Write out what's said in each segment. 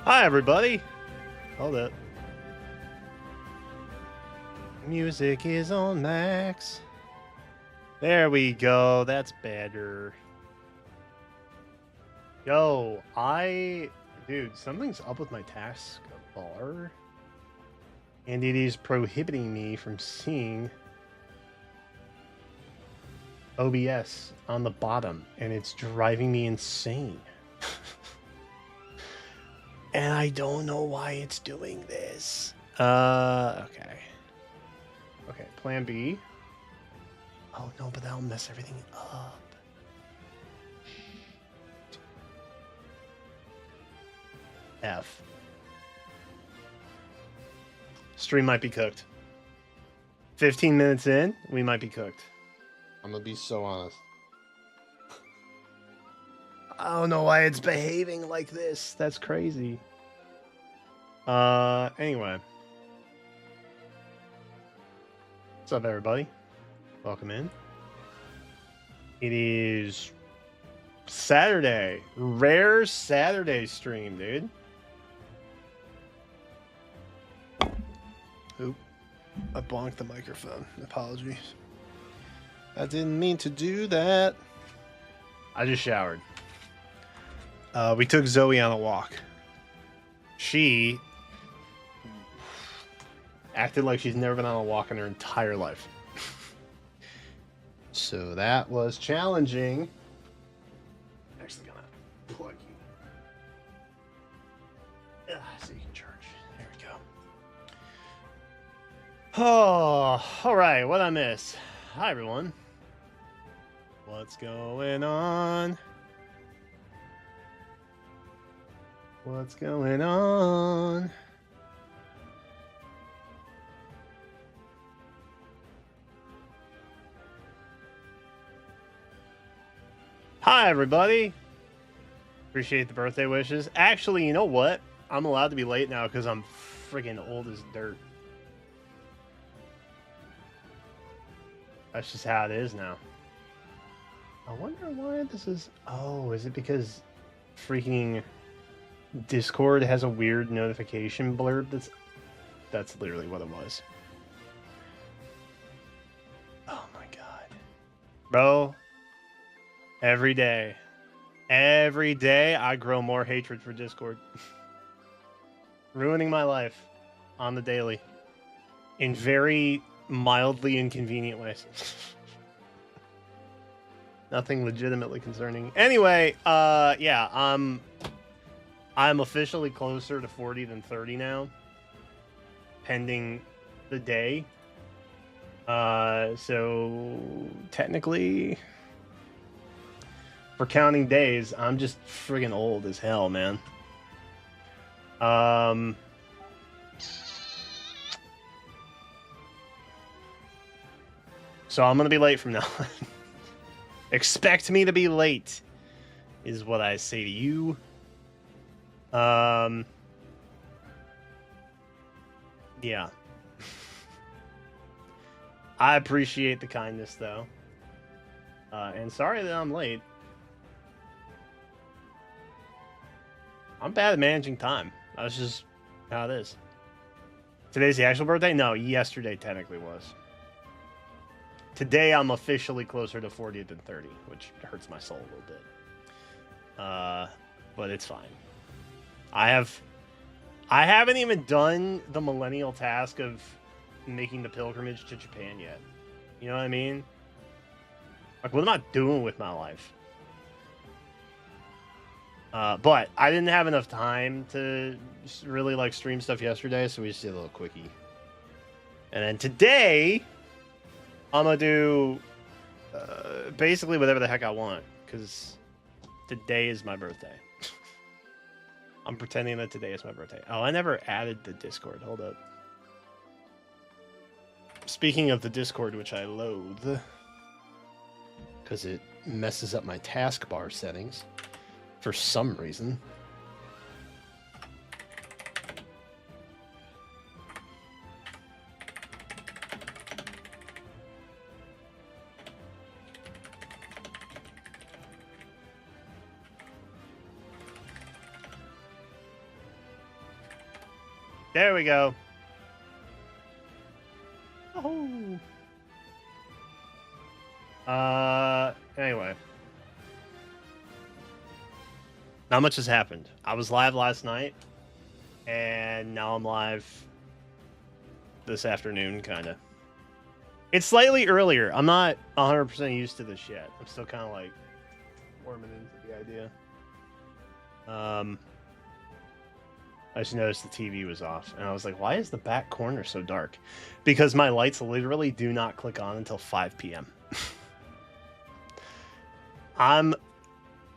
Hi, everybody. Hold up. Music is on max. There we go. That's better. Yo, dude, something's up with my taskbar. And it is prohibiting me from seeing OBS on the bottom. And it's driving me insane. And I don't know why it's doing this. Okay. Okay, plan B. Oh, no, but that'll mess everything up. F. Stream might be cooked. 15 minutes in, we might be cooked. I'm gonna be so honest. I don't know why it's behaving like this. That's crazy. Anyway. What's up, everybody? Welcome in. It is Saturday. Rare Saturday stream, dude. Oop. I bonked the microphone. Apologies. I didn't mean to do that. I just showered. We took Zoe on a walk. She acted like she's never been on a walk in her entire life. So that was challenging. Actually gonna plug you. So you can charge. There we go. Oh, all right. What I miss? Hi, everyone. What's going on? What's going on? Hi, everybody. Appreciate the birthday wishes. Actually, you know what? I'm allowed to be late now because I'm freaking old as dirt. That's just how it is now. I wonder why this is... Oh, is it because freaking Discord has a weird notification blurb? That's literally what it was. Oh my god. Bro, every day I grow more hatred for Discord. Ruining my life on the daily in very mildly inconvenient ways. Nothing legitimately concerning. Anyway, yeah, I'm officially closer to 40 than 30 now, pending the day. So technically, for counting days, I'm just friggin' old as hell, man. So I'm gonna be late from now on. Expect me to be late, is what I say to you. Yeah. I appreciate the kindness, though. And sorry that I'm late. I'm bad at managing time. That's just how it is. Today's the actual birthday? No, yesterday technically was. Today I'm officially closer to 40 than 30, which hurts my soul a little bit. But it's fine. I haven't even done the millennial task of making the pilgrimage to Japan yet. You know what I mean? Like, what am I doing with my life? But I didn't have enough time to really like stream stuff yesterday, so we just did a little quickie. And then today, I'm gonna do basically whatever the heck I want, because today is my birthday. I'm pretending that today is my birthday. Oh, I never added the Discord. Hold up. Speaking of the Discord, which I loathe, because it messes up my taskbar settings for some reason. There we go. Oh. Anyway. Not much has happened. I was live last night, and now I'm live this afternoon, kind of. It's slightly earlier. I'm not 100% used to this yet. I'm still kind of like warming into the idea. I just noticed the TV was off, and I was like, why is the back corner so dark? Because my lights literally do not click on until 5 p.m. I'm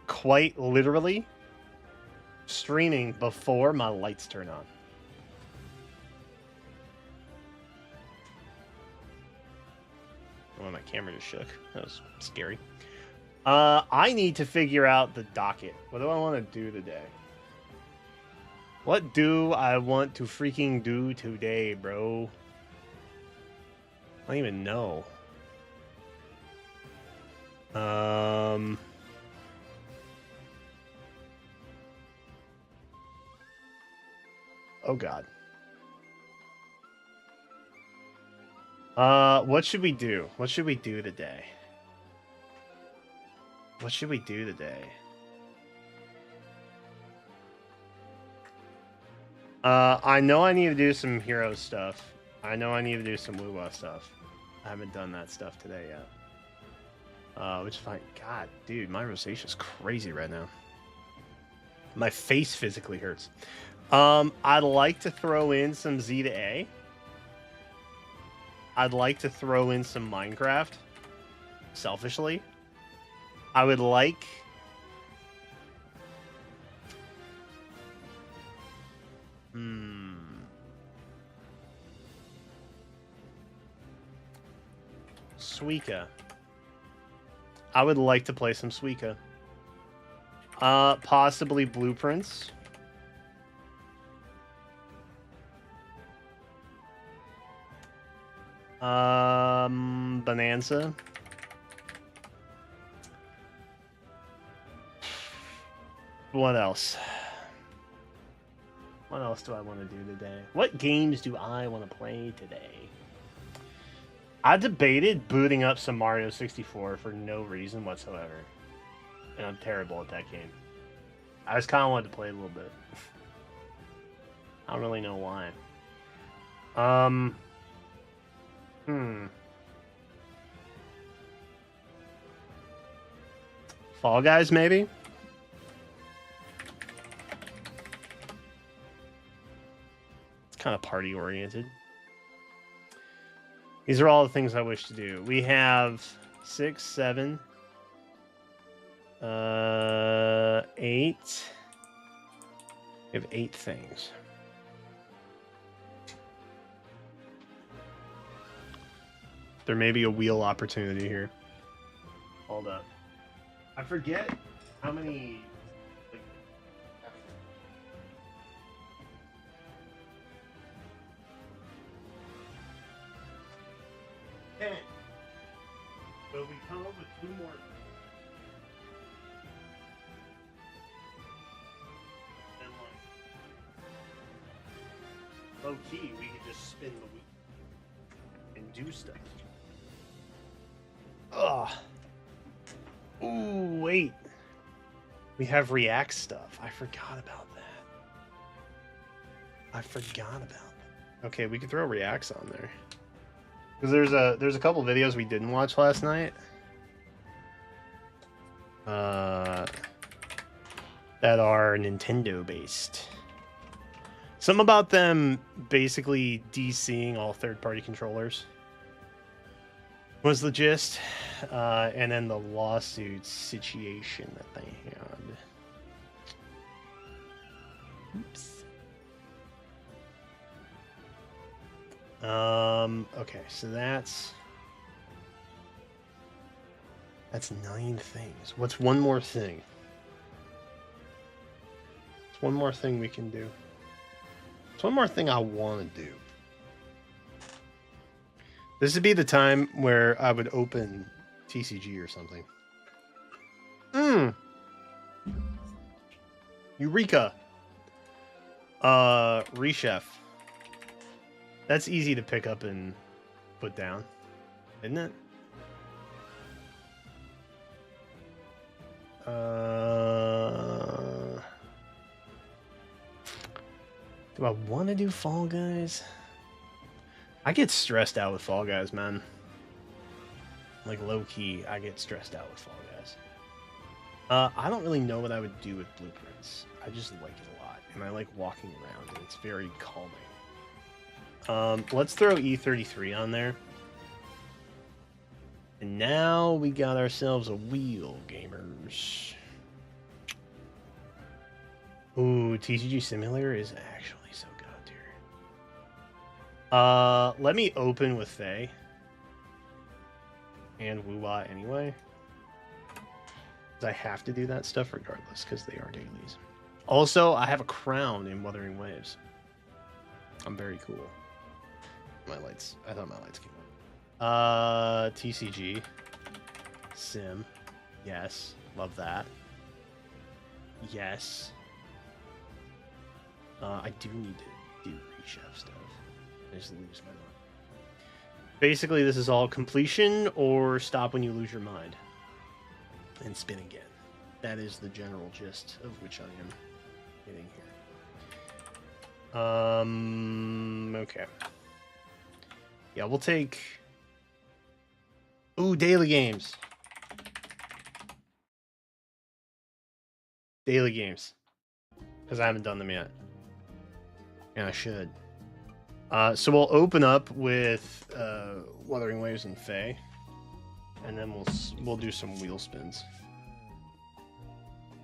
quite literally streaming before my lights turn on. Oh, my camera just shook. That was scary. I need to figure out the docket. What do I want to do today? What do I want to freaking do today, bro? I don't even know. Oh God. What should we do? What should we do today? What should we do today? I know I need to do some hero stuff. I know I need to do some Wuwa stuff. I haven't done that stuff today yet. Which is fine. God, dude, my rosacea is crazy right now. My face physically hurts. I'd like to throw in some Z to A. I'd like to throw in some Minecraft. Selfishly. I would like... Suika. I would like to play some Suika. Possibly Blueprints. Bonanza. What else? What else do I want to do today? What games do I want to play today? I debated booting up some Mario 64 for no reason whatsoever. And I'm terrible at that game. I just kind of wanted to play a little bit. I don't really know why. Fall Guys, maybe? It's kind of party-oriented. These are all the things I wish to do. We have 6, 7, 8. We have 8 things. There may be a wheel opportunity here. Hold up. I forget how many... But we come up with 2 more. And like, low key, we could just spin the wheel and do stuff. Ugh. Ooh, wait. We have React stuff. I forgot about that. Okay, we could throw Reacts on there. Because there's a couple videos we didn't watch last night. That are Nintendo based. Something about them basically DCing all third-party controllers was the gist. And then the lawsuit situation that they had. Oops. Okay, so that's 9 things. What's one more thing? What's one more thing we can do? What's one more thing I want to do? This would be the time where I would open TCG or something. Eureka! Rechef. That's easy to pick up and put down, isn't it? Do I want to do Fall Guys? I get stressed out with Fall Guys, man. Like, low-key, I get stressed out with Fall Guys. I don't really know what I would do with Blueprints. I just like it a lot, and I like walking around, and it's very calming. Let's throw E33 on there. And now we got ourselves a wheel, gamers. Ooh, TCG Simulator is actually so god tier. Let me open with Faye. And Woo-Wah anyway. Because I have to do that stuff regardless, because they are dailies. Also, I have a crown in Wuthering Waves. I'm very cool. My lights. I thought my lights came on. TCG. Sim. Yes. Love that. Yes. I do need to do rechef stuff. I just lose my mind. Basically, this is all completion or stop when you lose your mind. And spin again. That is the general gist of which I am getting here. Okay. Yeah, we'll take... Ooh, daily games. Daily games. Because I haven't done them yet. And I should. So we'll open up with Wuthering Waves and Fae. And then we'll do some wheel spins.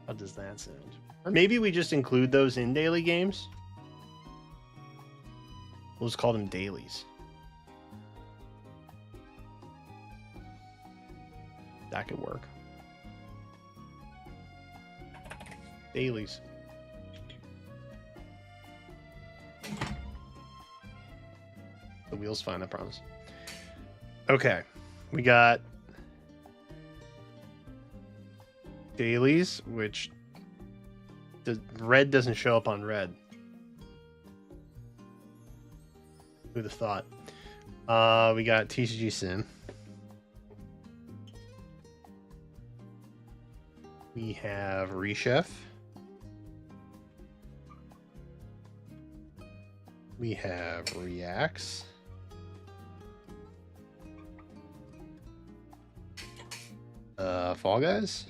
How does that sound? Or maybe we just include those in daily games. We'll just call them dailies. That could work. Dailies. The wheel's fine, I promise. Okay. We got dailies, which the red doesn't show up on red. Who'd have thought? We got TCG Sim. We have Rechef. We have Reacts. Fall Guys.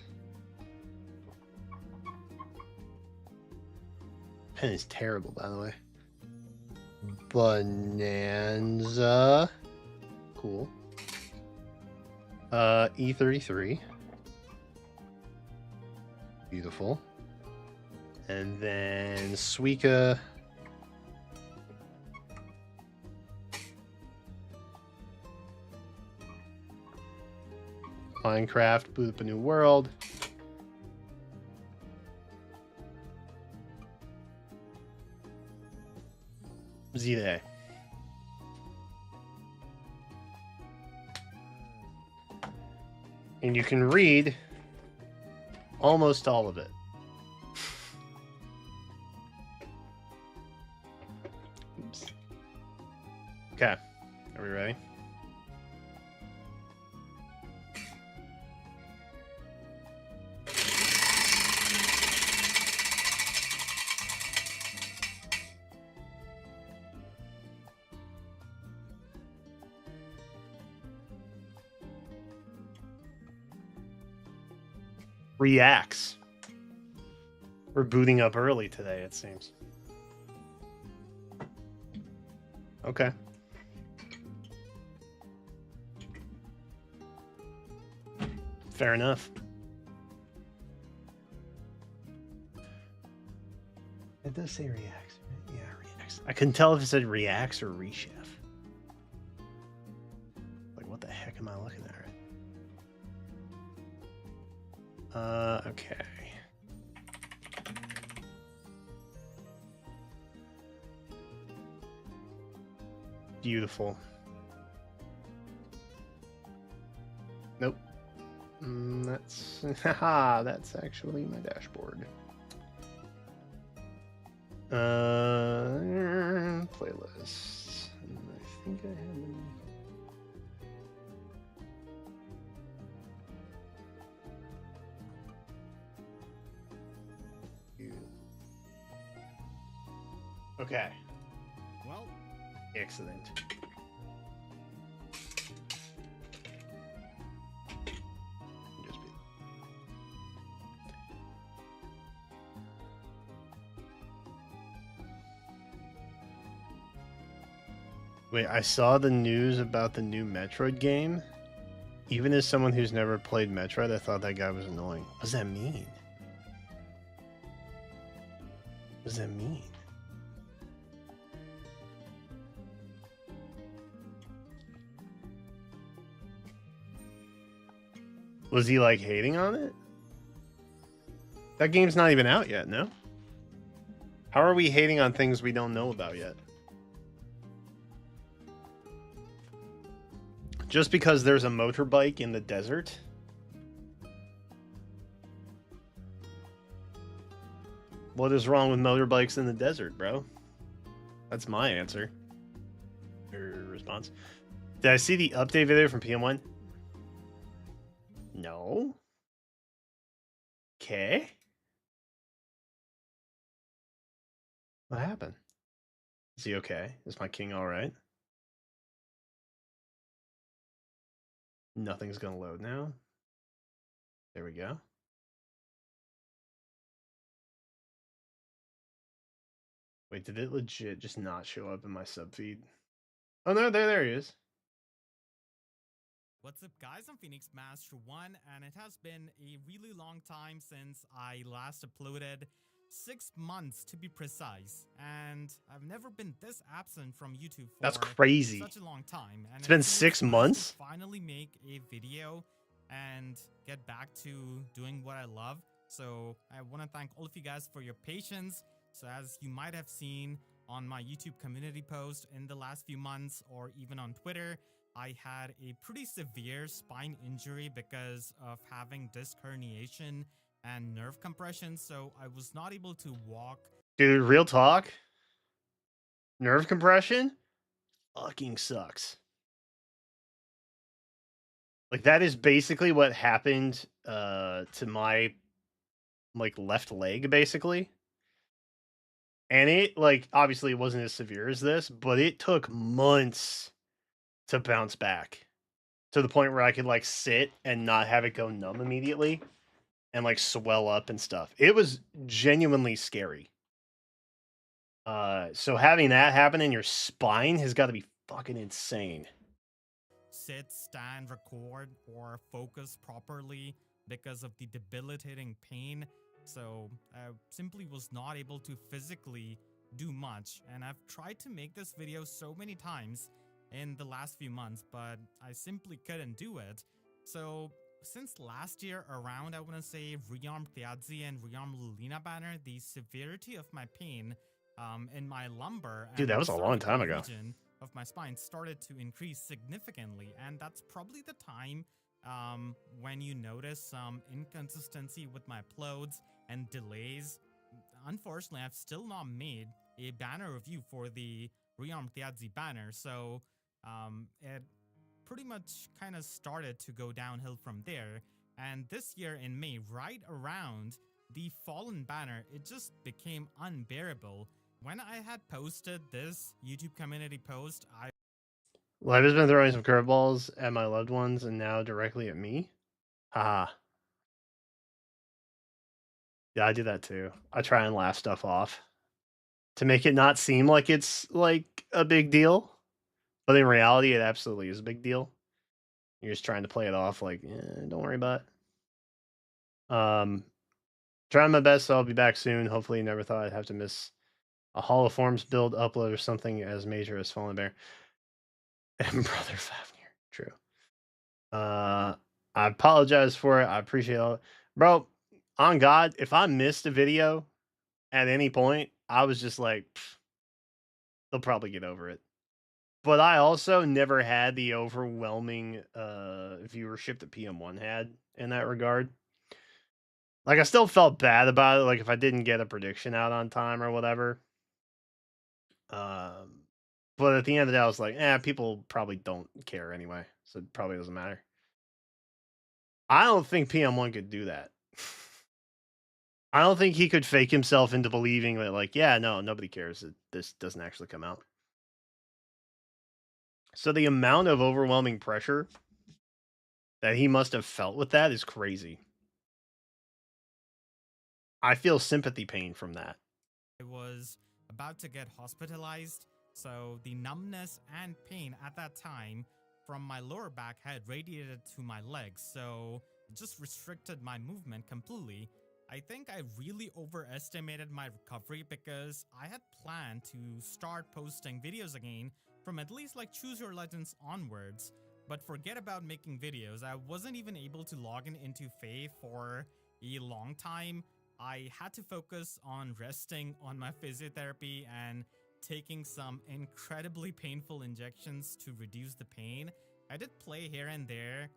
Pen is terrible, by the way. Bonanza. Cool. E33. Beautiful. And then Suika. Minecraft, Boot Up a New World. Z-Day. And you can read almost all of it. Oops. Okay. Are we ready? Reacts. We're booting up early today, it seems. Okay. Fair enough. It does say reacts. Yeah, reacts. I couldn't tell if it said reacts or rechef. Like, what the heck am I looking at? Okay. Beautiful. Nope. That's haha, that's actually my dashboard. Playlists. And Okay. Well, Excellent. Just be... Wait, I saw the news about the new Metroid game. Even as someone who's never played Metroid, I thought that guy was annoying. What does that mean? What does that mean? Was he like hating on it? That game's not even out yet, no? How are we hating on things we don't know about yet? Just because there's a motorbike in the desert? What is wrong with motorbikes in the desert, bro? That's my answer. Or response. Did I see the update video from PM1? No. Okay. What happened? Is he okay? Is my king alright? Nothing's gonna load now. There we go. Wait, did it legit just not show up in my sub feed? Oh no, there he is. what's up guys, I'm Phoenix Master 1 and it has been a really long time since I last uploaded. 6 months to be precise, and I've never been this absent from YouTube for That's crazy. such a long time. And It's been feels 6 nice months? to finally make a video and get back to doing what I love. So I want to thank all of you guys for your patience. So as you might have seen on my YouTube community post in the last few months, or even on Twitter, I had a pretty severe spine injury because of having disc herniation and nerve compression, so I was not able to walk. Dude, real talk. Nerve compression fucking sucks. Like that is basically what happened to my like left leg basically. And it like obviously it wasn't as severe as this, but it took months to bounce back to the point where I could like sit and not have it go numb immediately and like swell up and stuff. It was genuinely scary. So having that happen in your spine has got to be fucking insane. Sit, stand, record, or focus properly because of the debilitating pain. So I simply was not able to physically do much, and I've tried to make this video so many times in the last few months, but I simply couldn't do it. So since last year around, I want to say Rearm Thiadzi and Rearm Lulina banner, the severity of my pain in my lumbar Dude, that was a long time ago. region of my spine started to increase significantly, and that's probably the time when you notice some inconsistency with my uploads and delays. Unfortunately, I've still not made a banner review for the Rearm Thiadzi banner, so it pretty much kind of started to go downhill from there. And this year in May, right around the Fallen banner, it just became unbearable. When I had posted this YouTube community post, Life has been throwing some curveballs at my loved ones and now directly at me. Haha. Yeah, I do that too. I try and laugh stuff off to make it not seem like it's like a big deal. But in reality, it absolutely is a big deal. You're just trying to play it off like, don't worry about it. Trying my best, so I'll be back soon. Hopefully, never thought I'd have to miss a Hall of Forms build upload or something as major as Fallen Bear. And Brother Fafnir. True. I apologize for it. I appreciate it. Bro, on God, if I missed a video at any point, I was just like, they'll probably get over it. But I also never had the overwhelming viewership that PM1 had in that regard. Like, I still felt bad about it, like, if I didn't get a prediction out on time or whatever. But at the end of the day, I was like, people probably don't care anyway, so it probably doesn't matter. I don't think PM1 could do that. I don't think he could fake himself into believing that, like, yeah, no, nobody cares that this doesn't actually come out. So the amount of overwhelming pressure that he must have felt with that is crazy. I feel sympathy pain from that. I was about to get hospitalized, so the numbness and pain at that time from my lower back had radiated to my legs, so it just restricted my movement completely. I think I really overestimated my recovery because I had planned to start posting videos again from at least like Choose Your Legends onwards. But forget about making videos, I wasn't even able to log into Faye for a long time. I had to focus on resting on my physiotherapy and taking some incredibly painful injections to reduce the pain. I did play here and there,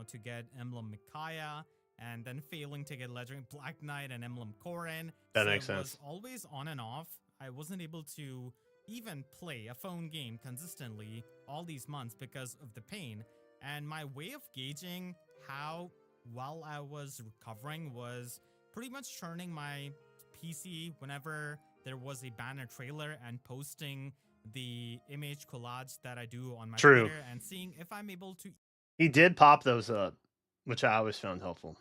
to get Emblem Micaiah, and then failing to get Legendary Black Knight and Emblem Corrin. That So makes it sense. was always on and off. I wasn't able to even play a phone game consistently all these months because of the pain. And my way of gauging how well I was recovering was pretty much turning my PC whenever there was a banner trailer and posting the image collage that I do on my True. Twitter and seeing if I'm able to. He did pop those up, which I always found helpful.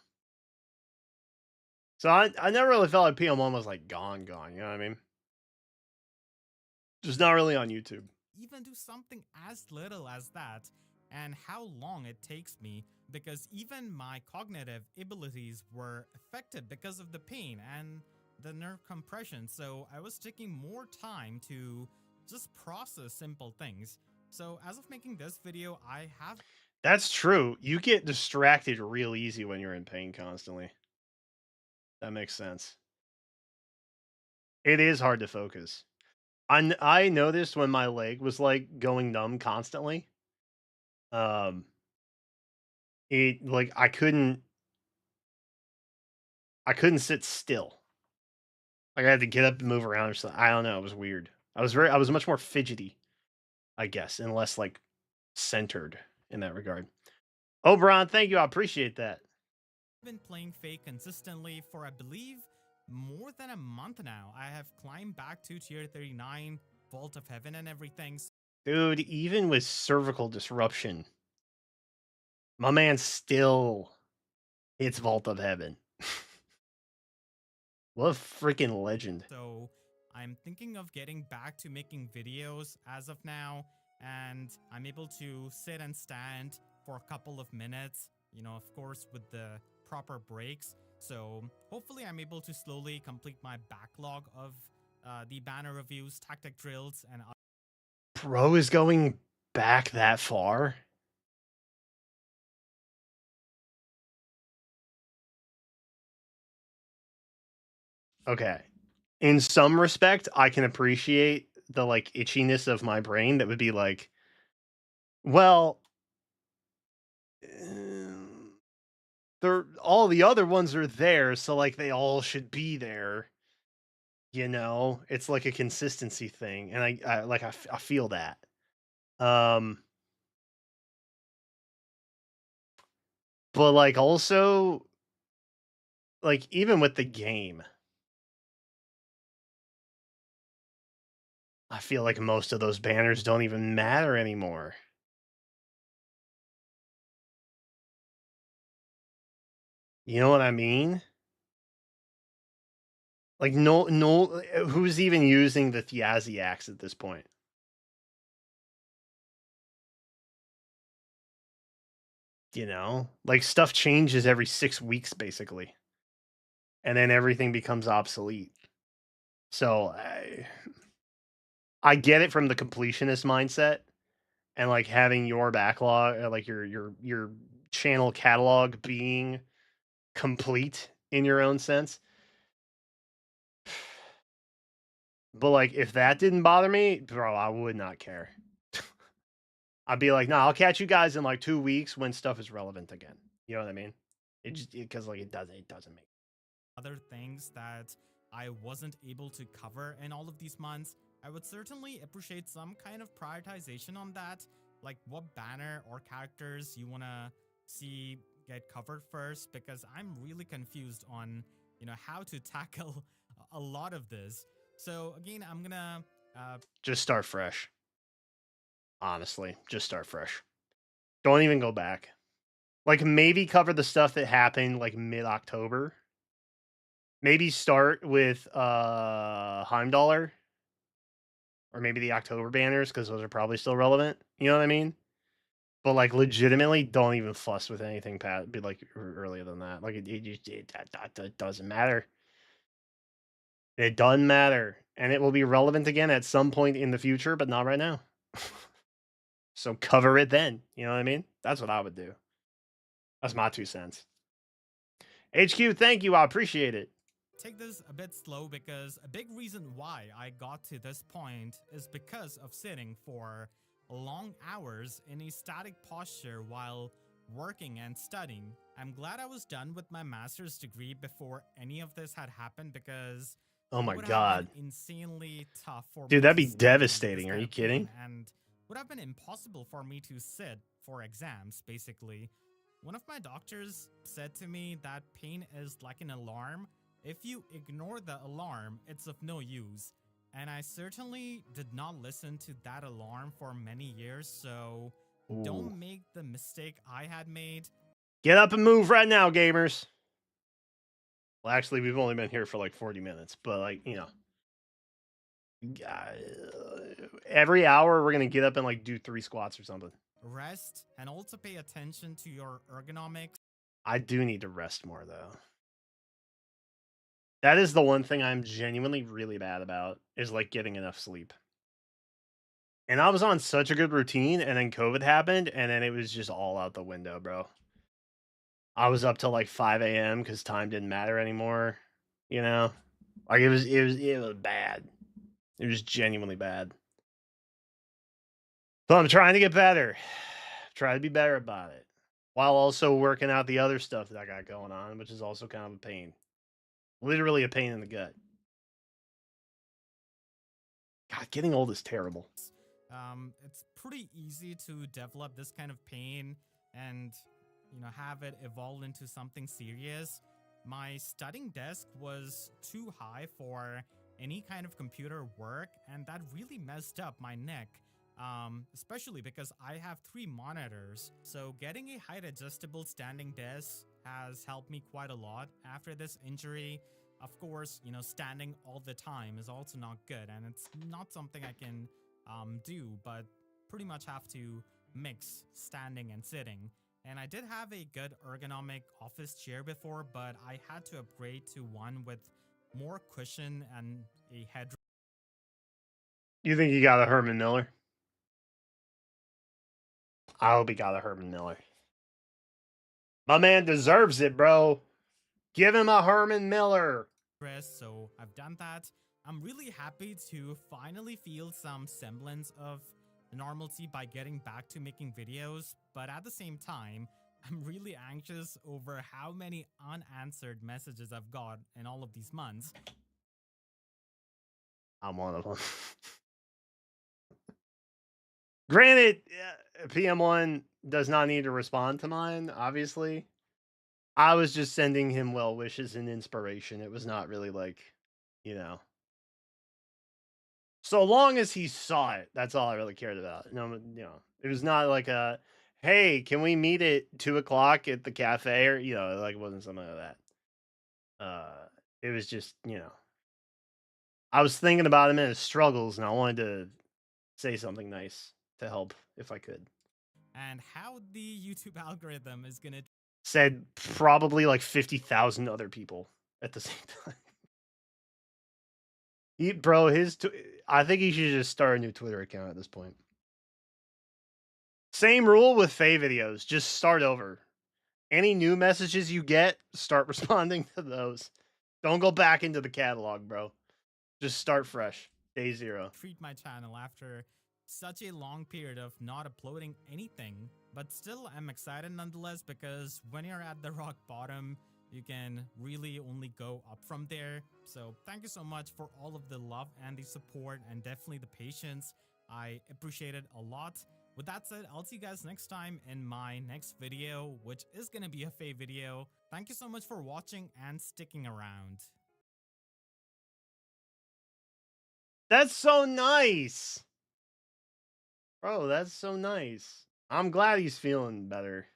So I never really felt like PM1 was like gone, you know what I mean? Just not really on YouTube. Even do something as little as that, and how long it takes me, because even my cognitive abilities were affected because of the pain and the nerve compression, so I was taking more time to just process simple things. So as of making this video, I have. That's true. You get distracted real easy when you're in pain constantly. That makes sense. It is hard to focus. I noticed when my leg was like going numb constantly. It like I couldn't sit still. Like I had to get up and move around or something. I don't know. It was weird. I was much more fidgety, I guess, and less like centered in that regard. Oberon, thank you. I appreciate that. Been playing Faye consistently for I believe more than a month now. I have climbed back to tier 39, Vault of Heaven and everything. Dude, even with cervical disruption, my man still hits Vault of Heaven. What a freaking legend. So I'm thinking of getting back to making videos as of now, and I'm able to sit and stand for a couple of minutes, of course, with the proper breaks. So hopefully I'm able to slowly complete my backlog of the banner reviews, tactic drills, and Bro is going back that far? Okay. In some respect, I can appreciate the like itchiness of my brain that would be like, well, they're all the other ones are there, so like they all should be there. It's like a consistency thing, and I feel that. But like also, like even with the game, I feel like most of those banners don't even matter anymore. You know what I mean? Like no, who's even using the Thiazi axe at this point? Like stuff changes every 6 weeks basically, and then everything becomes obsolete. So I get it from the completionist mindset, and like having your backlog, like your channel catalog being complete in your own sense. But like if that didn't bother me, bro, I would not care. I'd be like, nah, I'll catch you guys in like 2 weeks when stuff is relevant again. You know what I mean? It just because like it doesn't make other things that I wasn't able to cover in all of these months. I would certainly appreciate some kind of prioritization on that, like what banner or characters you want to see get covered first, because I'm really confused on how to tackle a lot of this. So again, I'm gonna Just start fresh. Honestly, just start fresh. Don't even go back. Like maybe cover the stuff that happened like mid-October. Maybe start with Heimdallr or maybe the October banners because those are probably still relevant. You know what I mean? But like legitimately, don't even fuss with anything be like earlier than that. Like it doesn't matter. It doesn't matter, and it will be relevant again at some point in the future, but not right now. So cover it then. You know what I mean? That's what I would do. That's my 2 cents. HQ, thank you. I appreciate it. take this a bit slow because a big reason why I got to this point is because of sitting for long hours in a static posture while working and studying. I'm glad I was done with my master's degree before any of this had happened because Oh my it would god. have been insanely tough for Dude, me that'd to be stand in this devastating. Are kind you of pain, kidding? and would have been impossible for me to sit for exams, basically. One of my doctors said to me that pain is like an alarm. If you ignore the alarm, it's of no use. And I certainly did not listen to that alarm for many years, so Ooh. don't make the mistake I had made. Get up and move right now, gamers. Well, actually, we've only been here for like 40 minutes, but like, every hour we're going to get up and like do 3 squats or something. Rest and also pay attention to your ergonomics. I do need to rest more though. That is the one thing I'm genuinely really bad about is like getting enough sleep. And I was on such a good routine and then COVID happened and then it was just all out the window, bro. I was up till like 5 a.m. because time didn't matter anymore. Like it was bad. It was genuinely bad. So I'm trying to get better. Try to be better about it. While also working out the other stuff that I got going on, which is also kind of a pain. Literally a pain in the gut. God, getting old is terrible. It's pretty easy to develop this kind of pain and have it evolve into something serious. My studying desk was too high for any kind of computer work, and that really messed up my neck. Especially because I have 3 monitors. So getting a height adjustable standing desk has helped me quite a lot after this injury. Of course, standing all the time is also not good, and it's not something I can do, but pretty much have to mix standing and sitting. And I did have a good ergonomic office chair before, but I had to upgrade to one with more cushion and a headroom. You think you got a Herman Miller? I hope he got a Herman Miller. My man deserves it, bro. Give him a Herman Miller. So I've done that. I'm really happy to finally feel some semblance of normalcy by getting back to making videos, but at the same time, I'm really anxious over how many unanswered messages I've got in all of these months. I'm one of them. Granted, PM1 does not need to respond to mine, obviously. I was just sending him well wishes and inspiration. It was not really like, so long as he saw it, that's all I really cared about. No, it was not like a, hey, can we meet at 2:00 at the cafe, or like it wasn't something like that. It was just I was thinking about him and his struggles, and I wanted to say something nice to help if I could. And how the YouTube algorithm is gonna said probably like 50,000 other people at the same time. I think he should just start a new Twitter account at this point. Same rule with Faye videos. Just start over. Any new messages you get, start responding to those. Don't go back into the catalog, bro. Just start fresh. Day 0. treat my channel after such a long period of not uploading anything. But still, I'm excited nonetheless because when you're at the rock bottom, you can really only go up from there. So thank you so much for all of the love and the support and definitely the patience. I appreciate it a lot. With that said, I'll see you guys next time in my next video, which is going to be a Faye video. Thank you so much for watching and sticking around. That's so nice. Bro, that's so nice. I'm glad he's feeling better.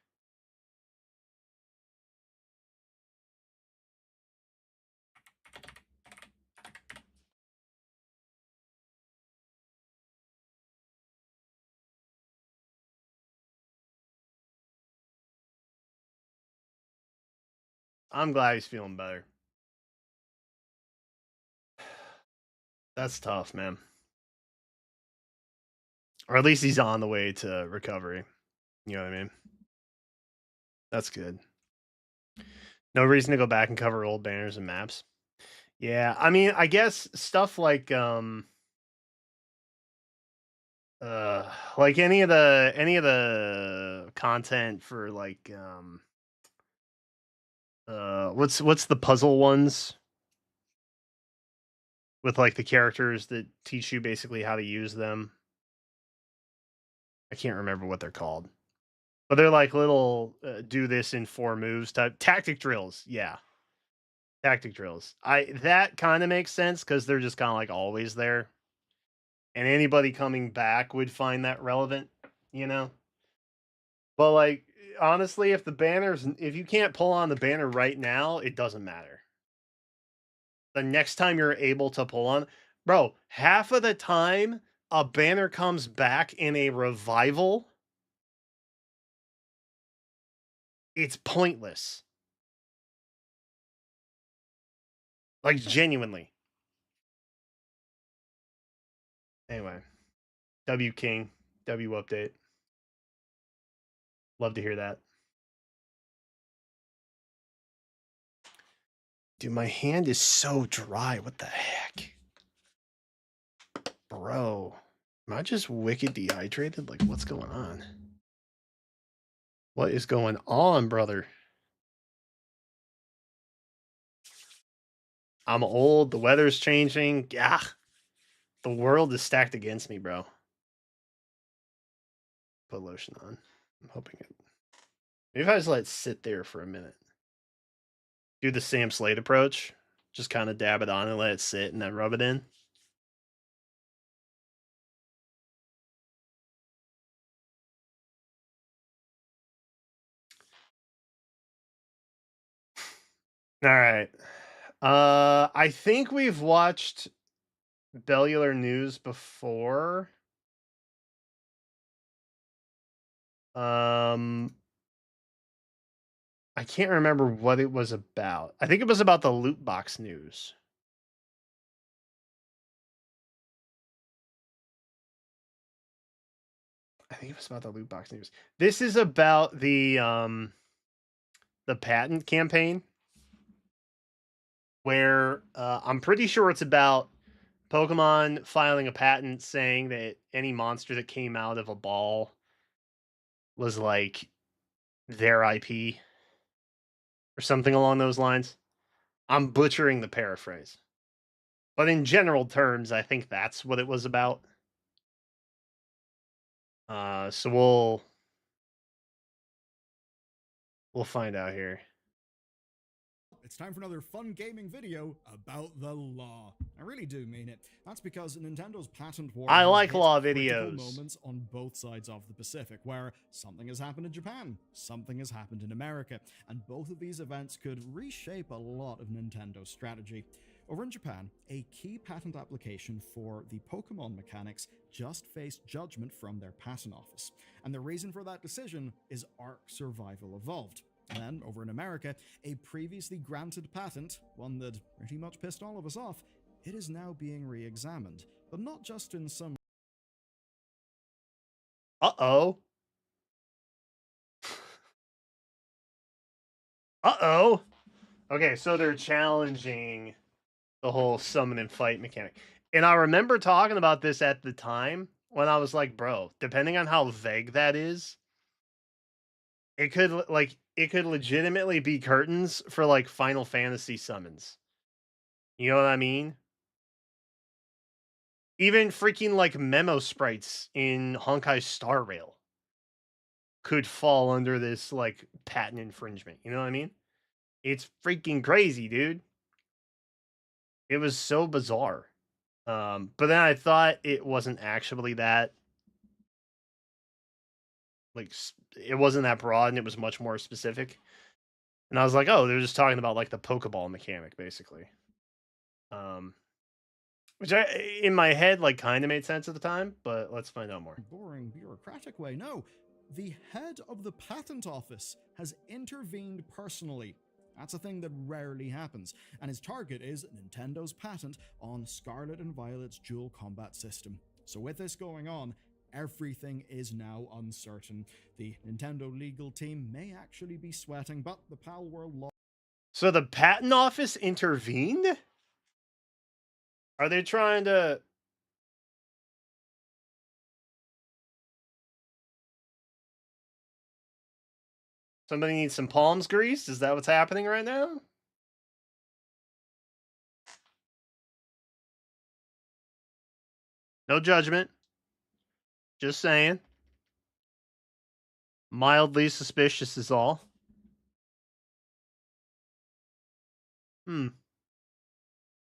I'm glad he's feeling better. That's tough, man. Or at least he's on the way to recovery. You know what I mean? That's good. No reason to go back and cover old banners and maps. Yeah, I mean, I guess stuff like any of the content for like what's the puzzle ones with like the characters that teach you basically how to use them. I can't remember what they're called, but they're like little do this in 4 moves type tactic drills. Yeah, tactic drills. That kind of makes sense because they're just kind of like always there, and anybody coming back would find that relevant, you know. But like honestly, if you can't pull on the banner right now, it doesn't matter. The next time you're able to pull on, bro, half of the time a banner comes back in a revival, it's pointless. Like genuinely. Anyway, W King, W update. Love to hear that. Dude, my hand is so dry. What the heck? Bro, am I just wicked dehydrated? Like, what's going on? What is going on, brother? I'm old. The weather's changing. Yeah. The world is stacked against me, bro. Put lotion on. I'm hoping it. Maybe if I just let it sit there for a minute. Do the Sam Slade approach. Just kind of dab it on and let it sit and then rub it in. All right. I think we've watched Bellular News before. I can't remember what it was about. I think it was about the loot box news. I think it was about the loot box news. This is about the patent campaign where I'm pretty sure it's about Pokemon filing a patent saying that any monster that came out of a ball was like their IP or something along those lines. I'm butchering the paraphrase. But in general terms, I think that's what it was about. So we'll find out here. It's time for another fun gaming video about the law. I really do mean it. That's because Nintendo's patent war I has like hit law critical videos. moments on both sides of the Pacific, where something has happened in Japan, something has happened in America, and both of these events could reshape a lot of Nintendo's strategy. Over in Japan, a key patent application for the Pokemon mechanics just faced judgment from their patent office, and the reason for that decision is Ark Survival Evolved. And then, over in America, a previously granted patent, one that pretty much pissed all of us off, it is now being re-examined, but not just in some... Uh-oh. Uh-oh. Okay, so they're challenging the whole summon and fight mechanic. And I remember talking about this at the time when I was like, bro, depending on how vague that is, it could legitimately be curtains for like Final Fantasy summons. You know what I mean? Even freaking like memo sprites in Honkai Star Rail could fall under this like patent infringement. You know what I mean? It's freaking crazy, dude. It was so bizarre. But then I thought it wasn't actually that like it wasn't that broad and it was much more specific. And I was like, oh, they're just talking about like the Pokeball mechanic, basically. Which in my head, like, kind of made sense at the time, but let's find out more. Boring, bureaucratic way. No, the head of the patent office has intervened personally. That's a thing that rarely happens, and his target is Nintendo's patent on Scarlet and Violet's dual combat system. So with this going on, everything is now uncertain. The Nintendo legal team may actually be sweating, but the Palworld law... So the patent office intervened? Are they trying to... Somebody needs some palms greased? Is that what's happening right now? No judgment. Just saying. Mildly suspicious is all.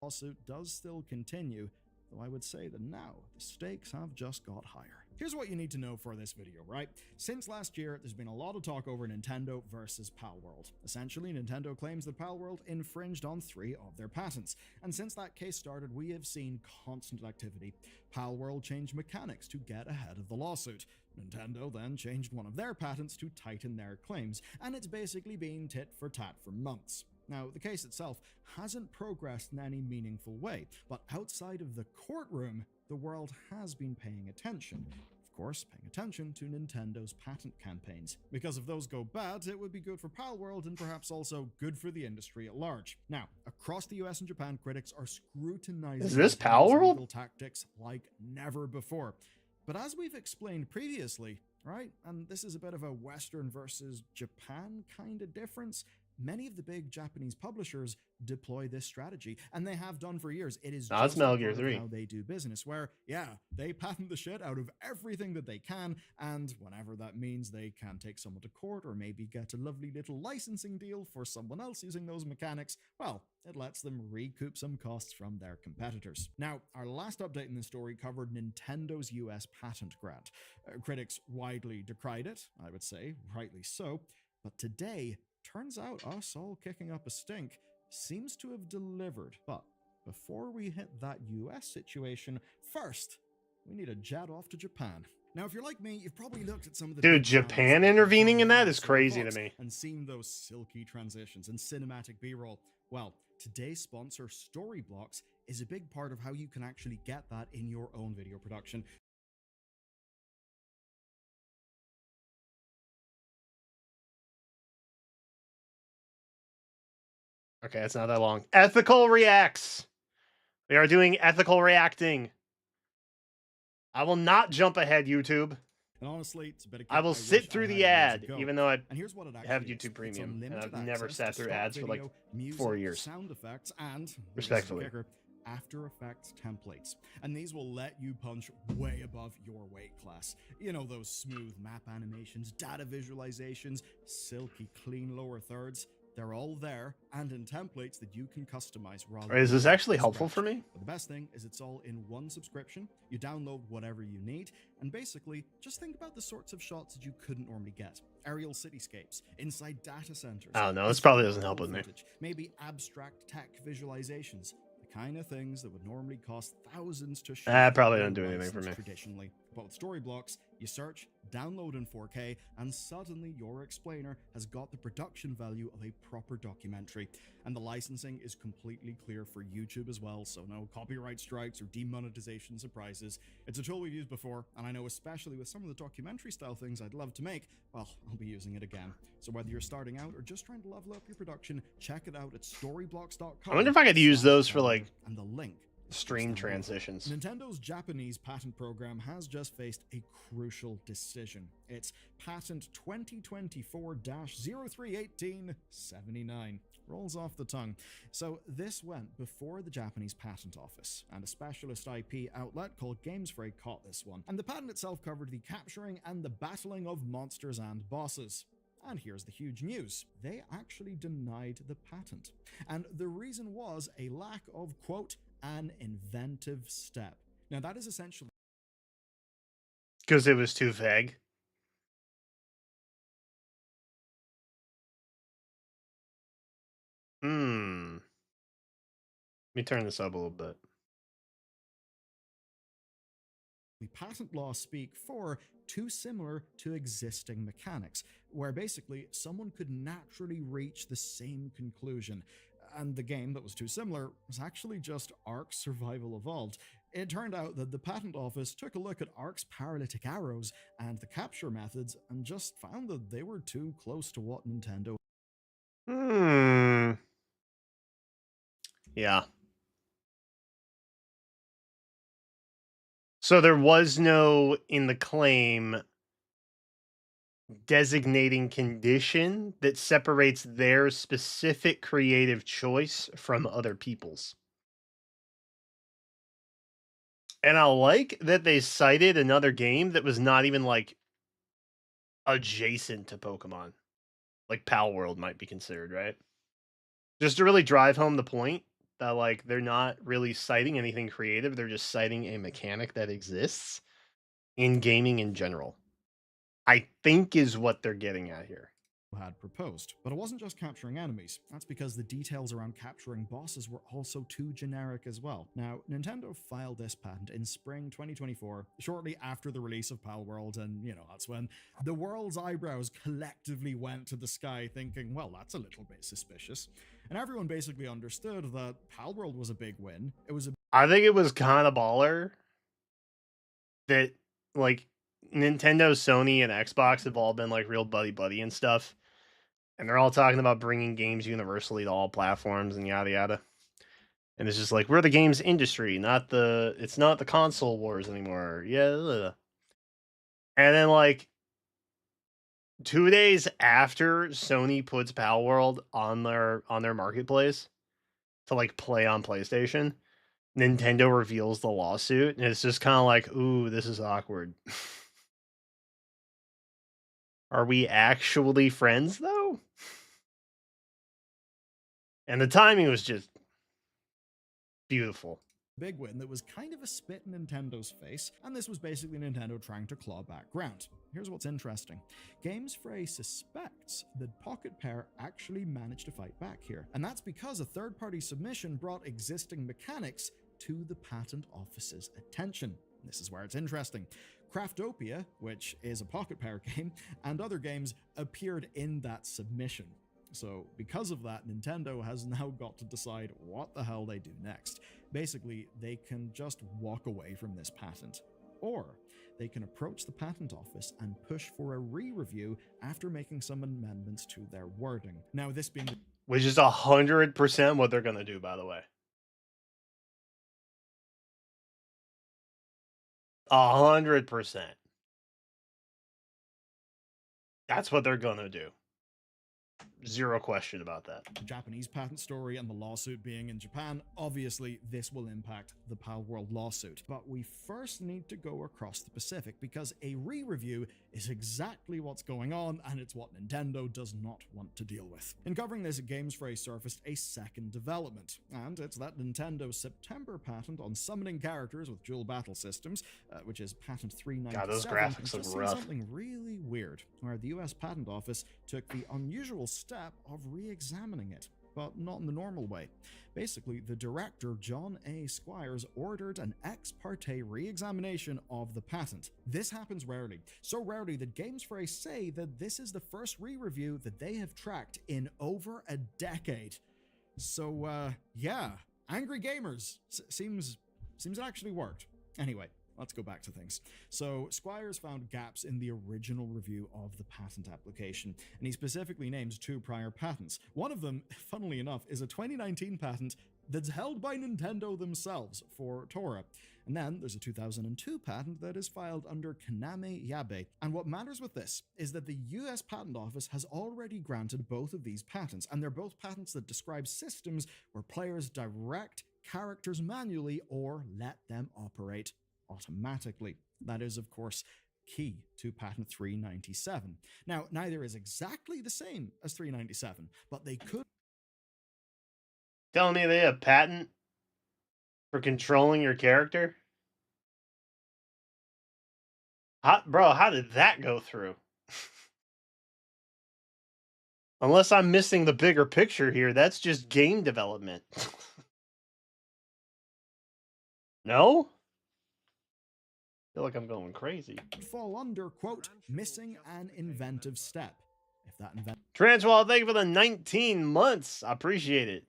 Lawsuit does still continue, though I would say that now the stakes have just got higher. Here's what you need to know for this video, right? Since last year, there's been a lot of talk over Nintendo versus Palworld. Essentially, Nintendo claims that Palworld infringed on 3 of their patents, and since that case started, we have seen constant activity. Palworld changed mechanics to get ahead of the lawsuit. Nintendo then changed one of their patents to tighten their claims, and it's basically been tit for tat for months. Now, the case itself hasn't progressed in any meaningful way, but outside of the courtroom, the world has been paying attention. Of course, paying attention to Nintendo's patent campaigns. Because if those go bad, it would be good for Palworld and perhaps also good for the industry at large. Now, across the US and Japan, critics are scrutinizing Is this Nintendo's Palworld? legal tactics like never before. But as we've explained previously, right, and this is a bit of a Western versus Japan kind of difference, many of the big Japanese publishers deploy this strategy, and they have done for years. It is That's just Metal a Gear part of 3. how they do business, where, yeah, they patent the shit out of everything that they can, and whenever that means they can take someone to court or maybe get a lovely little licensing deal for someone else using those mechanics, well, it lets them recoup some costs from their competitors. Now, our last update in the story covered Nintendo's US patent grant. Critics widely decried it, I would say, rightly so, but today, turns out us all kicking up a stink seems to have delivered. But before we hit that US situation, first, we need a jet off to Japan. Now, if you're like me, you've probably looked at some of the... Dude, Japan intervening in that is crazy to me. And seen those silky transitions and cinematic B-roll. Well, today's sponsor, Storyblocks, is a big part of how you can actually get that in your own video production. Okay, it's not that long. Ethical reacts. We are doing ethical reacting. I will not jump ahead, YouTube. And honestly, it's a bit of I will sit through the ad, even though I and here's what it have actually YouTube is. Premium, and I've Unlimited never access sat to through stock ads for like video, music, 4 years. sound effects, and Respectfully. this is the kicker, After Effects templates. And these will let you punch way above your weight class. You know, those smooth map animations, data visualizations, silky clean lower thirds. They're all there and in templates that you can customize. Is this actually helpful for me? But the best thing is it's all in one subscription. You download whatever you need, and basically just think about the sorts of shots that you couldn't normally get. Aerial cityscapes, inside data centers. I don't know, this probably doesn't help with me. Maybe abstract tech visualizations. The kind of things that would normally cost thousands to shoot. That probably doesn't do anything for me. Traditionally. But with Storyblocks, you search, download in 4K, and suddenly your explainer has got the production value of a proper documentary. And the licensing is completely clear for YouTube as well, so no copyright strikes or demonetization surprises. It's a tool we've used before, and I know especially with some of the documentary style things I'd love to make, well, I'll be using it again. So whether you're starting out or just trying to level up your production, check it out at storyblocks.com. I wonder if I could use those for like and the link stream Understandable. transitions. Nintendo's Japanese patent program has just faced a crucial decision. It's patent 2024-031879. Rolls off the tongue. So this went before the Japanese Patent Office, and a specialist IP outlet called GamesFrey caught this one. And the patent itself covered the capturing and the battling of monsters and bosses. And here's the huge news. They actually denied the patent. And the reason was a lack of, quote, an inventive step. Now that is essentially Because it was too vague. Let me turn this up a little bit. the patent law speak for too similar to existing mechanics, where basically someone could naturally reach the same conclusion. And the game that was too similar was actually just Ark Survival Evolved. It turned out that the patent office took a look at Ark's paralytic arrows and the capture methods and just found that they were too close to what Nintendo. Yeah. So there was no, in the claim, designating condition that separates their specific creative choice from other people's. And I like that they cited another game that was not even like adjacent to Pokemon. Like Pal World might be considered, right? Just to really drive home the point that like they're not really citing anything creative, they're just citing a mechanic that exists in gaming in general. I think is what they're getting at here. Had proposed. But it wasn't just capturing enemies. That's because the details around capturing bosses were also too generic as well. Now, Nintendo filed this patent in spring 2024, shortly after the release of Palworld, and that's when the world's eyebrows collectively went to the sky thinking, well, that's a little bit suspicious. And everyone basically understood that Palworld was a big win. It was I think it was kind of baller that like Nintendo, Sony, and Xbox have all been like real buddy and stuff. And they're all talking about bringing games universally to all platforms and yada yada. And it's just like, we're the games industry, it's not the console wars anymore. Yeah. And then like 2 days after Sony puts Palworld on their marketplace to like play on PlayStation, Nintendo reveals the lawsuit, and it's just kind of like, ooh, this is awkward. Are we actually friends though? And the timing was just beautiful. big win that was kind of a spit in Nintendo's face, and this was basically Nintendo trying to claw back ground. Here's what's interesting. GamesFrey suspects that Pocket Pair actually managed to fight back here, and that's because a third-party submission brought existing mechanics to the patent office's attention. This is where it's interesting. Craftopia, which is a Pocket Pair game, and other games appeared in that submission. So because of that, Nintendo has now got to decide what the hell they do next. Basically, they can just walk away from this patent, or they can approach the patent office and push for a re-review after making some amendments to their wording. Now, this being which is 100% what they're going to do, by the way. 100%. That's what they're going to do. Zero question about that. The Japanese patent story and the lawsuit being in Japan, obviously this will impact the Palworld lawsuit. But we first need to go across the Pacific because a re-review is exactly what's going on, and it's what Nintendo does not want to deal with. In covering this, GamesFrey surfaced a second development, and it's that Nintendo's September patent on summoning characters with dual battle systems, which is patent 397. God, those graphics look rough. Something really weird, where the US Patent Office took the unusual step of re-examining it, but not in the normal way. Basically, the director, John A. Squires, ordered an ex parte re-examination of the patent. This happens rarely, so rarely that GamesFrey say that this is the first re-review that they have tracked in over a decade. So, yeah, angry gamers. Seems it actually worked. Anyway, let's go back to things. So, Squires found gaps in the original review of the patent application, and he specifically named two prior patents. One of them, funnily enough, is a 2019 patent that's held by Nintendo themselves for Tora. And then there's a 2002 patent that is filed under Kaname Yabe. And what matters with this is that the US Patent Office has already granted both of these patents, and they're both patents that describe systems where players direct characters manually or let them operate automatically. That is, of course, key to patent 397. Now, neither is exactly the same as 397, but they could. Telling me they have patent for controlling your character? Bro, how did that go through? Unless I'm missing the bigger picture here, that's just game development. No? I feel like I'm going crazy. Fall under, quote, missing an inventive step. If that Transwall, thank you for the 19 months. I appreciate it.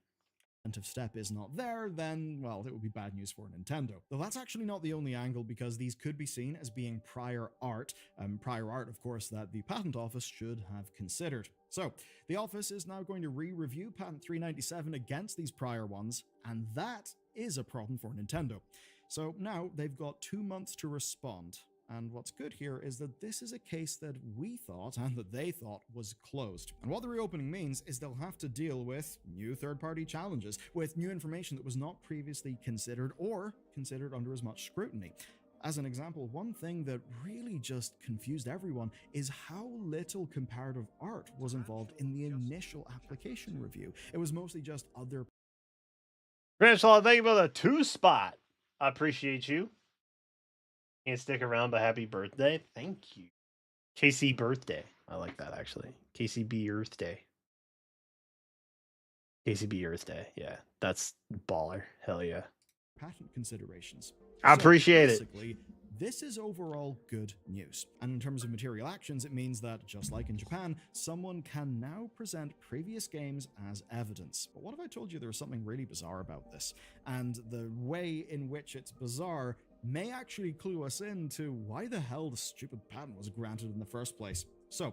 Inventive step is not there, then, well, it would be bad news for Nintendo. Though that's actually not the only angle, because these could be seen as being prior art, of course, that the Patent Office should have considered. So, the office is now going to re-review Patent 397 against these prior ones, and that is a problem for Nintendo. So now they've got 2 months to respond. And what's good here is that this is a case that we thought and that they thought was closed. And what the reopening means is they'll have to deal with new third-party challenges, with new information that was not previously considered or considered under as much scrutiny. As an example, one thing that really just confused everyone is how little comparative art was involved in the initial application review. It was mostly just other... Francois, thank you for the 2 spot. I appreciate you. Can't stick around, but happy birthday. Thank you. KC birthday. I like that, actually. KCB Earth Day. KCB Earth Day. Yeah, that's baller. Hell yeah. Patent considerations. I appreciate it. This is overall good news. And in terms of material actions, it means that, just like in Japan, someone can now present previous games as evidence. But what if I told you there was something really bizarre about this? And the way in which it's bizarre may actually clue us in to why the hell the stupid patent was granted in the first place. So,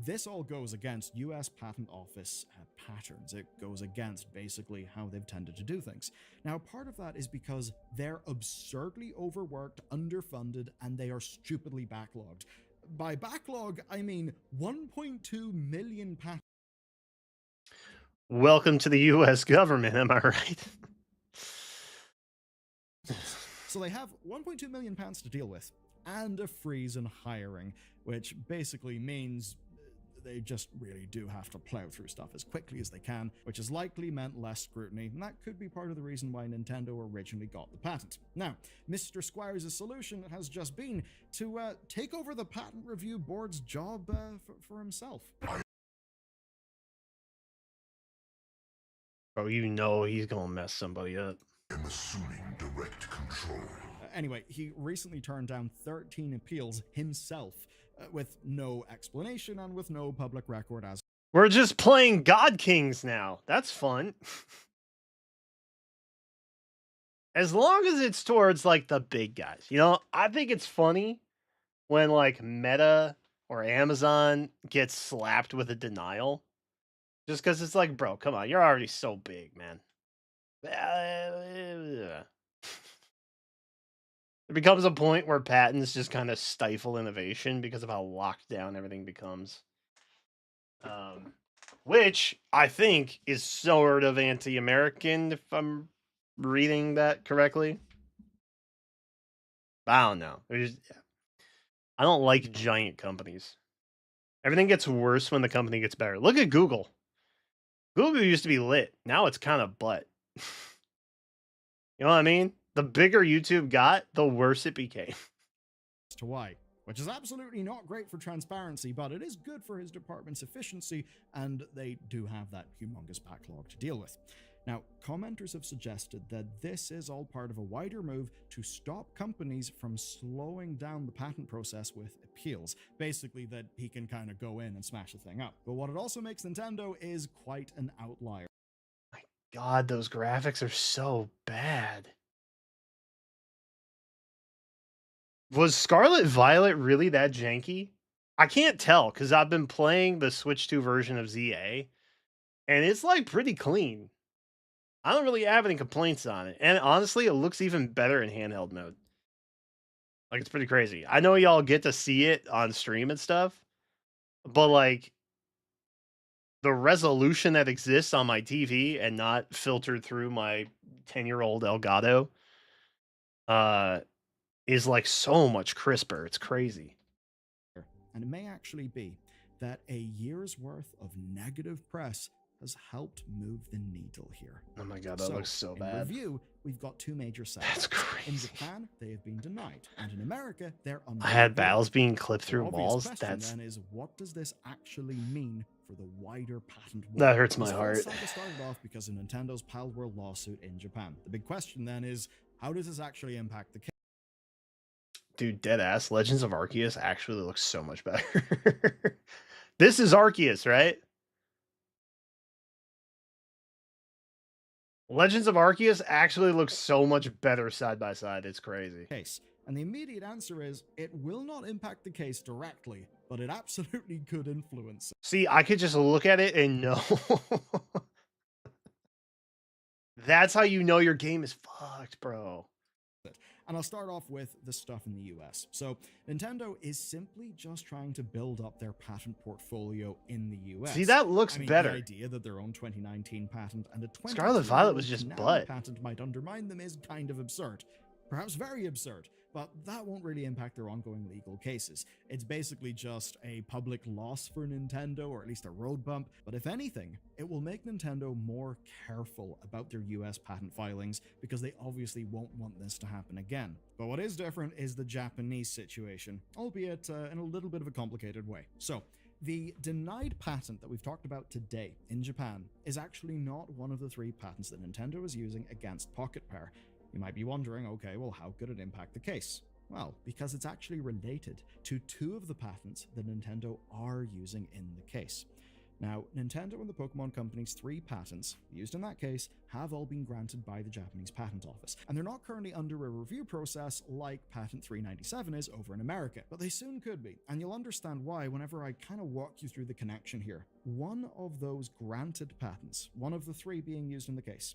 this all goes against US Patent Office patterns. It goes against basically how they've tended to do things. Now, part of that is because they're absurdly overworked, underfunded, and they are stupidly backlogged. By backlog, I mean 1.2 million patents. Welcome to the US government, am I right? So they have 1.2 million pounds to deal with, and a freeze in hiring, which basically means they just really do have to plow through stuff as quickly as they can, which has likely meant less scrutiny, and that could be part of the reason why Nintendo originally got the patent. Now, Mr. Squires' solution has just been to take over the patent review board's job for himself. Bro, you know he's gonna mess somebody up. I'm assuming direct control. Anyway, he recently turned down 13 appeals himself, with no explanation and with no public record as... We're just playing God Kings now. That's fun. As long as it's towards, like, the big guys. You know, I think it's funny when, like, Meta or Amazon gets slapped with a denial. Just because it's like, bro, come on. You're already so big, man. There becomes a point where patents just kind of stifle innovation because of how locked down everything becomes. Which I think is sort of anti-American, if I'm reading that correctly. I don't know. I don't like giant companies. Everything gets worse when the company gets better. Look at Google. Google used to be lit. Now it's kind of butt. You know what I mean? The bigger YouTube got, the worse it became. As to why, which is absolutely not great for transparency, but it is good for his department's efficiency, and they do have that humongous backlog to deal with. Now, commenters have suggested that this is all part of a wider move to stop companies from slowing down the patent process with appeals. Basically, that he can kind of go in and smash the thing up. But what it also makes Nintendo is quite an outlier. My God, those graphics are so bad. Was Scarlet Violet really that janky? I can't tell because I've been playing the Switch 2 version of ZA, and it's like pretty clean. I don't really have any complaints on it. And honestly, it looks even better in handheld mode. Like, it's pretty crazy. I know y'all get to see it on stream and stuff, but like the resolution that exists on my TV and not filtered through my 10-year-old Elgato is like so much crisper. It's crazy. And it may actually be that a year's worth of negative press has helped move the needle here. Oh my god, that looks so bad. In review, we've got two major That's settings. crazy. In Japan, they have been denied, and in America, they're under I had review. battles being clipped The through obvious walls. question That's then is, what does this actually mean for the wider patent war? that hurts my This whole heart. saga started off because of Nintendo's Pal World lawsuit in Japan. The big question then is, how does this actually impact the case? Dude, deadass. Legends of Arceus actually looks so much better. This is Arceus, right? Legends of Arceus actually looks so much better side by side. It's crazy. Case? And the immediate answer is, it will not impact the case directly, but it absolutely could influence it. See, I could just look at it and know. That's how you know your game is fucked, bro. And I'll start off with the stuff in the US. So, Nintendo is simply just trying to build up their patent portfolio in the US. See, that looks better. The idea that their own 2019 patent and a Scarlet Violet was just 23-year-old butt. patent might undermine them is kind of absurd. Perhaps very absurd, but that won't really impact their ongoing legal cases. It's basically just a public loss for Nintendo, or at least a road bump, but if anything, it will make Nintendo more careful about their US patent filings, because they obviously won't want this to happen again. But what is different is the Japanese situation, albeit in a little bit of a complicated way. So, the denied patent that we've talked about today in Japan is actually not one of the 3 patents that Nintendo is using against Pocket Pair. You might be wondering, okay, well, how could it impact the case? Well, because it's actually related to 2 of the patents that Nintendo are using in the case. Now, Nintendo and the Pokemon Company's 3 patents, used in that case, have all been granted by the Japanese Patent Office, and they're not currently under a review process like Patent 397 is over in America, but they soon could be, and you'll understand why whenever I kind of walk you through the connection here. One of those granted patents, one of the 3 being used in the case,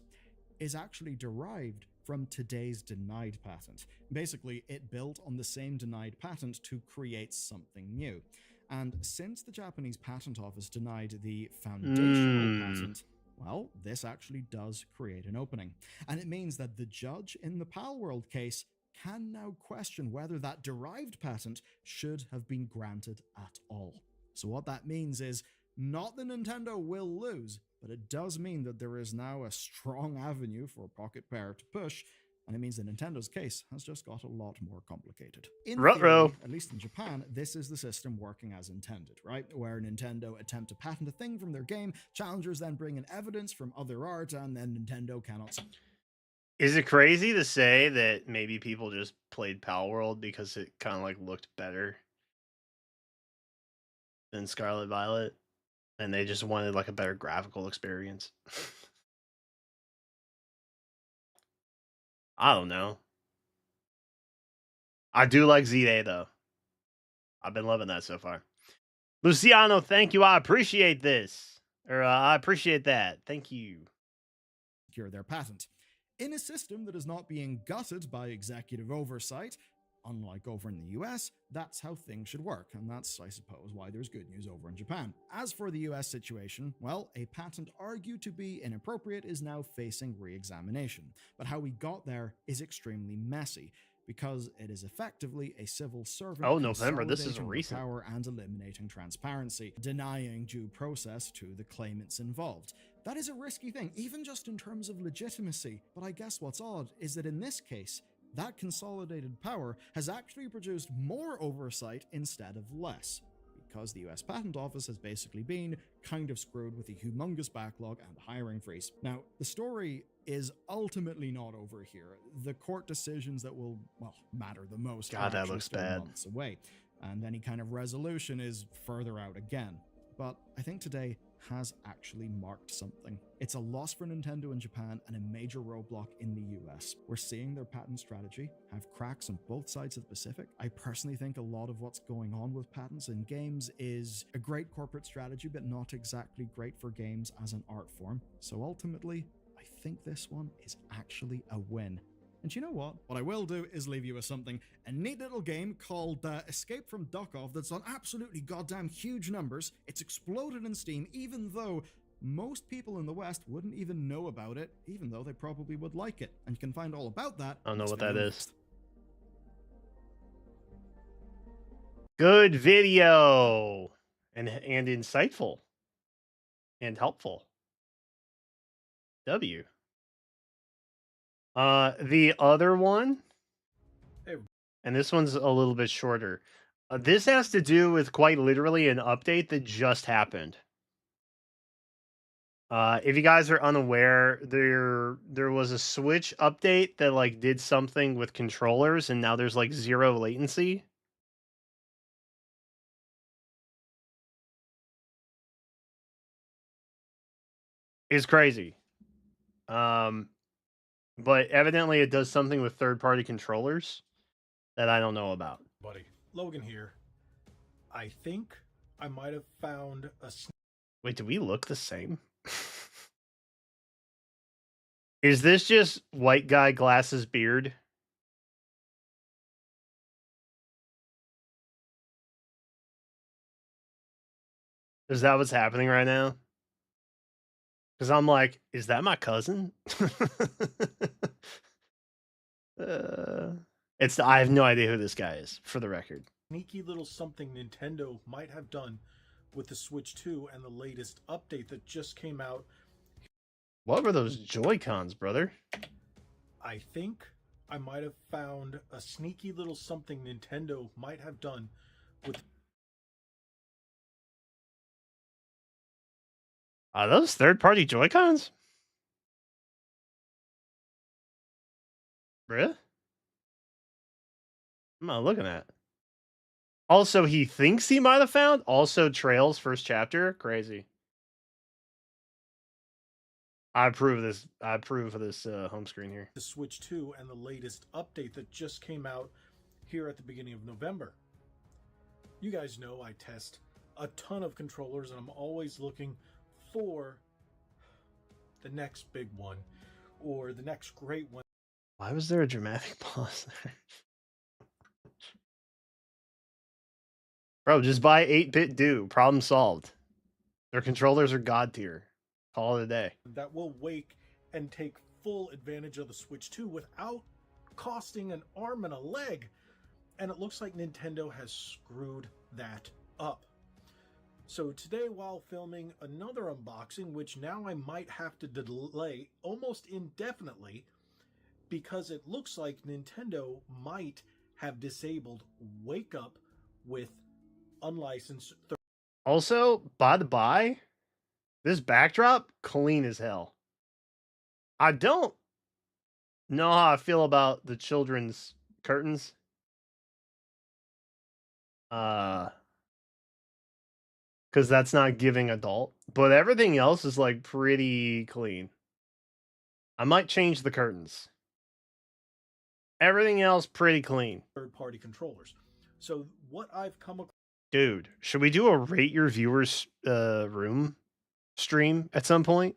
is actually derived from today's denied patent. Basically, it built on the same denied patent to create something new. And since the Japanese Patent Office denied the foundational patent, well, this actually does create an opening. And it means that the judge in the Pal World case can now question whether that derived patent should have been granted at all. So what that means is, not that Nintendo will lose, but it does mean that there is now a strong avenue for Pocket Pair to push, and it means that Nintendo's case has just got a lot more complicated. In Ruh-roh. theory, at least in Japan, this is the system working as intended, right? Where Nintendo attempt to patent a thing from their game, challengers then bring in evidence from other art, and then Nintendo cannot... Is it crazy to say that maybe people just played Pal World because it kind of like looked better than Scarlet Violet? And they just wanted like a better graphical experience. I don't know. I do like ZA though. I've been loving that so far. Luciano, thank you. I appreciate this. I appreciate that. Thank you. Secure their patent. In a system that is not being gutted by executive oversight, unlike over in the US, that's how things should work, and that's, I suppose, why there's good news over in Japan. As for the US situation, well, a patent argued to be inappropriate is now facing re-examination, but how we got there is extremely messy, because it is effectively a civil servant Oh, November, this is consolidating recent. power and eliminating transparency, denying due process to the claimants involved. That is a risky thing, even just in terms of legitimacy, but I guess what's odd is that in this case, that consolidated power has actually produced more oversight instead of less, because the US Patent Office has basically been kind of screwed with a humongous backlog and hiring freeze. Now, the story is ultimately not over here. The court decisions that will, well, matter the most God, are that actually looks still bad. months away, and any kind of resolution is further out again. But I think today has actually marked something. It's a loss for Nintendo in Japan and a major roadblock in the US. We're seeing their patent strategy have cracks on both sides of the Pacific. I personally think a lot of what's going on with patents in games is a great corporate strategy, but not exactly great for games as an art form. So ultimately, I I think this one is actually a win. And you know what? What I will do is leave you with something, a neat little game called Escape from Duckov that's on absolutely goddamn huge numbers. It's exploded in Steam, even though most people in the West wouldn't even know about it, even though they probably would like it. And you can find all about that. I don't know in what this that video is. next. Good video and insightful and helpful. W. The other one, and this one's a little bit shorter. This has to do with quite literally an update that just happened. If you guys are unaware, there was a Switch update that like did something with controllers, and now there's like 0 latency. It's crazy. But evidently it does something with third-party controllers that I don't know about. Buddy, Logan here. I think I might have found a Wait, do we look the same? Is this just white guy glasses beard? Is that what's happening right now? Because I'm like, is that my cousin? I have no idea who this guy is, for the record. sneaky little something Nintendo might have done with the Switch 2 and the latest update that just came out. What were those Joy-Cons, brother? I think I might have found a sneaky little something Nintendo might have done with Are those third-party Joy-Cons? Bruh? I'm not looking at. Also, he thinks he might have found. Also, Trails first chapter. Crazy. I approve this. I approve of this home screen here. the Switch 2 and the latest update that just came out here at the beginning of November. You guys know I test a ton of controllers and I'm always looking for the next big one or the next great one. Why was there a dramatic pause there? Bro, just buy 8-bit do. Problem solved. Their controllers are god tier. Call it a day. That will wake and take full advantage of the Switch 2 without costing an arm and a leg. And it looks like Nintendo has screwed that up. So today, while filming another unboxing, which now I might have to delay almost indefinitely, because it looks like Nintendo might have disabled Wake Up with unlicensed Also, by the by, this backdrop, clean as hell. I don't know how I feel about the children's curtains. Because that's not giving adult. But everything else is like pretty clean. I might change the curtains. Everything else pretty clean. third-party controllers. So what I've come across, Dude, should we do a rate your viewers room stream at some point?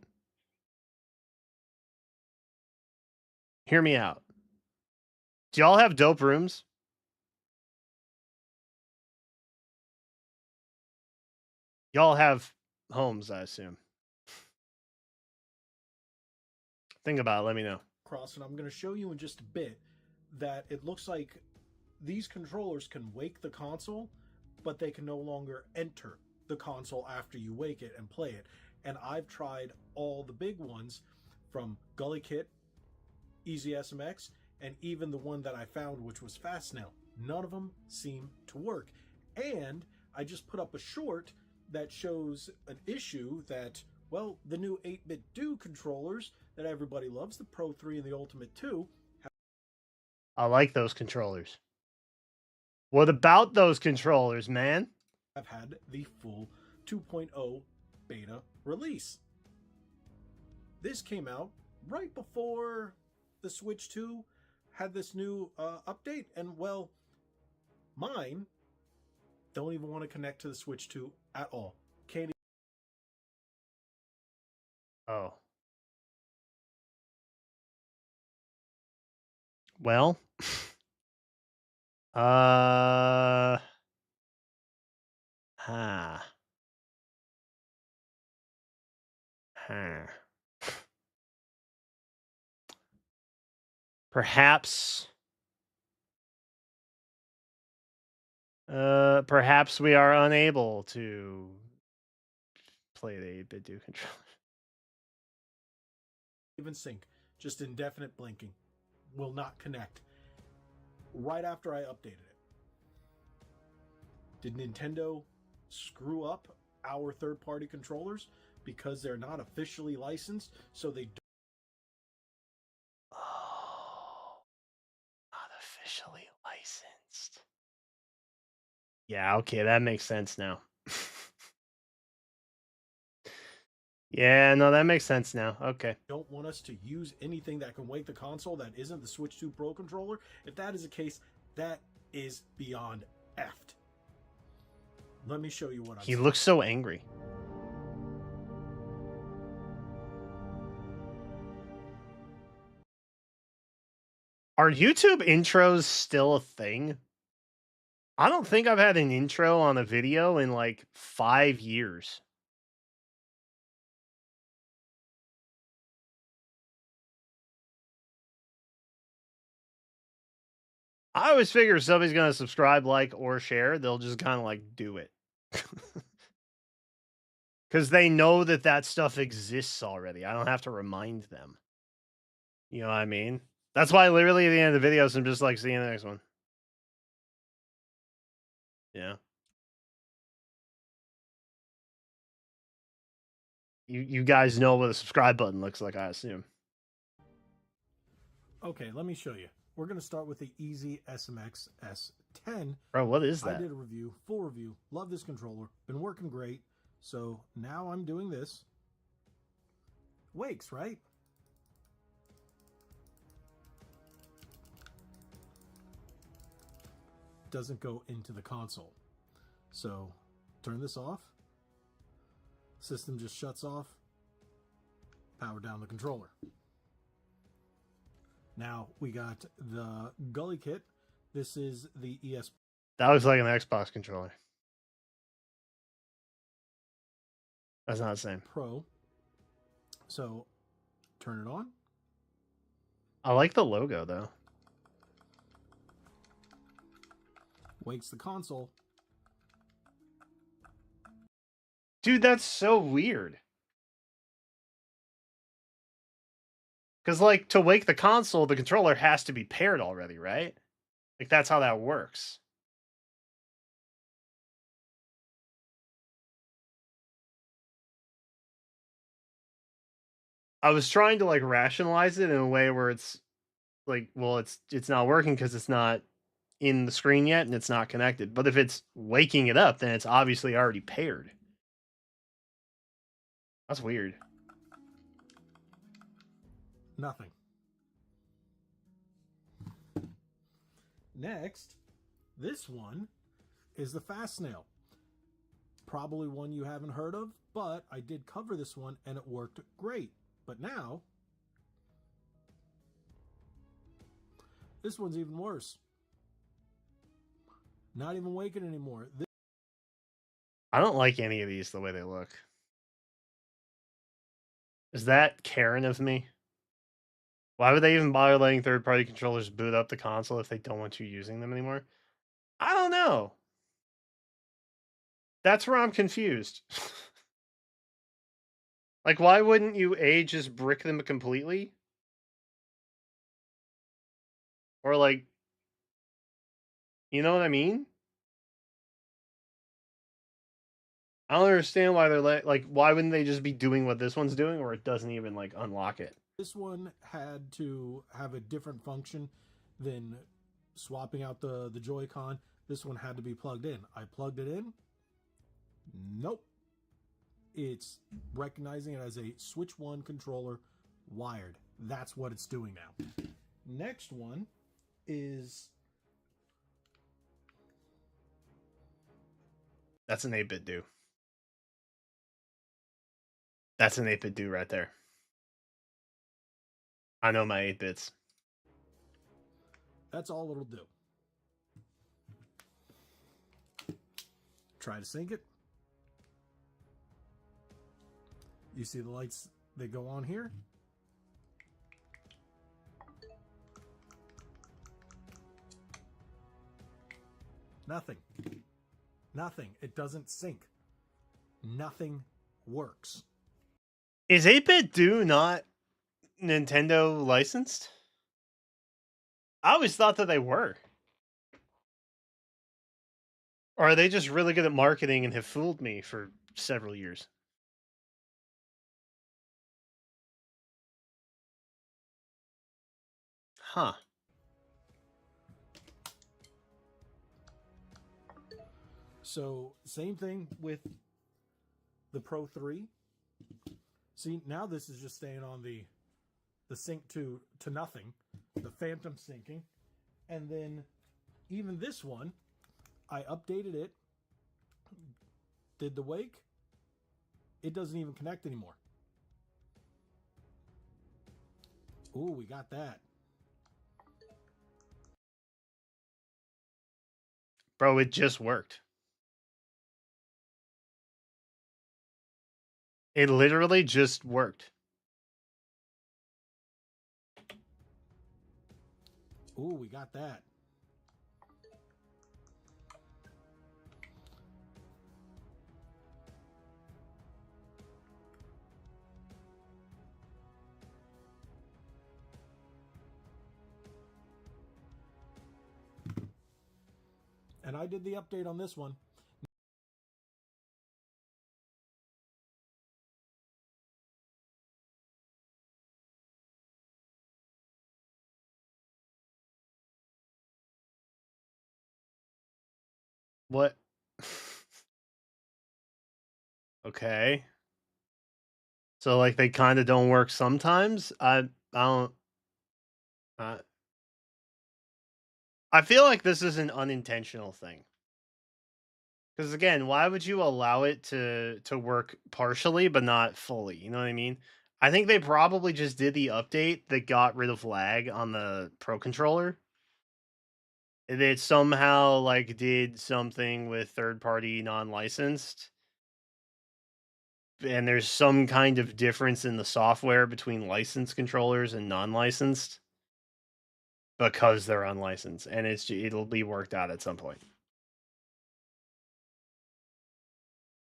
Hear me out. Do y'all have dope rooms? Y'all have homes, I assume. Think about it, let me know. and I'm going to show you in just a bit, that it looks like these controllers can wake the console, but they can no longer enter the console after you wake it and play it. And I've tried all the big ones from Gully Kit, Easy SMX, and even the one that I found, which was Fastnail. None of them seem to work. And I just put up a short that shows an issue that, well, the new 8-bit do controllers that everybody loves, the Pro 3 and the Ultimate 2, I like those controllers. What about those controllers, man? have had the full 2.0 beta release. This came out right before the Switch 2 had this new update, and well, mine don't even want to connect to the Switch 2 at all. Can't. Oh. Well, huh. Huh. Perhaps perhaps we are unable to play the 8-bit do controller. Even sync, just indefinite blinking, will not connect. Right after I updated it, did Nintendo screw up our third-party controllers because they're not officially licensed, so they don't? Oh, not officially licensed. Yeah, okay, that makes sense now. Yeah, no, that makes sense now. Okay. Don't want us to use anything that can wake the console that isn't the Switch 2 Pro controller. If that is the case, that is beyond effed. Let me show you what I'm He saying. looks so angry. Are YouTube intros still a thing? I don't think I've had an intro on a video in like 5 years. I always figure if somebody's gonna subscribe, like, or share, they'll just kind of like do it. Because they know that that stuff exists already. I don't have to remind them. You know what I mean? That's why literally at the end of the videos, I'm just like, see you in the next one. Yeah. You guys know what a subscribe button looks like, I assume. Okay, let me show you. We're going to start with the Easy SMX S10. Bro, what is I that? did a review, full review. Love this controller. Been working great. So now I'm doing this. Wakes, right? Doesn't go into the console. So turn this off. System just shuts off. Power down the controller. Now we got the Gully Kit. This is the ES That looks like an Xbox controller. That's not the same. Pro. So turn it on. I like the logo though. Wakes the console. Dude, that's so weird. Because, like, to wake the console, the controller has to be paired already, right? Like, that's how that works. I was trying to, like, rationalize it in a way where it's, like, well, it's not working because it's not in the screen yet and it's not connected. But if it's waking it up, then it's obviously already paired. That's weird. Nothing. Next, this one is the Fast Snail. Probably one you haven't heard of, but I did cover this one and it worked great. But now, this one's even worse. Not even waking anymore. I don't like any of these the way they look. Is that Karen of me? Why would they even bother letting third-party controllers boot up the console if they don't want you using them anymore? I don't know. That's where I'm confused. Like, why wouldn't you just brick them completely? Or, like, you know what I mean? I don't understand why they're like, why wouldn't they just be doing what this one's doing, or it doesn't even, like, unlock it? This one had to have a different function than swapping out the Joy-Con. This one had to be plugged in. I plugged it in. Nope. It's recognizing it as a Switch 1 controller wired. That's what it's doing now. Next one is... That's an 8-bit do. That's an 8-bit do right there. I know my 8-bits. That's all it'll do. Try to sync it. You see the lights, they go on here. Nothing. Nothing. It doesn't sync. Nothing works. Is 8-Bit Do not Nintendo licensed? I always thought that they were. Or are they just really good at marketing and have fooled me for several years? Huh. So, same thing with the Pro 3. See, now this is just staying on the sync to nothing, the phantom syncing. And then even this one, I updated it, did the wake, it doesn't even connect anymore. Ooh, we got that. Bro, it just worked. It literally just worked. Ooh, we got that. And I did the update on this one. What? Okay. So like they kind of don't work sometimes. I don't. I feel like this is an unintentional thing. Because again, why would you allow it to work partially but not fully? You know what I mean? I think they probably just did the update that got rid of lag on the Pro controller. It somehow like did something with third party non-licensed. And there's some kind of difference in the software between licensed controllers and non-licensed because they're unlicensed, and it'll be worked out at some point.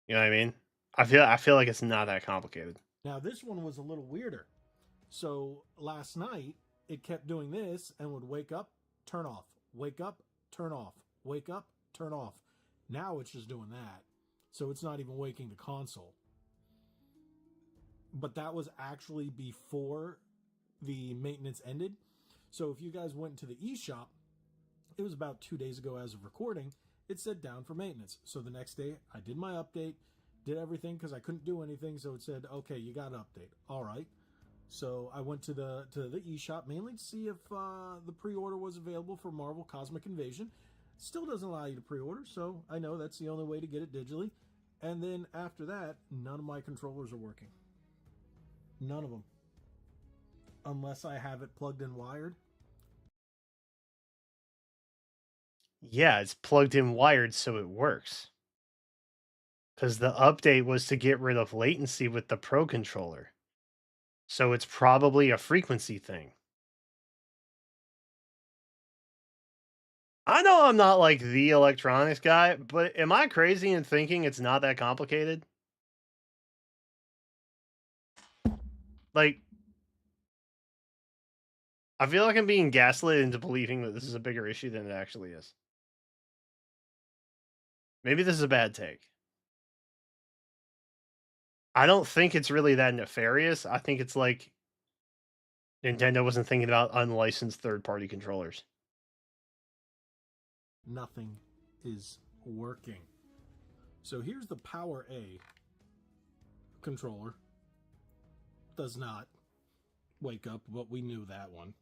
You know what I mean? I feel like it's not that complicated. Now, this one was a little weirder. So last night, it kept doing this and would wake up, turn off, wake up, turn off, wake up, turn off. Now it's just doing that. So it's not even waking the console. But that was actually before the maintenance ended. So if you guys went to the eShop, it was about 2 days ago as of recording, it said down for maintenance. So the next day, I did my update, did everything because I couldn't do anything. So it said, okay, you got an update. All right. So I went to the eShop mainly to see if the pre-order was available for Marvel Cosmic Invasion. Still doesn't allow you to pre-order, so I know that's the only way to get it digitally. And then after that, none of my controllers are working. None of them. Unless I have it plugged in wired. Yeah, it's plugged in wired so it works. Because the update was to get rid of latency with the Pro controller. So it's probably a frequency thing. I know I'm not like the electronics guy, but am I crazy in thinking it's not that complicated? Like, I feel like I'm being gaslit into believing that this is a bigger issue than it actually is. Maybe this is a bad take. I don't think it's really that nefarious. I think it's like Nintendo wasn't thinking about unlicensed third-party controllers. Nothing is working. So here's the Power A controller. Does not wake up, but we knew that one.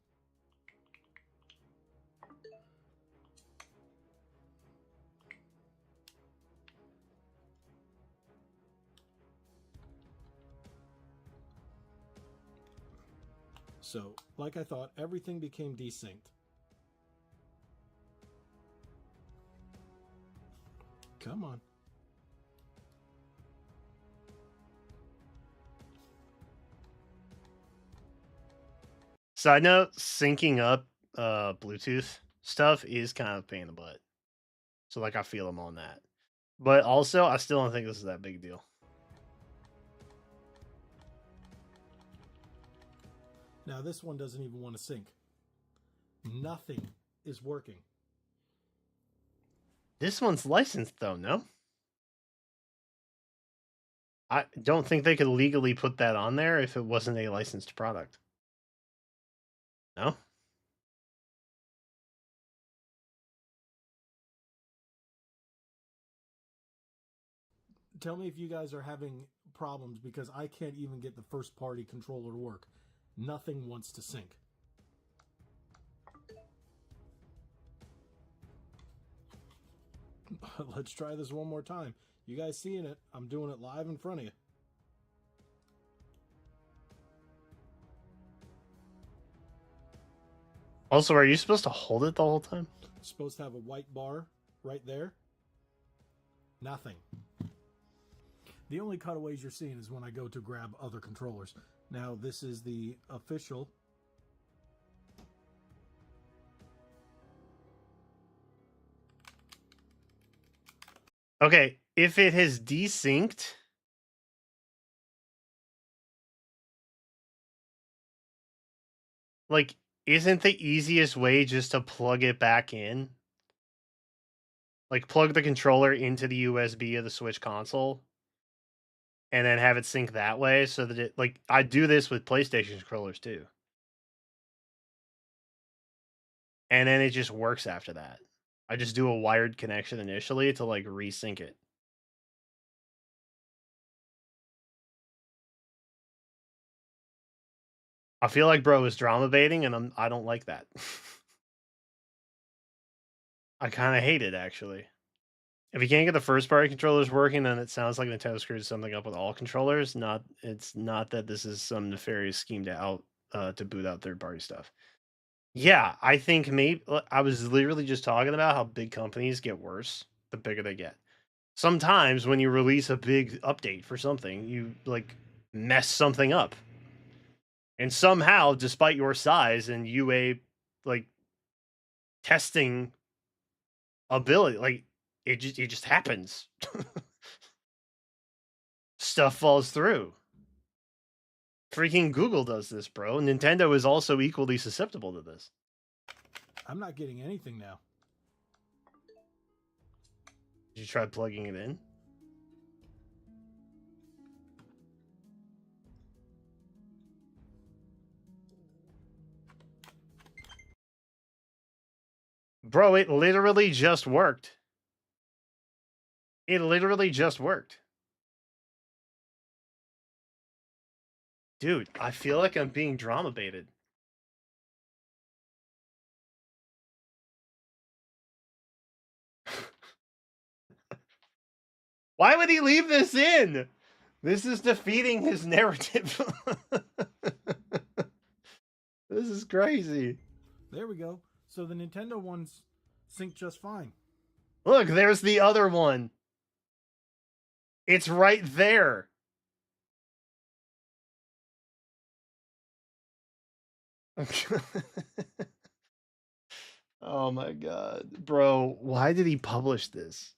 So, like I thought, everything became desynced. Come on. So I know syncing up Bluetooth stuff is kind of a pain in the butt. So like I feel them on that. But also I still don't think this is that big a deal. Now this one doesn't even want to sync. Nothing is working. This one's licensed though, no? I don't think they could legally put that on there if it wasn't a licensed product. No? Tell me if you guys are having problems because I can't even get the first party controller to work. Nothing wants to sync. Let's try this one more time. You guys seeing it? I'm doing it live in front of you. Also, are you supposed to hold it the whole time? It's supposed to have a white bar right there. Nothing. The only cutaways you're seeing is when I go to grab other controllers. Now, this is the official. Okay, if it has desynced, like, isn't the easiest way just to plug it back in? Like, plug the controller into the USB of the Switch console and then have it sync that way so that it, like, I do this with PlayStation controllers too. And then it just works after that. I just do a wired connection initially to, like, resync it. I feel like bro is drama baiting, and I don't like that. I kind of hate it, actually. If you can't get the first party controllers working, then it sounds like Nintendo screwed something up with all controllers. It's not that this is some nefarious scheme to boot out third party stuff. Yeah, I think maybe I was literally just talking about how big companies get worse the bigger they get. Sometimes when you release a big update for something, you like mess something up. And somehow, despite your size and UA like testing ability, like it just happens. Stuff falls through. Freaking Google does this, bro. Nintendo is also equally susceptible to this. I'm not getting anything now. Did you try plugging it in? Bro, it literally just worked. It literally just worked. Dude, I feel like I'm being drama baited. Why would he leave this in? This is defeating his narrative. This is crazy. There we go. So the Nintendo ones sync just fine. Look, there's the other one. It's right there. Oh my god. Bro, why did he publish this?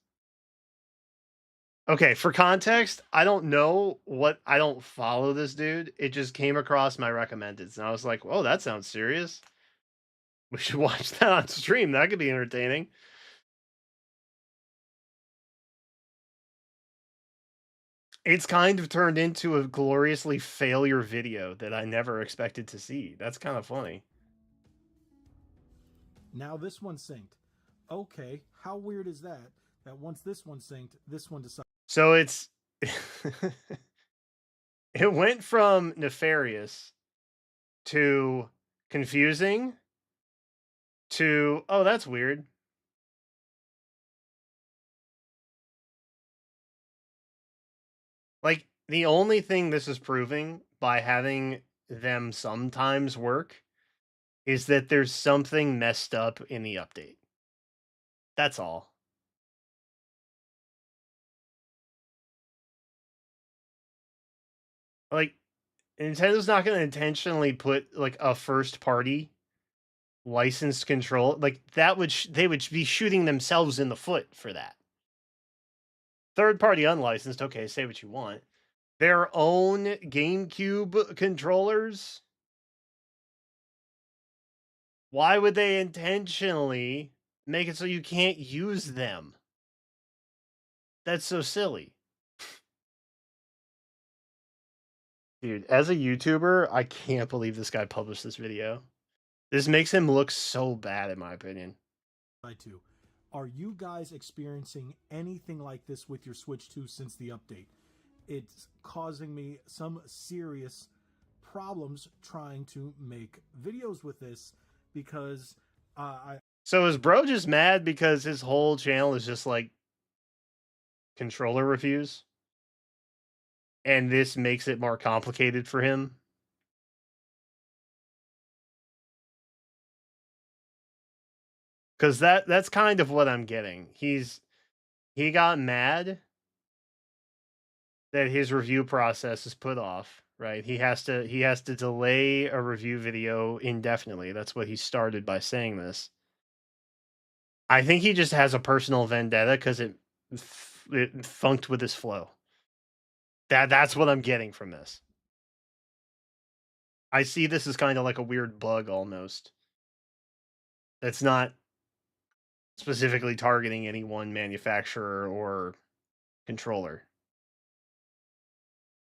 Okay, for context, I don't know what I don't follow this dude. It just came across my recommendeds and I was like, "Whoa, that sounds serious. We should watch that on stream. That could be entertaining." It's kind of turned into a gloriously failure video that I never expected to see. That's kind of funny. Now this one synced. Okay, how weird is that? That once this one synced, this one decided. So it's it went from nefarious to confusing to, oh, that's weird. Like, the only thing this is proving by having them sometimes work is that there's something messed up in the update. That's all. Like, Nintendo's not going to intentionally put like a first party licensed control like that would they would be shooting themselves in the foot for that. Third party unlicensed, okay, say what you want. Their own GameCube controllers. Why would they intentionally make it so you can't use them? That's so silly. Dude, as a YouTuber, I can't believe this guy published this video. This makes him look so bad, in my opinion. Too. Are you guys experiencing anything like this with your Switch 2 since the update? It's causing me some serious problems trying to make videos with this because So is bro just mad because his whole channel is just like controller reviews? And this makes it more complicated for him? Because that's kind of what I'm getting. He got mad that his review process is put off, right? He has to delay a review video indefinitely. That's what he started by saying this. I think he just has a personal vendetta because it funked with his flow. That's what I'm getting from this. I see this as kind of like a weird bug almost. That's not specifically targeting any one manufacturer or controller.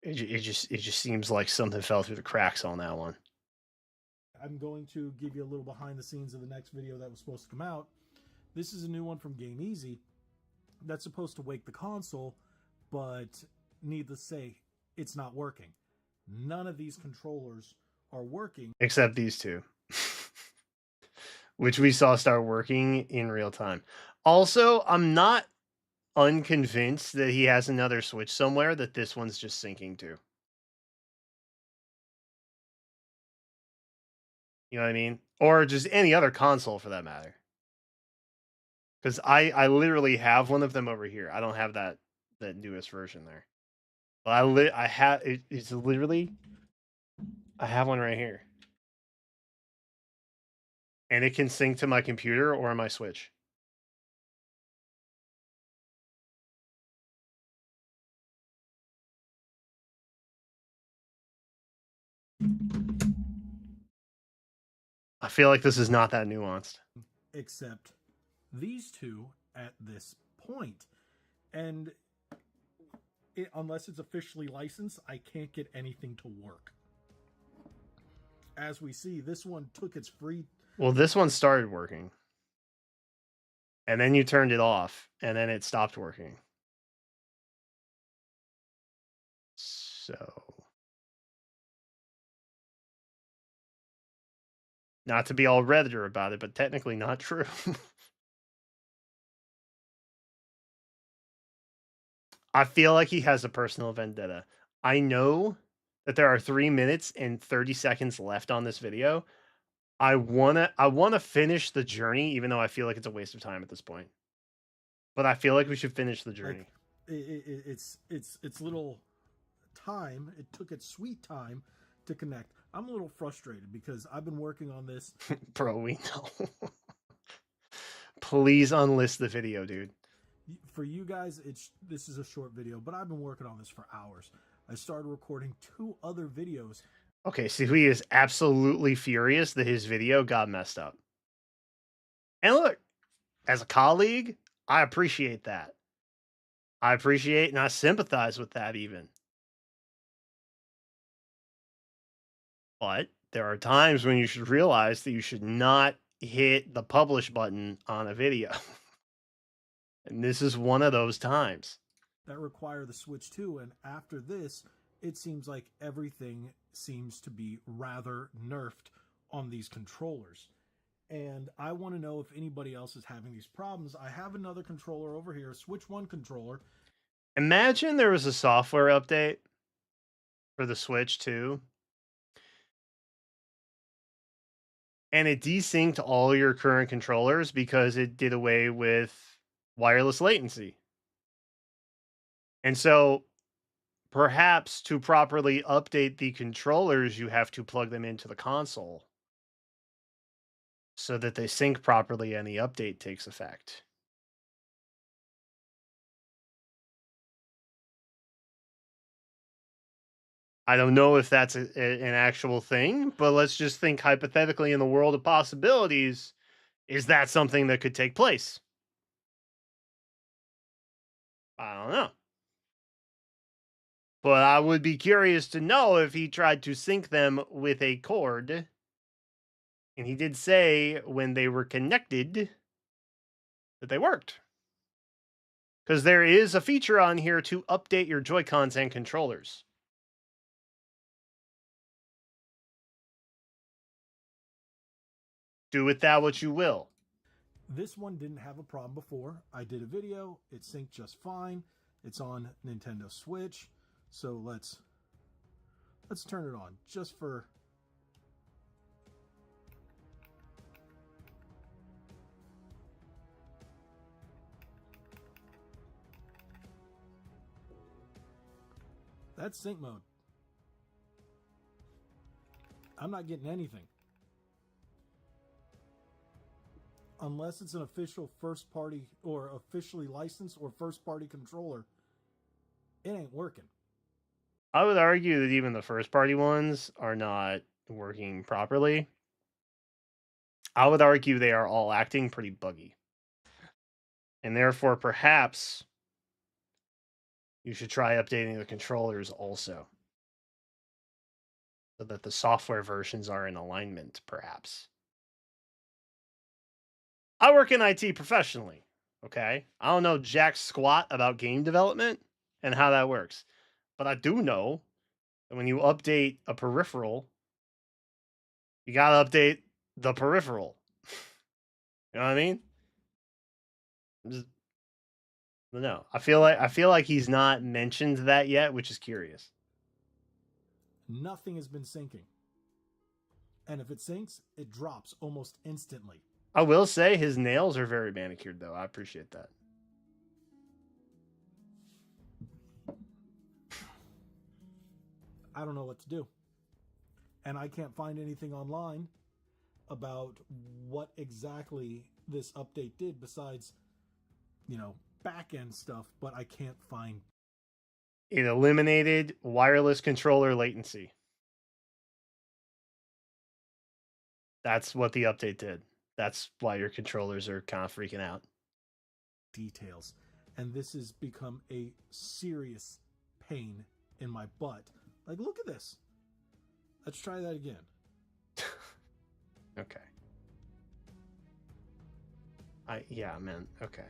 It just seems like something fell through the cracks on that one. I'm going to give you a little behind the scenes of the next video that was supposed to come out. This is a new one from Game Easy that's supposed to wake the console, but needless to say, it's not working. None of these controllers are working. Except these two. Which we saw start working in real time. Also, I'm not unconvinced that he has another Switch somewhere that this one's just syncing to. You know what I mean? Or just any other console for that matter. Because I literally have one of them over here. I don't have that newest version there. But I have it's literally I have one right here. And it can sync to my computer or my Switch. I feel like this is not that nuanced. Except these two at this point. And unless it's officially licensed, I can't get anything to work. As we see, this one took its free... Well, this one started working. And then you turned it off, and then it stopped working. So... Not to be all redditor about it, but technically not true. I feel like he has a personal vendetta. I know that there are 3 minutes and 30 seconds left on this video. I wanna finish the journey, even though I feel like it's a waste of time at this point. But I feel like we should finish the journey. Like, it's little time. It took its sweet time to connect. I'm a little frustrated because I've been working on this. Bro, we know. Please unlist the video, dude. For you guys, this is a short video, but I've been working on this for hours. I started recording 2 other videos. Okay, so he is absolutely furious that his video got messed up. And look, as a colleague, I appreciate that. I appreciate and I sympathize with that even. But there are times when you should realize that you should not hit the publish button on a video. And this is one of those times. That require the Switch 2, and after this, it seems like everything seems to be rather nerfed on these controllers. And I want to know if anybody else is having these problems. I have another controller over here, Switch 1 controller. Imagine there was a software update for the Switch 2. And it desynced all your current controllers because it did away with wireless latency. And so perhaps to properly update the controllers, you have to plug them into the console so that they sync properly and the update takes effect. I don't know if that's an actual thing, but let's just think hypothetically in the world of possibilities. Is that something that could take place? I don't know. But I would be curious to know if he tried to sync them with a cord. And he did say when they were connected that they worked. Because there is a feature on here to update your Joy-Cons and controllers. Do with that what you will. This one didn't have a problem before. I did a video. It synced just fine. It's on Nintendo Switch. So let's turn it on just for... That's sync mode. I'm not getting anything. Unless it's an official first party or officially licensed or first party controller, it ain't working. I would argue that even the first party ones are not working properly. I would argue they are all acting pretty buggy. And therefore, perhaps you should try updating the controllers also, so that the software versions are in alignment, perhaps. I work in IT professionally, okay? I don't know jack squat about game development and how that works. But I do know that when you update a peripheral, you gotta update the peripheral. You know what I mean? No, I feel like he's not mentioned that yet, which is curious. Nothing has been syncing. And if it syncs, it drops almost instantly. I will say his nails are very manicured, though. I appreciate that. I don't know what to do. And I can't find anything online about what exactly this update did besides, back-end stuff, but I can't find. It eliminated wireless controller latency. That's what the update did. That's why your controllers are kind of freaking out. Details. And this has become a serious pain in my butt. Like, look at this. Let's try that again. Okay. Yeah, man. Okay.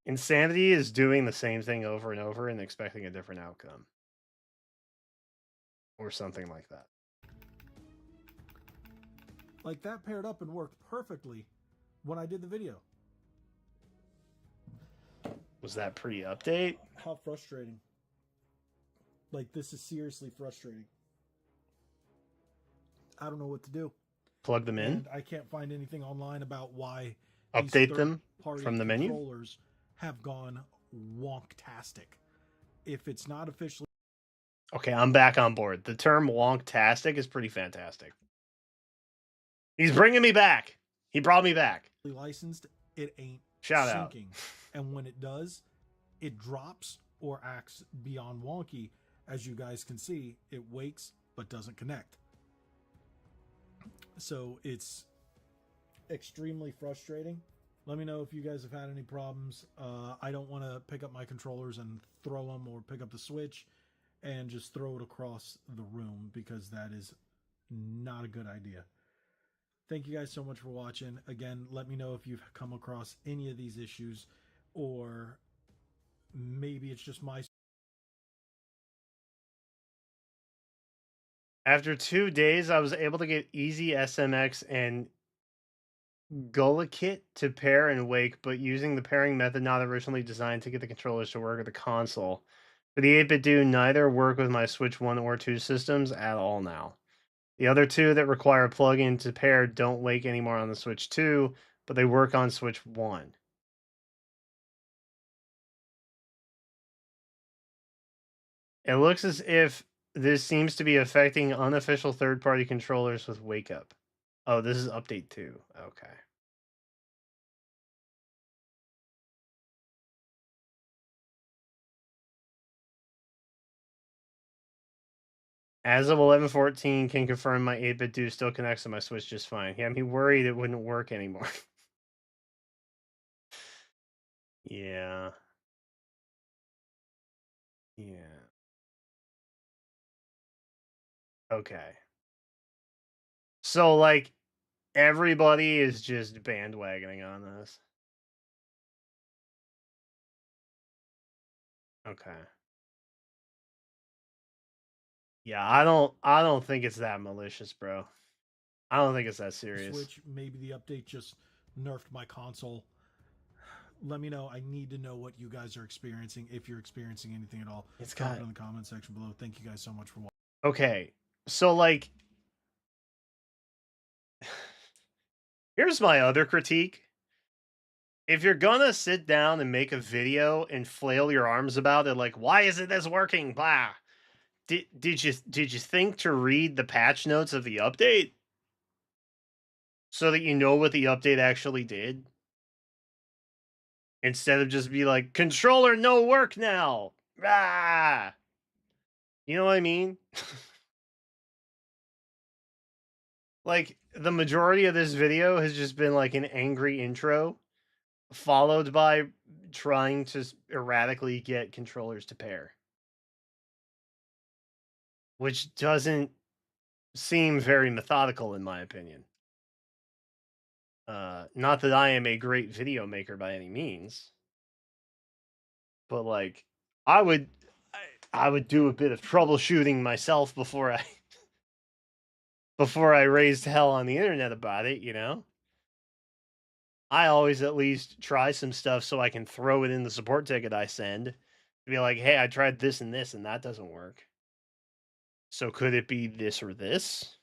Insanity is doing the same thing over and over and expecting a different outcome. Or something like that. Like, that paired up and worked perfectly when I did the video. Was that pre-update? How frustrating. Like, this is seriously frustrating. I don't know what to do. Plug them in? And I can't find anything online about why update them from the menu? Controllers have gone wonktastic. If it's not officially... Okay, I'm back on board. The term wonktastic is pretty fantastic. He's bringing me back. He brought me back. licensed, it ain't Shout syncing. out. And when it does, it drops or acts beyond wonky. As you guys can see, it wakes but doesn't connect. So it's extremely frustrating. Let me know if you guys have had any problems. I don't want to pick up my controllers and throw them, or pick up the Switch and just throw it across the room, because that is not a good idea. Thank you guys so much for watching. Again, let me know if you've come across any of these issues, or maybe it's just my... After 2 days, I was able to get Easy SMX and Gulakit to pair and wake, but using the pairing method not originally designed to get the controllers to work with the console. For the 8-bit do neither work with my Switch 1 or 2 systems at all now. The other two that require a plug-in to pair don't wake anymore on the Switch 2, but they work on Switch 1. It looks as if this seems to be affecting unofficial third-party controllers with Wake Up. Oh, this is update 2. Okay. As of 11:14, can confirm my 8-bit do still connects to my Switch just fine. Yeah, I'm worried it wouldn't work anymore. Yeah. Yeah. Okay. So, like, everybody is just bandwagoning on this. Okay. Yeah, I don't think it's that malicious, bro. I don't think it's that serious. Switch, maybe the update just nerfed my console. Let me know. I need to know what you guys are experiencing, if you're experiencing anything at all. It's Drop got it in the comment section below. Thank you guys so much for watching. Okay. So, like, here's my other critique. If you're gonna sit down and make a video and flail your arms about it, like, why isn't this working? Blah. Did you think to read the patch notes of the update so that you know what the update actually did? Instead of just be like, controller no work now. Ah. You know what I mean? Like, the majority of this video has just been like an angry intro, followed by trying to erratically get controllers to pair. Which doesn't seem very methodical, in my opinion. Not that I am a great video maker by any means, but like, I would, I would do a bit of troubleshooting myself before I, before I raised hell on the internet about it. You know, I always at least try some stuff so I can throw it in the support ticket I send to be like, hey, I tried this and that doesn't work. So could it be this or this?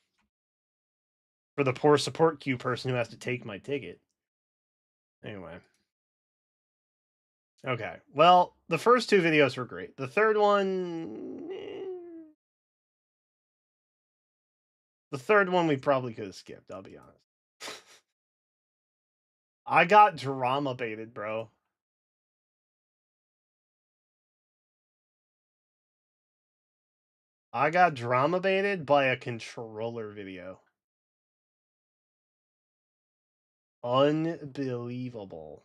For the poor support queue person who has to take my ticket. Anyway. Okay. Well, the first 2 videos were great. The third one... The third one we probably could have skipped, I'll be honest. I got drama baited, bro. I got drama baited by a controller video. Unbelievable.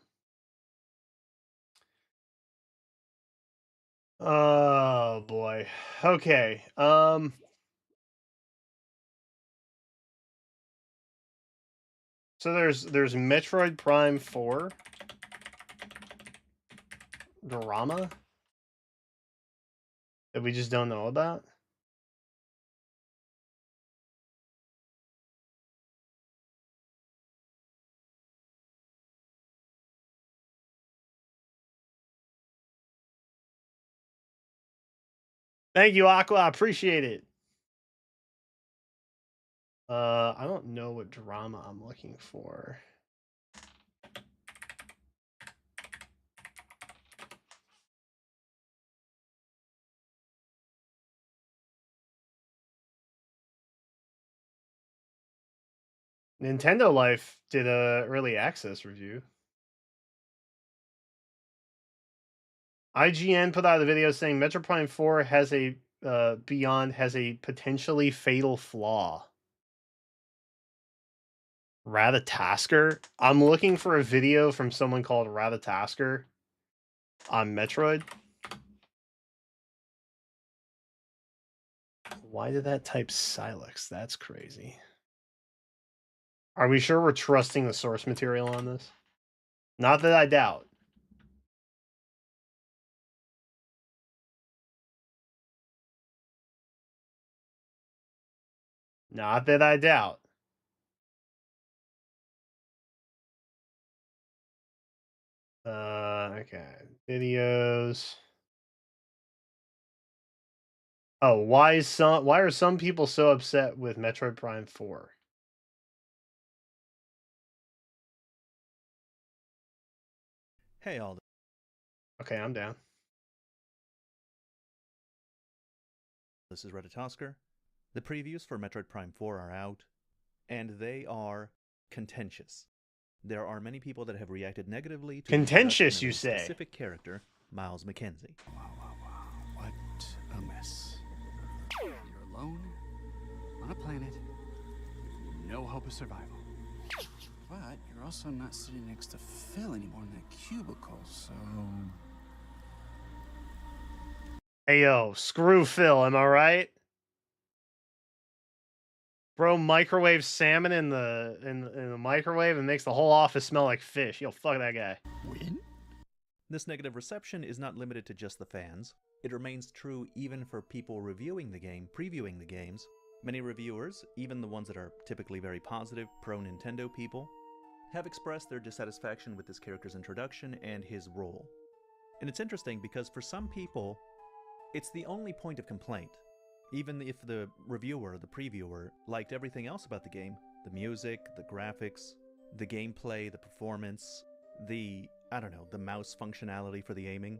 Oh boy. Okay. So there's Metroid Prime 4 drama that we just don't know about. Thank you, Aqua. I appreciate it. I don't know what drama I'm looking for. Nintendo Life did a early access review. IGN put out a video saying Metroid Prime 4 has a Beyond has a potentially fatal flaw. Ratatasker? I'm looking for a video from someone called Ratatasker on Metroid. Why did that type Silex? That's crazy. Are we sure we're trusting the source material on this? Not that I doubt. Not that I doubt. Okay. Videos. Oh, why are some people so upset with Metroid Prime 4? Hey, all. Okay, I'm down. This is Redditosker. The previews for Metroid Prime 4 are out, and they are contentious. There are many people that have reacted negatively to Contentious, the you introduction of a say? specific character, Miles McKenzie. Wow. What a mess. You're alone on a planet with no hope of survival. But you're also not sitting next to Phil anymore in that cubicle, so... Hey yo, screw Phil, am I right? Bro microwave salmon in the microwave and makes the whole office smell like fish. Yo, fuck that guy. Win? This negative reception is not limited to just the fans. It remains true even for people reviewing the game, previewing the games. Many reviewers, even the ones that are typically very positive, pro-Nintendo people, have expressed their dissatisfaction with this character's introduction and his role. And it's interesting because for some people, it's the only point of complaint. Even if the reviewer, the previewer, liked everything else about the game, the music, the graphics, the gameplay, the performance, the mouse functionality for the aiming,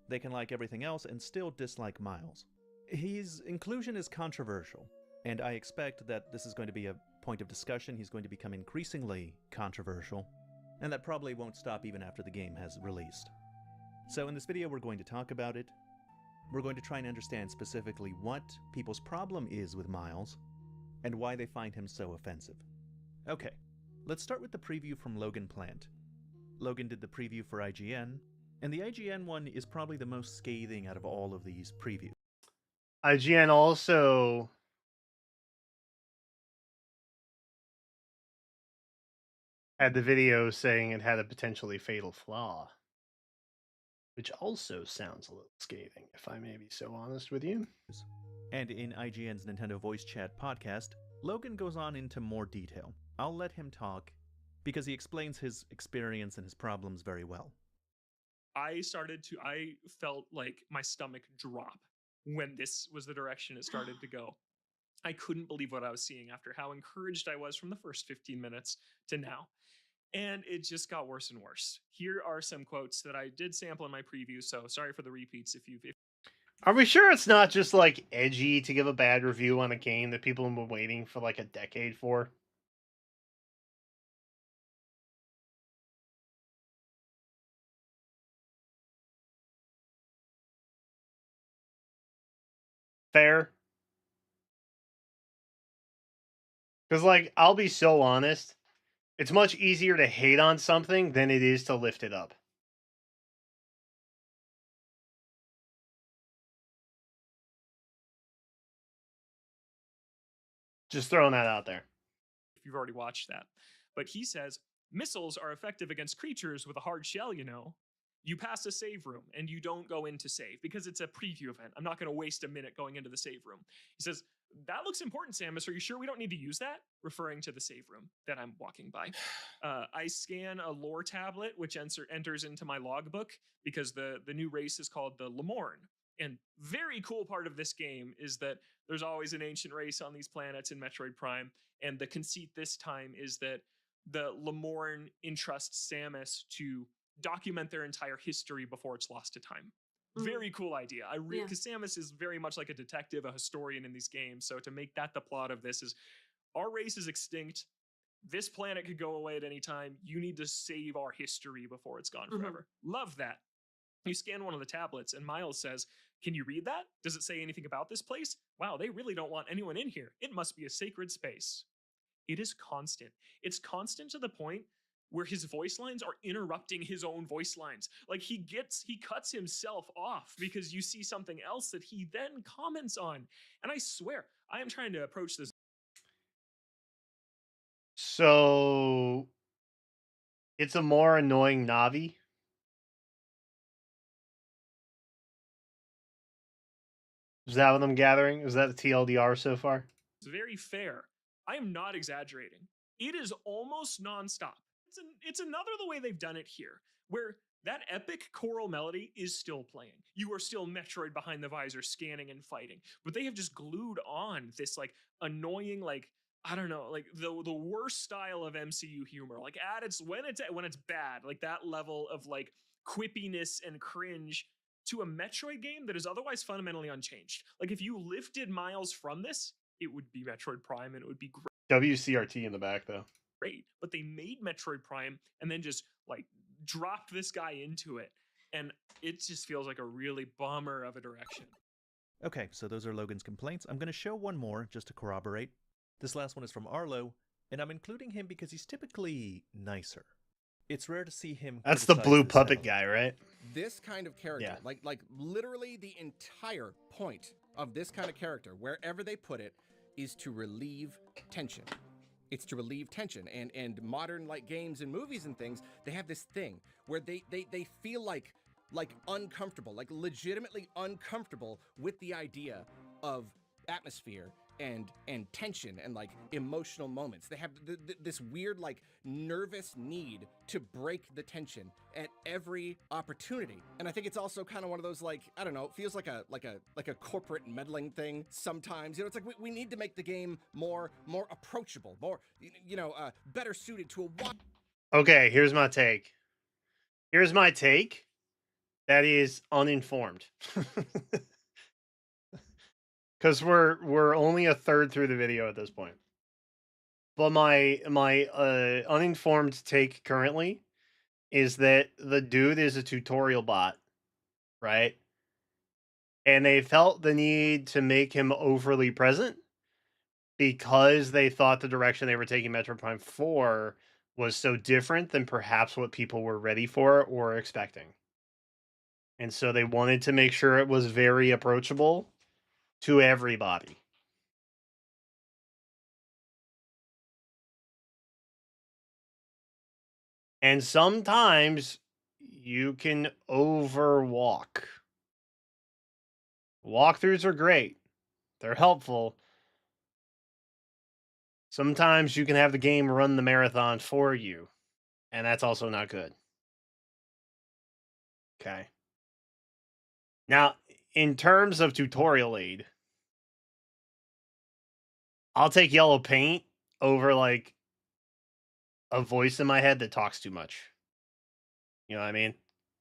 they can like everything else and still dislike Miles. His inclusion is controversial, and I expect that this is going to be a point of discussion. He's going to become increasingly controversial, and that probably won't stop even after the game has released. So in this video, we're going to talk about it. We're going to try and understand specifically what people's problem is with Miles, and why they find him so offensive. Okay, let's start with the preview from Logan Plant. Logan did the preview for IGN, and the IGN one is probably the most scathing out of all of these previews. IGN also had the video saying it had a potentially fatal flaw, which also sounds a little scathing, if I may be so honest with you. And in IGN's Nintendo Voice Chat podcast, Logan goes on into more detail. I'll let him talk, because he explains his experience and his problems very well. I felt like my stomach drop when this was the direction it started to go. I couldn't believe what I was seeing after how encouraged I was from the first 15 minutes to now. And it just got worse and worse. Here are some quotes that I did sample in my preview, so sorry for the repeats if Are we sure it's not just like edgy to give a bad review on a game that people have been waiting for like a decade for? Fair? Because, like, I'll be so honest, it's much easier to hate on something than it is to lift it up. Just throwing that out there. if you've already watched that. But he says, missiles are effective against creatures with a hard shell, you know. You pass a save room and you don't go into save because it's a preview event. I'm not going to waste a minute going into the save room. He says, that looks important, Samus. Are you sure we don't need to use that? Referring to the save room that I'm walking by. I scan a lore tablet, which enters into my logbook because the new race is called the Lemorn. And very cool part of this game is that there's always an ancient race on these planets in Metroid Prime. And the conceit this time is that the Lemorn entrusts Samus to document their entire history before it's lost to time. Very cool idea. Because Samus is very much like a detective, a historian in these games. So to make that the plot of this is, our race is extinct. This planet could go away at any time. You need to save our history before it's gone forever. Love that. You scan one of the tablets and Miles says, can you read that? Does it say anything about this place? Wow, they really don't want anyone in here. It must be a sacred space. It is constant. It's constant to the point where his voice lines are interrupting his own voice lines. Like he cuts himself off because you see something else that he then comments on. And I swear, I am trying to approach this. So it's a more annoying Navi. Is that what I'm gathering? Is that the TLDR so far? It's very fair. I am not exaggerating. It is almost nonstop. It's another the way they've done it here, where that epic choral melody is still playing. You are still Metroid behind the visor, scanning and fighting. But they have just glued on this like annoying, like, I don't know, like the worst style of MCU humor. Like when it's bad, like that level of like quippiness and cringe to a Metroid game that is otherwise fundamentally unchanged. Like if you lifted Miles from this, it would be Metroid Prime and it would be WCRT in the back though. great. But they made Metroid Prime and then just like dropped this guy into it. And it just feels like a really bummer of a direction. Okay, so those are Logan's complaints. I'm going to show one more just to corroborate. This last one is from Arlo, and I'm including him because he's typically nicer. It's rare to see him. That's the criticize blue this puppet heavily. guy, right? This kind of character, Yeah. like literally the entire point of this kind of character, wherever they put it, is to relieve tension. It's to relieve tension. And modern like games and movies and things, they have this thing where they feel like uncomfortable, like legitimately uncomfortable with the idea of atmosphere and tension and like emotional moments. They have this weird like nervous need to break the tension at every opportunity. And I think it's also kind of one of those like, I don't know, it feels like a corporate meddling thing sometimes. You know, it's like we need to make the game more approachable, more better suited to a Okay, here's my take. That is uninformed. Because we're only a third through the video at this point. But my uninformed take currently is that the dude is a tutorial bot, right? And they felt the need to make him overly present because they thought the direction they were taking Metroid Prime 4 was so different than perhaps what people were ready for or expecting. And so they wanted to make sure it was very approachable to everybody. And sometimes you can overwalk. Walkthroughs are great. They're helpful. Sometimes you can have the game run the marathon for you. And that's also not good. Okay. Now, in terms of tutorial aid, I'll take yellow paint over like a voice in my head that talks too much. You know what I mean?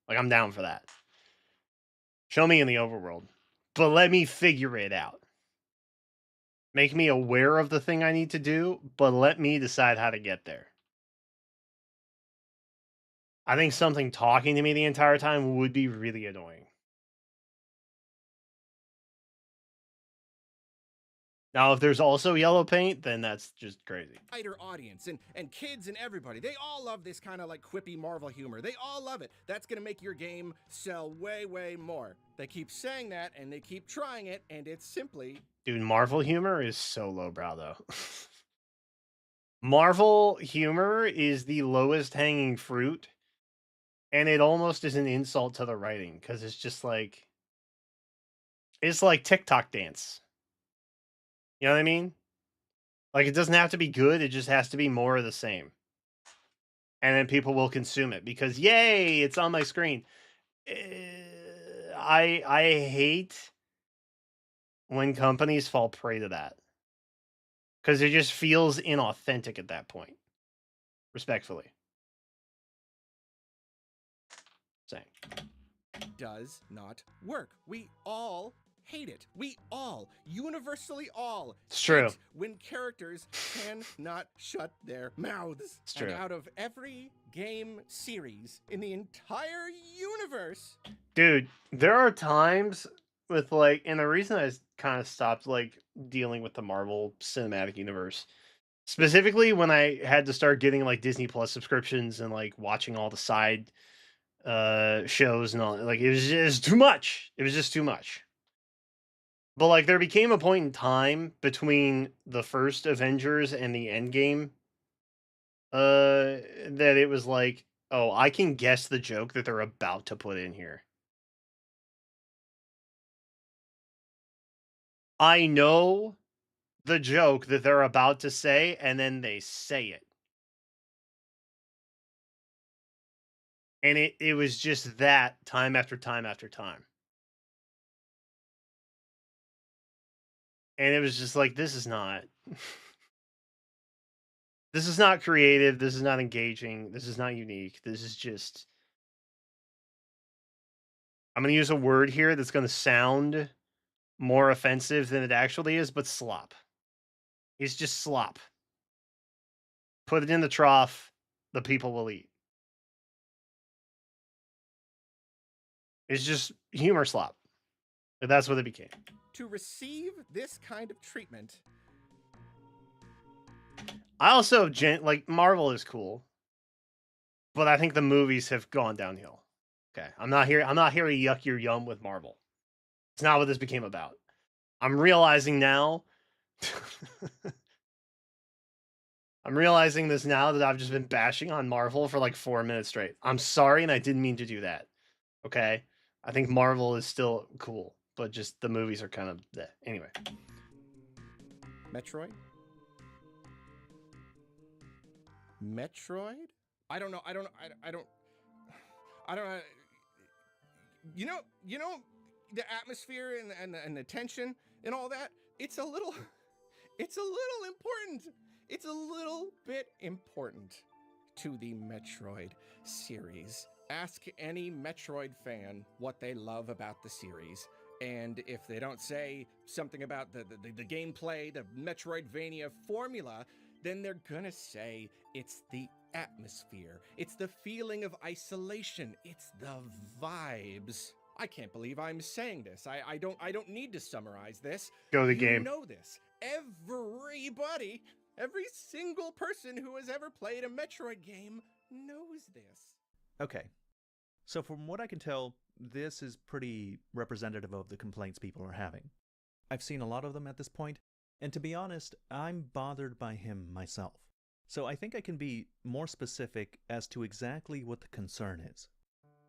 Like I'm down for that. Show me in the overworld, but let me figure it out. Make me aware of the thing I need to do, but let me decide how to get there. I think something talking to me the entire time would be really annoying. Now, if there's also yellow paint, then that's just crazy. wider audience and kids and everybody. They all love this kind of like quippy Marvel humor. They all love it. That's going to make your game sell way, way more. They keep saying that and they keep trying it, and it's simply... Dude, Marvel humor is so lowbrow, though. Marvel humor is the lowest hanging fruit, and it almost is an insult to the writing, because it's just like... It's like TikTok dance. You know what I mean? Like, it doesn't have to be good, it just has to be more of the same. And then people will consume it, because, yay, it's on my screen. I hate when companies fall prey to that. Because it just feels inauthentic at that point. Respectfully. Saying. does not work. We all hate it. We all, universally all, It's true. hate when characters cannot shut their mouths. It's true. And out of every game series in the entire universe, Dude, there are times with like, and the reason I kind of stopped like dealing with the Marvel Cinematic Universe, specifically when I had to start getting like Disney Plus subscriptions and like watching all the side shows and all, like it was just too much. It was just too much. But like there became a point in time between the first Avengers and the Endgame that it was like, oh, I can guess the joke that they're about to put in here. I know the joke that they're about to say, and then they say it. And it was just that time after time after time. And it was just like, this is not... this is not creative. This is not engaging. This is not unique. This is just... I'm going to use a word here that's going to sound more offensive than it actually is, but slop. It's just slop. Put it in the trough, the people will eat. It's just humor slop. But that's what it became. To receive this kind of treatment. I also like Marvel is cool, but I think the movies have gone downhill. Okay, I'm not here to yuck your yum with Marvel. It's not what this became about. I'm realizing now. I'm realizing this now that I've just been bashing on Marvel for like 4 minutes straight. I'm sorry, and I didn't mean to do that. Okay, I think Marvel is still cool, but just the movies are kind of bleh. Anyway. Metroid? I don't know. You know, the atmosphere and the tension and all that. It's a little important. It's a little bit important to the Metroid series. Ask any Metroid fan what they love about the series. And if they don't say something about the gameplay, the Metroidvania formula, then they're gonna say it's the atmosphere. It's the feeling of isolation. It's the vibes. I can't believe I'm saying this. I don't need to summarize this. Go the you game. You know this. Everybody, every single person who has ever played a Metroid game knows this. Okay. So from what I can tell, this is pretty representative of the complaints people are having. I've seen a lot of them at this point, and to be honest, I'm bothered by him myself. So I think I can be more specific as to exactly what the concern is.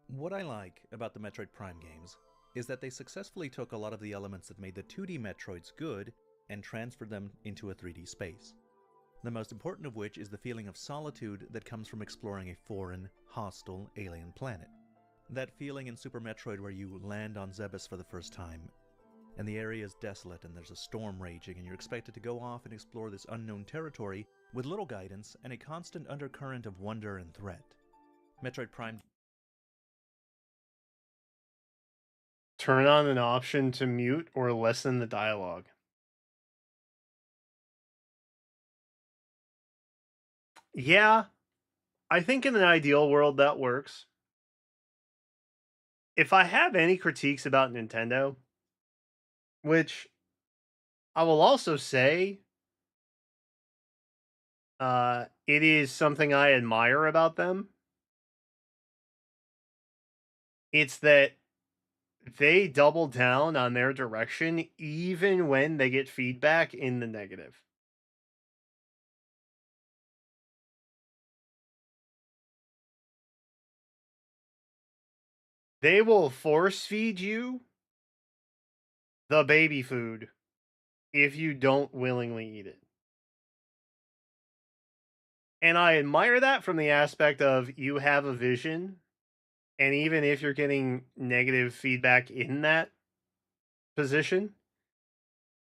What I like about the Metroid Prime games is that they successfully took a lot of the elements that made the 2D Metroids good and transferred them into a 3D space. The most important of which is the feeling of solitude that comes from exploring a foreign, hostile, alien planet. That feeling in Super Metroid where you land on Zebes for the first time, and the area is desolate and there's a storm raging and you're expected to go off and explore this unknown territory with little guidance and a constant undercurrent of wonder and threat. Metroid Prime... Turn on an option to mute or lessen the dialogue. Yeah, I think in an ideal world that works. If I have any critiques about Nintendo, which I will also say it is something I admire about them, it's that they double down on their direction even when they get feedback in the negative. They will force feed you the baby food if you don't willingly eat it. And I admire that from the aspect of you have a vision, and even if you're getting negative feedback in that position,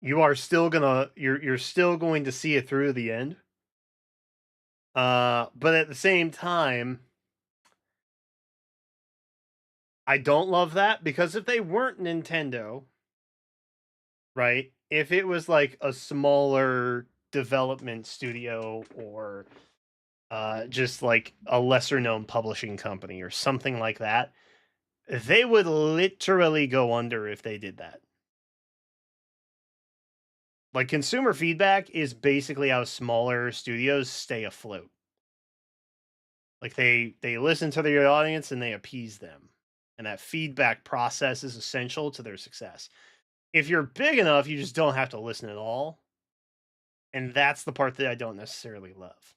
you're still going to see it through to the end. But at the same time, I don't love that, because if they weren't Nintendo, right? If it was like a smaller development studio or just like a lesser known publishing company or something like that, they would literally go under if they did that. Like, consumer feedback is basically how smaller studios stay afloat. Like, they listen to their audience and they appease them. And that feedback process is essential to their success. If you're big enough, you just don't have to listen at all. And that's the part that I don't necessarily love.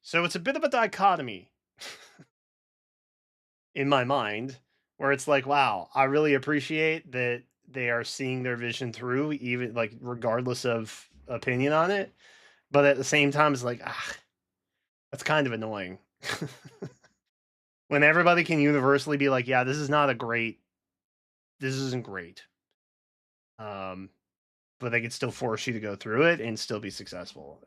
So it's a bit of a dichotomy in my mind, where it's like, wow, I really appreciate that they are seeing their vision through, even like regardless of opinion on it. But at the same time, it's like, that's kind of annoying. When everybody can universally be like, yeah, this isn't great. But they can still force you to go through it and still be successful.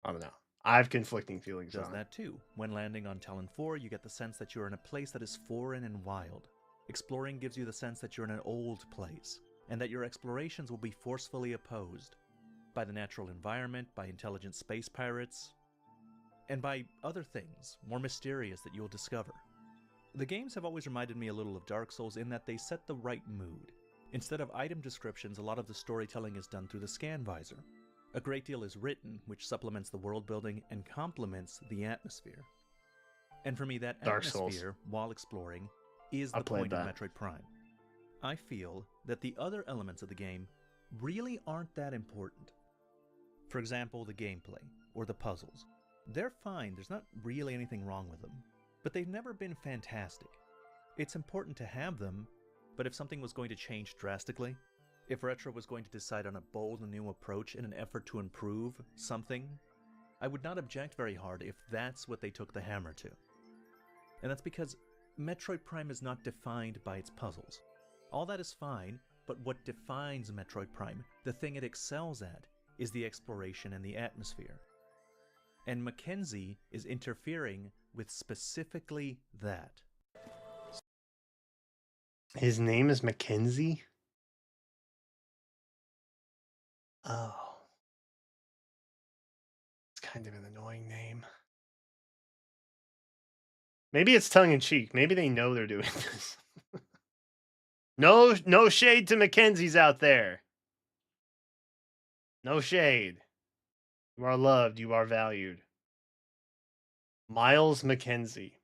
I don't know. I have conflicting feelings Does on it. that too. When landing on Talon 4, you get the sense that you're in a place that is foreign and wild. Exploring gives you the sense that you're in an old place, and that your explorations will be forcefully opposed by the natural environment, by intelligent space pirates, and by other things, more mysterious, that you'll discover. The games have always reminded me a little of Dark Souls in that they set the right mood. Instead of item descriptions, a lot of the storytelling is done through the scan visor. A great deal is written, which supplements the world building and complements the atmosphere. And for me, that Dark Souls. atmosphere, while exploring, is I the played point of that. Metroid Prime. I feel that the other elements of the game really aren't that important. For example, the gameplay, or the puzzles. They're fine, there's not really anything wrong with them, but they've never been fantastic. It's important to have them, but if something was going to change drastically, if Retro was going to decide on a bold and new approach in an effort to improve something, I would not object very hard if that's what they took the hammer to. And that's because Metroid Prime is not defined by its puzzles. All that is fine, but what defines Metroid Prime, the thing it excels at, is the exploration and the atmosphere. And Mackenzie is interfering with specifically that. His name is Mackenzie? Oh. It's kind of an annoying name. Maybe it's tongue-in-cheek. Maybe they know they're doing this. No shade to Mackenzies out there. No shade. You are loved. You are valued. Miles Mackenzie.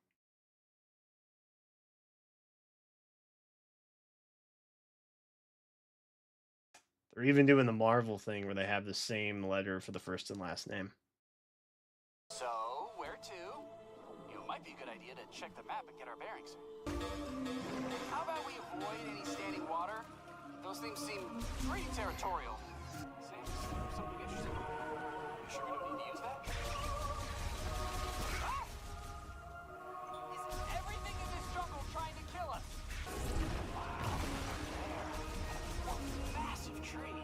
They're even doing the Marvel thing where they have the same letter for the first and last name. So, where to? It might be a good idea to check the map and get our bearings. How about we avoid any standing water? Those things seem pretty territorial. Say, something interesting. You sure we don't need to use that? Ah! Is everything in this jungle trying to kill us? Wow, there. One massive tree.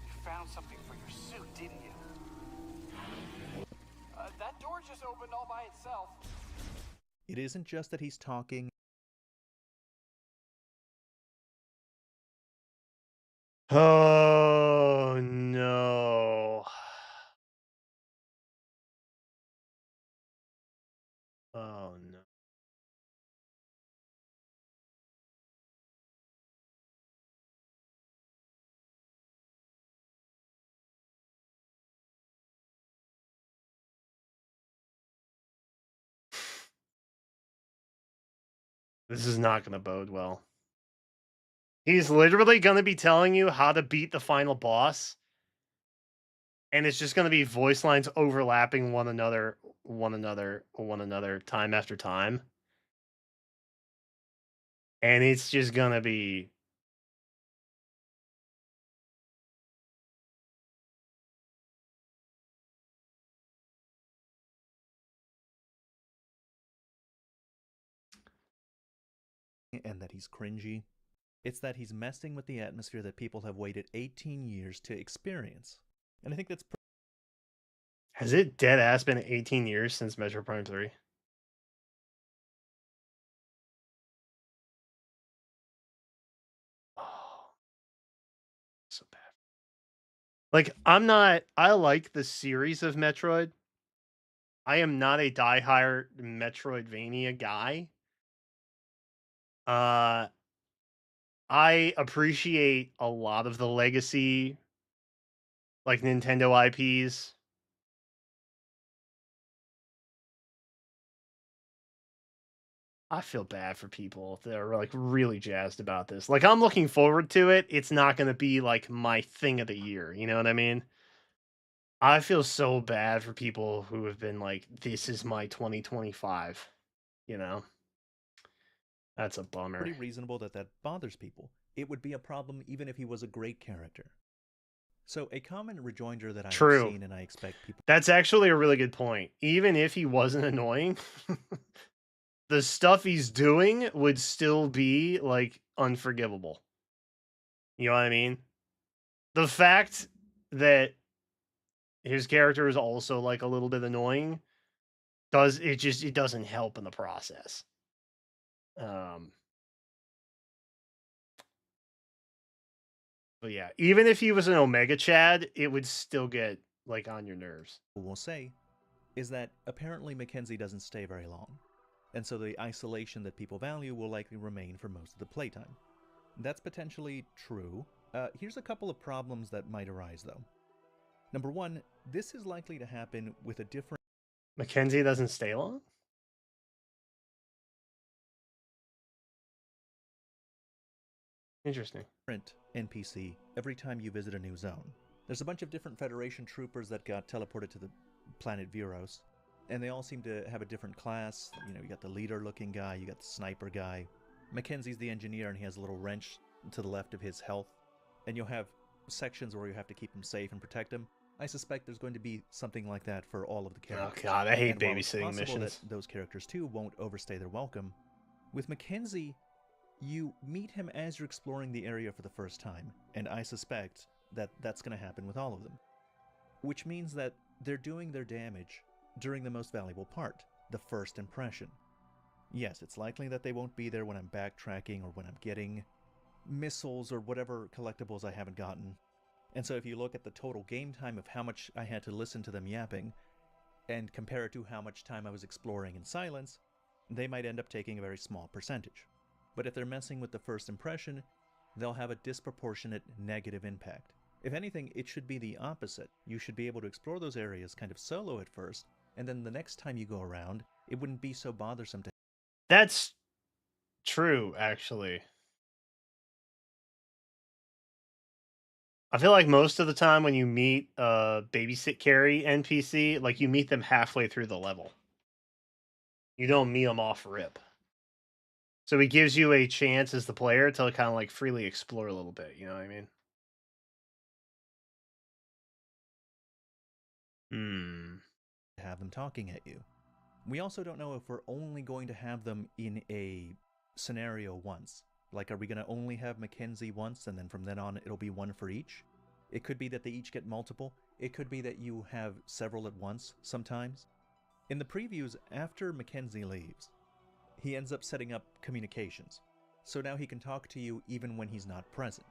You found something for your suit, didn't you? That door just opened all by itself. It isn't just that he's talking. Oh no. Oh no. This is not going to bode well. He's literally going to be telling you how to beat the final boss. And it's just going to be voice lines overlapping one another time after time. And it's just going to be and that he's cringy. It's that he's messing with the atmosphere that people have waited 18 years to experience. And I think that's Has it dead ass been 18 years since Metroid Prime 3? Oh, so bad. Like, I like the series of Metroid. I am not a diehard Metroidvania guy. I appreciate a lot of the legacy, like Nintendo IPs. I feel bad for people that are like really jazzed about this. Like, I'm looking forward to it. It's not going to be like my thing of the year. You know what I mean? I feel so bad for people who have been like, this is my 2025. You know? That's a bummer. pretty reasonable that that bothers people. It would be a problem even if he was a great character. So a common rejoinder that I True. have seen and I expect people... That's actually a really good point. Even if he wasn't annoying, the stuff he's doing would still be like unforgivable. You know what I mean? The fact that his character is also like a little bit annoying. It doesn't help in the process. But yeah, even if he was an Omega Chad, it would still get like on your nerves. Will say is that apparently Mackenzie doesn't stay very long, and so the isolation that people value will likely remain for most of the playtime. That's potentially true. Here's a couple of problems that might arise, though. Number one, this is likely to happen with a different Mackenzie doesn't stay long? Interesting. NPC every time you visit a new zone. There's a bunch of different Federation troopers that got teleported to the planet Viros, and they all seem to have a different class. You know, you got the leader-looking guy, you got the sniper guy. Mackenzie's the engineer, and he has a little wrench to the left of his health. And you'll have sections where you have to keep him safe and protect him. I suspect there's going to be something like that for all of the characters. Oh god, I hate And while it's babysitting possible missions. that those characters too won't overstay their welcome, with Mackenzie, you meet him as you're exploring the area for the first time, and I suspect that that's going to happen with all of them. Which means that they're doing their damage during the most valuable part, the first impression. Yes, it's likely that they won't be there when I'm backtracking or when I'm getting missiles or whatever collectibles I haven't gotten. And so if you look at the total game time of how much I had to listen to them yapping, and compare it to how much time I was exploring in silence, they might end up taking a very small percentage. But if they're messing with the first impression, they'll have a disproportionate negative impact. If anything, it should be the opposite. You should be able to explore those areas kind of solo at first, and then the next time you go around, it wouldn't be so bothersome to... That's true, actually. I feel like most of the time when you meet a babysit carry NPC, like you meet them halfway through the level. You don't meet them off rip. So it gives you a chance as the player to kind of like freely explore a little bit, you know what I mean? have them talking at you. We also don't know if we're only going to have them in a scenario once. Like, are we going to only have Mackenzie once, and then from then on it'll be one for each? It could be that they each get multiple. It could be that you have several at once sometimes. In the previews, after Mackenzie leaves, he ends up setting up communications. So now he can talk to you even when he's not present.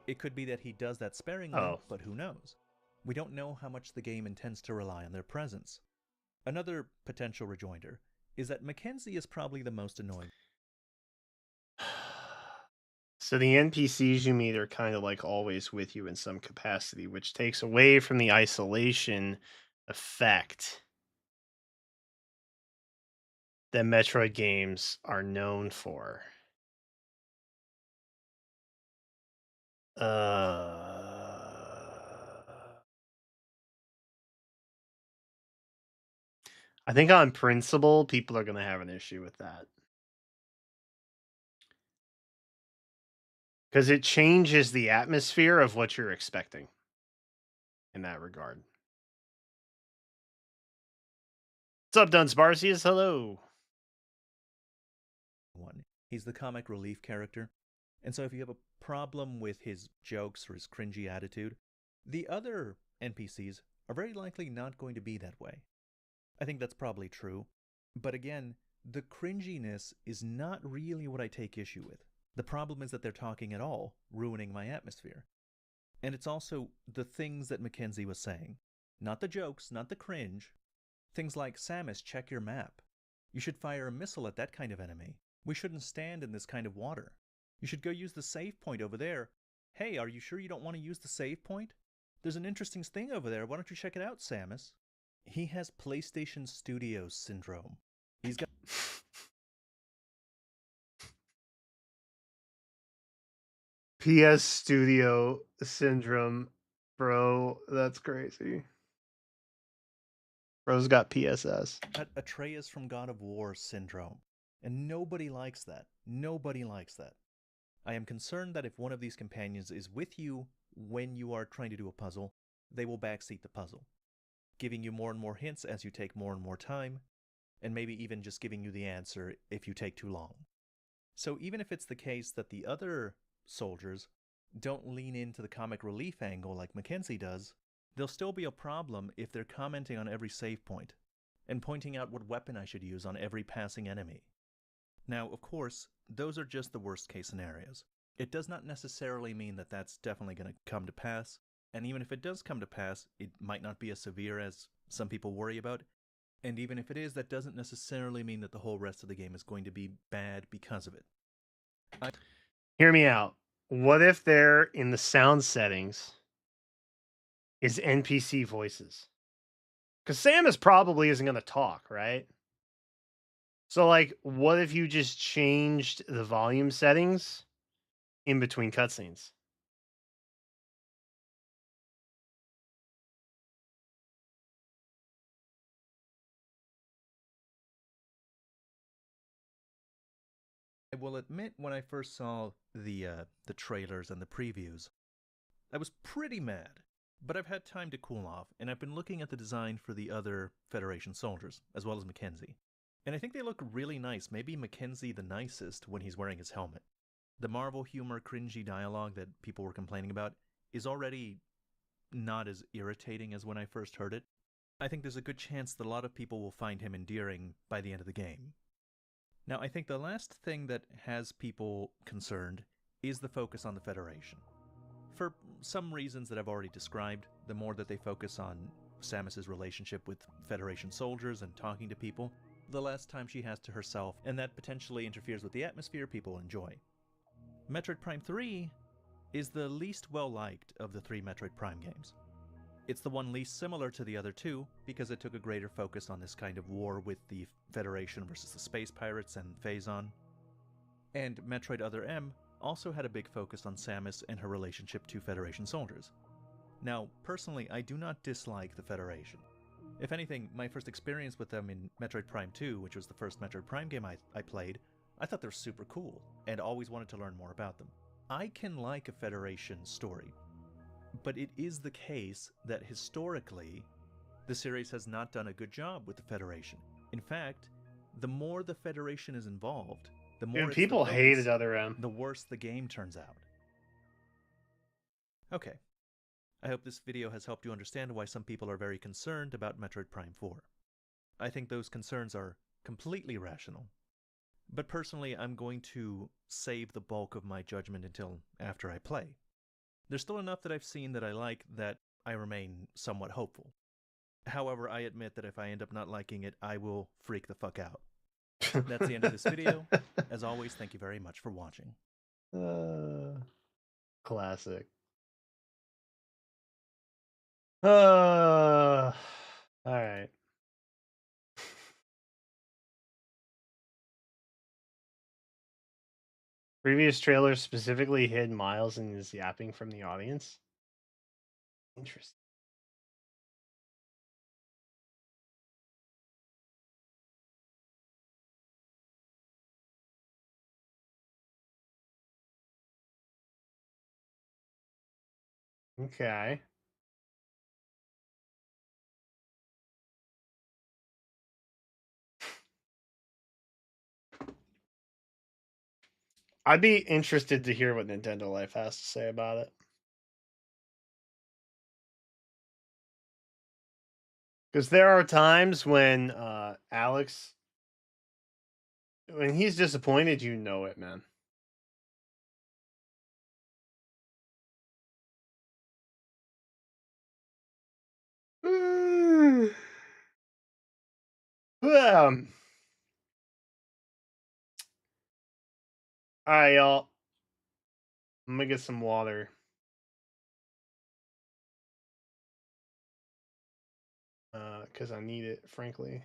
It could be that he does that sparingly, but who knows? We don't know how much the game intends to rely on their presence. Another potential rejoinder is that Mackenzie is probably the most annoying. So the NPCs you meet are kind of like always with you in some capacity, which takes away from the isolation effect that Metroid games are known for. I think on principle, people are going to have an issue with that. Because it changes the atmosphere of what you're expecting in that regard. What's up, Dunsparcius? Hello. He's the comic relief character, and so if you have a problem with his jokes or his cringy attitude, the other NPCs are very likely not going to be that way. I think that's probably true, but again, the cringiness is not really what I take issue with. The problem is that they're talking at all, ruining my atmosphere. And it's also the things that Mackenzie was saying. Not the jokes, not the cringe. Things like, Samus, check your map. You should fire a missile at that kind of enemy. We shouldn't stand in this kind of water. You should go use the save point over there. Hey, are you sure you don't want to use the save point? There's an interesting thing over there. Why don't you check it out, Samus? He has PlayStation Studios syndrome. He's got... PS Studio syndrome, bro. That's crazy. Bro's got PSS. Atreus from God of War syndrome. And nobody likes that. Nobody likes that. I am concerned that if one of these companions is with you when you are trying to do a puzzle, they will backseat the puzzle, giving you more and more hints as you take more and more time, and maybe even just giving you the answer if you take too long. So even if it's the case that the other soldiers don't lean into the comic relief angle like Mackenzie does, There'll still be a problem if they're commenting on every save point and pointing out what weapon I should use on every passing enemy. Now, of course, those are just the worst case scenarios. It does not necessarily mean that that's definitely going to come to pass, and even if it does come to pass, it might not be as severe as some people worry about, and even if it is, that doesn't necessarily mean that the whole rest of the game is going to be bad because of it. Hear me out. What if they're in the sound settings is NPC voices? Because Samus probably isn't going to talk, right? So, like, what if you just changed the volume settings in between cutscenes? I will admit, when I first saw the trailers and the previews, I was pretty mad. But I've had time to cool off, and I've been looking at the design for the other Federation soldiers, as well as Mackenzie. And I think they look really nice, maybe Mackenzie the nicest when he's wearing his helmet. The Marvel humor cringy dialogue that people were complaining about is already not as irritating as when I first heard it. I think there's a good chance that a lot of people will find him endearing by the end of the game. Now, I think the last thing that has people concerned is the focus on the Federation. For some reasons that I've already described, the more that they focus on Samus's relationship with Federation soldiers and talking to people, the less time she has to herself, and that potentially interferes with the atmosphere people enjoy. Metroid Prime 3 is the least well-liked of the 3 Metroid Prime games. It's the one least similar to the other 2, because it took a greater focus on this kind of war with the Federation versus the Space Pirates and Phazon. And Metroid Other M also had a big focus on Samus and her relationship to Federation soldiers. Now, personally, I do not dislike the Federation. If anything, my first experience with them in Metroid Prime 2, which was the first Metroid Prime game I played, I thought they were super cool, and always wanted to learn more about them. I can like a Federation story, but it is the case that historically, the series has not done a good job with the Federation. In fact, the more the Federation is involved, the more Dude, people hated Other M. The worse the game turns out. Okay. I hope this video has helped you understand why some people are very concerned about Metroid Prime 4. I think those concerns are completely rational. But personally, I'm going to save the bulk of my judgment until after I play. There's still enough that I've seen that I like that I remain somewhat hopeful. However, I admit that if I end up not liking it, I will freak the fuck out. That's the end of this video. As always, thank you very much for watching. Classic. All right. Previous trailers specifically hid Miles and his yapping from the audience. Interesting. Okay. I'd be interested to hear what Nintendo Life has to say about it. Because there are times when Alex, when he's disappointed, you know it, man. Alright, y'all. I'm gonna get some water. Because I need it, frankly.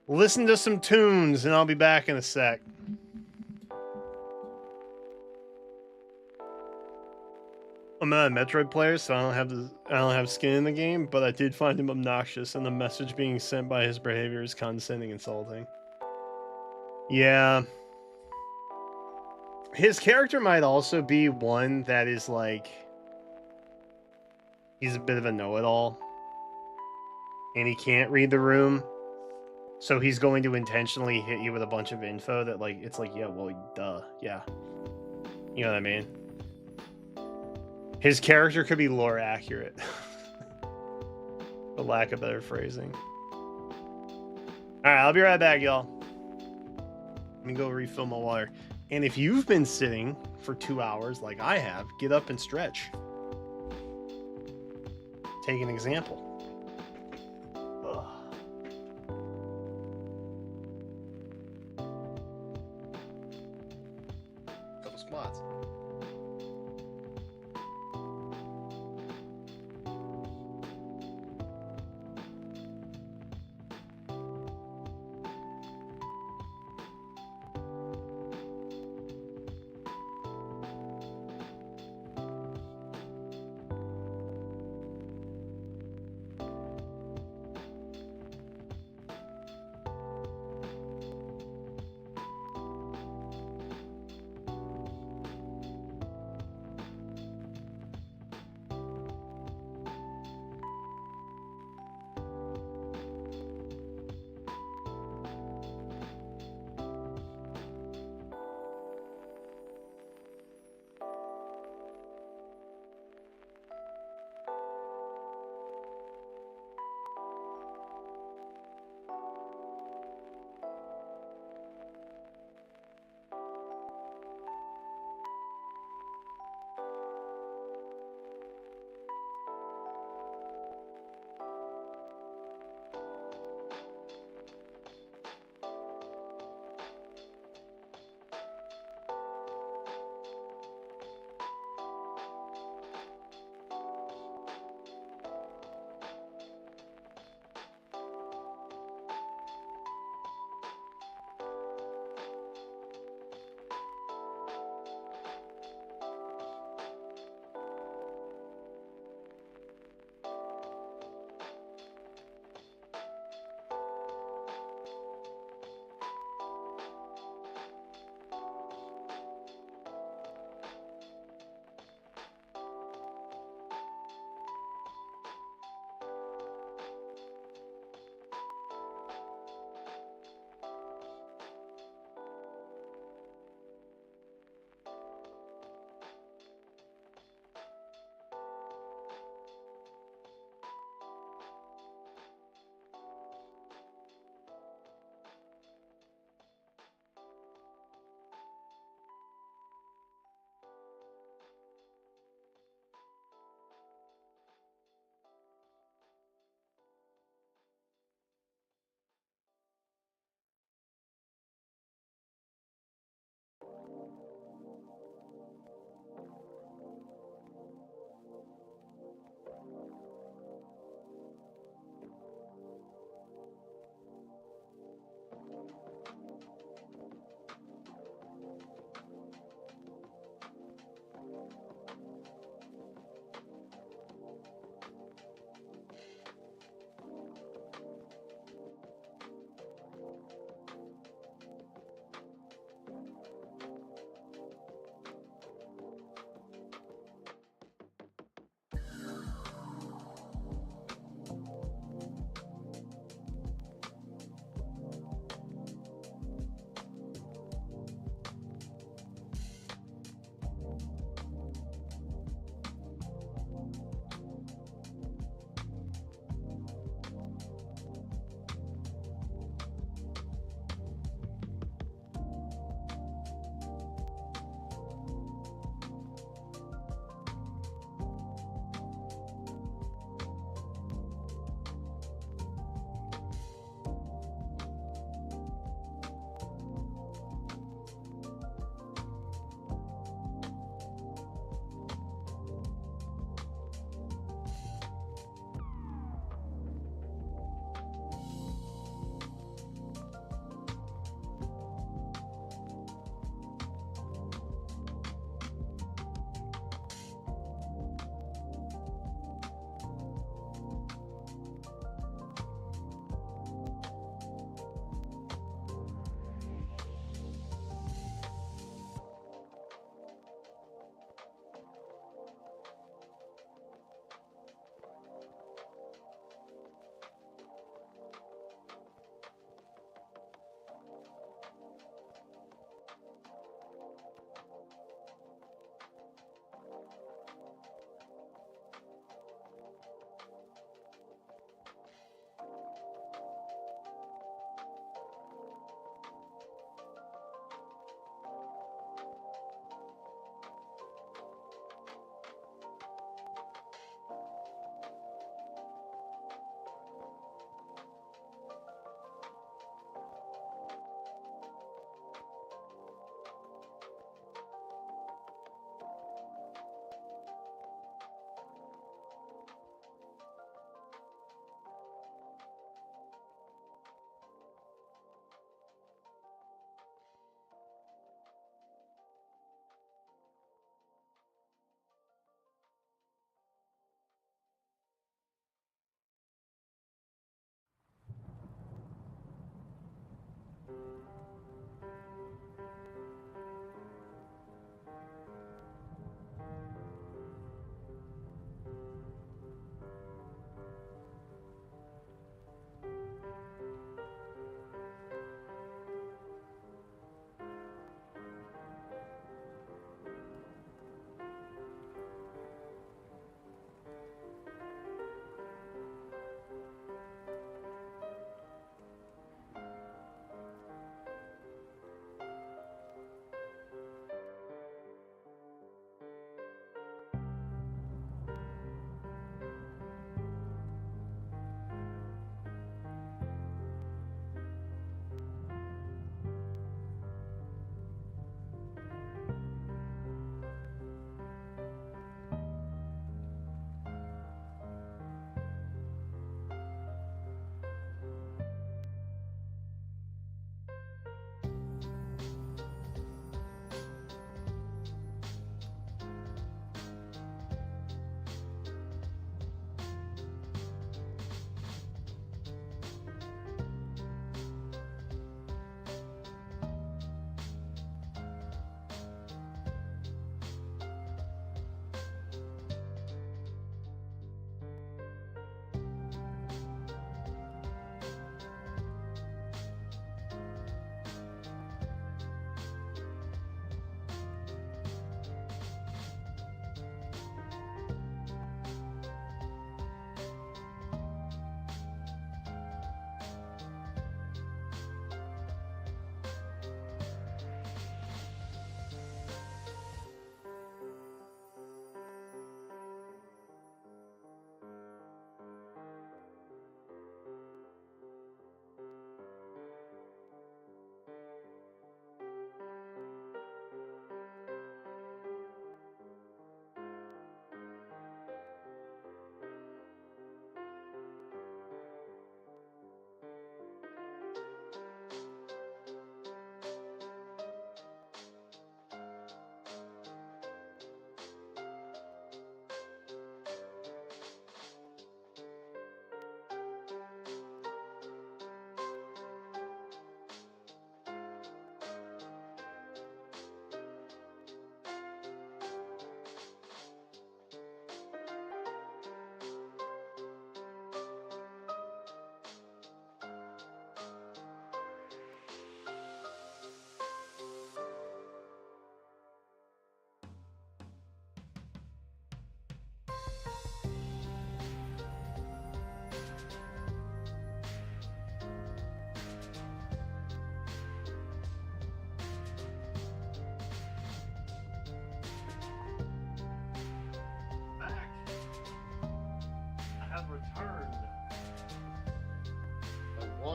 Listen to some tunes, and I'll be back in a sec. I'm not a Metroid player, so I don't have skin in the game, but I did find him obnoxious, and the message being sent by his behavior is condescending, insulting. Yeah. His character might also be one that is like he's a bit of a know-it-all, and he can't read the room, so he's going to intentionally hit you with a bunch of info that, like, it's like, yeah, well, duh, yeah. You know what I mean? His character could be lore accurate. For lack of better phrasing. Alright, I'll be right back, y'all. Let me go refill my water. And if you've been sitting for 2 hours like I have, get up and stretch. Take an example. Ugh. Couple squats.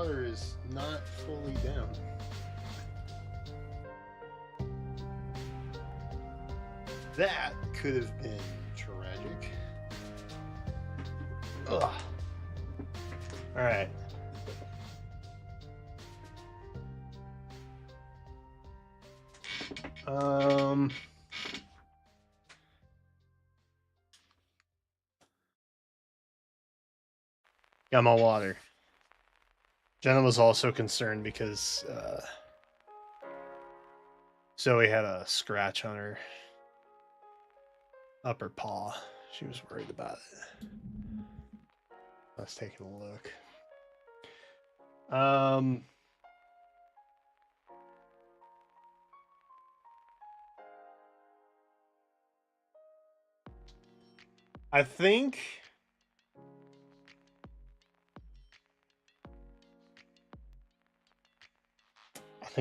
water is not fully down. That could have been tragic. Ugh. All right. Got my water. Jenna was also concerned because Zoe had a scratch on her upper paw. She was worried about it. I was taking a look. I think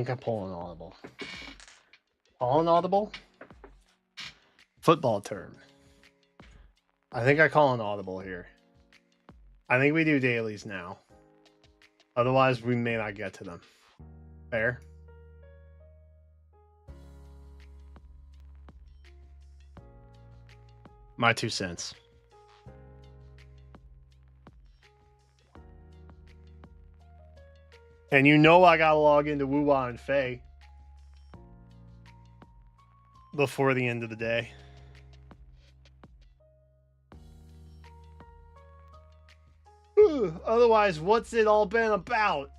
I pull an audible. Call an audible? Football term. I think I call an audible here. I think we do dailies now. Otherwise, we may not get to them. Fair? My 2 cents. And you know I gotta log into Woo-Wah and Faye before the end of the day. Otherwise, what's it all been about?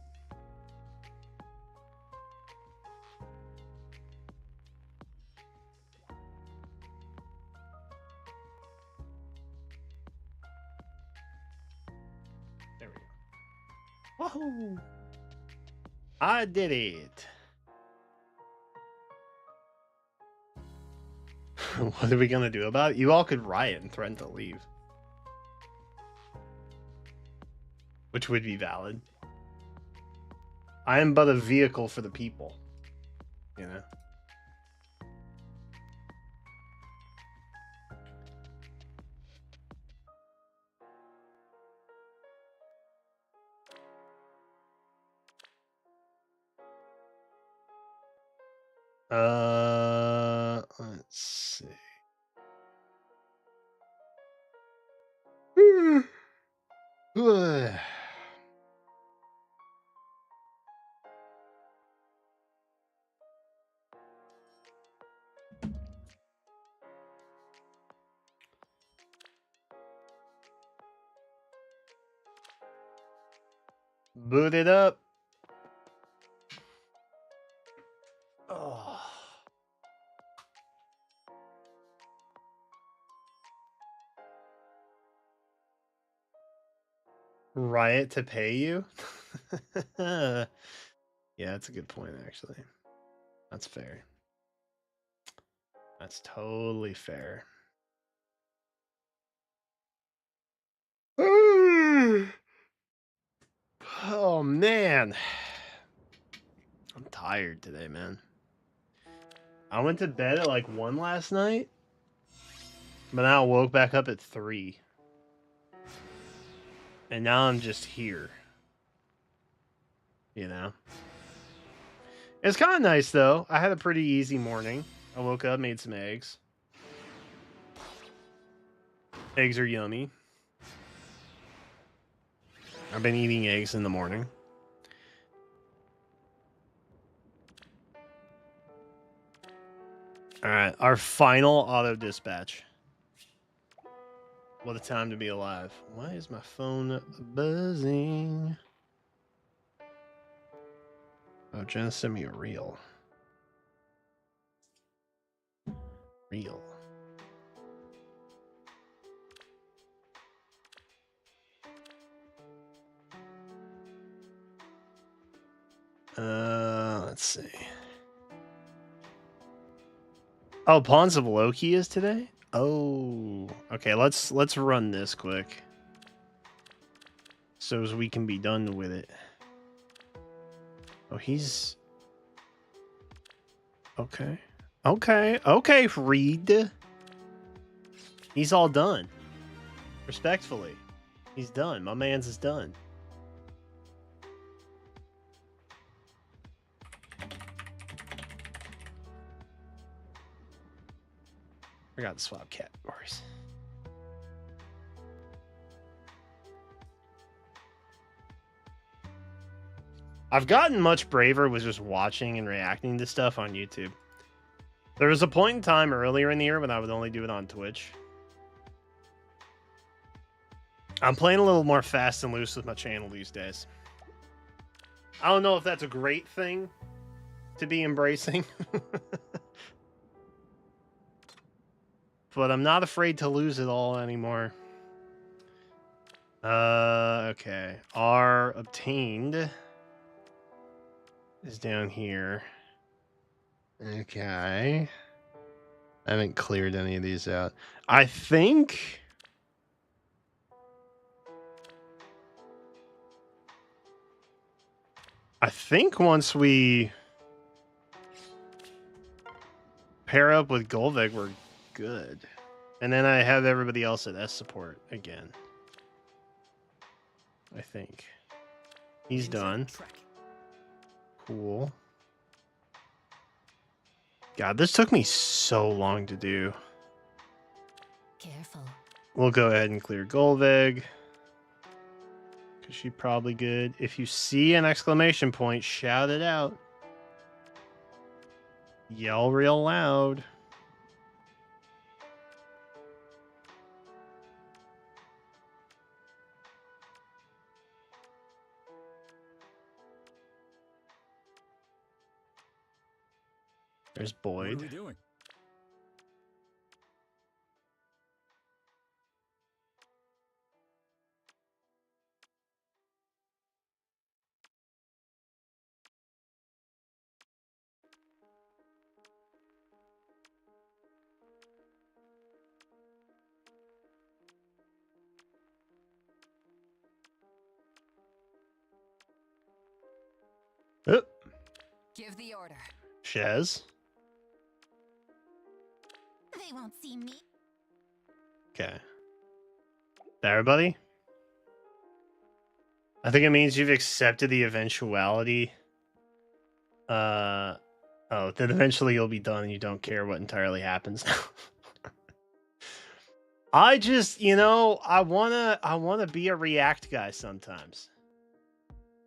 There we go. Woohoo! I did it. What are we gonna do about it? You all could riot and threaten to leave. Which would be valid. I am but a vehicle for the people. You know? Let's see. Boot it up. Oh. Riot to pay you? Yeah, that's a good point, actually. That's fair. That's totally fair. Oh, man. I'm tired today, man. I went to bed at like 1 last night, but now I woke back up at 3. And now I'm just here. You know? It's kind of nice, though. I had a pretty easy morning. I woke up, made some eggs. Eggs are yummy. I've been eating eggs in the morning. All right, our final auto dispatch. What a time to be alive. Why is my phone buzzing? Oh, Jenna sent me a reel. Reel. Let's see. Oh, Pawns of Loki is today? Oh, okay. Let's run this quick, so as we can be done with it. Oh, he's okay. Okay, Reed. He's all done. Respectfully, he's done. My man's is done. Forgot to swap categories. I've gotten much braver with just watching and reacting to stuff on YouTube. There was a point in time earlier in the year when I would only do it on Twitch. I'm playing a little more fast and loose with my channel these days. I don't know if that's a great thing to be embracing. But I'm not afraid to lose it all anymore. Okay. R obtained is down here. Okay. I haven't cleared any of these out. I think once we pair up with Golvig, we're good. And then I have everybody else at S support again. I think. He's done. Cool. God, this took me so long to do. Careful. We'll go ahead and clear Golvig. Because she's probably good. If you see an exclamation point, shout it out. Yell real loud. There's Boyd. What are we doing? Give the order. Shez. They won't see me. Okay. Everybody? I think it means you've accepted the eventuality. Oh, that eventually you'll be done and you don't care what entirely happens now. I just, I wanna be a React guy sometimes.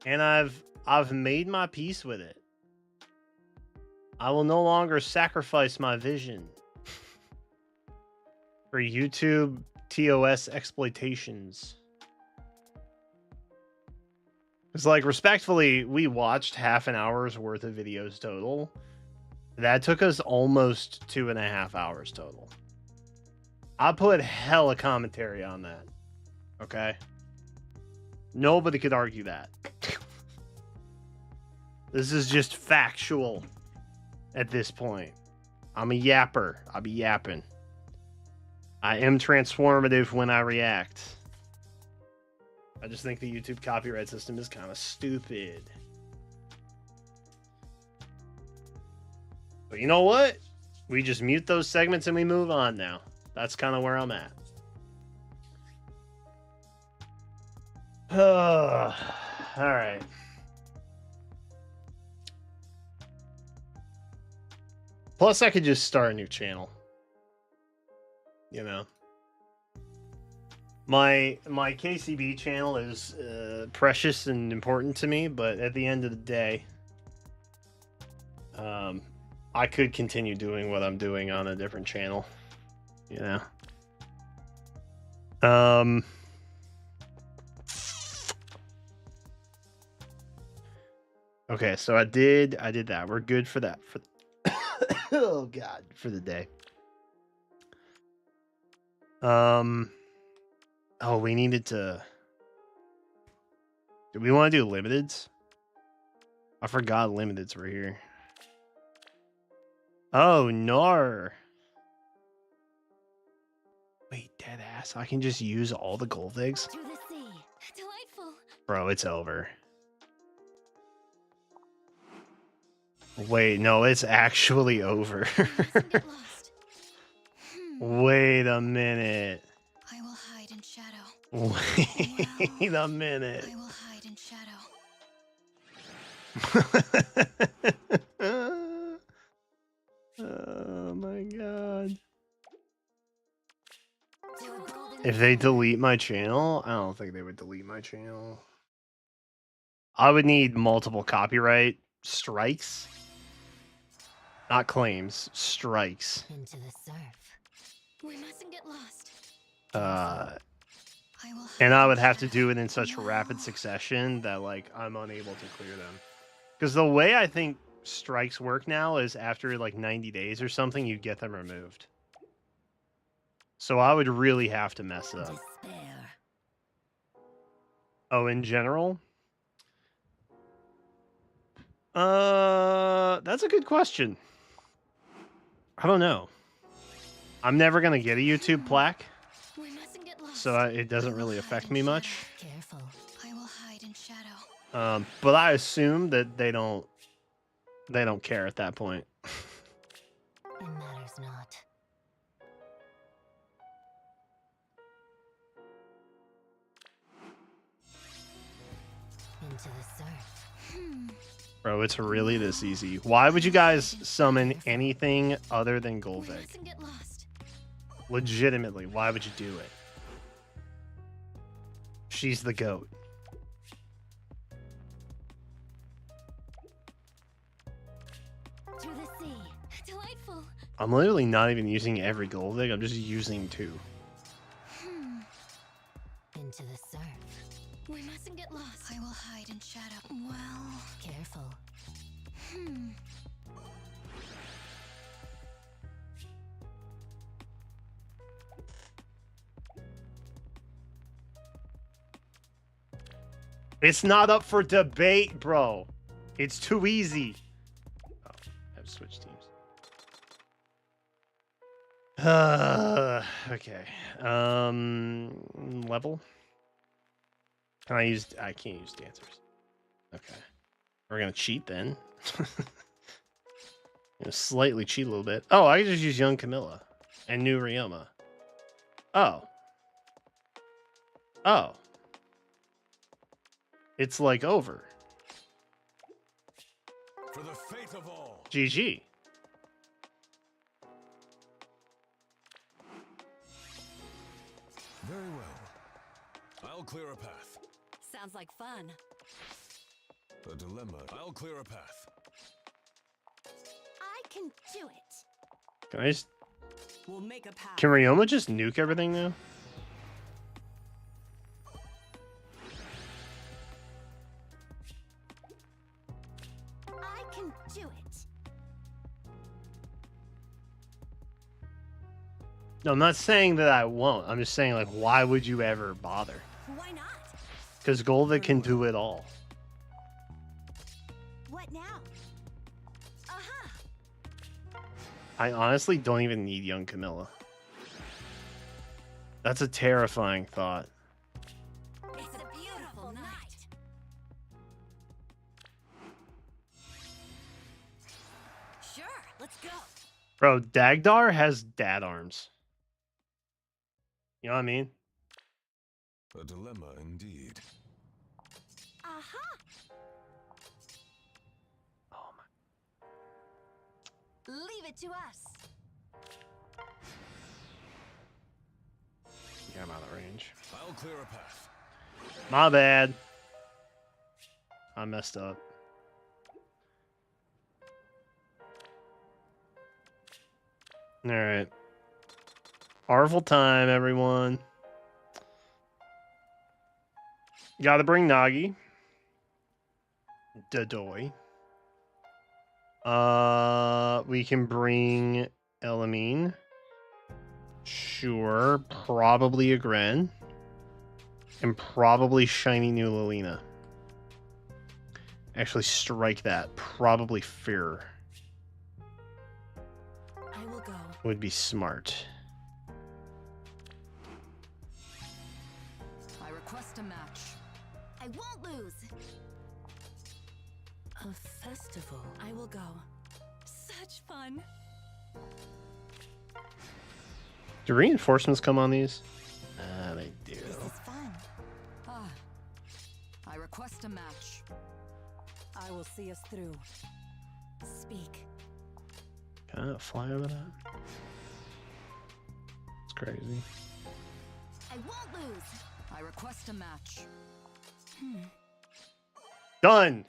And I've made my peace with it. I will no longer sacrifice my vision for YouTube TOS exploitations. It's like, respectfully, we watched half an hour's worth of videos total. That took us almost 2.5 hours total. I put hella commentary on that. Okay? Nobody could argue that. This is just factual at this point. I'm a yapper. I'll be yapping. I am transformative when I react. I just think the YouTube copyright system is kind of stupid. But you know what? We just mute those segments and we move on now. That's kind of where I'm at. All right. Plus, I could just start a new channel. My KCB channel is precious and important to me, but at the end of the day, I could continue doing what I'm doing on a different channel. Okay, so I did that. We're good for that. Oh God, for the day. Oh, we needed to. Do we want to do limiteds? I forgot limiteds were here. Oh, no. Wait, dead ass. I can just use all the Golvigs? To the sea. Delightful. Bro, it's over. Wait, no, it's actually over. Wait a minute. I will hide in shadow. Wait a minute. I will hide in shadow. Oh my God. If they delete my channel, I don't think they would delete my channel. I would need multiple copyright strikes. Not claims, strikes. Into the surf. We mustn't get lost. And I would have to do it in such rapid succession that like I'm unable to clear them. Because the way I think strikes work now is after like 90 days or something, you get them removed. So I would really have to mess up. Despair. Oh, in general? That's a good question. I don't know. I'm never gonna get a YouTube plaque, We mustn't get lost. so it doesn't really affect me much. Careful. I will hide in shadow. But I assume that they don't care at that point. It matters not. Into the surf. Bro, it's really this easy. Why would you guys summon anything other than We Golvig? mustn't get lost. Legitimately, why would you do it? She's the GOAT. To the sea. Delightful. I'm literally not even using every Golvig, I'm just using 2. Into the surf. We mustn't get lost. I will hide in shadow. Well, careful. It's not up for debate, bro. It's too easy. Oh, I've switched teams. Okay. Level. Can I use? I can't use dancers. Okay. We're gonna cheat then. Gonna slightly cheat a little bit. Oh, I can just use young Camilla and new Ryoma. Oh. Oh. It's like over. For the fate of all. GG. Very well. I'll clear a path. Sounds like fun. A dilemma. I'll clear a path. I can do it. Can I just? We'll make a path. Can Ryoma just nuke everything now? I can do it. No, I'm not saying that I won't. I'm just saying, like, why would you ever bother? Why not? Because Golvig can do it all. What now? I honestly don't even need young Camilla. That's a terrifying thought. It's a beautiful night. Sure, let's go. Bro, Dagdar has dad arms. You know what I mean? A dilemma indeed. Aha! Oh my. Leave it to us. Yeah, I'm out of range. I'll clear a path. My bad. I messed up. Alright. Arvel time, everyone. Gotta bring Nagi. Dadoy. We can bring Elamine. Sure. Probably a Gren. And probably shiny new Lilina. Actually, strike that. Probably Fear. I will go. Would be smart. I request a match. I won't lose. A festival. I will go. Such fun. Do reinforcements come on these? They do. This is fun. Ah, I request a match. I will see us through. Speak. Can I not fly over that? It's crazy. I I won't lose. I request a match. Done.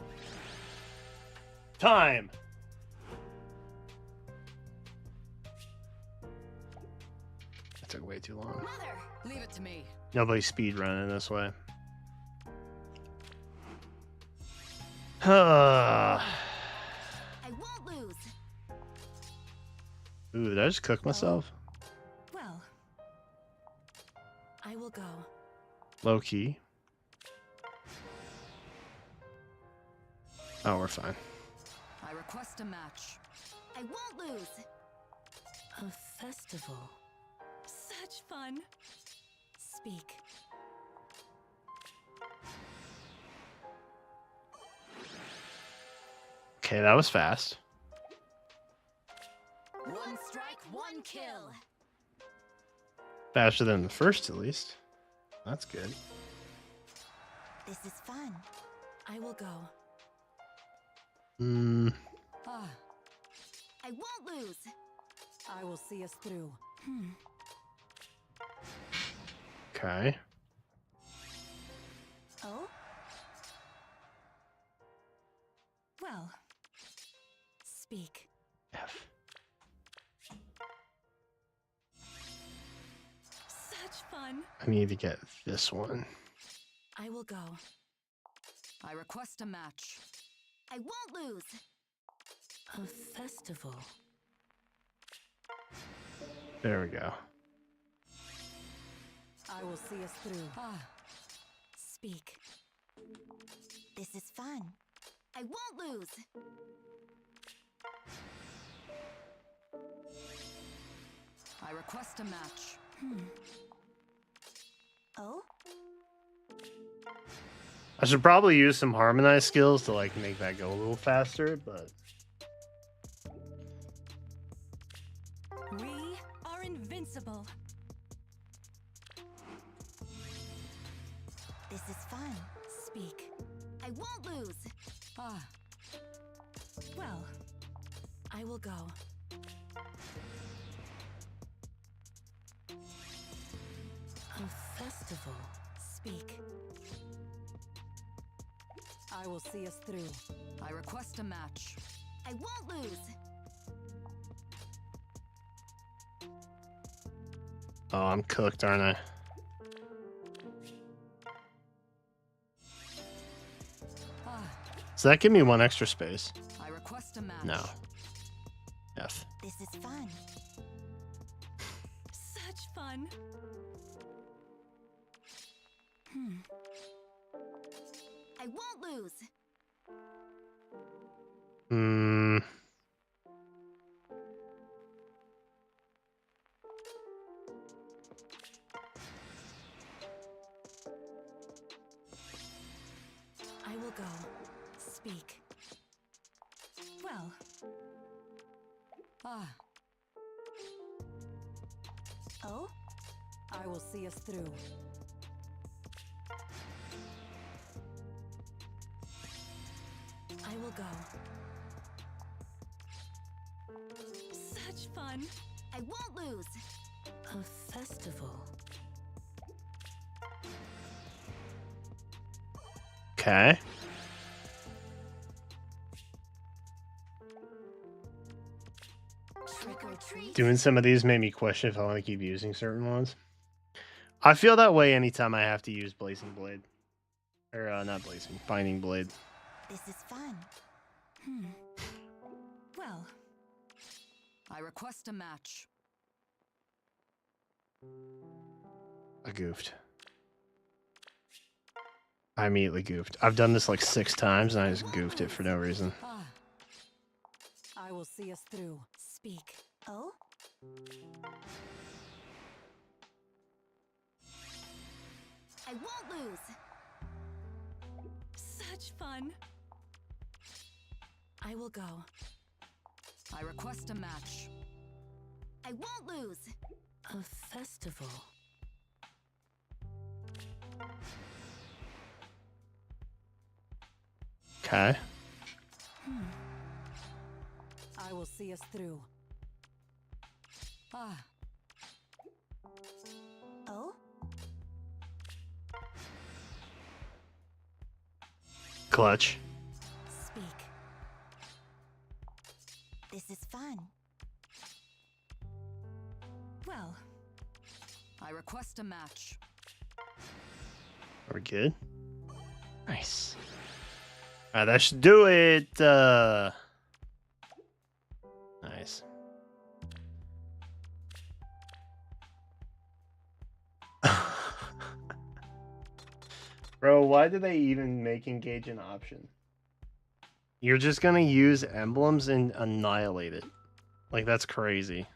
Time. That took way too long. Mother, leave it to me. Nobody's speed running this way. I won't lose. Ooh, did I just cook myself? Well, I will go. Low key. Oh, we're fine. I request a match. I won't lose. A festival. Such fun. Speak. Okay, that was fast. One strike, one kill. Faster than the first, at least. That's good. This is fun. I will go. Ah. I won't lose. I will see us through. Okay. Oh? Well, speak. F. Such fun. I need to get this one. I will go. I request a match. I won't lose. A festival. There we go. I will see us through. Speak. This is fun. I won't lose. I request a match. Oh? I should probably use some harmonized skills to like make that go a little faster, but We are invincible. This is fun. Speak. I won't lose. Well, I will go. A festival. Speak. I will see us through. I request a match. I won't lose. oh, I'm cooked, aren't I? Does that give me one extra space? I request a match. No. F. This is fun. Such fun. I won't lose. I will go. Speak. Well. Oh? I will see us through. I will go. Such fun. I won't lose. A festival. Okay. Trick or treat. Doing some of these made me question if I want to keep using certain ones. I feel that way anytime I have to use Blazing Blade. Or, not Blazing, Binding Blade. This is fun. Well, I request a match. I goofed. I immediately goofed. I've done this like 6 times and I just goofed it for no reason. I will see us through. Speak. Oh? I won't lose. Such fun. I will go. I request a match. I won't lose. A festival. Okay. I will see us through. Oh? clutch. Speak. This is fun. Well, I request a match. Are we good? Nice. All right, that should do it. Nice. Bro, why did they even make engage an option? You're just gonna use emblems and annihilate it. Like, that's crazy.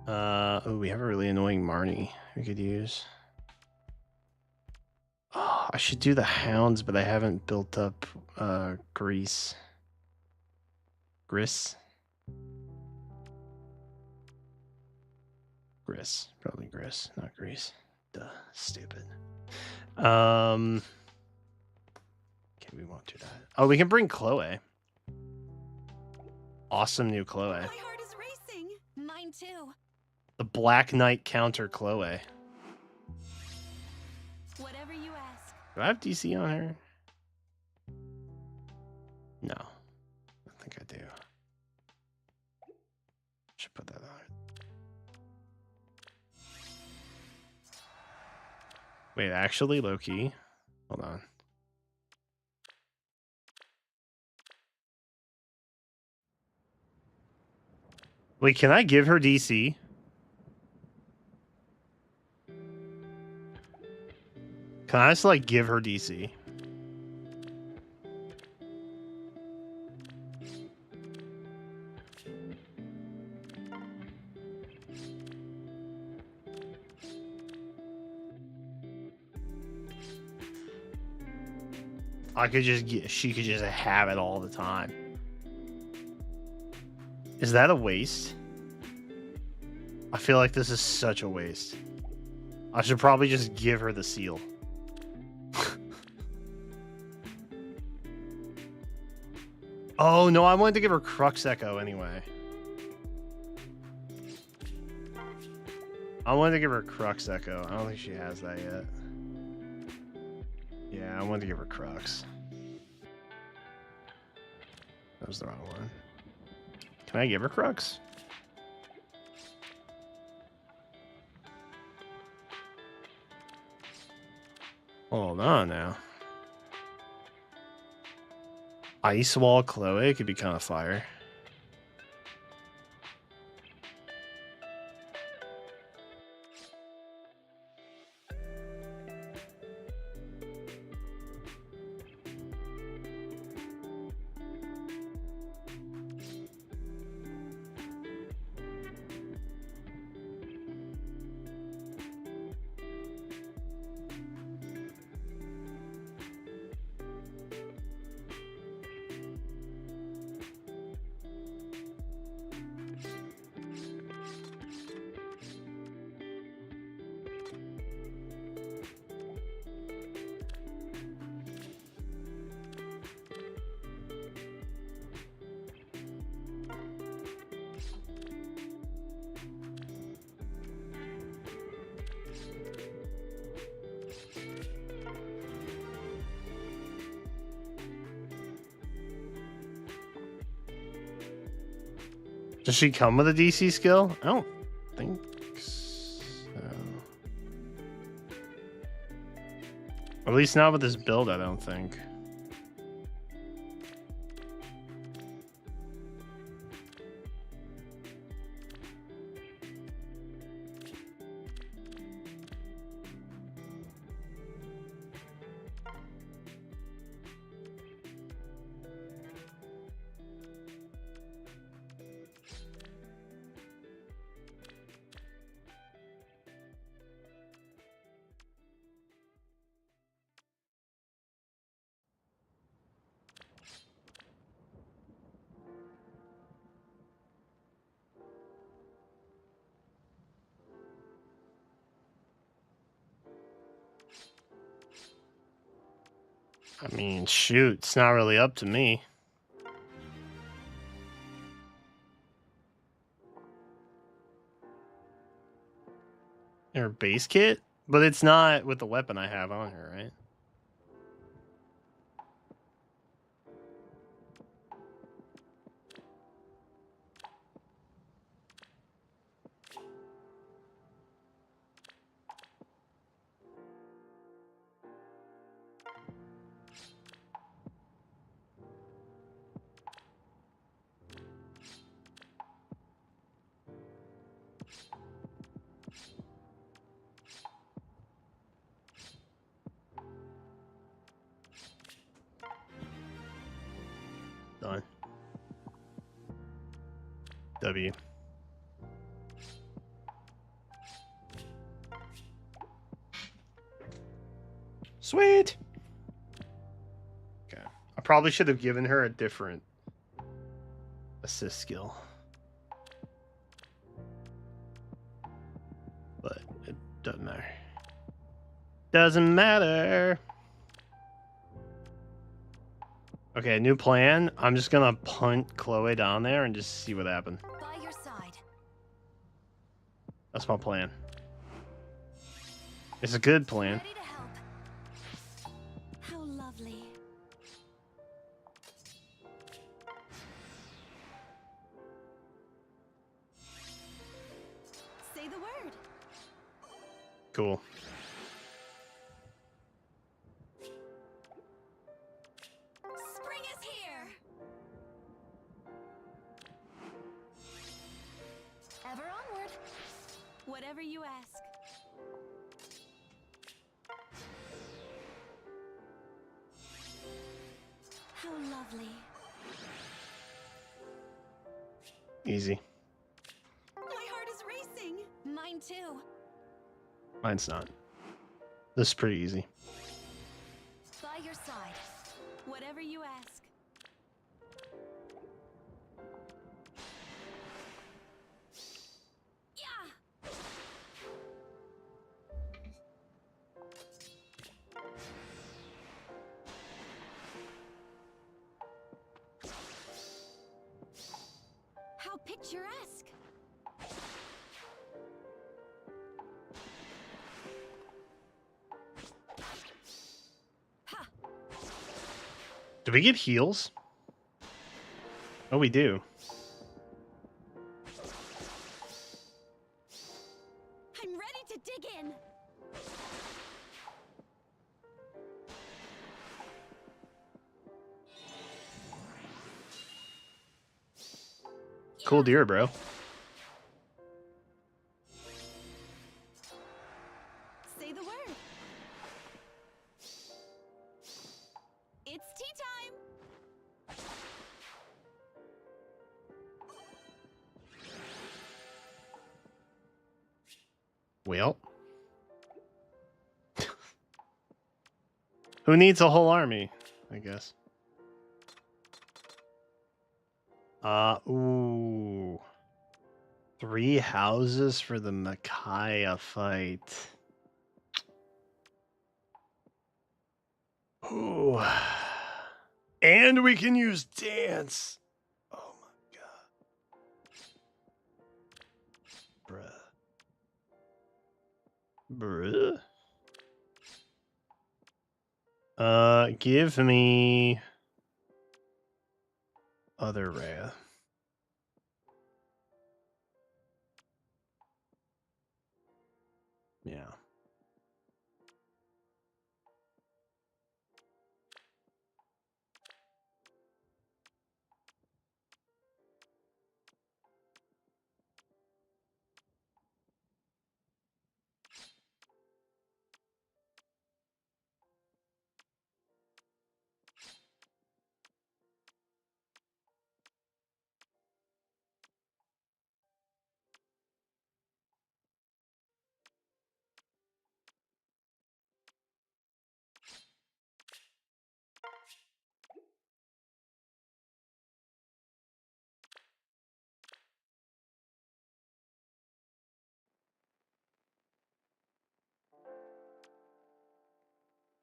Oh, we have a really annoying Marnie we could use. Oh, I should do the hounds, but I haven't built up Grease. Gris? Gris. Probably Gris, not Grease. Duh, stupid. Okay, we won't do that. Oh, we can bring Chloe. Awesome new Chloe. My heart is racing. Mine too. The Black Knight counter Chloe. Whatever you ask. Do I have DC on her? No. I don't think I do. Should put that on. Wait, actually, low-key. Hold on. Wait, can I give her DC? Can I just, like, give her DC? I could just get, she could just have it all the time. Is that a waste? I feel like this is such a waste. I should probably just give her the seal. Oh, no, I wanted to give her Crux Echo anyway. I wanted to give her Crux Echo. I don't think she has that yet. Yeah, I wanted to give her Crux. That was the wrong one. Can I give her Crux? Hold on now. Ice Wall Chloe could be kind of fire. Does she come with a DC skill? I don't think so. At least not with this build, I don't think. I mean, shoot, it's not really up to me. Her base kit? But it's not with the weapon I have on her, right? Done. W. Sweet. Okay. I probably should have given her a different assist skill. But it doesn't matter. Doesn't matter. Okay, new plan. I'm just gonna punt Chloe down there and just see what happens. By your side. That's my plan. It's a good plan. Ready to help. How lovely. Say the word. Cool. Spring is here. Ever onward. Whatever you ask. How lovely. Easy. My heart is racing. Mine too. Mine's not. This is pretty easy. By your side. Whatever you ask. Yeah. How picturesque. Ha. Do we get heals? Oh, we do. I'm ready to dig in. Cool deer, bro. Say the word. It's tea time. Well. Who needs a whole army, I guess. Ooh. 3 houses for the Micaiah fight. Ooh. And we can use dance. Oh my god. Bruh. Give me other Rhea. Yeah.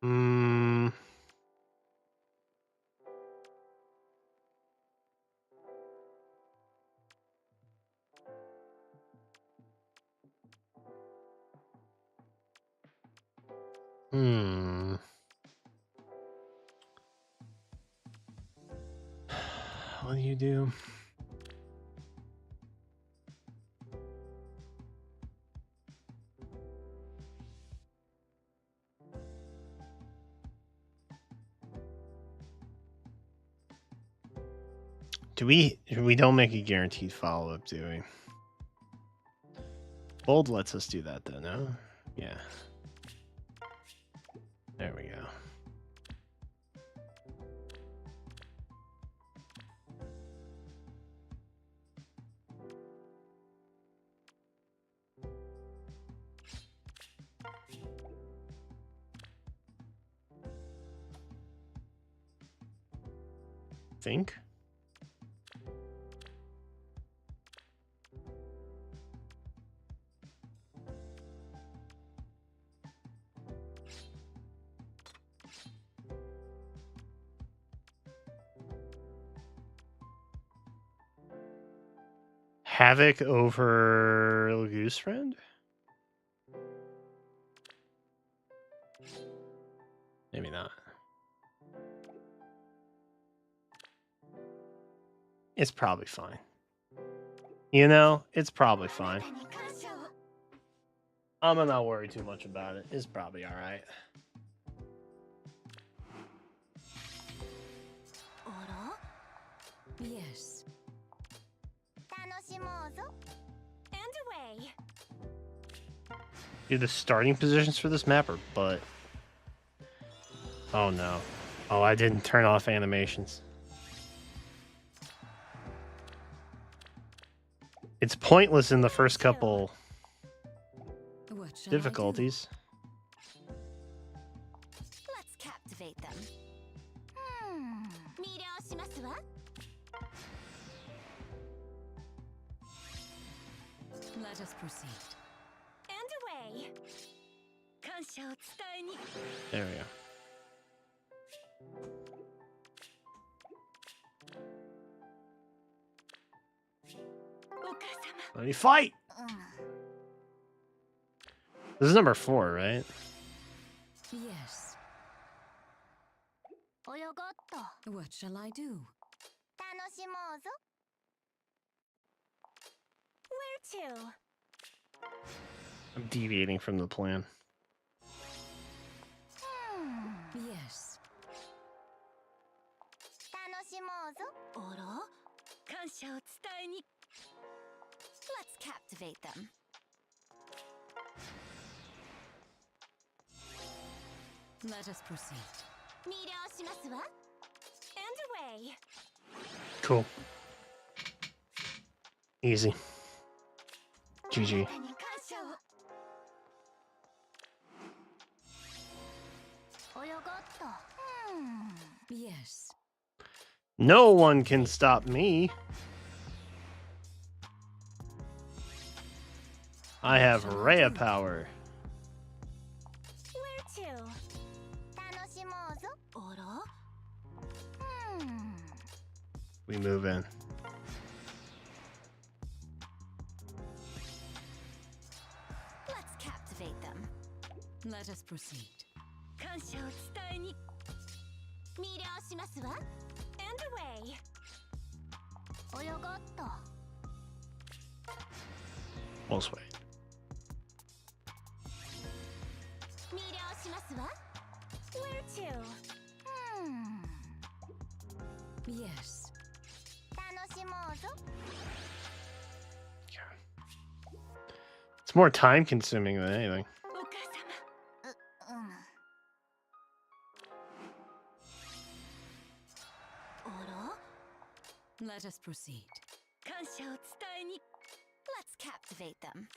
Hmm. Hmm. What do you do? We don't make a guaranteed follow-up, do we? Bold lets us do that though, no? Yeah. There we go. think. Havoc over Goose Friend? Maybe not. It's probably fine. You know, it's probably fine. I'm gonna not worry too much about it. It's probably alright. Yes. And away. Dude, the starting positions for this map are butt. Oh no. Oh, I didn't turn off animations. It's pointless in the first couple What shall I do? difficulties. Let's captivate them. Let us proceed. And away. There we go. Let me fight! This is number 4, right? Yes. What shall I do? Where to? I'm deviating from the plan. Yes. Let's captivate them. Let us proceed. And away. Cool. Easy. GG. Yes. No one can stop me. I have Rhea power. Where to? We move in. Let's captivate them. Let us proceed. And away. Most way. Where to? Yes. It's more time consuming than anything. Let us proceed. Let's captivate them.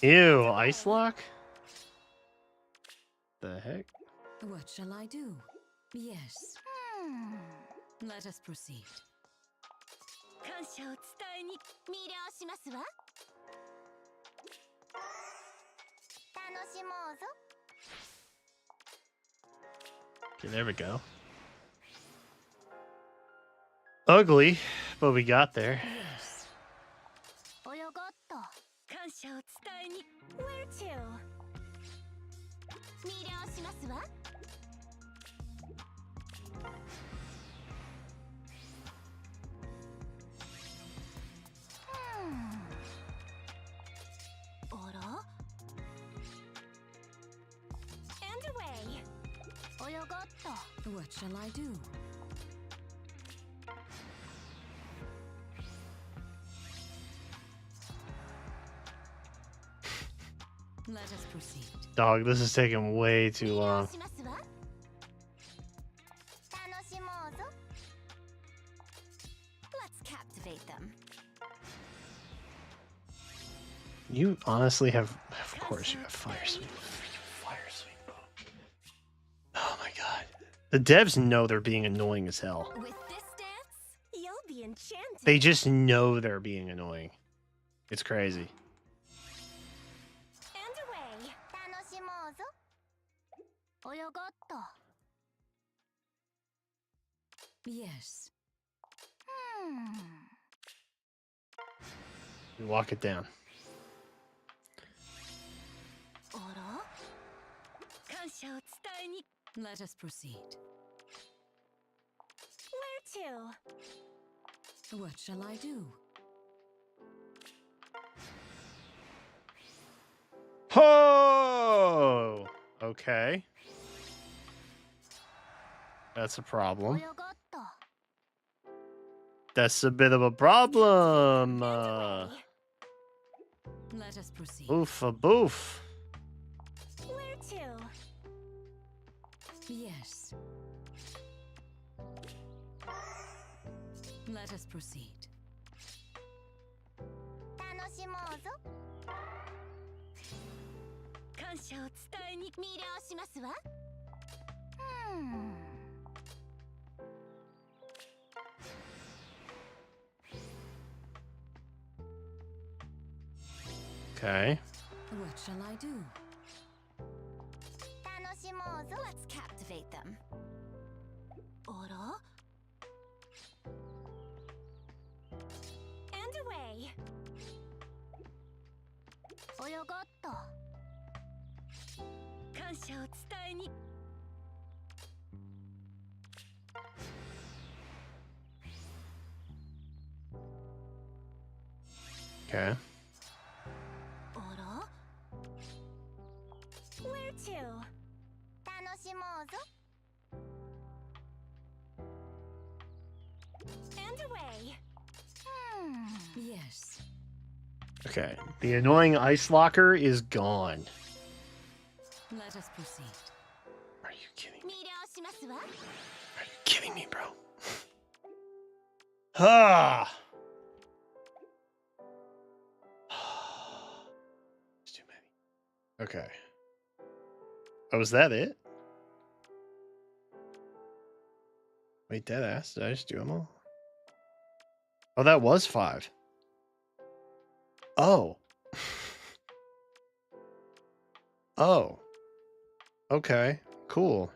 Ew, ice lock? The heck? What shall I do? Yes. Let us proceed. Okay, there we go. Ugly, but we got there. Yes. Where to? And away. What shall I do? Let us proceed. Dog, this is taking way too long. Let's captivate them. You honestly have, of course, you have fire sweep. Fire sweep. The devs know they're being annoying as hell. With this dance, you'll be enchanted. They just know they're being annoying. It's crazy. And away. 楽しもうぞ。泳がった。Yes. We walk it down. あら？感謝を伝えに。Let us proceed. Where to? What shall I do? Oh! Okay. That's a problem. 泳がった。 That's a bit of a problem. Let us proceed. Oof a boof. Where to? Yes. Let us proceed. 楽しもうぞ。感謝を伝えに魅了しますわ。Okay. What shall I do? 楽しもうぞ。Let's captivate them. あら？ And away. 泳がった。感謝を伝えに。Okay. あら？ Where to? 楽しもうぞ。And away. Yes. Okay. The annoying ice locker is gone. Let us proceed. Are you kidding? 魅了しますわ。 Are you kidding me, bro? Ah! It's too many. Okay. Oh, was that it? Wait, dead ass. Did I just do them all? Oh, that was 5. Oh. Oh. Okay. Cool.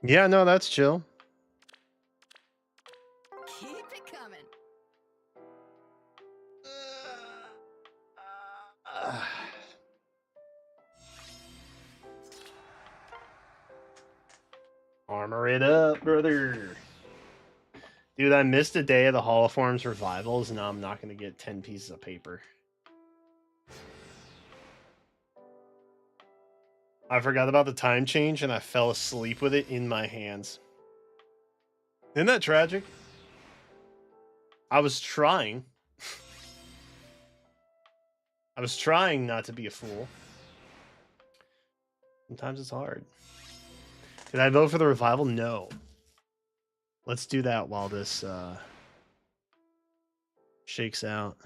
Yeah, no, that's chill. Keep it coming. Armor it up, brother. Dude, I missed a day of the Holoforms revivals, and now I'm not going to get 10 pieces of paper. I forgot about the time change, and I fell asleep with it in my hands. Isn't that tragic? I was trying. I was trying not to be a fool. Sometimes it's hard. Did I vote for the revival? No. Let's do that while this shakes out.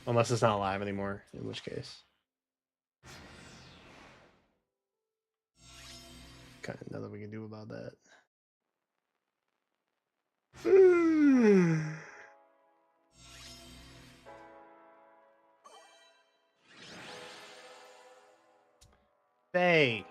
Unless it's not live anymore, in which case. Kind of nothing we can do about that. Faye.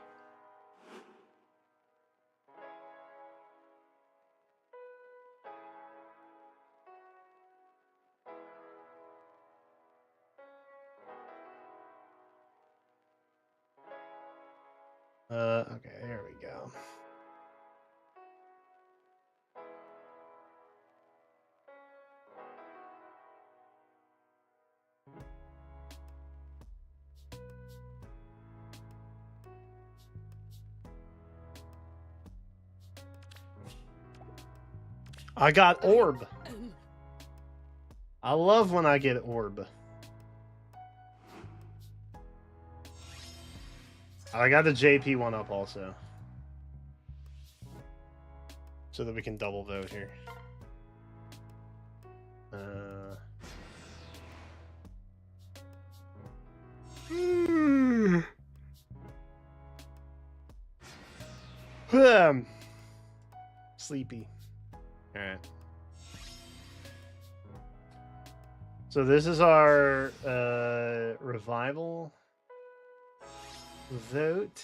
Okay, there we go. I got orb. I love when I get orb. I got the JP one up also. So that we can double vote here. Sleepy. All right. So this is our revival vote.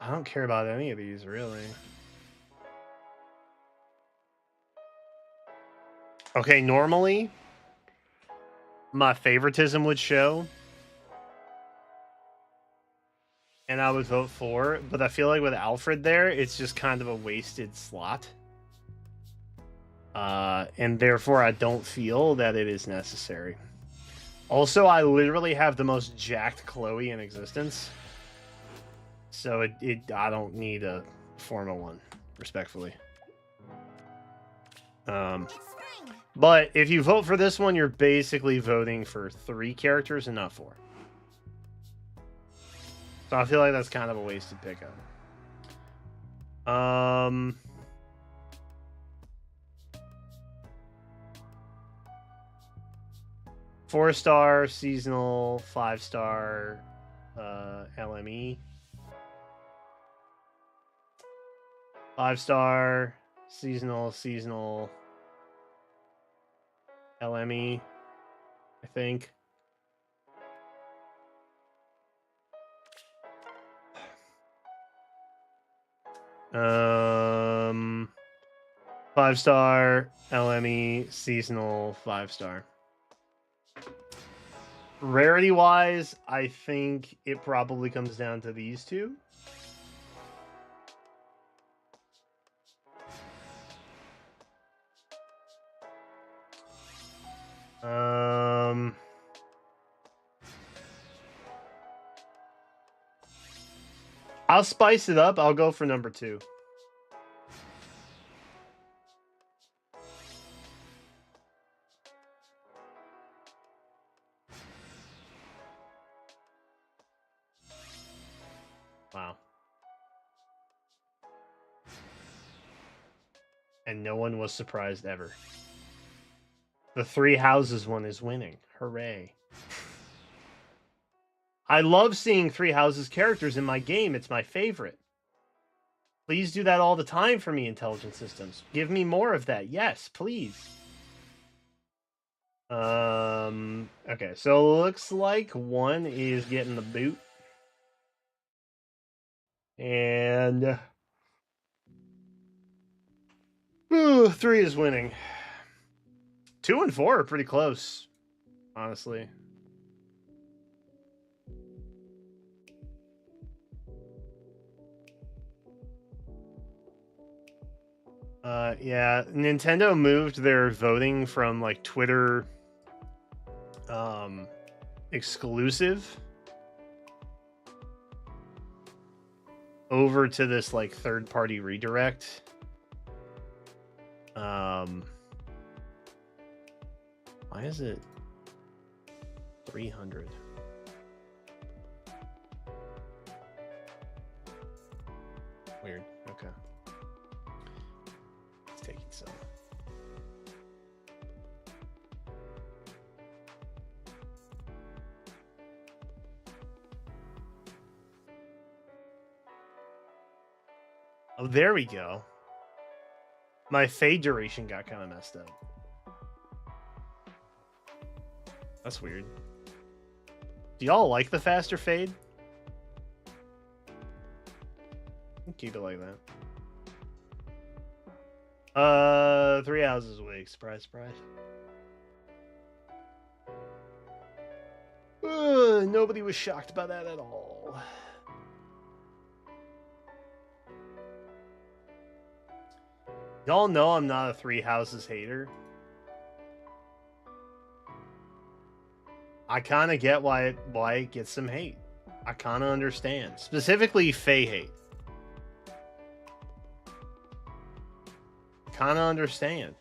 I don't care about any of these, really. Okay, normally my favoritism would show and I would vote for, but I feel like with Alfred there, it's just kind of a wasted slot. And therefore I don't feel that it is necessary. Also, I literally have the most jacked Chloe in existence. So I don't need a formal one, respectfully. But if you vote for this one, you're basically voting for 3 characters and not 4. So I feel like that's kind of a wasted pickup. 4-star seasonal, 5-star LME. 5-star seasonal LME, I think. Um, 5-star LME seasonal 5-star. Rarity wise, I think it probably comes down to these two. I'll spice it up. I'll go for number 2. Wow. And no one was surprised ever. The 3 houses one is winning. Hooray. I love seeing 3 houses characters in my game. It's my favorite. Please do that all the time for me, Intelligent Systems. Give me more of that. Yes, please. Okay, so looks like 1 is getting the boot. And 3 is winning. 2 and 4 are pretty close, honestly. Yeah, Nintendo moved their voting from like Twitter exclusive over to this like third-party redirect. Why is it 300? Weird. Okay. It's taking some. Oh, there we go. My fade duration got kind of messed up. That's weird. Do y'all like the faster fade? Keep it like that. 3 houses a week. Surprise, surprise. Nobody was shocked by that at all. Y'all know I'm not a 3 houses hater. I kind of get why it gets some hate. I kind of understand. Specifically, Faye hate. Kind of understand.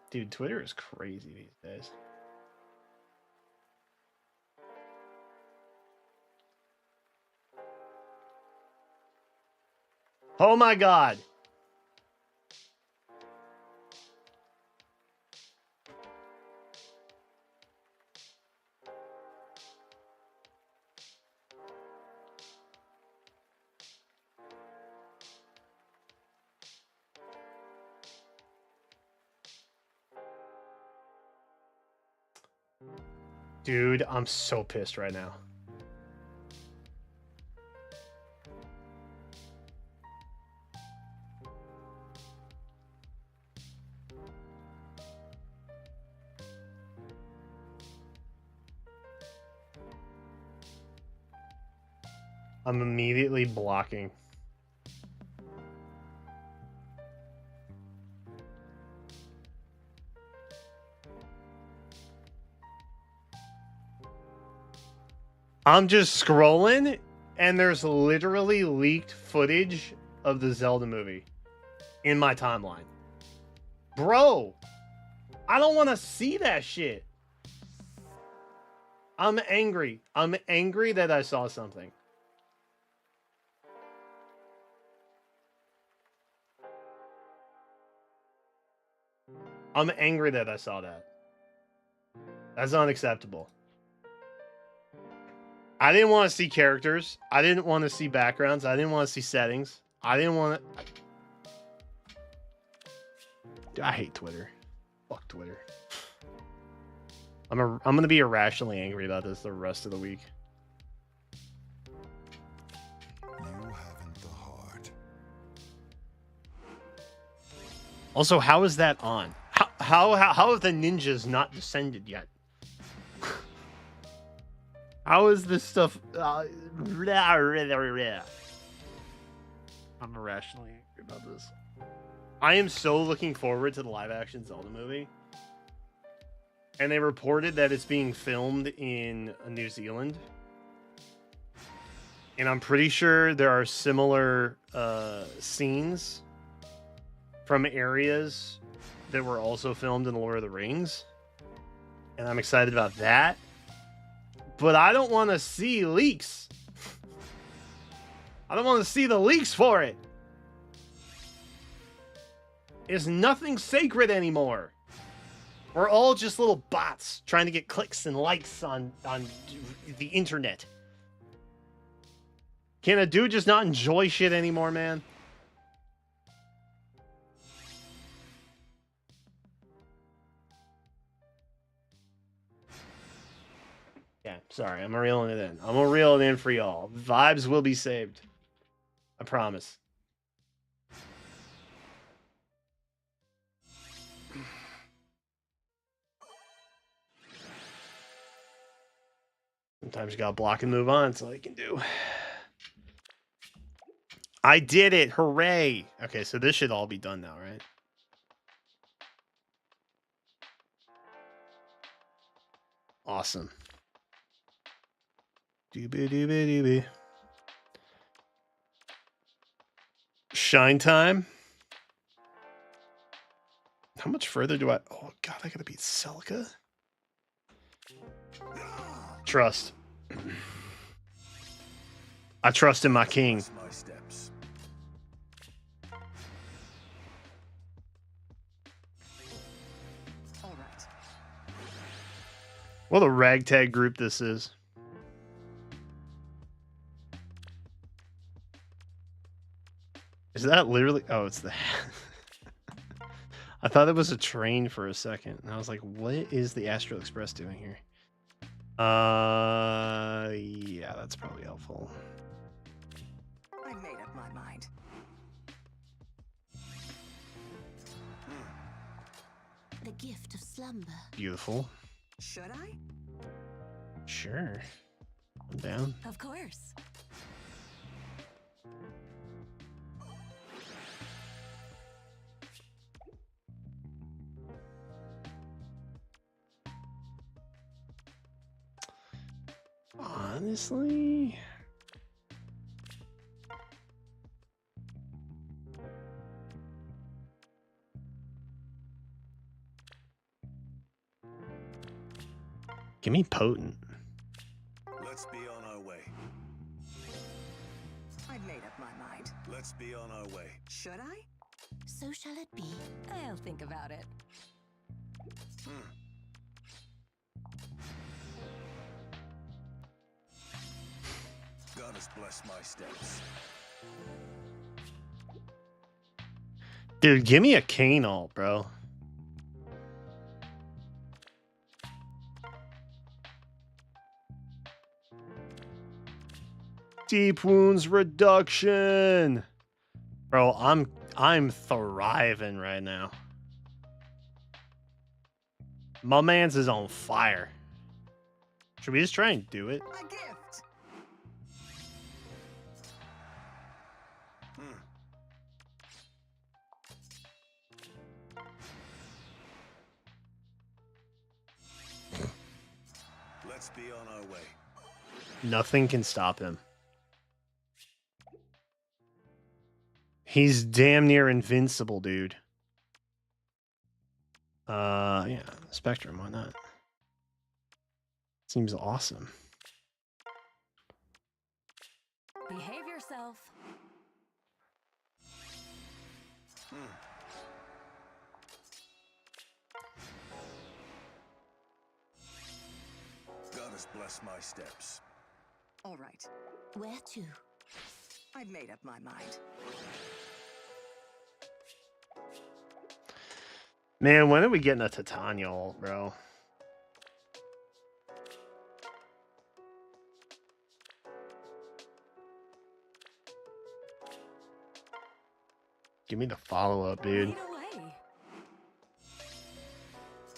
Dude, Twitter is crazy these days. Oh my god. Dude, I'm so pissed right now. I'm immediately blocking. I'm just scrolling, and there's literally leaked footage of the Zelda movie in my timeline. Bro, I don't want to see that shit. I'm angry. I'm angry that I saw something. I'm angry that I saw that. That's unacceptable. I didn't want to see characters. I didn't want to see backgrounds. I didn't want to see settings. I didn't want to... I hate Twitter. Fuck Twitter. I'm gonna be irrationally angry about this the rest of the week. You haven't the heart. Also, how is that on? How have the ninjas not descended yet? How is this stuff? I'm irrationally angry about this. I am so looking forward to the live-action Zelda movie. And they reported that it's being filmed in New Zealand. And I'm pretty sure there are similar scenes from areas that were also filmed in Lord of the Rings. And I'm excited about that. But I don't want to see leaks. I don't want to see the leaks for it. It's nothing sacred anymore. We're all just little bots trying to get clicks and likes on the internet. Can a dude just not enjoy shit anymore, man? Yeah, sorry, I'm reeling it in. I'm gonna reel it in for y'all. Vibes will be saved. I promise. Sometimes you gotta block and move on. That's all you can do. I did it! Hooray! Okay, so this should all be done now, right? Awesome. Doobie doobie doobie. Shine time. How much further do I... Oh, God, I gotta beat Celica? Trust. I trust in my king. My steps. All right. What a ragtag group this is. Is that literally... Oh, it's the... I thought it was a train for a second. And I was like, what is the Astral Express doing here? Yeah, that's probably helpful. I made up my mind. The gift of slumber. Beautiful. Should I? Sure. I'm down. Of course. Honestly... Give me potent. Let's be on our way. I made up my mind. Let's be on our way. Should I? So shall it be. I'll think about it. Goddess bless my steps. Dude, give me a Kane ult, bro. Deep wounds reduction. Bro, I'm thriving right now. My man's is on fire. Should we just try and do it? A gift. Let's be on our way. Nothing can stop him. He's damn near invincible, dude. Yeah, Spectrum, why not? Seems awesome. Behave yourself. Goddess bless my steps. All right. Where to? I've made up my mind. Man, when are we getting a Titania ult, bro? Give me the follow-up, dude. Lead away.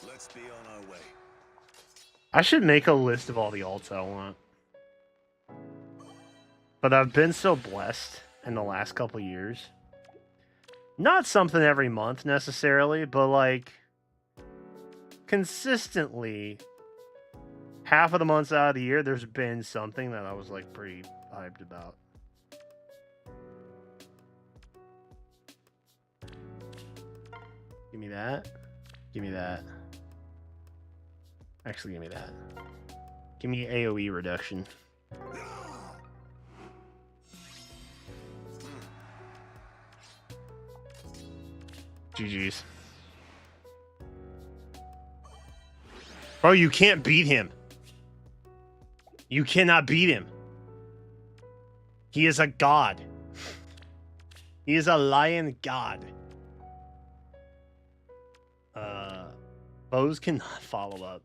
Let's be on our way. I should make a list of all the ults I want. But I've been so blessed in the last couple years. Not something every month necessarily, but like consistently half of the months out of the year, there's been something that I was like pretty hyped about. Give me that. Give me that. Actually, give me that. Give me AoE reduction. GG's. Bro, you can't beat him. You cannot beat him. He is a god. He is a lion god. Bows cannot follow up.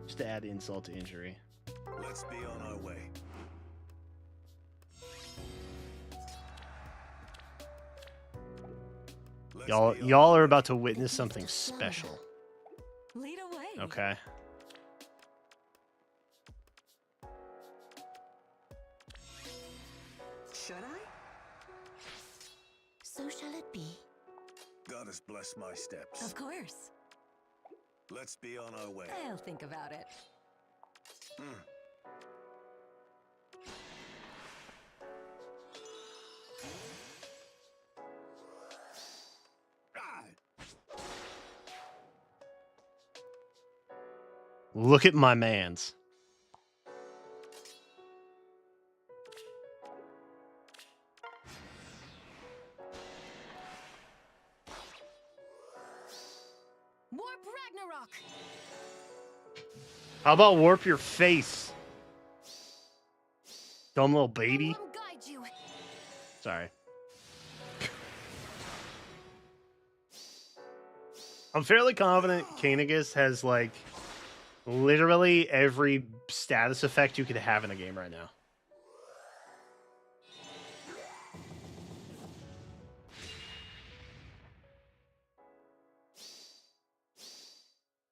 Just to add insult to injury. Let's be on our way. Y'all are about to witness something special. Lead away. Okay. Should I? So shall it be. Goddess bless my steps. Of course. Let's be on our way. I'll think about it. Look at my mans. Warp Ragnarok. How about warp your face? Dumb little baby. I will guide you. Sorry. I'm fairly confident Kanegas has like literally every status effect you could have in a game right now.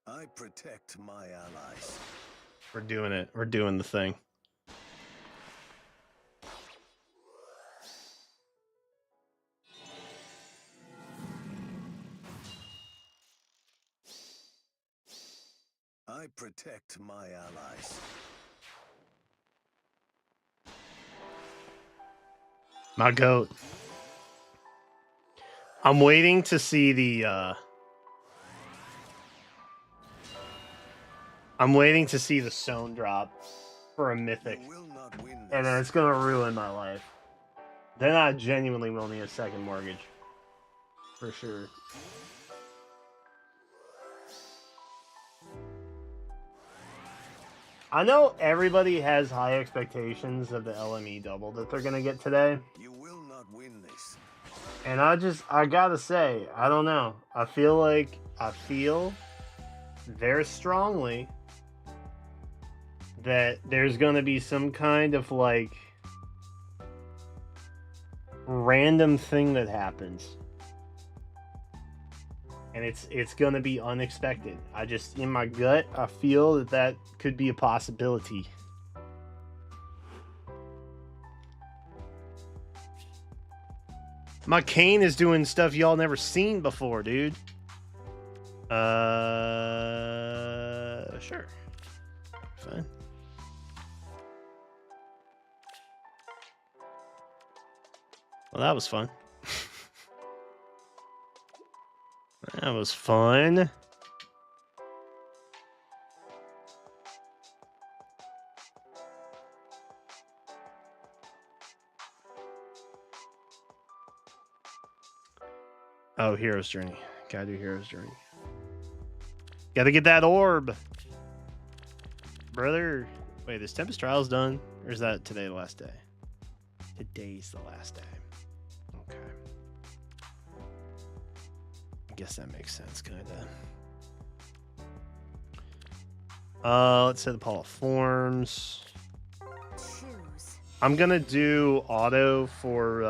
I protect my allies. We're doing it. We're doing the thing. I protect my allies. My goat. I'm waiting to see the I'm waiting to see the Sown drop for a mythic. You will not win And then this. it's gonna ruin my life. Then I genuinely will need a second mortgage. For sure. I know everybody has high expectations of the LME double that they're going to get today. You will not win this. And I gotta say, I don't know. I feel very strongly that there's going to be some kind of like random thing that happens. And it's going to be unexpected. I just, in my gut, I feel that could be a possibility. My Kane is doing stuff y'all never seen before, dude. Sure. Fine. Well, that was fun. That was fun. Oh, Hero's Journey. Gotta do Hero's Journey. Gotta get that orb. Brother. Wait, is Tempest Trials done? Or is that today the last day? Today's the last day. Okay. I guess that makes sense, kinda. Let's say the Pall of Forms. Choose. I'm gonna do auto for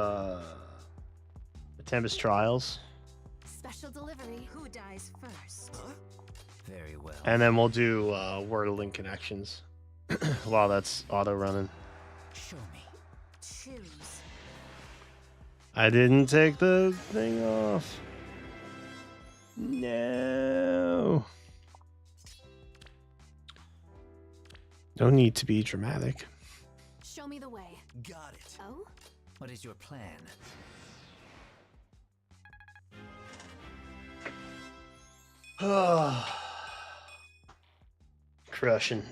the Tempest Trials. Special delivery. Who dies first? Very well. And then we'll do Wordling Connections while that's auto running. Show me. Choose. I didn't take the thing off. No. No need to be dramatic. Show me the way. Got it. Oh? What is your plan? Crushing.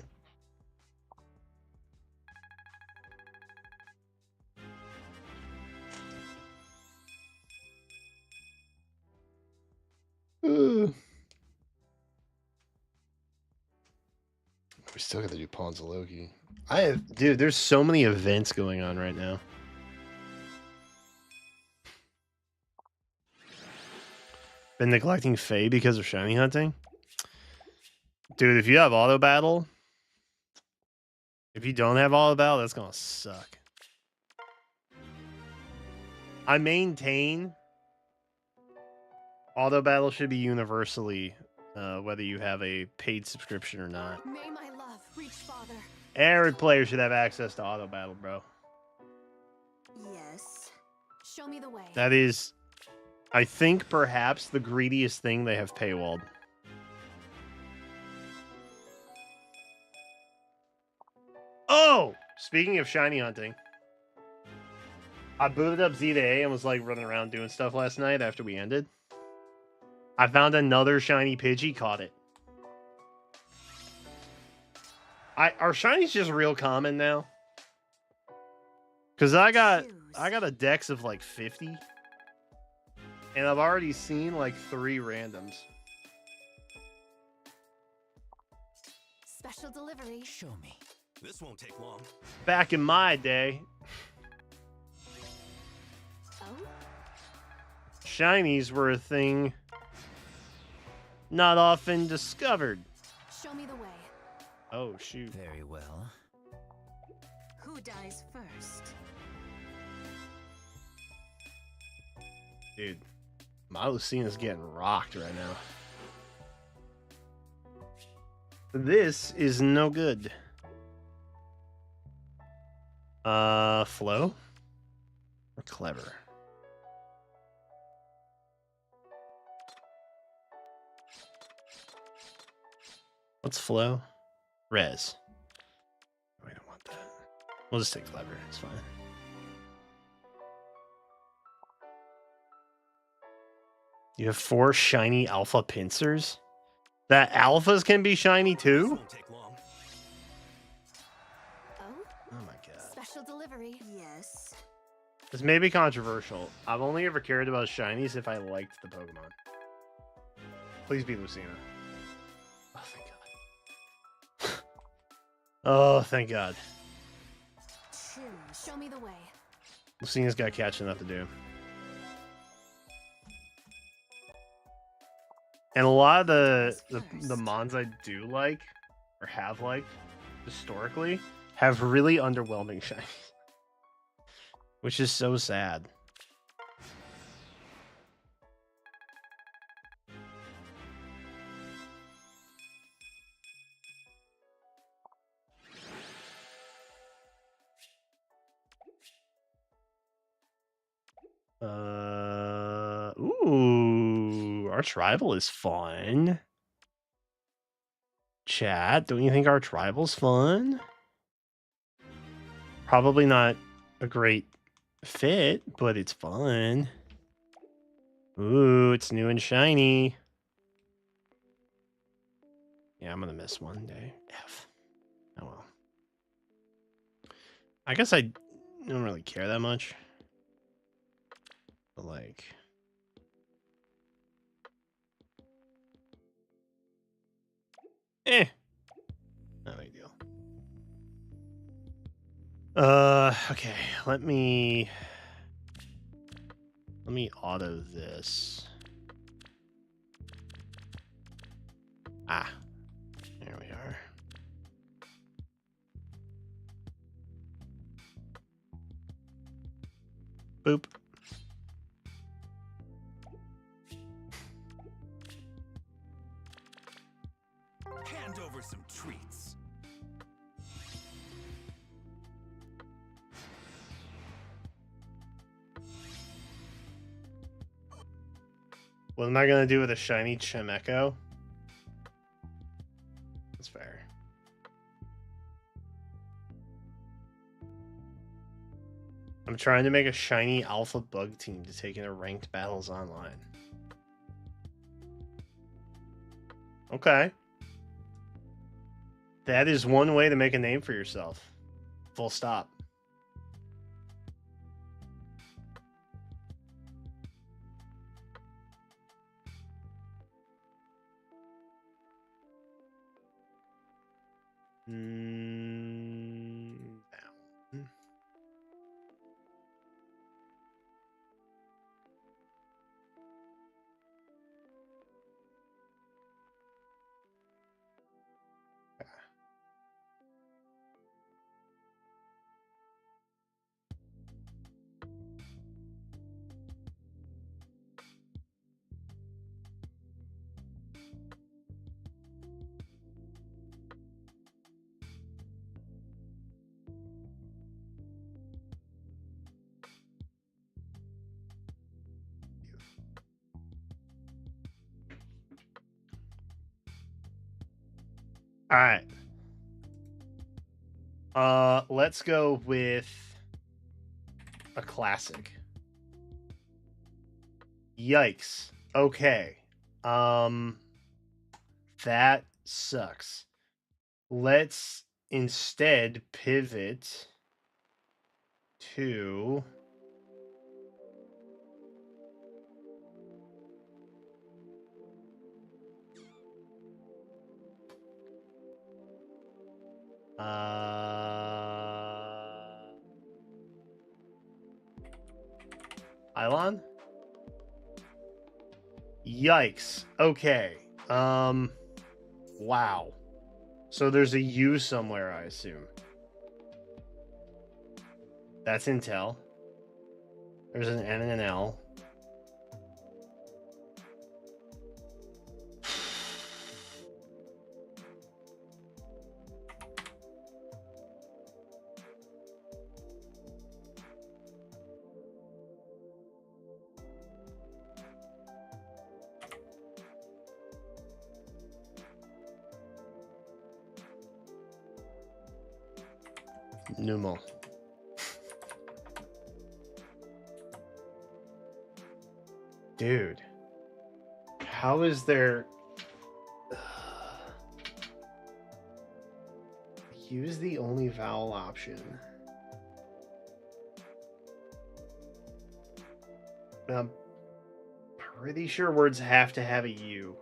We still got to do Pawns of Loki. Dude, there's so many events going on right now. Been neglecting Faye because of shiny hunting? Dude, if you have auto battle, if you don't have auto battle, that's gonna suck. I maintain auto battle should be universally, whether you have a paid subscription or not. May my love reach farther. Every player should have access to auto battle, bro. Yes. Show me the way. That is, I think, perhaps the greediest thing they have paywalled. Oh! Speaking of shiny hunting, I booted up Z to A and was like running around doing stuff last night after we ended. I found another shiny Pidgey, caught it. Are shinies just real common now? Cause I got a dex of like 50. And I've already seen like 3 randoms. Special delivery. Show me. This won't take long. Back in my day, Oh? shinies were a thing not often discovered. Show me the way. Oh, shoot. Very well. Who dies first? Dude, my Lucina's getting rocked right now. This is no good. Flow? Or Clever? What's Flow? Res. We don't want that. We'll just take Clever. It's fine. You have 4 shiny alpha pincers? That alphas can be shiny This too? won't take long. Oh? Oh my god. Special delivery. Yes. This may be controversial. I've only ever cared about shinies if I liked the Pokemon. Please be Lucina. Oh, thank God. Oh, thank God. Show me the way. Lucina's got catching up to do. And a lot of the mons I do like, or have liked, historically, have really underwhelming shinies. Which is so sad. Ooh, Arch Rival is fun. Chat, don't you think Arch Rival's fun? Probably not a great fit, but it's fun. Ooh, it's new and shiny. Yeah, I'm gonna miss one day. F. Oh well. I guess I don't really care that much. But like... no big deal. Okay, let me auto this. Ah, there we are. Boop. Hand over some treats. What am I gonna do with a shiny Chimecho? That's fair. I'm trying to make a shiny alpha bug team to take into ranked battles online. Okay. That is one way to make a name for yourself. Full stop. Down. All right. Let's go with a classic. Yikes. Okay. That sucks. Let's instead pivot to Ylon? Yikes. Okay. Wow. So there's a U somewhere, I assume. That's Intel. There's an N and an L. Numel. Dude. How is there... Use the only vowel option. I'm pretty sure words have to have a U.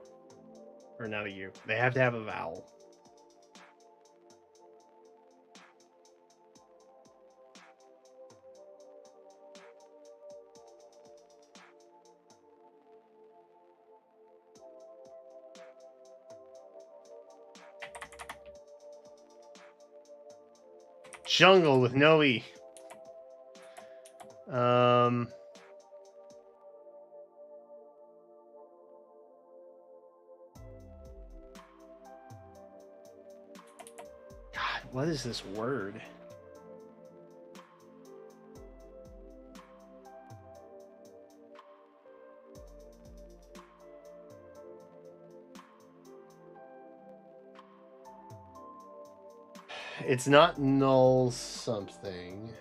Or not a U. They have to have a vowel. Jungle with no E. God, what is this word? It's not null something.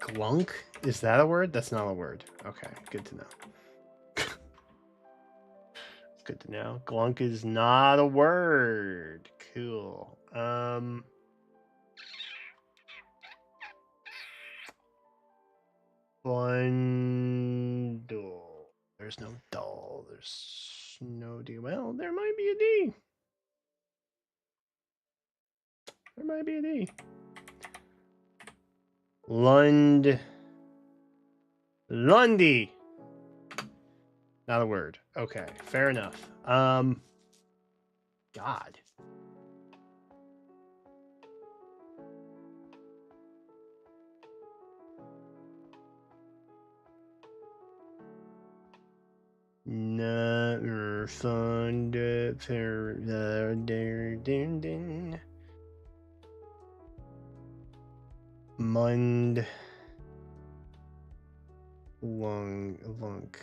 Glunk? Is that a word? That's not a word. Okay, good to know. Good to know. Glunk is not a word. Cool. Bundle. There's no dull. There's no D. Well, there might be a D. There might be a D. Lundy. Not a word. Okay, fair enough. God. Mund. Lunk.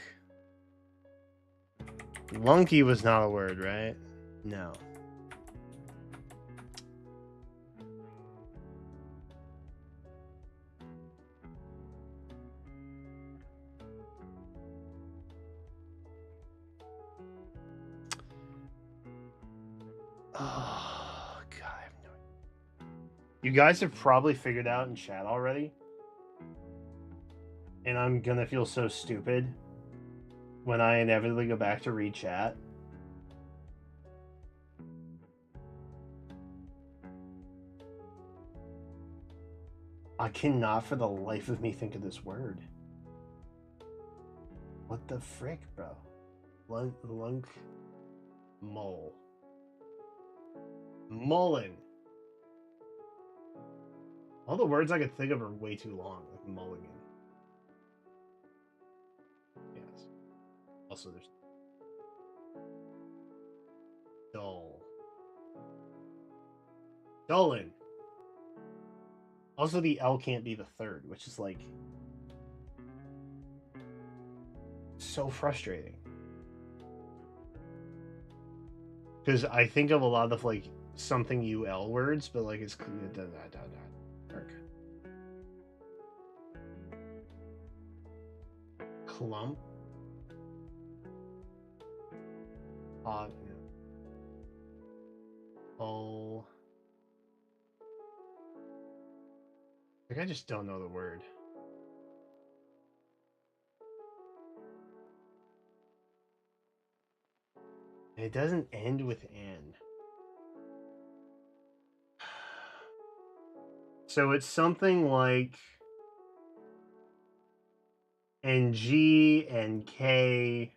Lunky was not a word, right? No. Oh, God, I have no idea. You guys have probably figured out in chat already. And I'm gonna feel so stupid when I inevitably go back to read chat. I cannot for the life of me think of this word. What the frick, bro? Lunk. Mole. Mullen. All the words I could think of are way too long, like mulligan. Yes. Also, there's dull. Dullin. Also, the L can't be the third, which is like so frustrating. Because I think of a lot of like something UL words, but like it's clump. Yeah. Oh. Like I just don't know the word. It doesn't end with N. So it's something like NG and K.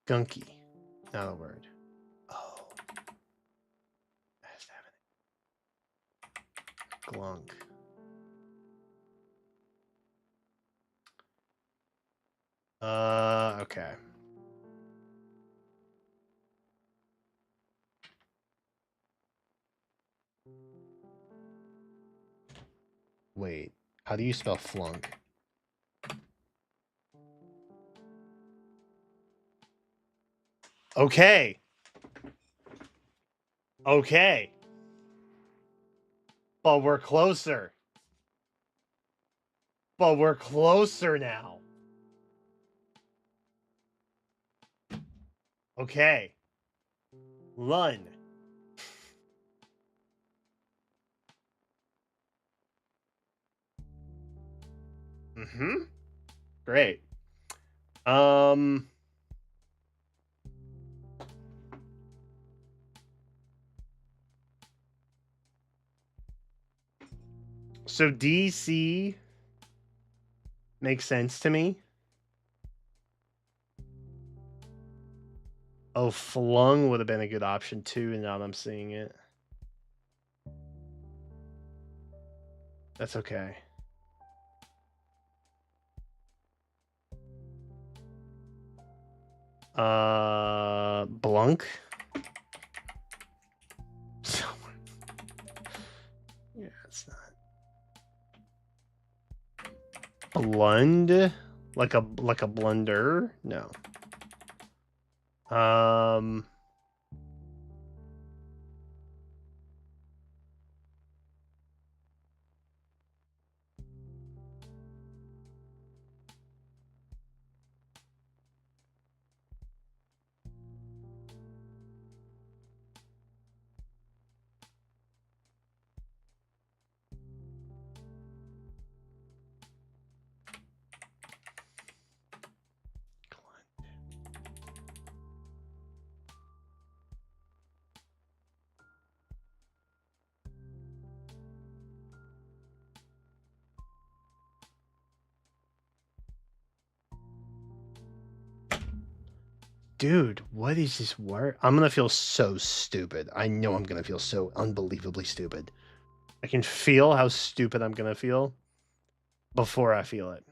Gunky. Not a word. Oh. I have to have it. Glunk. Okay. Wait. How do you spell flunk? Okay. Okay. But we're closer. But we're closer now. Okay. Run. Mm-hmm. Great. So DC makes sense to me. Oh, Flung would have been a good option too, and now that I'm seeing it. That's okay. Blunk. Yeah, it's not. Blund? Like a blunder? No. Dude, what is this word? I'm gonna feel so stupid. I know I'm gonna feel so unbelievably stupid. I can feel how stupid I'm gonna feel before I feel it.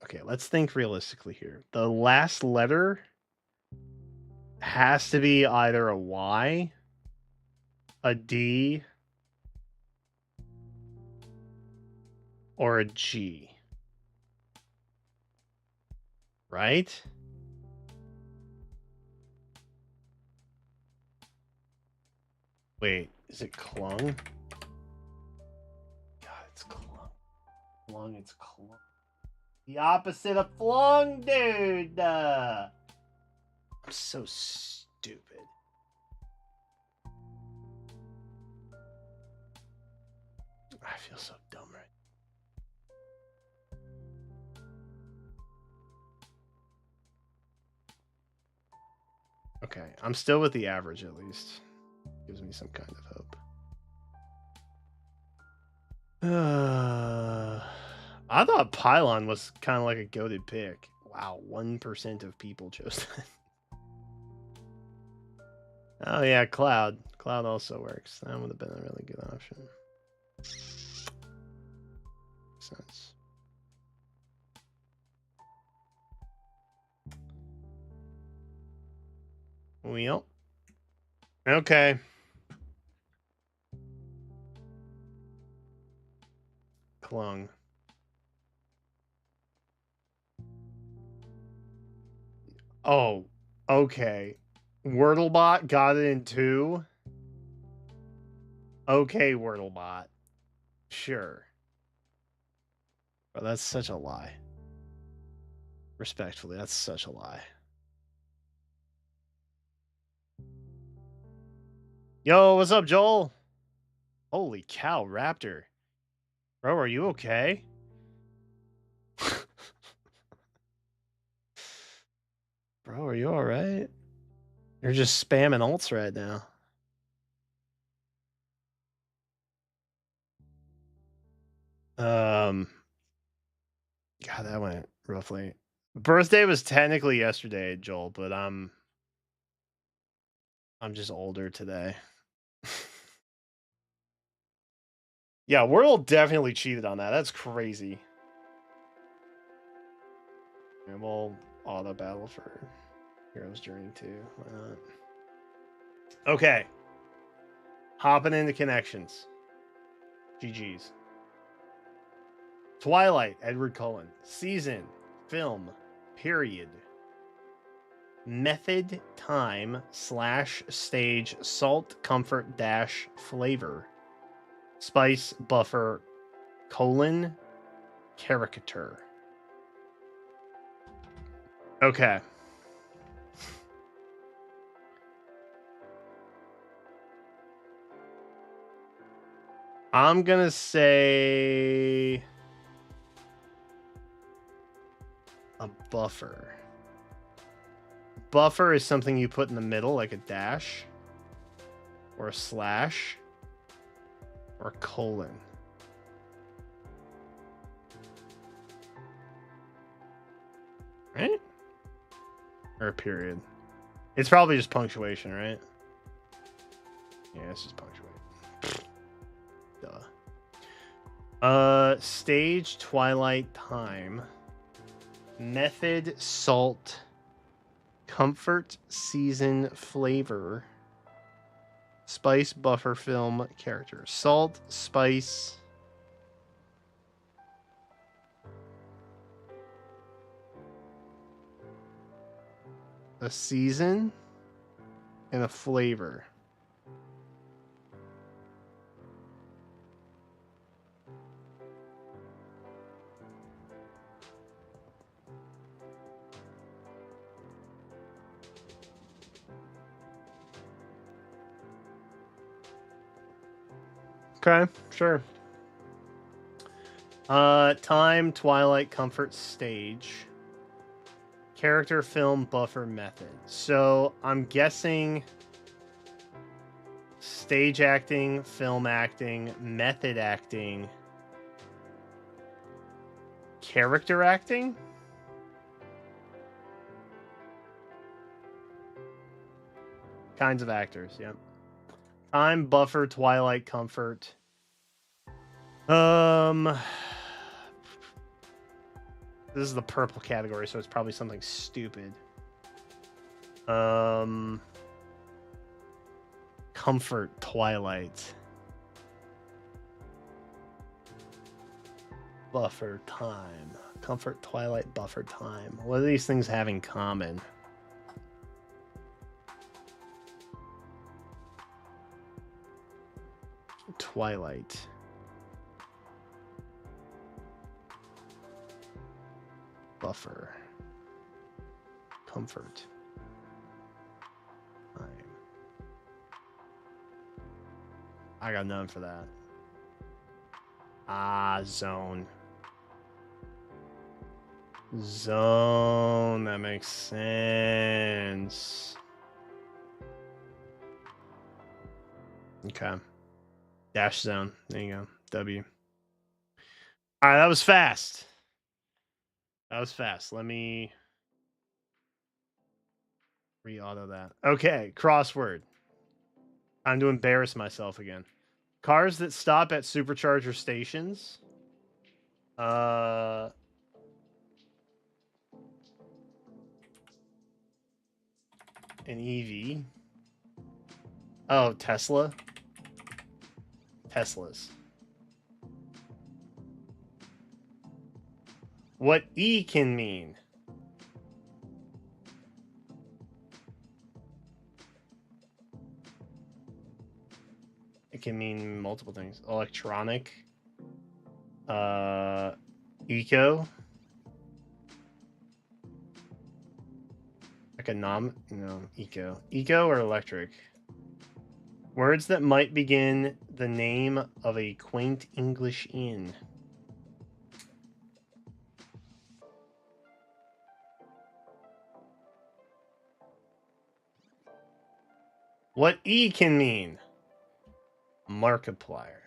Okay, let's think realistically here. The last letter has to be either a Y, a D, or a G. Right? Wait, is it clung? God, it's clung. Flung, it's clung. The opposite of flung, dude! I'm so stupid. I feel so dumb right. Okay, I'm still with the average at least. Gives me some kind of hope. I thought Pylon was kind of like a goated pick. Wow, 1% of people chose that. Oh yeah, Cloud. Cloud also works. That would have been a really good option. Makes sense. Well. Okay. Clung. Oh, okay. Wordlebot got it in 2. Okay, Wordlebot. Sure. But that's such a lie. Respectfully, that's such a lie. Yo, what's up, Joel? Holy cow, Raptor. Bro, are you okay? Bro, are you alright? You're just spamming ults right now. God, that went roughly. Birthday was technically yesterday, Joel, but I'm just older today. Yeah, World definitely cheated on that. That's crazy. And we'll auto battle for Hero's Journey 2. Why not? Okay. Hopping into connections. GG's. Twilight, Edward Cullen. Season, film, period. method, time, slash, stage, salt, comfort, dash, flavor, spice, buffer, colon, caricature. Okay. I'm gonna say a buffer. Buffer is something you put in the middle, like a dash, or a slash, or a colon. Right? Or a period. It's probably just punctuation, right? Yeah, it's just punctuation. Duh. Stage, twilight, time. Method, salt. Comfort, season, flavor. Spice, buffer, film, character. Salt, spice. A season and a flavor. Okay, sure. Time, twilight, comfort, stage. Character, film, buffer, method. So I'm guessing stage acting, film acting, method acting, character acting. Kinds of actors, yep. Time, buffer, twilight, comfort. This is the purple category, so it's probably something stupid. Comfort, twilight. Buffer, time. Comfort, twilight, buffer, time. What do these things have in common? Twilight. Buffer. Comfort. Time. I got none for that. Zone. Zone. That makes sense. Okay. Dash zone. There you go. W. All right, that was fast. That was fast. Let me re-auto that. Okay, crossword. Time to embarrass myself again. Cars that stop at supercharger stations. An EV. Oh, Tesla. Teslas. What E can mean? It can mean multiple things. Electronic. Eco. Economic. No, eco. Eco or electric? Words that might begin the name of a quaint English inn. What E can mean? Markiplier.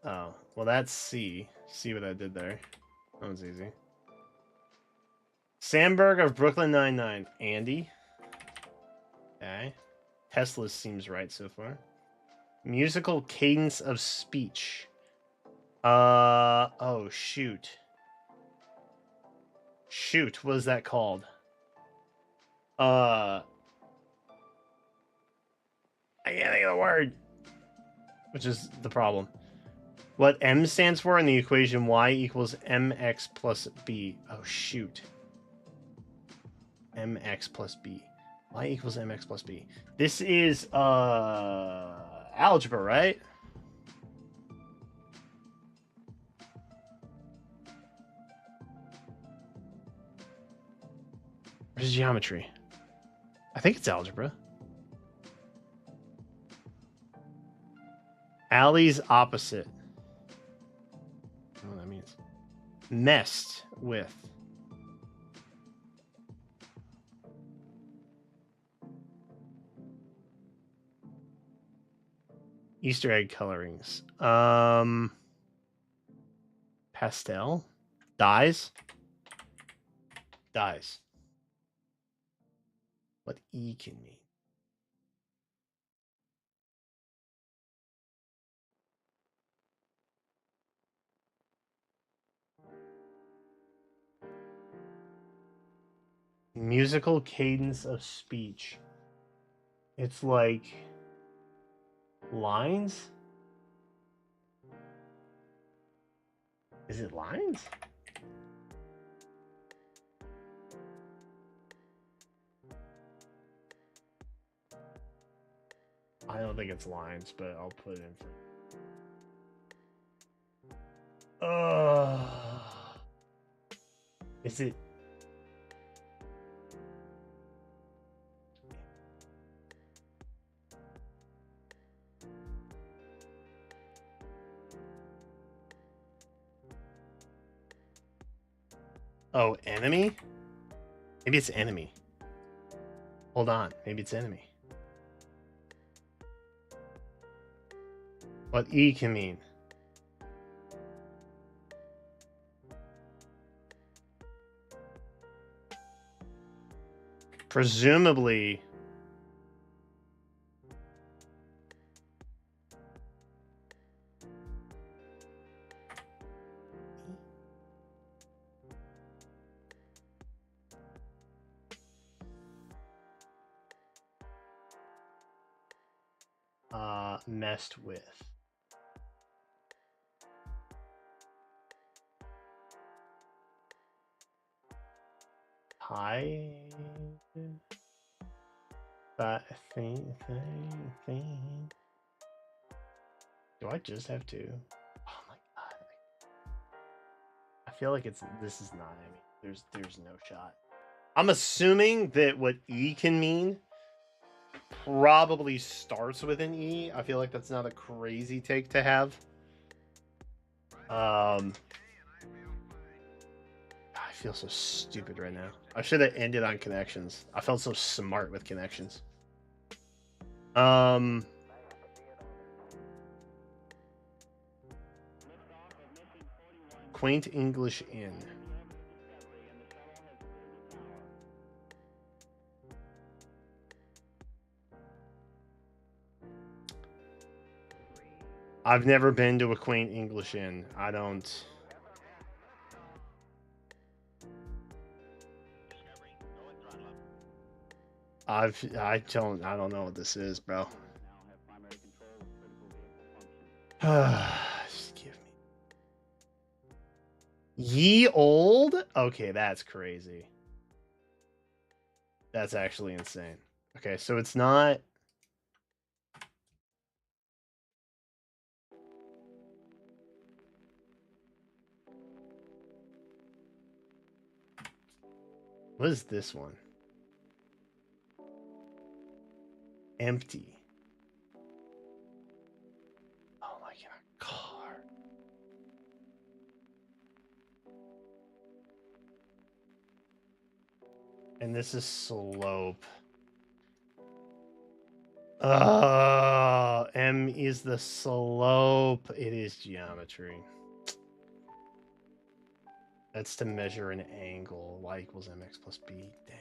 Oh, well that's C. See what I did there? That was easy. Sandberg of Brooklyn Nine-Nine. Andy. Okay. Tesla seems right so far. Musical cadence of speech. Oh, shoot. Shoot, what is that called? I can't think of the word. Which is the problem. What M stands for in the equation Y equals MX plus B. Oh, shoot. mx plus b. Y equals mx plus b. This is algebra, right? Where's geometry? I think it's algebra. Allie's opposite. I don't know what that means. Messed with. Easter egg colorings. Pastel. Dyes. Dyes. What E can mean. Musical cadence of speech. It's like lines? Is it lines? I don't think it's lines, but I'll put it in for. Is it? Oh, enemy? Maybe it's enemy. Hold on. Maybe it's enemy. What E can mean. Presumably. Messed with. Hi. That thing. Do I just have to? Oh my god. I feel like this is not. I mean, there's no shot. I'm assuming that what E can mean probably starts with an E. I feel like that's not a crazy take to have. I feel so stupid right now. I should have ended on connections. I felt so smart with connections. Quaint English Inn. I've never been to a quaint English inn. I don't. I don't know what this is, bro. Just give me. Ye old? Okay, that's crazy. That's actually insane. Okay, so it's not. What is this one? Empty. Oh, like in a car. And this is slope. M is the slope. It is geometry. That's to measure an angle. Y equals mx plus b. Dang.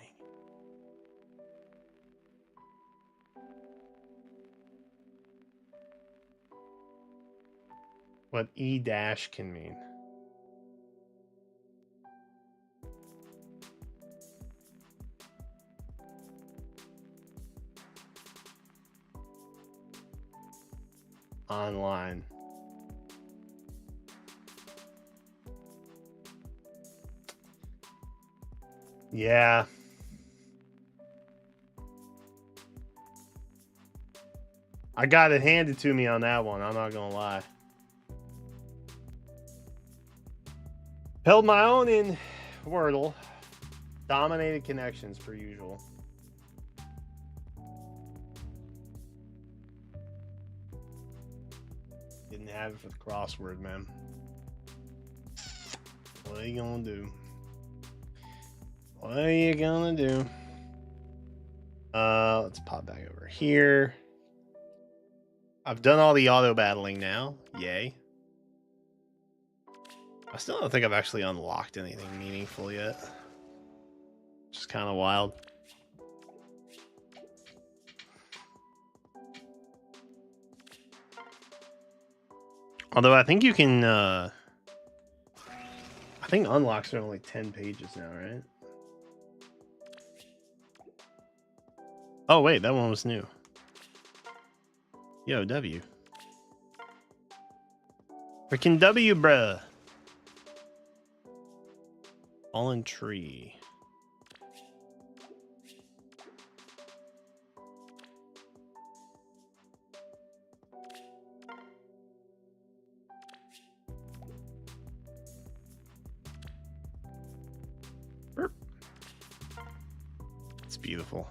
What E dash can mean. Online. Yeah. I got it handed to me on that one. I'm not gonna lie. Held my own in Wordle. Dominated connections per usual. Didn't have it for the crossword, man. What are you gonna do? What are you gonna do? Let's pop back over here. I've done all the auto battling now. Yay. I still don't think I've actually unlocked anything meaningful yet. Which is kind of wild. Although I think you can, I think unlocks are only 10 pages now, right? Oh, wait, that one was new. Yo, W. Freaking W, bruh. Fallen tree. Burp. It's beautiful.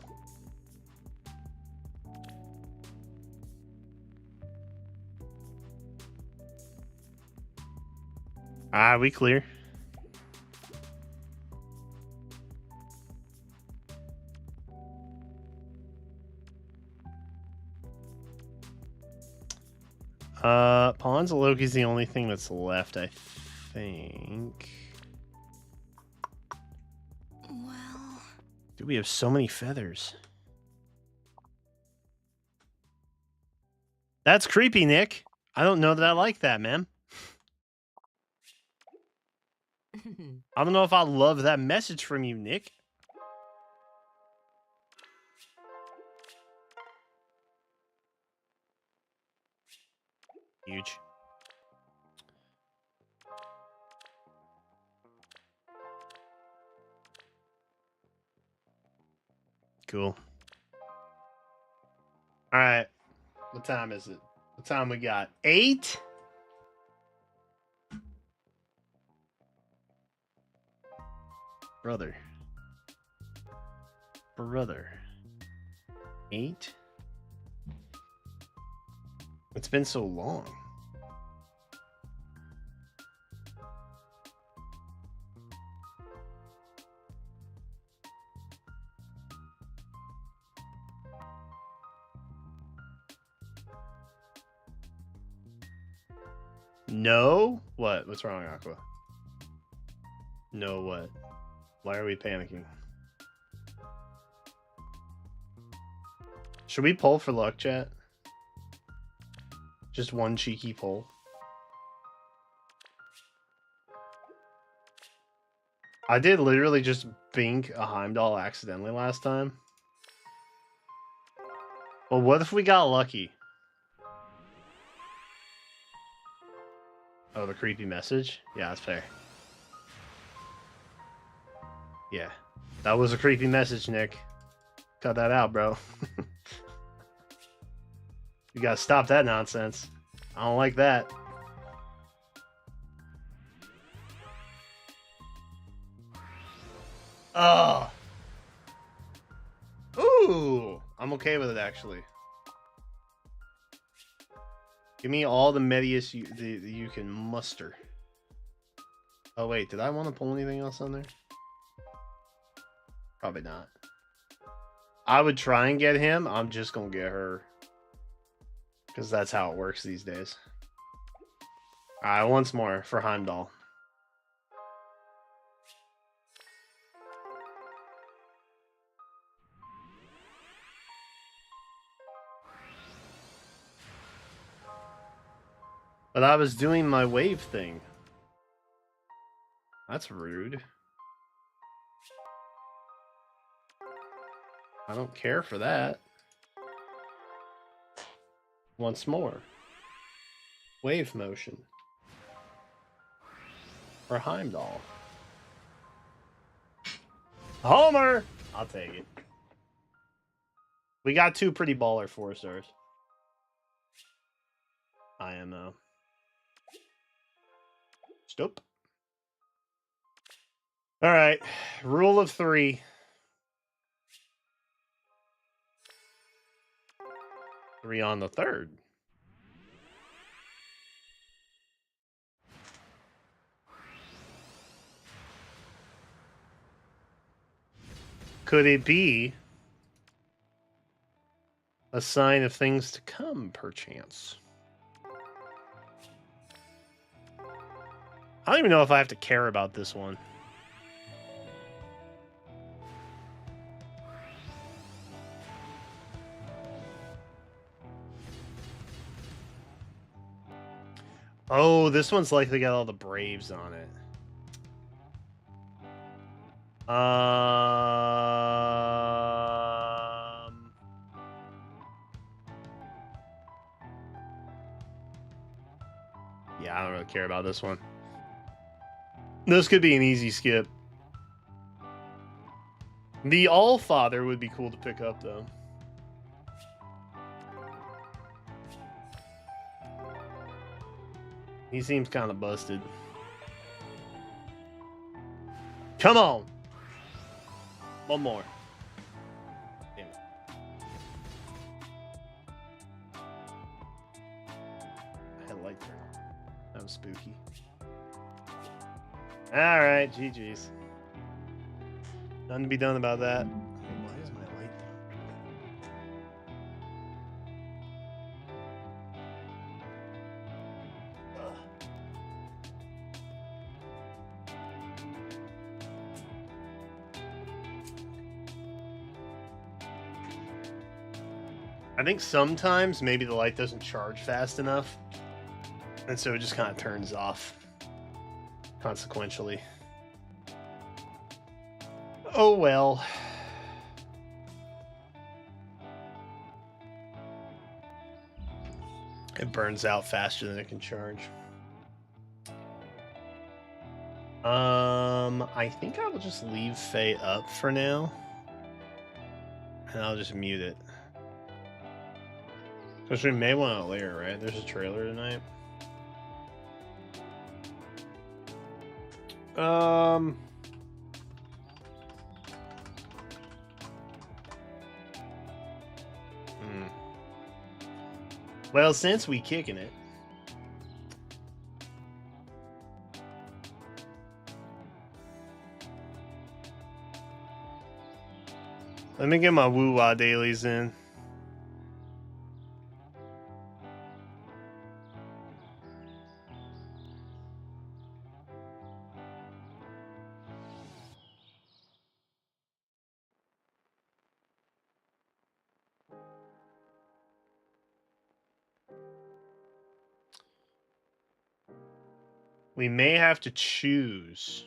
Ah, we clear. Pawns of Loki's the only thing that's left, I think. Well... Dude, we have so many feathers. That's creepy, Nick. I don't know that I like that, man. I don't know if I love that message from you, Nick. Huge. Cool. All right. What time is it? What time we got? 8? Brother. 8? It's been so long. No? What? What's wrong, Aqua? No what? Why are we panicking? Should we pull for luck, chat? Just one cheeky pull. I did literally just bink a Heimdall accidentally last time. Well, what if we got lucky? Oh, the creepy message? Yeah, that's fair. Yeah, that was a creepy message, Nick. Cut that out, bro. You gotta stop that nonsense. I don't like that. Oh. Ooh. I'm okay with it, actually. Give me all the Medius you can muster. Oh, wait. Did I want to pull anything else on there? Probably not. I would try and get him. I'm just going to get her. Because that's how it works these days. Alright, once more for Heimdall. But I was doing my wave thing. That's rude. I don't care for that. Once more. Wave motion. For Heimdall. Homer! I'll take it. We got 2 pretty baller 4 stars. IMO. Stop. All right. Rule of 3. 3 on the 3rd. Could it be a sign of things to come, perchance? I don't even know if I have to care about this one. Oh, this one's likely got all the Braves on it. Yeah, I don't really care about this one. This could be an easy skip. The Allfather would be cool to pick up, though. He seems kind of busted. Come on! One more. Damn it. I had a light turn on. That was spooky. Alright, GG's. Nothing to be done about that. Why is my light down? I think sometimes maybe the light doesn't charge fast enough, and so it just kind of turns off consequentially. Oh well. It burns out faster than it can charge. I think I will just leave Faye up for now, and I'll just mute it. Because we may want to layer, right? There's a trailer tonight. Well, since we kicking it, let me get my woo-wah dailies in. We may have to choose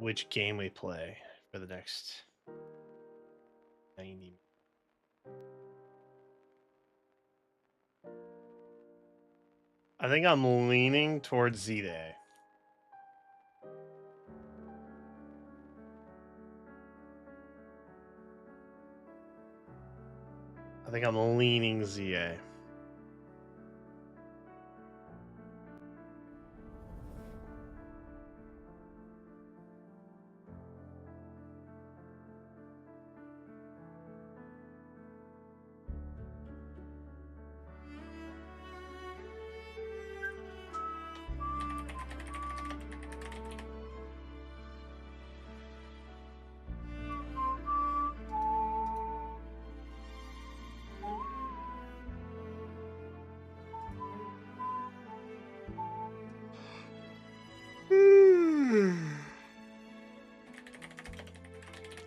which game we play for the next 90. I think I'm leaning towards Z-Day. I think I'm leaning ZA.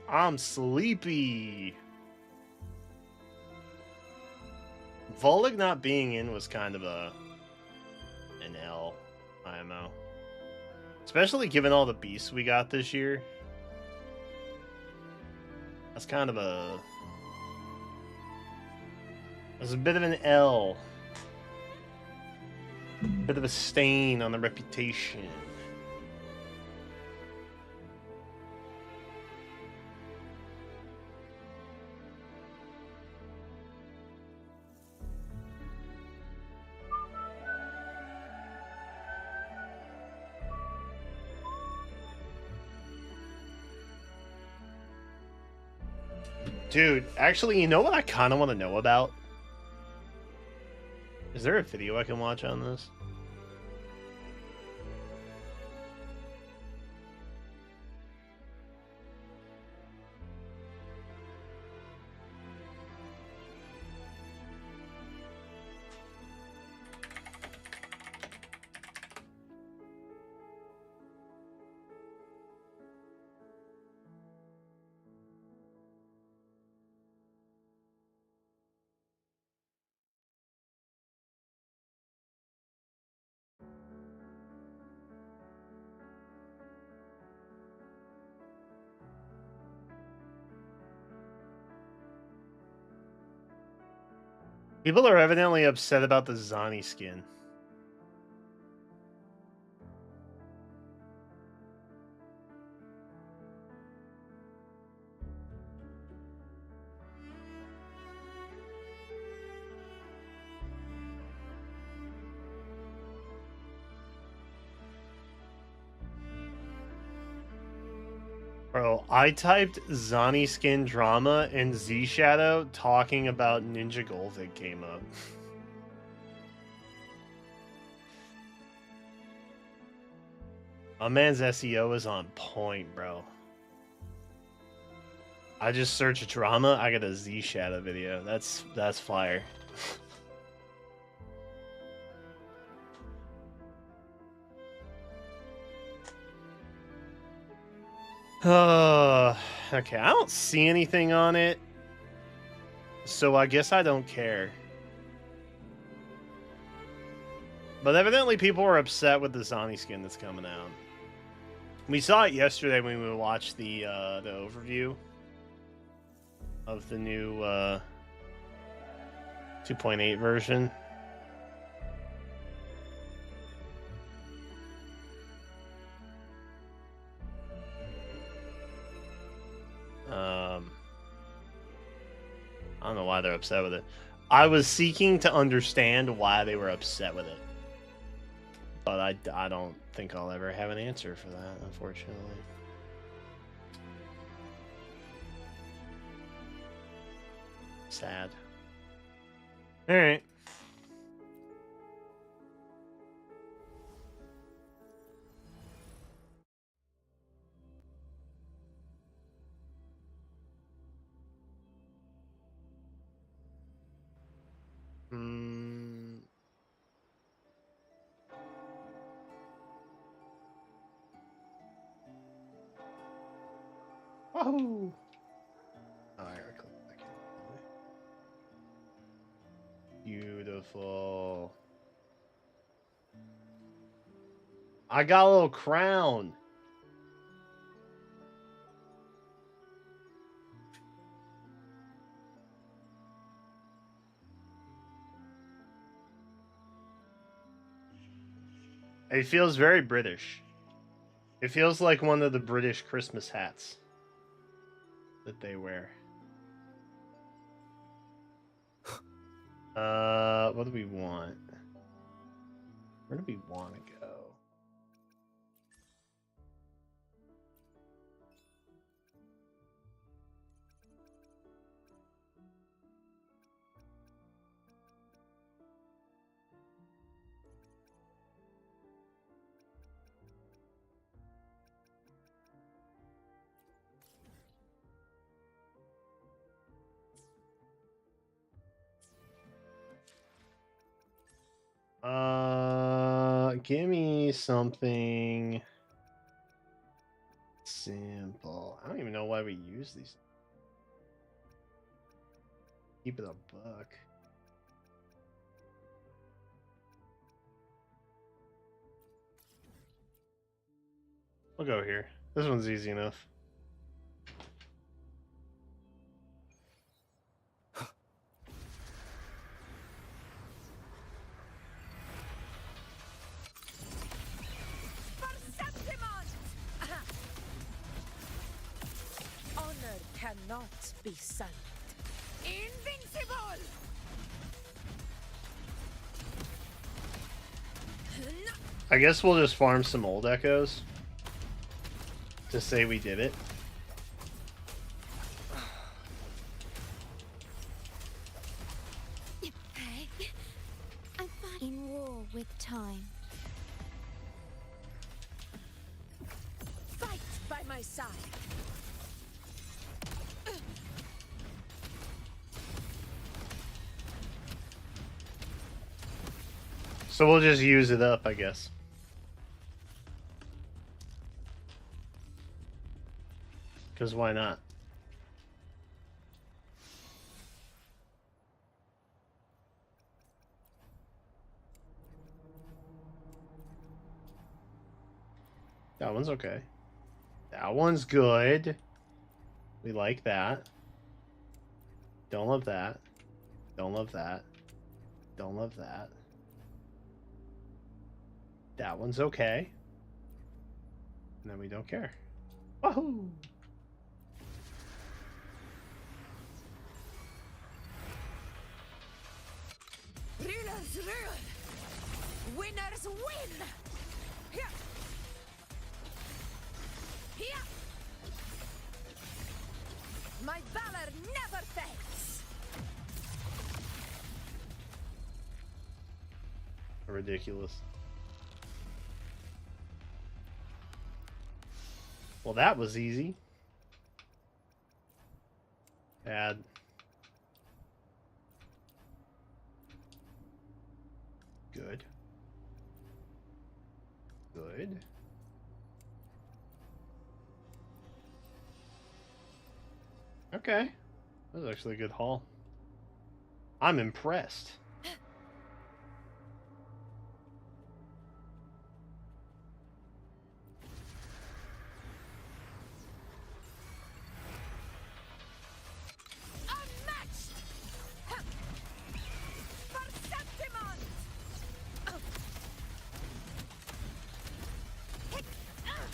I'm sleepy. Volek not being in was kind of an L, IMO. Especially given all the beasts we got this year. That's kind of a... That's a bit of an L. Bit of a stain on the reputation. Dude, actually, you know what I kind of want to know about? Is there a video I can watch on this? People are evidently upset about the Zani skin. Bro, I typed Zani skin drama and Z Shadow talking about Ninja Golvig came up. My man's SEO is on point, bro. I just searched drama, I got a Z Shadow video. That's fire. Okay, I don't see anything on it, so I guess I don't care. But evidently people are upset with the Zani skin that's coming out. We saw it yesterday when we watched the overview of the new 2.8 version. I don't know why they're upset with it. I was seeking to understand why they were upset with it. But I don't think I'll ever have an answer for that, unfortunately. Sad. Alright. Wahoo! Oh, I gotta click back in. Beautiful. I got a little crown. It feels very British. It feels like one of the British Christmas hats that they wear. What do we want? Where do we want to go? Give me something simple. I don't even know why we use these. Keep it a buck. We'll go here. This one's easy enough. Cannot be silent. Invincible! I guess we'll just farm some old echoes to say we did it. side. So we'll just use it up, I guess. Because why not? That one's okay. That one's good. We like that. Don't love that. Don't love that. Don't love that. That one's okay. And then we don't care. Wahoo! Rulers rule. Winners win. Here. Here. My valor never fades. Ridiculous. Well, that was easy. Bad. Good. Good. Okay. That was actually a good haul. I'm impressed.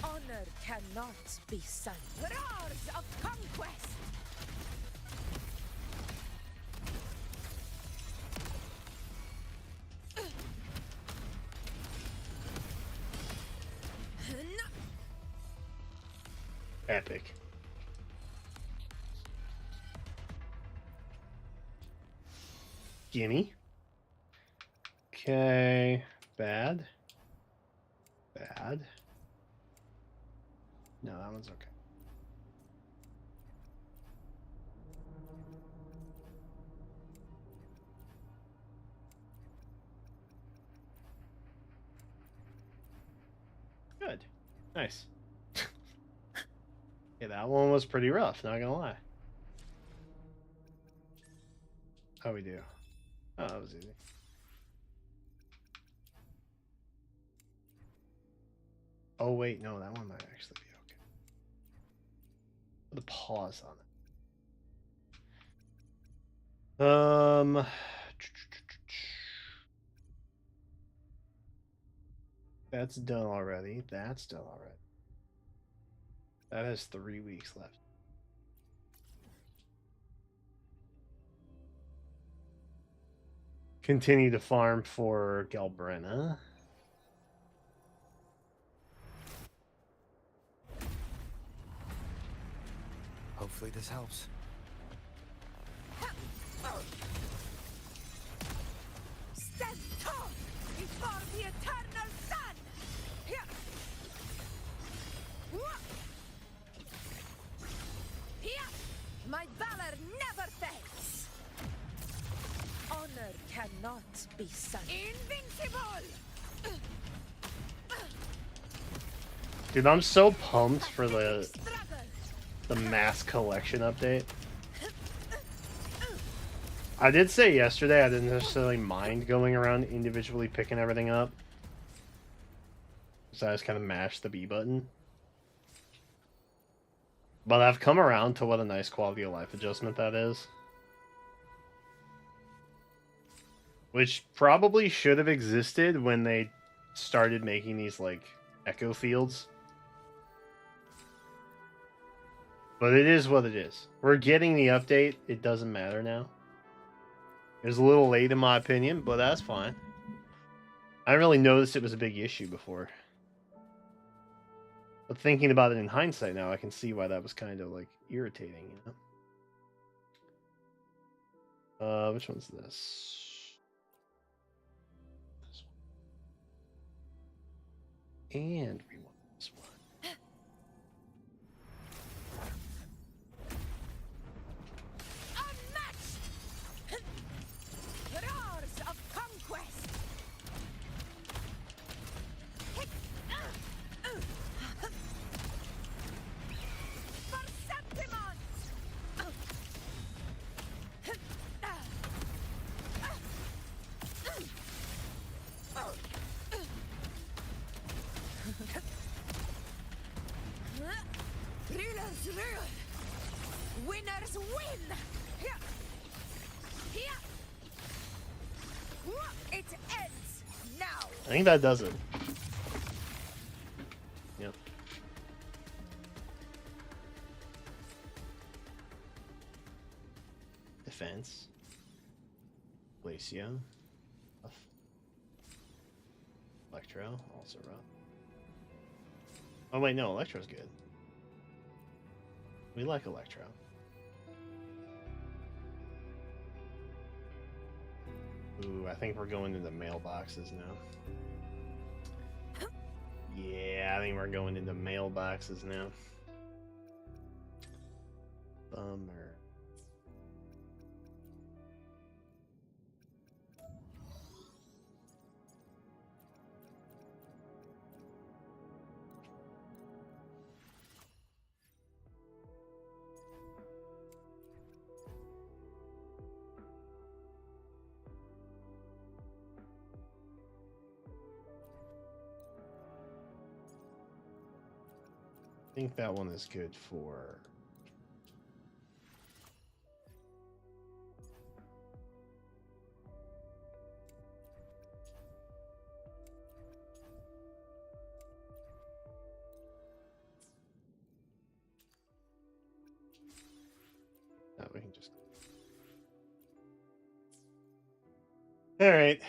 Honor cannot be sung. Roars of conquest. Epic. Gimme. Okay. Bad. Bad. No, that one's okay. Good. Nice. Yeah, that one was pretty rough, not gonna lie. How we do? Oh, that was easy. Oh wait, no, that one might actually be okay. Put a pause on it. That's done already. That's done already. That has 3 weeks left. Continue to farm for Galbrenna. Hopefully this helps. Stand tall before the eternal sun. Here. Here. My valor never fades. Honor cannot be sung. Invincible. Dude, I'm so pumped for the mass collection update. I did say yesterday I didn't necessarily mind going around individually picking everything up. So I just kind of mashed the B button. But I've come around to what a nice quality of life adjustment that is. Which probably should have existed when they started making these, like, echo fields. But it is what it is. We're getting the update. It doesn't matter now. It was a little late in my opinion, but that's fine. I didn't really notice it was a big issue before. But thinking about it in hindsight now, I can see why that was kind of, like, irritating, you know? Which one's this? This one. And we want this one. Winners win! Here! Here! It ends now! I think that does it. Yep. Defense. Glacio. Electro, also rough. Oh wait, no, Electro's good. We like Electro. Ooh, I think we're going into mailboxes now. Yeah, I think we're going into mailboxes now. Bummer. I think that one is good for... No, we can just... Alright.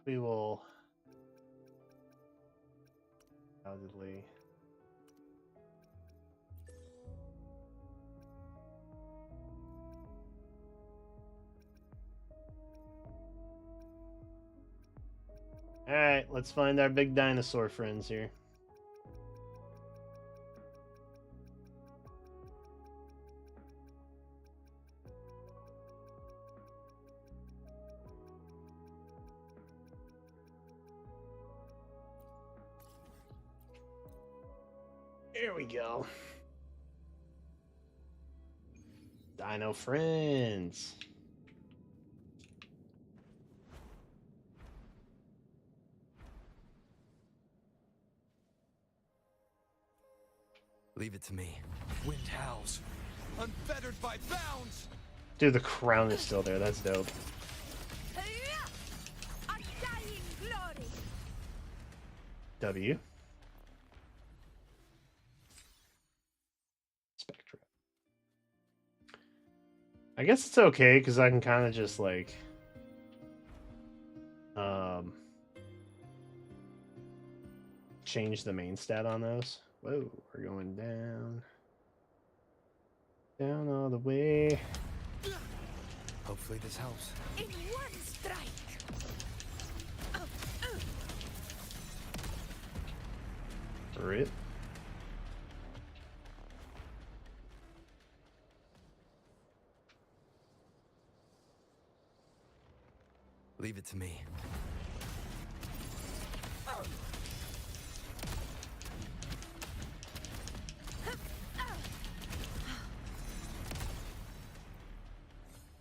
We will... undoubtedly... Alright, let's find our big dinosaur friends here. Here we go. Dino friends. Leave it to me. Wind howls. Unfettered by bounds. Dude, the crown is still there. That's dope. Undying glory. W. Spectra. I guess it's okay because I can kind of just like change the main stat on those. Whoa, we're going down. Down all the way. Hopefully this helps. In one strike. Rip. Leave it to me.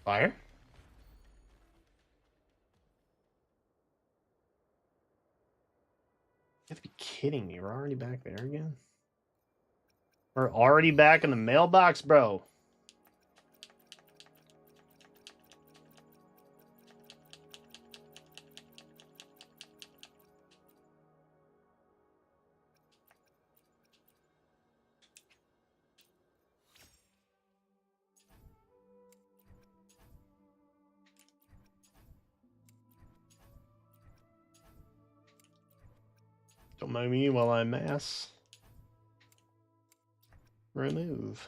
Fire? You have to be kidding me. We're already back there again? We're already back in the mailbox, bro. Don't mind me while I mass remove.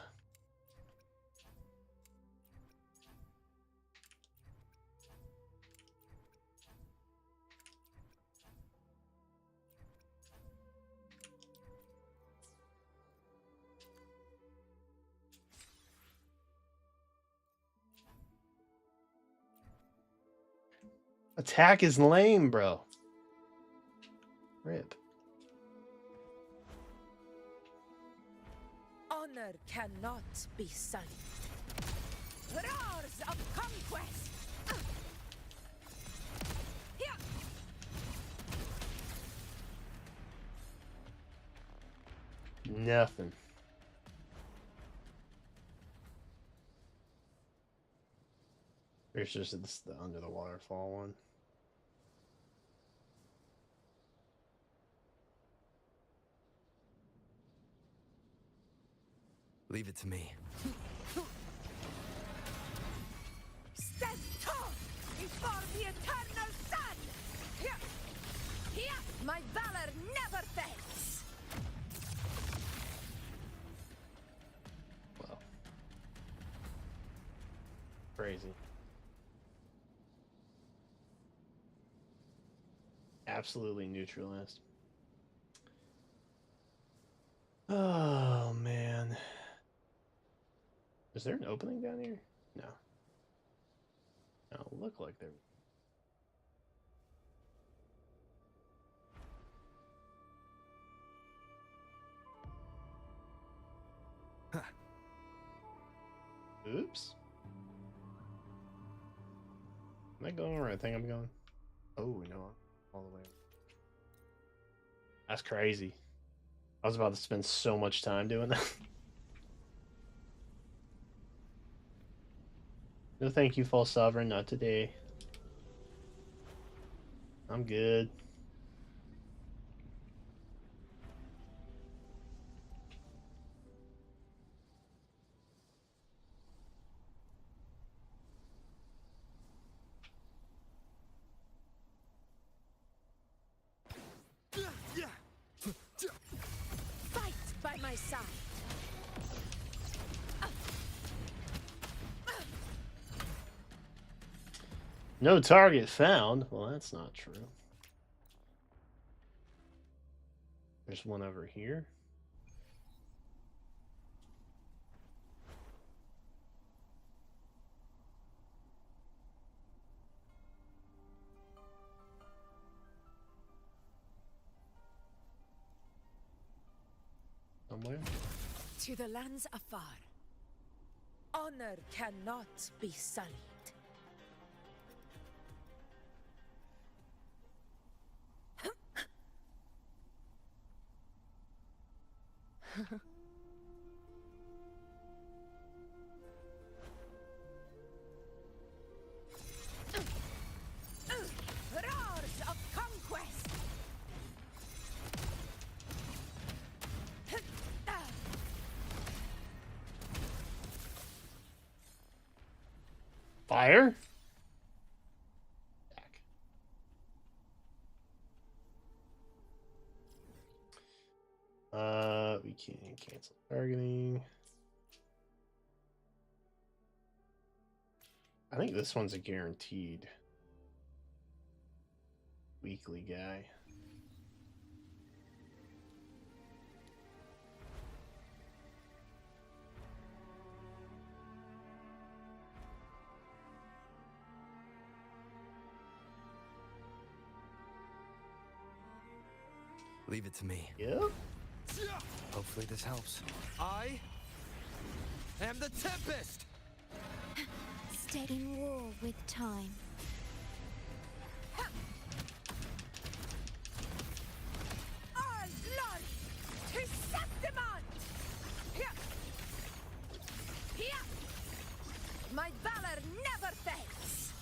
Attack is lame, bro. Rip. Honor cannot be sullied. Roars of conquest! Here! Nothing. There's just the under the waterfall one. Leave it to me. Stand tall before the eternal sun! Here! Here! My valor never fades! Wow. Crazy. Absolutely neutralized. Oh, man. Is there an opening down here? No. No, look like there. Oops. Am I going where I think I'm going? Oh, no. All the way. That's crazy. I was about to spend so much time doing that. No thank you, False Sovereign. Not today. I'm good. Fight by my side! No target found. Well, that's not true. There's one over here. Somewhere. To the lands afar, honor cannot be sullied. Roars of conquest! Fire? We can't cancel targeting. I think this one's a guaranteed weekly guy. Leave it to me. Yep. Hopefully this helps. I am the Tempest! Stay in war with time. All glory to Septimon! Here! Here! My valor never fades!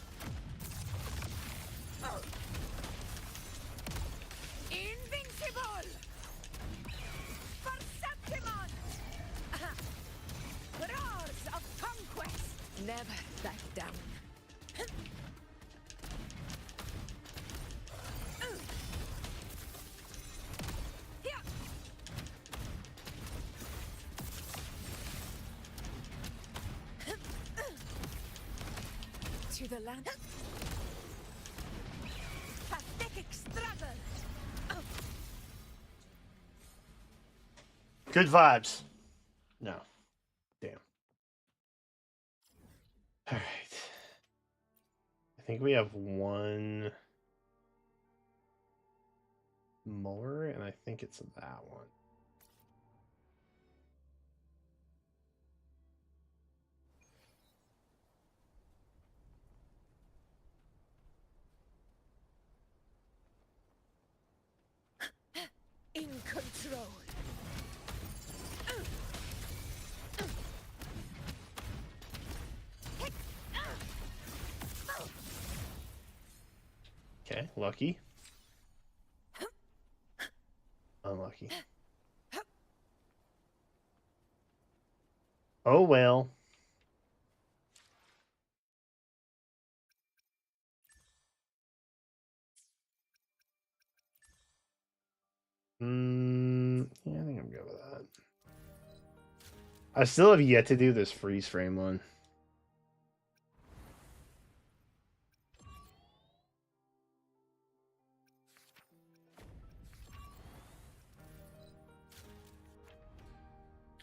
Invincible! For Septimon! Roars of conquest! Never back down. Here! To the land. Pathetic struggle. Good vibes. No. Damn. All right. I think we have one more, and I think it's that one. In control. Lucky. Unlucky. Oh well. Yeah, I think I'm good with that. I still have yet to do this freeze frame one.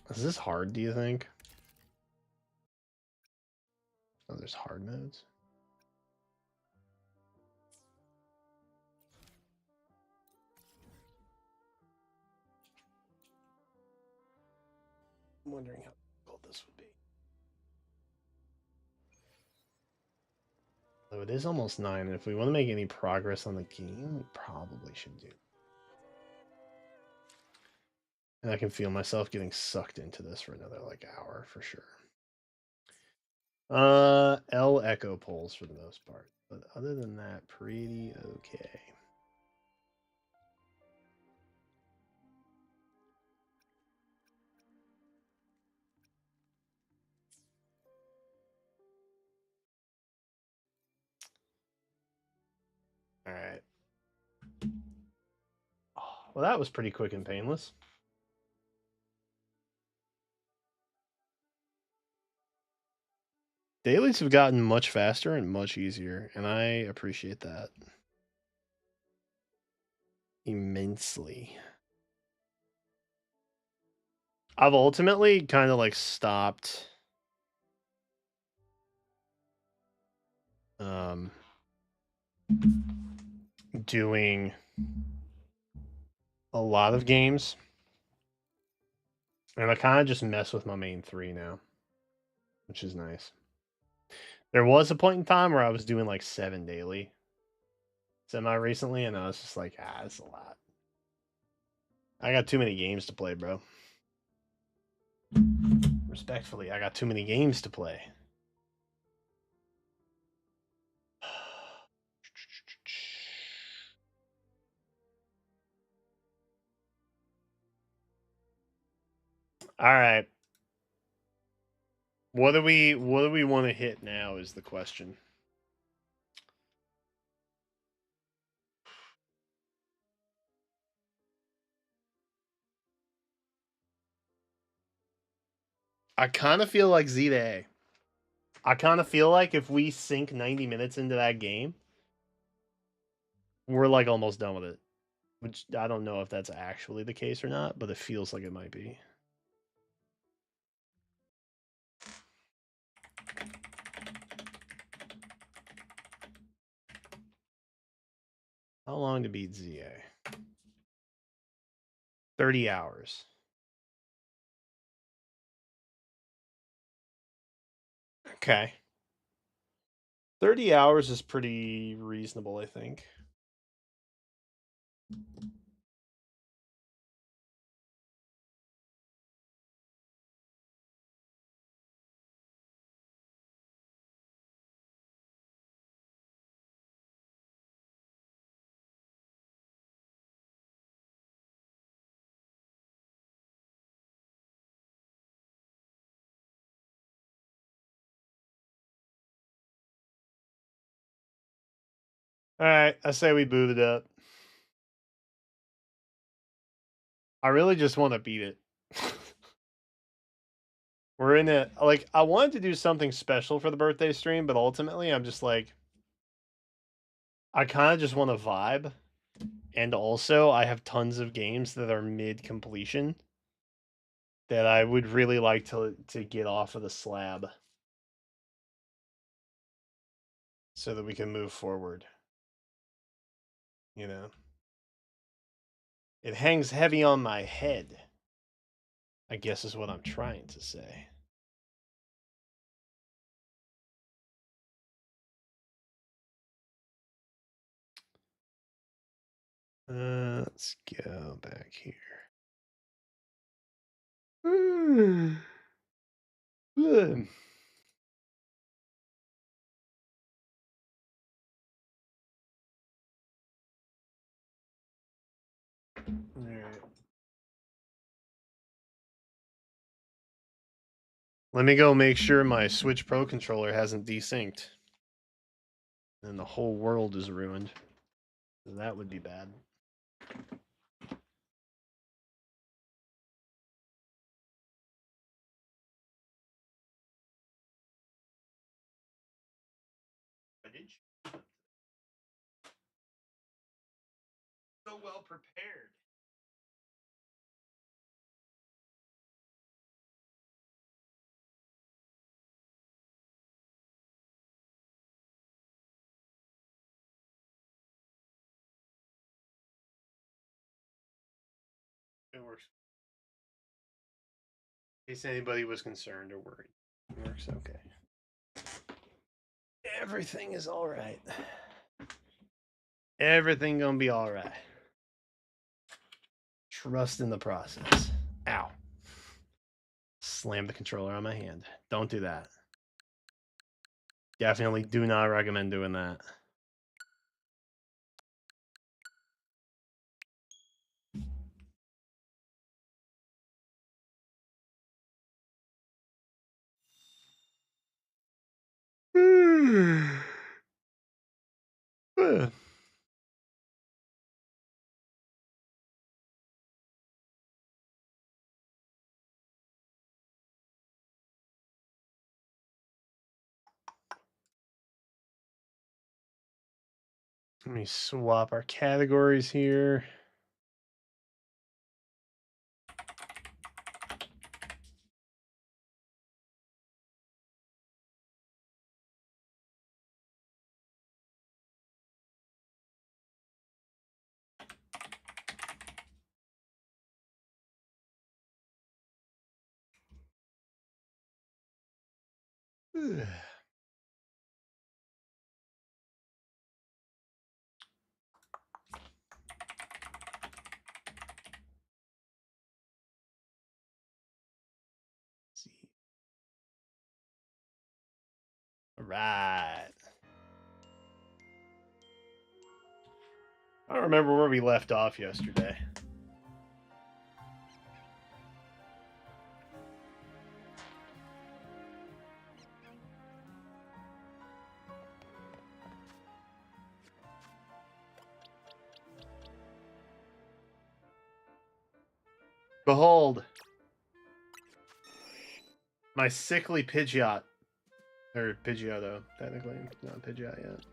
Is this hard, do you think? Oh, there's hard modes. I'm wondering how difficult this would be. Though it is almost 9, and if we want to make any progress on the game, we probably should do. And I can feel myself getting sucked into this for another like hour for sure. L echo pulls for the most part, but other than that, pretty okay. All right. Oh, well, that was pretty quick and painless. Dailies have gotten much faster and much easier, and I appreciate that immensely. I've ultimately kind of like stopped doing a lot of games, and I kind of just mess with my main 3 now, which is nice. There was a point in time where I was doing like 7 daily semi recently, and I was just like, that's a lot. I got too many games to play, bro. Respectfully, I got too many games to play. All right. What do we want to hit now is the question. I kind of feel like Z to A. I kind of feel like if we sink 90 minutes into that game, we're like almost done with it. Which I don't know if that's actually the case or not, but it feels like it might be. How long to beat ZA? 30 hours. Okay. 30 hours is pretty reasonable, I think. All right, I say we boot it up. I really just want to beat it. We're in it. Like, I wanted to do something special for the birthday stream, but ultimately, I'm just like, I kind of just want to vibe. And also, I have tons of games that are mid completion that I would really like to get off of the slab so that we can move forward. You know, it hangs heavy on my head, I guess is what I'm trying to say. Let's go back here. Good. Alright. Let me go make sure my Switch Pro controller hasn't desynced. And the whole world is ruined. That would be bad. So well prepared. It works. In case anybody was concerned or worried. It works okay. Everything is alright. Everything gonna be alright. Trust in the process. Ow. Slam the controller on my hand. Don't do that. Definitely do not recommend doing that. Let me swap our categories here. All right. I don't remember where we left off yesterday. Behold, my sickly Pidgeot. Or Pidgeotto, technically. Not Pidgeot yet.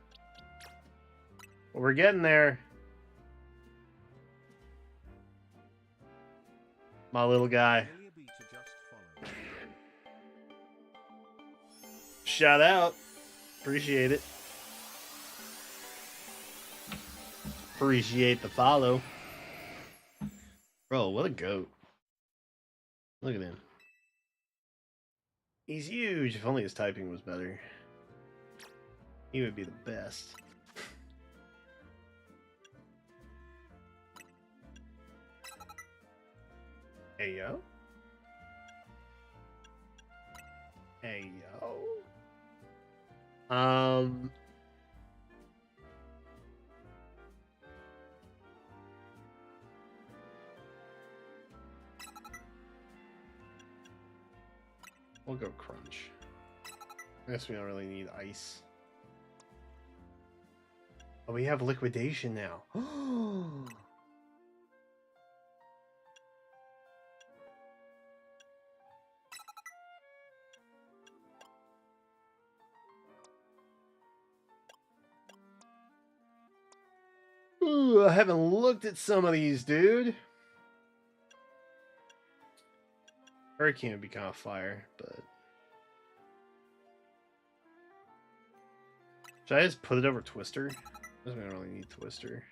But we're getting there. My little guy. Shout out. Appreciate it. Appreciate the follow. Bro, what a goat. Look at him. He's huge. If only his typing was better. He would be the best. Hey, yo. Hey, yo. We'll go crunch. I guess we don't really need ice. Oh, we have liquidation now. Ooh, I haven't looked at some of these, dude. Hurricane would be kind of fire, but... Should I just put it over Twister? Doesn't really need Twister.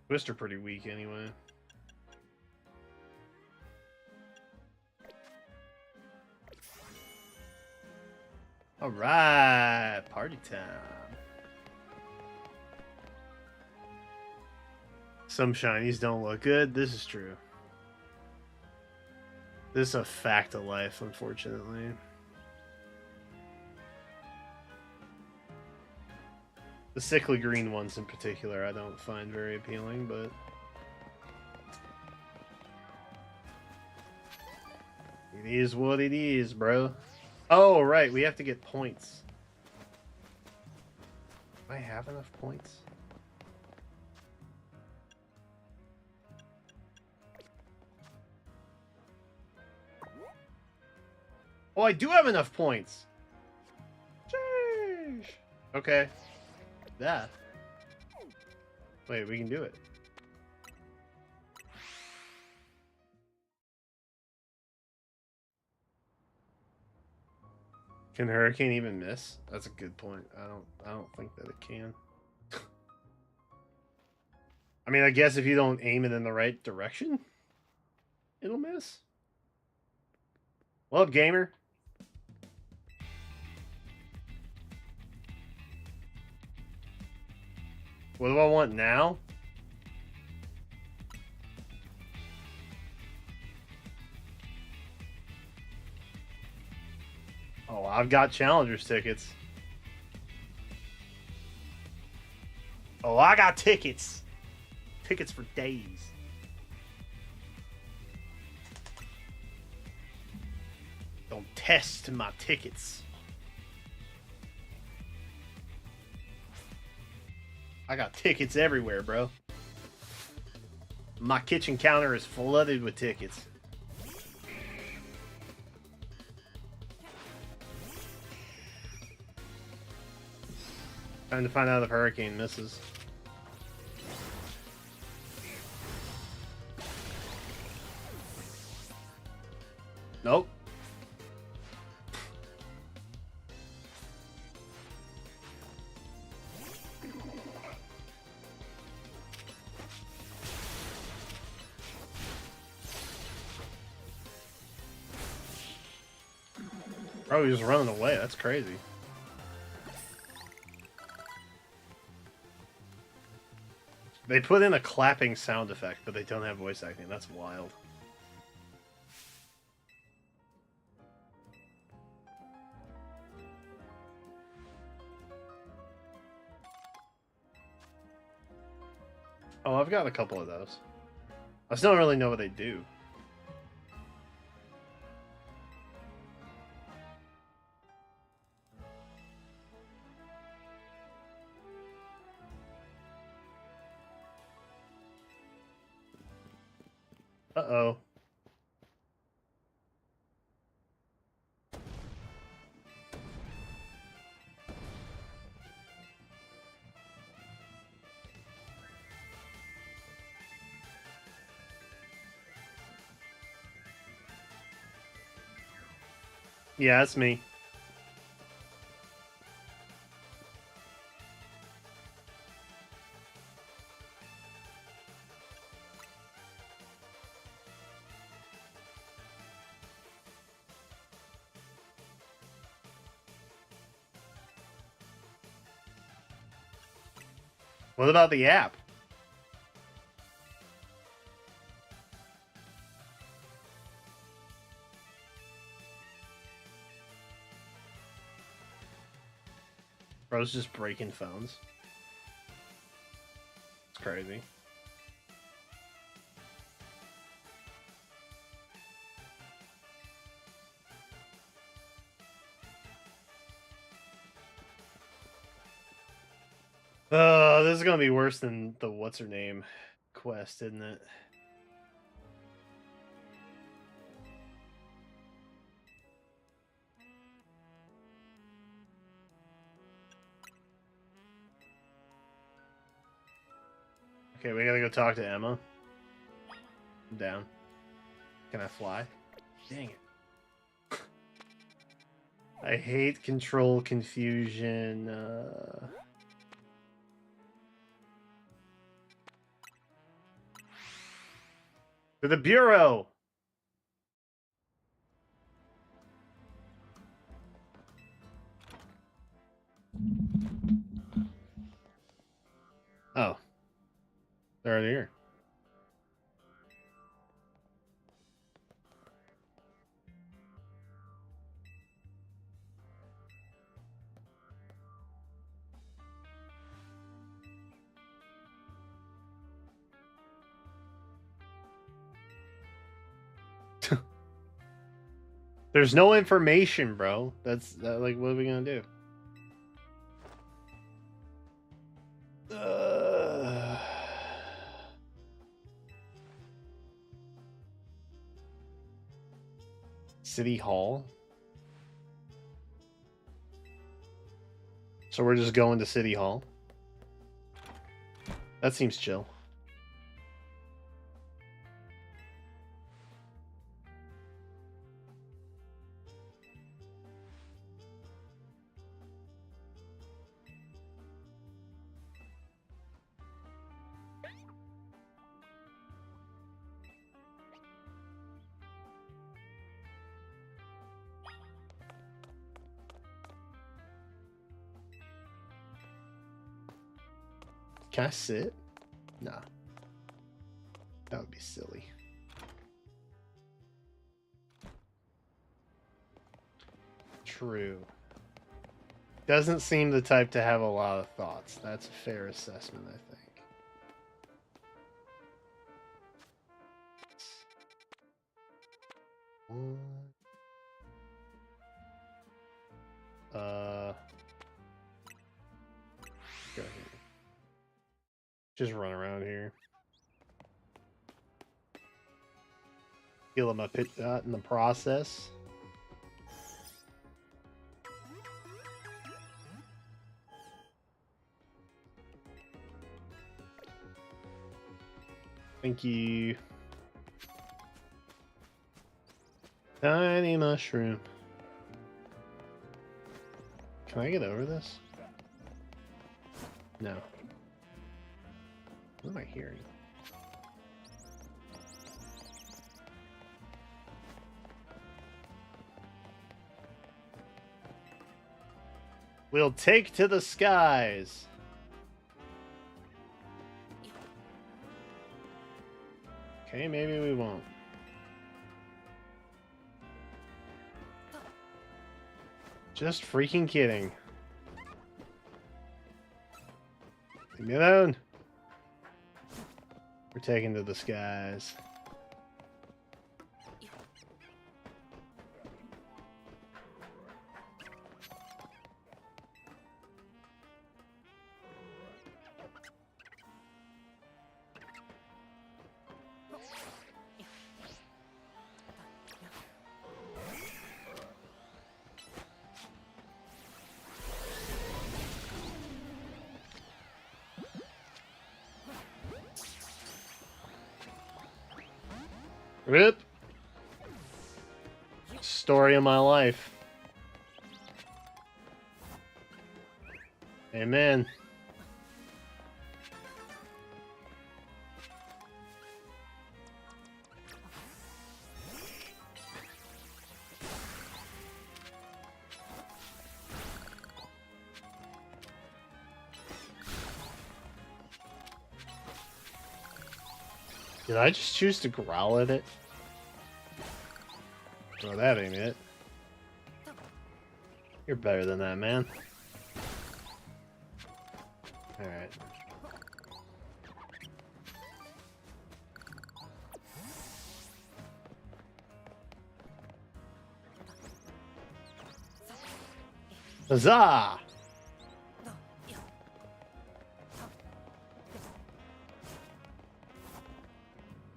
Twister pretty weak anyway. Alright, party time. Some shinies don't look good. This is true. This is a fact of life, unfortunately. The sickly green ones in particular I don't find very appealing, but It is what it is, bro. Oh, right. We have to get points. Do I have enough points? Oh, I do have enough points. Sheesh. Okay. That. Wait, we can do it. Can Hurricane even miss? That's a good point. I don't think that it can. I mean, I guess if you don't aim it in the right direction, it'll miss. What up, gamer? What do I want now? Oh, I've got Challengers tickets. Oh, I got tickets. Tickets for days. Don't test my tickets. I got tickets everywhere, bro. My kitchen counter is flooded with tickets. Time to find out if Hurricane misses. Nope. Bro, he's running away. That's crazy. They put in a clapping sound effect, but they don't have voice acting. That's wild. Oh, I've got a couple of those. I still don't really know what they do. Uh-oh. Yeah, that's me. What about the app? Bro's just breaking phones. It's crazy. Oh, this is gonna be worse than the what's her name quest, isn't it? Okay, we gotta go talk to Emma. I'm down. Can I fly? Dang it. I hate control confusion. To the Bureau! Oh. They're already here. There's no information, bro. That's like, what are we gonna do? City Hall. So we're just going to City Hall. That seems chill. Can I sit? Nah. That would be silly. True. Doesn't seem the type to have a lot of thoughts. That's a fair assessment, I think. Go here. Just run around here. Heal him a pit in the process. Thank you. Tiny mushroom. Can I get over this? No. What am I hearing? We'll take to the skies. Okay, maybe we won't. Just freaking kidding. Leave me alone. We're taking to the skies. Rip. Story of my life. Amen. Did I just choose to growl at it? Oh, that ain't it. You're better than that, man. Alright. Huzzah!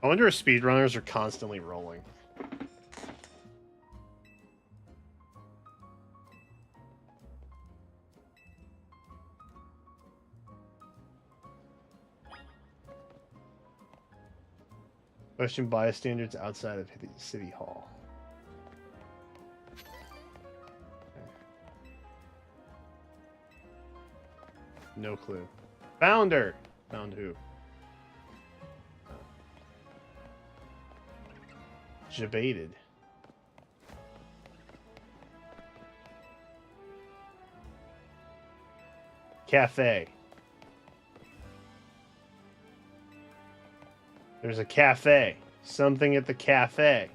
I wonder if speedrunners are constantly rolling. Question bystanders outside of City Hall. No clue. Found her! Found who? Debated. Cafe. There's a cafe. Something at the cafe.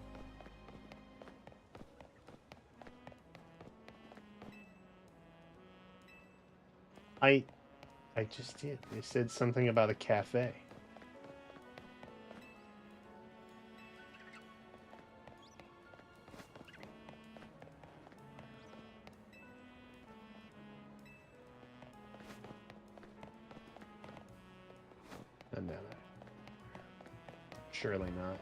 I just did. They said something about a cafe. I'm down there. Surely not.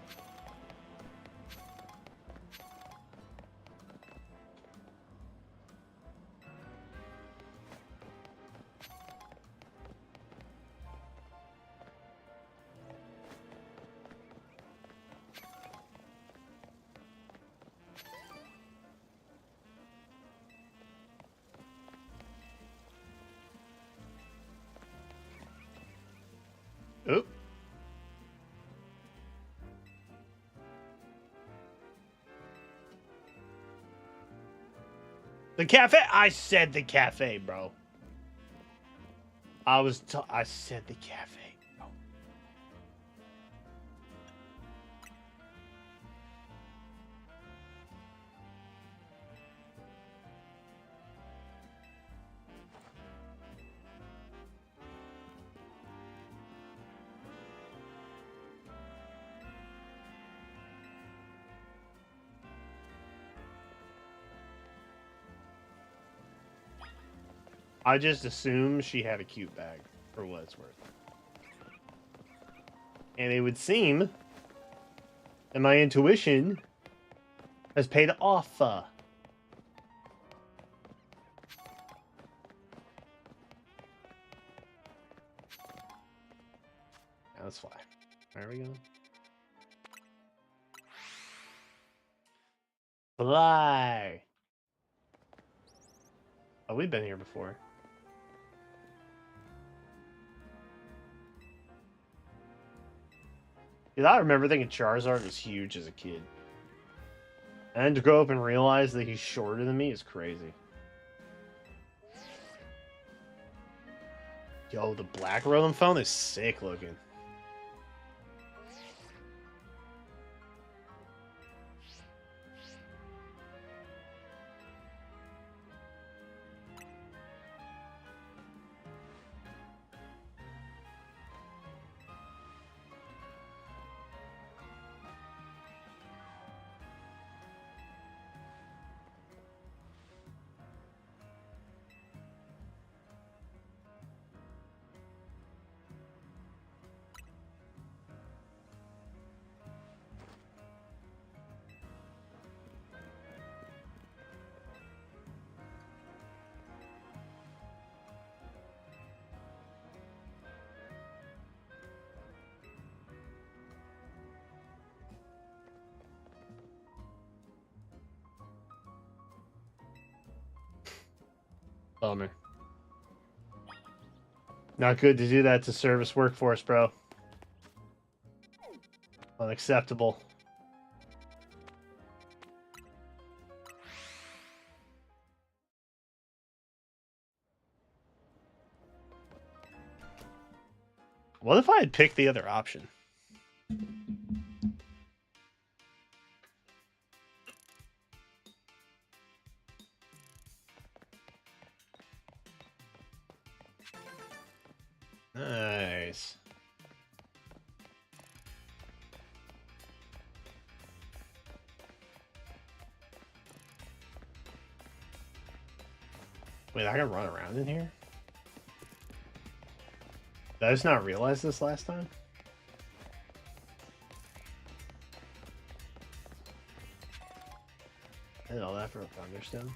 Oop. The cafe? I said the cafe, bro. I said the cafe, bro. I just assumed she had a cute bag, for what it's worth. And it would seem that my intuition has paid off. Now let's fly. There we go. Fly! Oh, we've been here before. Dude, I remember thinking Charizard was huge as a kid. And to grow up and realize that he's shorter than me is crazy. Yo, the black Rotom phone is sick looking. Bummer. Not good to do that to service workforce, bro. Unacceptable. What if I had picked the other option? Nice. Wait, I can run around in here? Did I just not realize this last time? I did all that for a Thunderstone.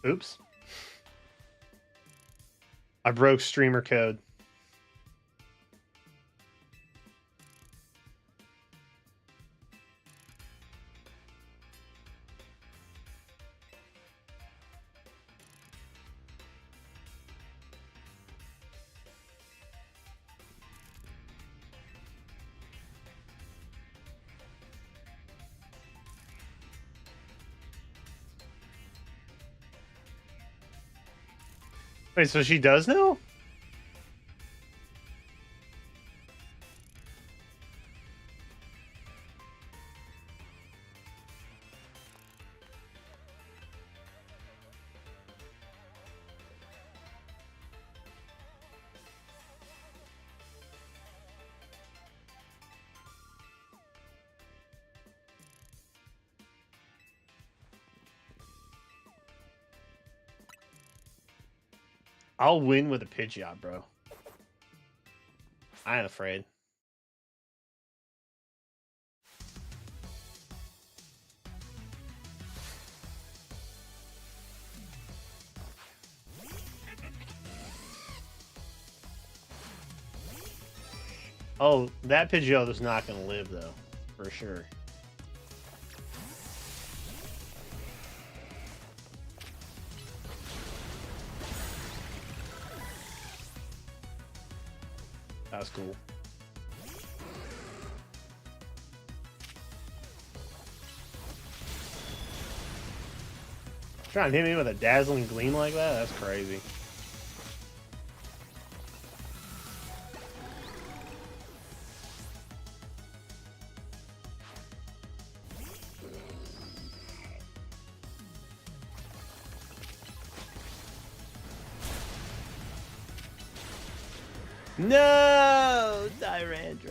Oops. I broke streamer code. Wait, so she does know? I'll win with a Pidgeot, bro. I ain't afraid. Oh, that Pidgeot is not going to live, though. For sure. That's cool. Trying to hit me with a dazzling gleam like that? That's crazy. No, Tyrantrum.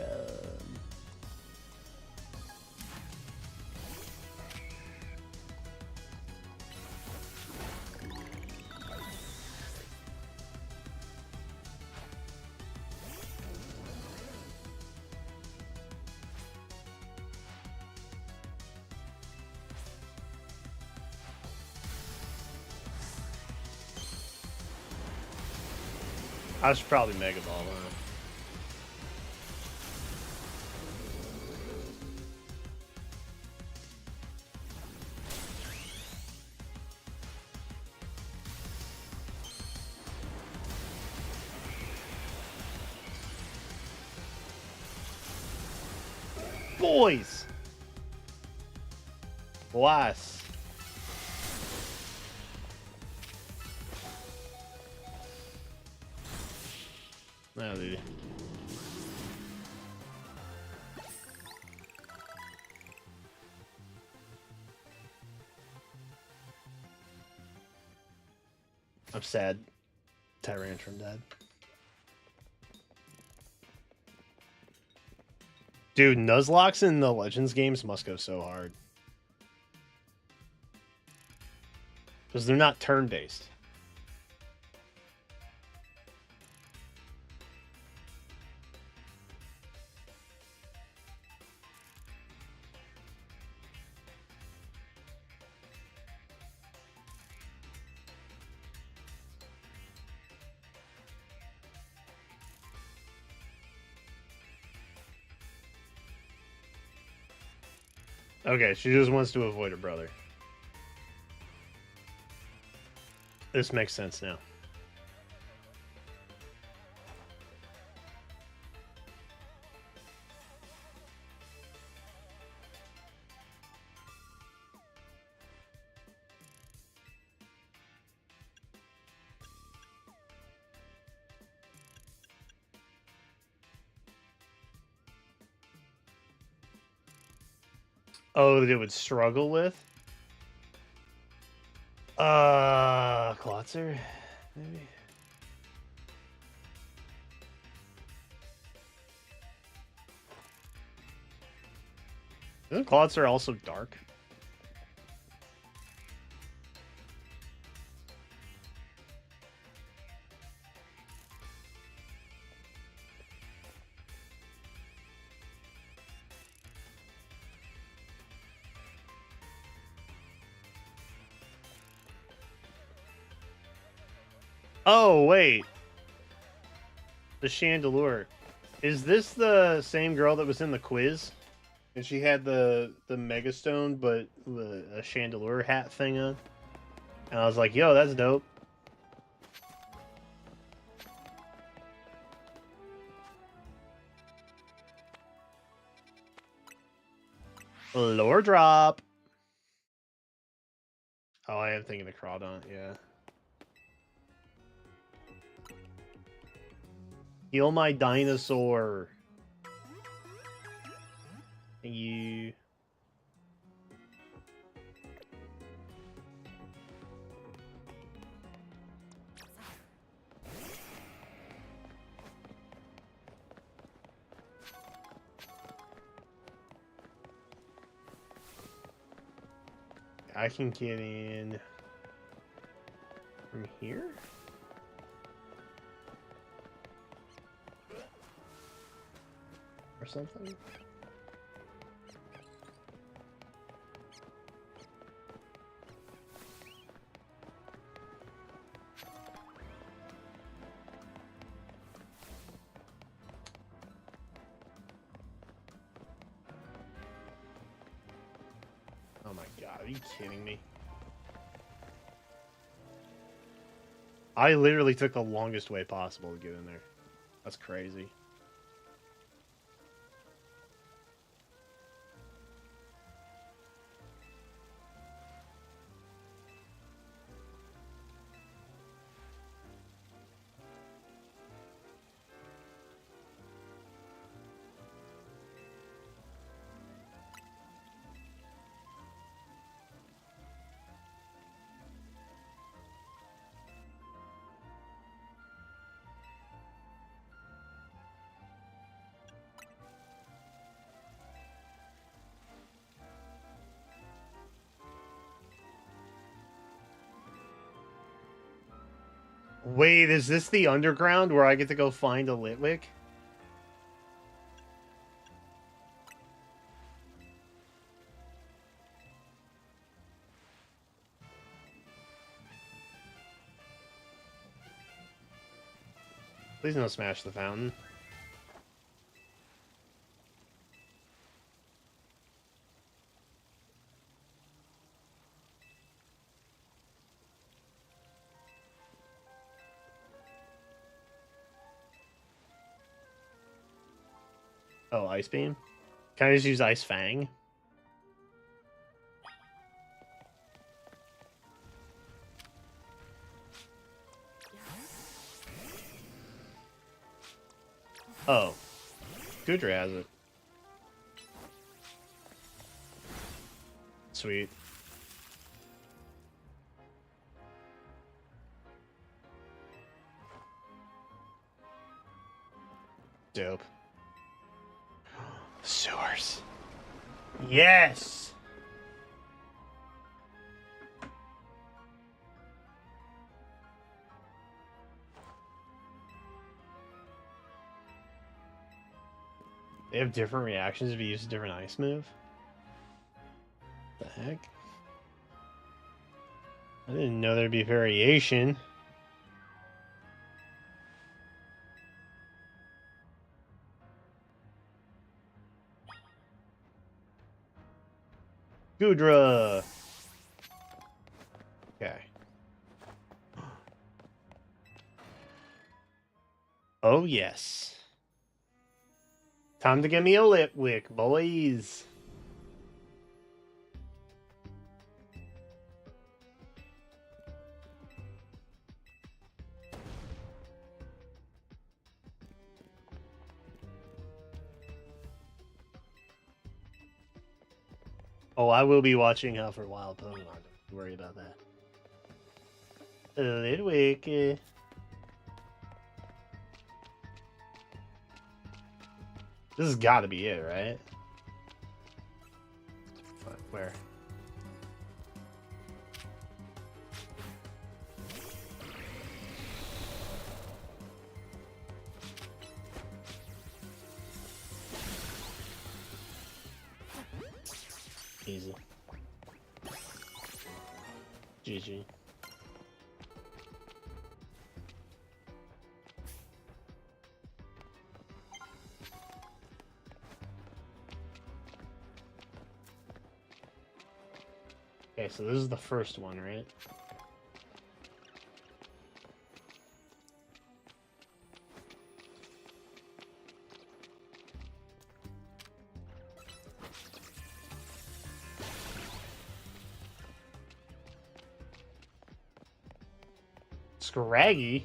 I should probably Mega Ball, huh? Boys! Blast. No, dude. I'm sad. Tyrantrum died. Dude, Nuzlocke in the Legends games must go so hard. Because they're not turn-based. Okay, she just wants to avoid her brother. This makes sense now. Oh, that it would struggle with? Klotzer? Maybe? Isn't Klotzer also dark? Oh, wait. The Chandelure. Is this the same girl that was in the quiz? And she had the Megastone, but a Chandelure hat thing on? And I was like, yo, that's dope. Lore drop. Oh, I am thinking of Crawdaunt, yeah. Heal my dinosaur. Thank you. I can get in from here? or something. Oh my god, are you kidding me? I literally took the longest way possible to get in there. That's crazy. Wait, is this the underground where I get to go find a Litwick? Please don't smash the fountain. Oh, Ice Beam? Can I just use Ice Fang? Oh. Goodra has it. Sweet. Dope. Sewers. Yes! They have different reactions if you use a different ice move? The heck? I didn't know there'd be variation. Goodra! Okay. Oh, yes. Time to get me a Litwick, boys. Oh, I will be watching out for wild Pokemon. Don't worry about that. Litwick. This has got to be it, right? What, where? Easy. GG. Okay, so this is the first one, right? Scraggy?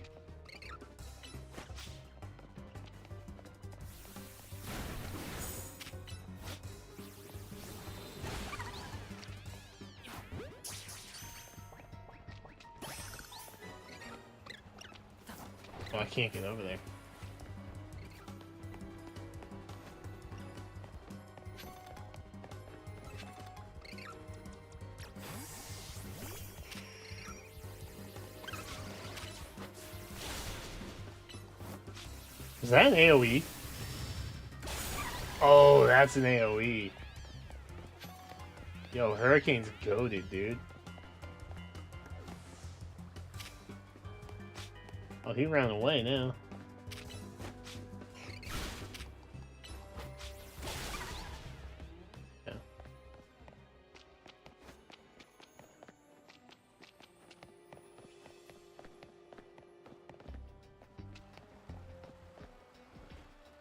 Oh, I can't get over there. Is that an AoE? Oh, that's an AoE. Yo, Hurricane's goated, dude. Oh, he ran away now. Yeah.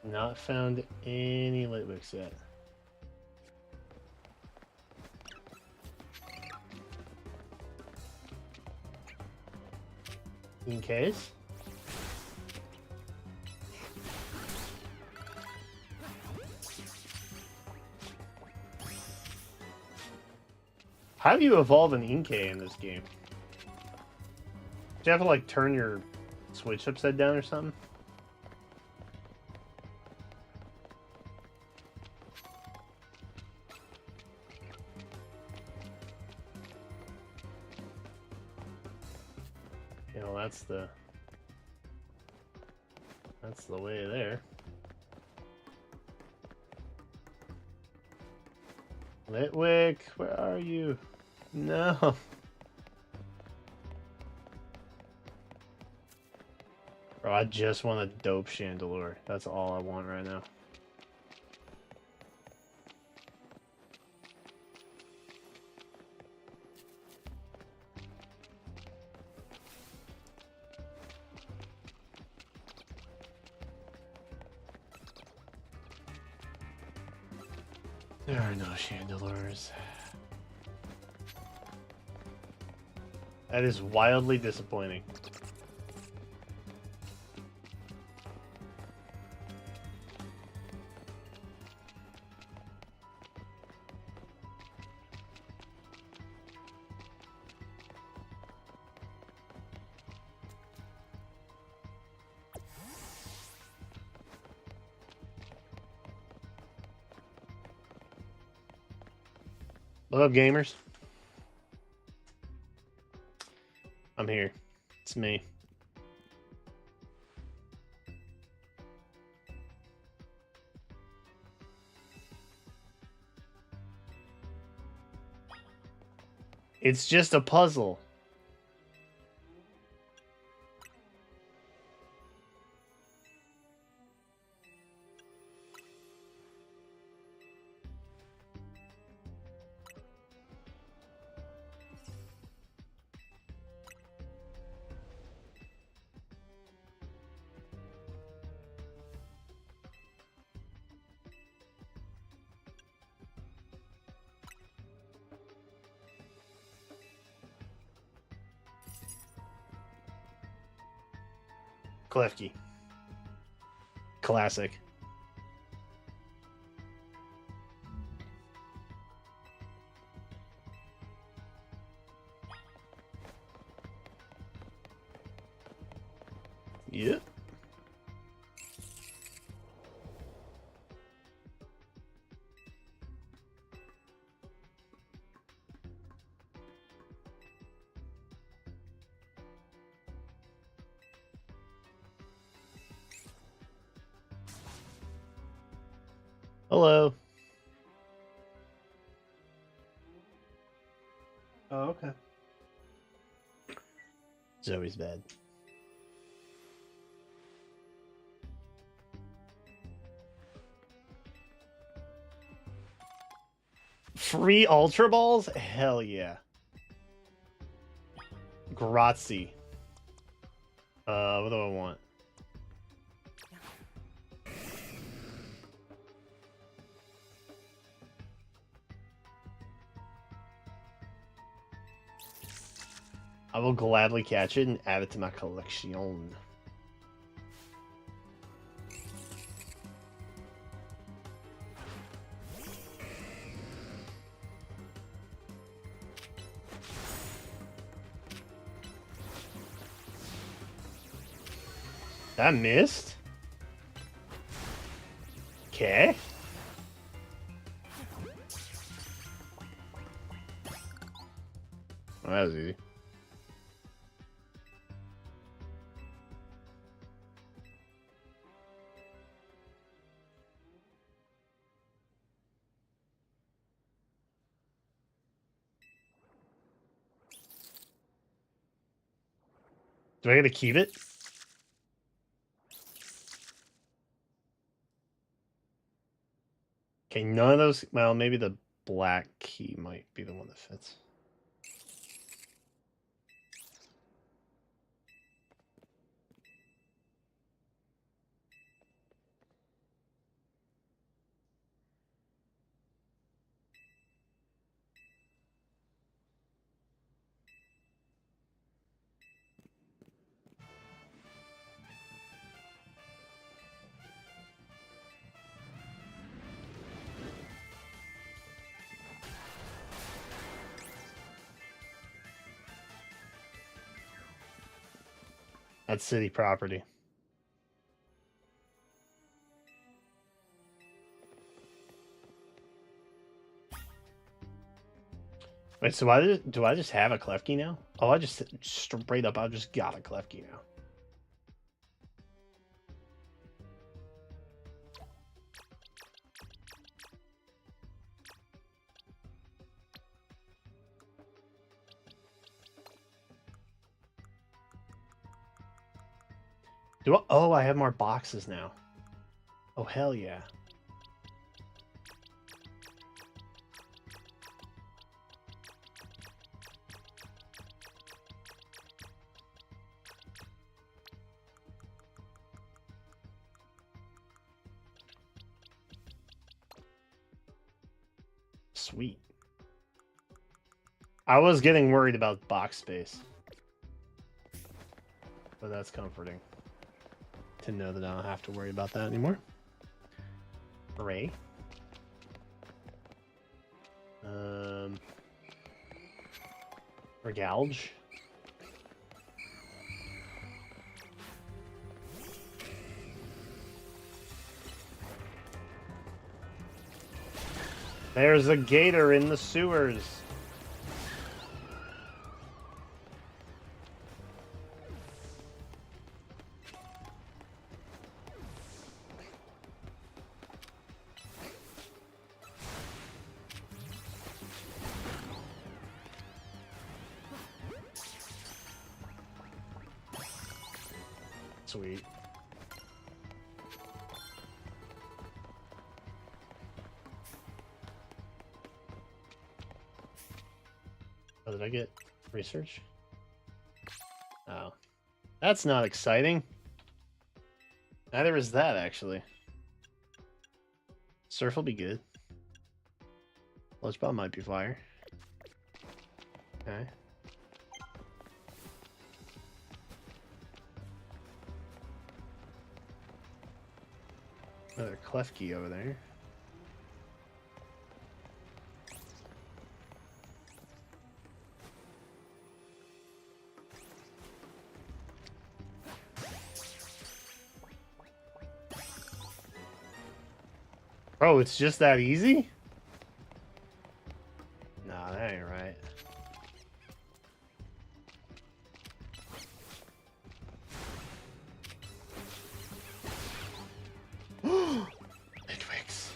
Not found any Litwicks yet. In case. How do you evolve an Inkay in this game? Do you have to like turn your switch upside down or something? You know, that's the way there. Litwick, where are you? No. Bro, I just want a dope Chandelure. That's all I want right now. There are no Chandelures. That is wildly disappointing. What up, gamers? I'm here. It's me. It's just a puzzle. Klefki. Classic. Yep. Hello. Oh, okay. Zoe's bad. Free Ultra Balls? Hell yeah. Grazie. What do I want? I will gladly catch it and add it to my collection. That missed? Okay. Well, that was easy. Do I get to keep it? Okay, none of those. Well, maybe the black key might be the one that fits. That's city property. Wait, so do I just have a Klefki now? Oh, I just straight up, I just got a Klefki now. Oh, I have more boxes now. Oh, hell yeah. Sweet. I was getting worried about box space. But that's comforting to know that I don't have to worry about that anymore. Hooray. Or gouge. There's a gator in the sewers. Sweet. Oh, did I get research? Oh. That's not exciting. Neither is that, actually. Surf will be good. Ledge bomb might be fire. Okay. Another Klefki over there. Oh, it's just that easy? Nah, that ain't right. Midwigs.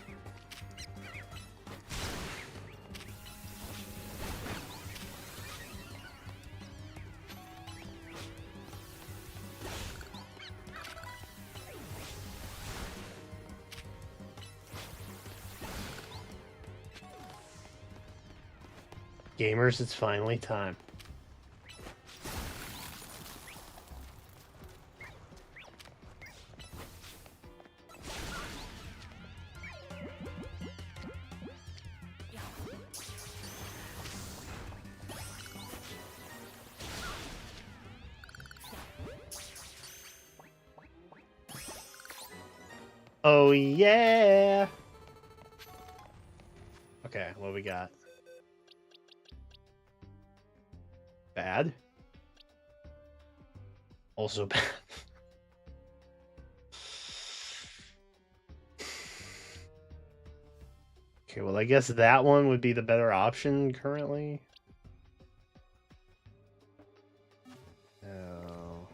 Gamers, it's finally time. Oh yeah. Okay, what we got? Bad. Also bad. Okay, well I guess that one would be the better option currently. Oh.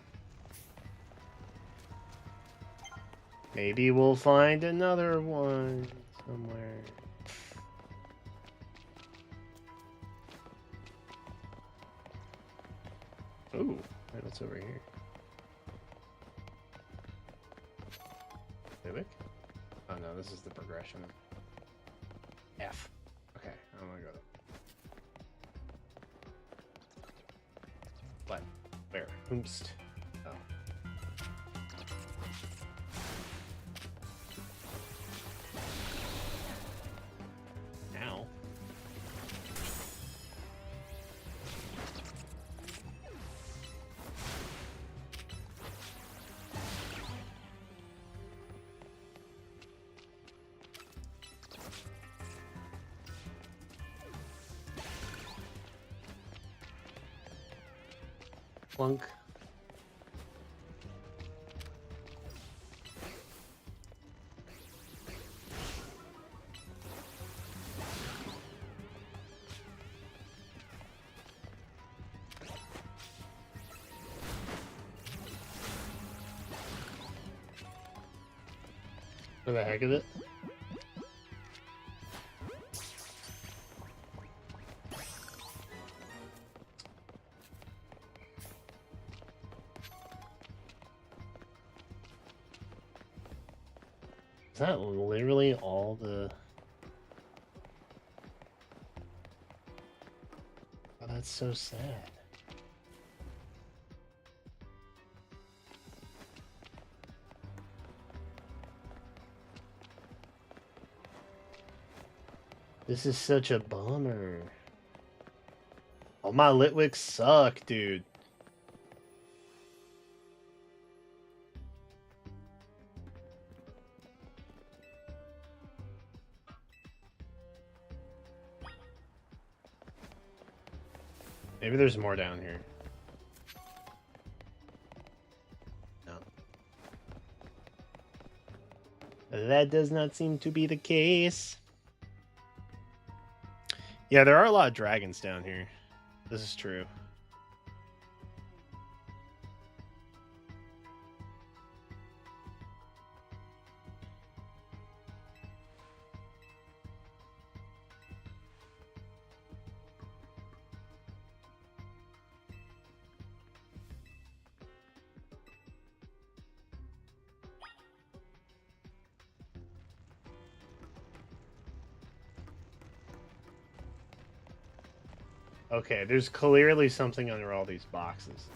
Maybe we'll find another one somewhere. Ooh, what's over here? Civic? Oh no, this is the progression. F. Okay, I'm gonna go there. What? Where? Oomst. Oh. Now. Plunk. For the heck of it. Is that literally all the... Oh, that's so sad. This is such a bummer. Oh, my Litwicks suck, dude. Maybe there's more down here. No. That does not seem to be the case. Yeah, there are a lot of dragons down here. This is true. Okay, there's clearly something under all these boxes.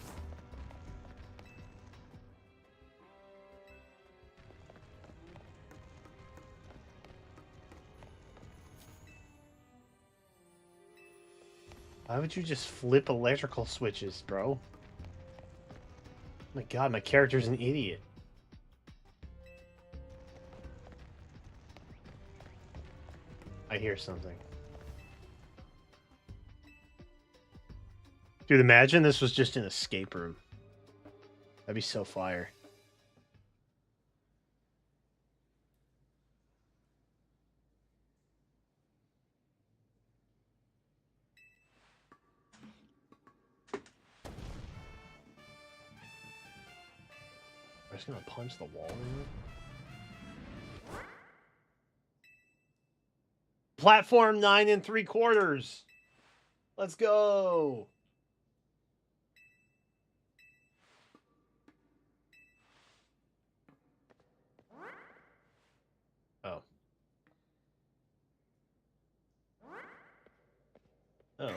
Why would you just flip electrical switches, bro? Oh my god, my character's an idiot. I hear something. Dude, imagine this was just an escape room. That'd be so fire. I'm just gonna punch the wall in it. Platform 9 3/4. Let's go. Oh. Oh.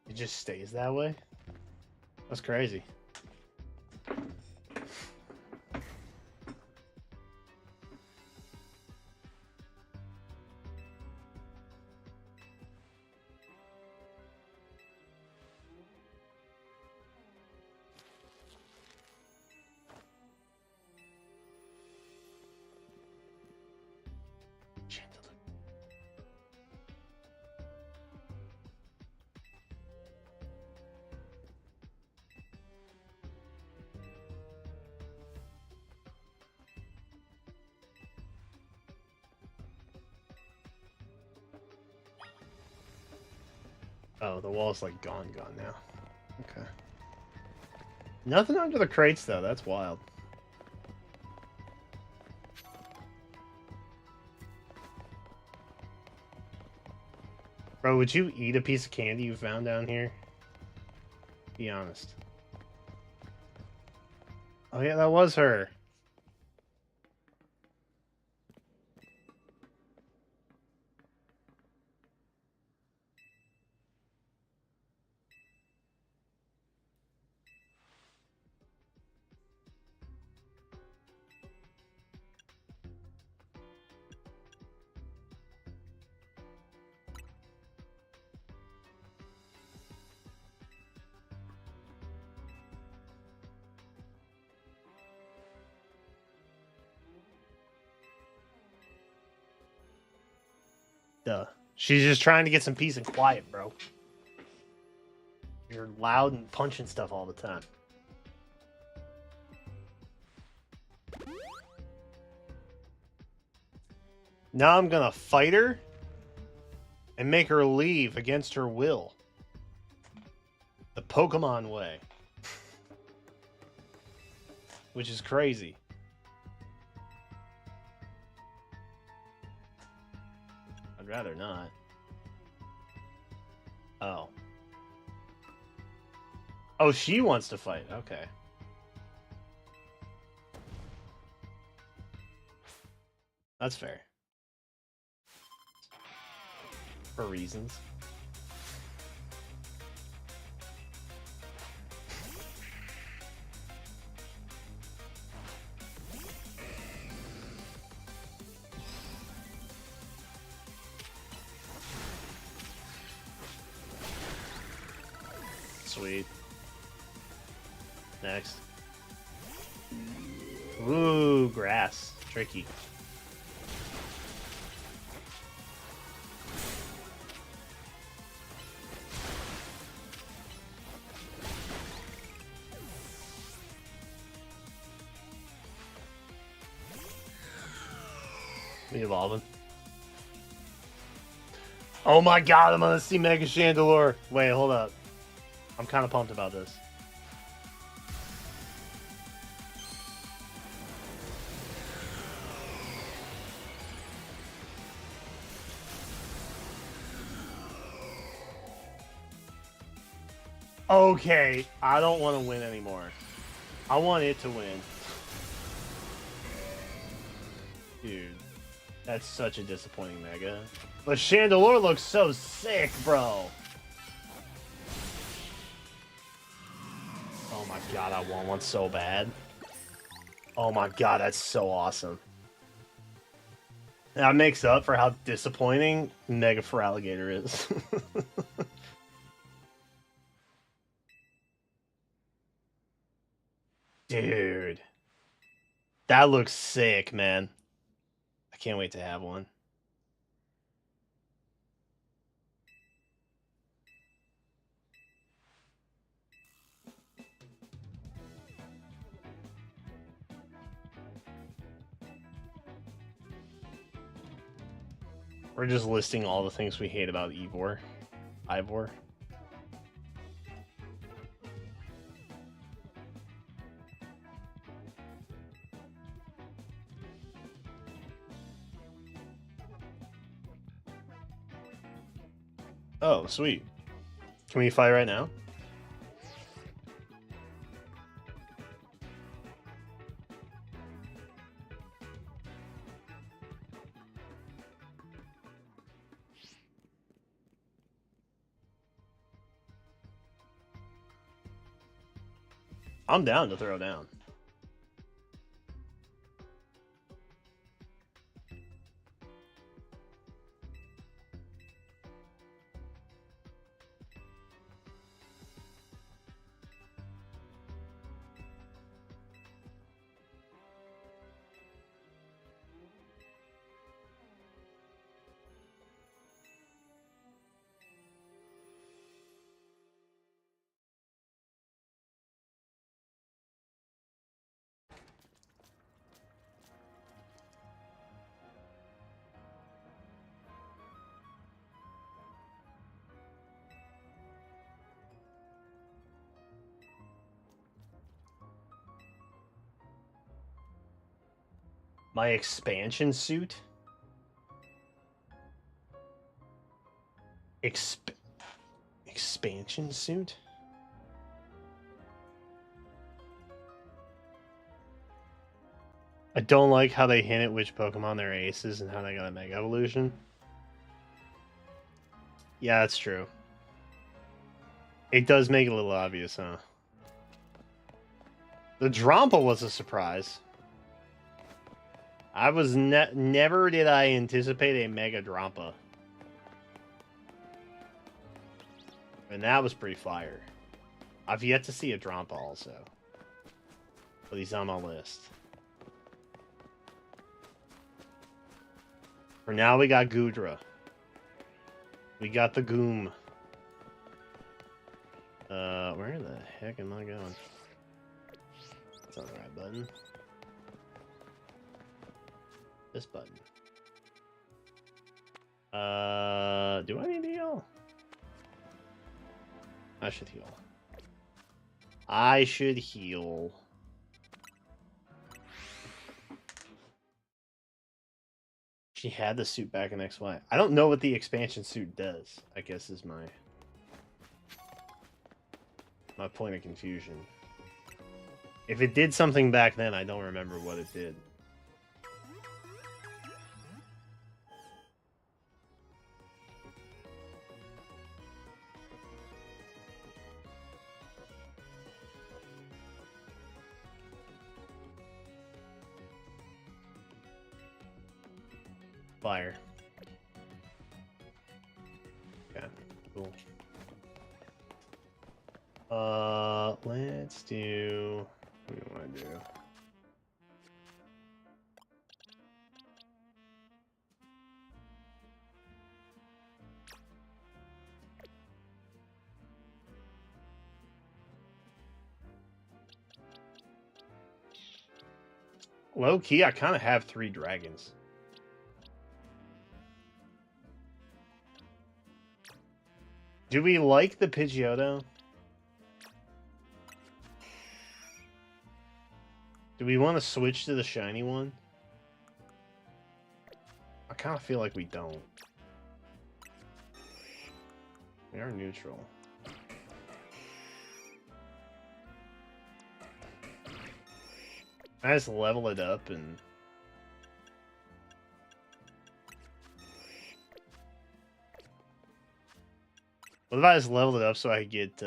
It just stays that way? That's crazy. Oh, the wall's like gone now. Okay. Nothing under the crates though. That's wild. Bro, would you eat a piece of candy you found down here? Be honest. Oh yeah, that was her. Duh. She's just trying to get some peace and quiet, bro. You're loud and punching stuff all the time. Now I'm gonna fight her and make her leave against her will. The Pokemon way. Which is crazy. I'd rather not. Oh. Oh, she wants to fight. Okay. That's fair. For reasons. Sweet. Next. Ooh, grass. Tricky. Me evolving. Oh my god, I'm gonna see Mega Chandelure. Wait, hold up. I'm kind of pumped about this. Okay, I don't want to win anymore. I want it to win. Dude, that's such a disappointing Mega. But Chandelure looks so sick, bro. Oh my god, I want one so bad. Oh my god, that's so awesome. That makes up for how disappointing Mega Feraligatr is. Dude. That looks sick, man. I can't wait to have one. We're just listing all the things we hate about Ivor. Oh, sweet. Can we fight right now? I'm down to throw down. My expansion suit? Expansion suit? I don't like how they hint at which Pokemon they're aces and how they got a Mega Evolution. Yeah, that's true. It does make it a little obvious, huh? The Drampa was a surprise. I was never did I anticipate a Mega Drampa. And that was pretty fire. I've yet to see a Drampa also. But he's on my list. For now, we got Goodra. We got the Goom. Where the heck am I going? That's not the right button. This button. Do I need to heal? I should heal. I should heal. She had the suit back in XY. I don't know what the expansion suit does, I guess is my point of confusion. If it did something back then, I don't remember what it did. Fire. Okay, cool. Let's do... What do you want to do? Low key, I kind of have 3 dragons. Do we like the Pidgeotto? Do we want to switch to the shiny one? I kind of feel like we don't. We are neutral. I just level it up and... What if I just leveled it up so I could get,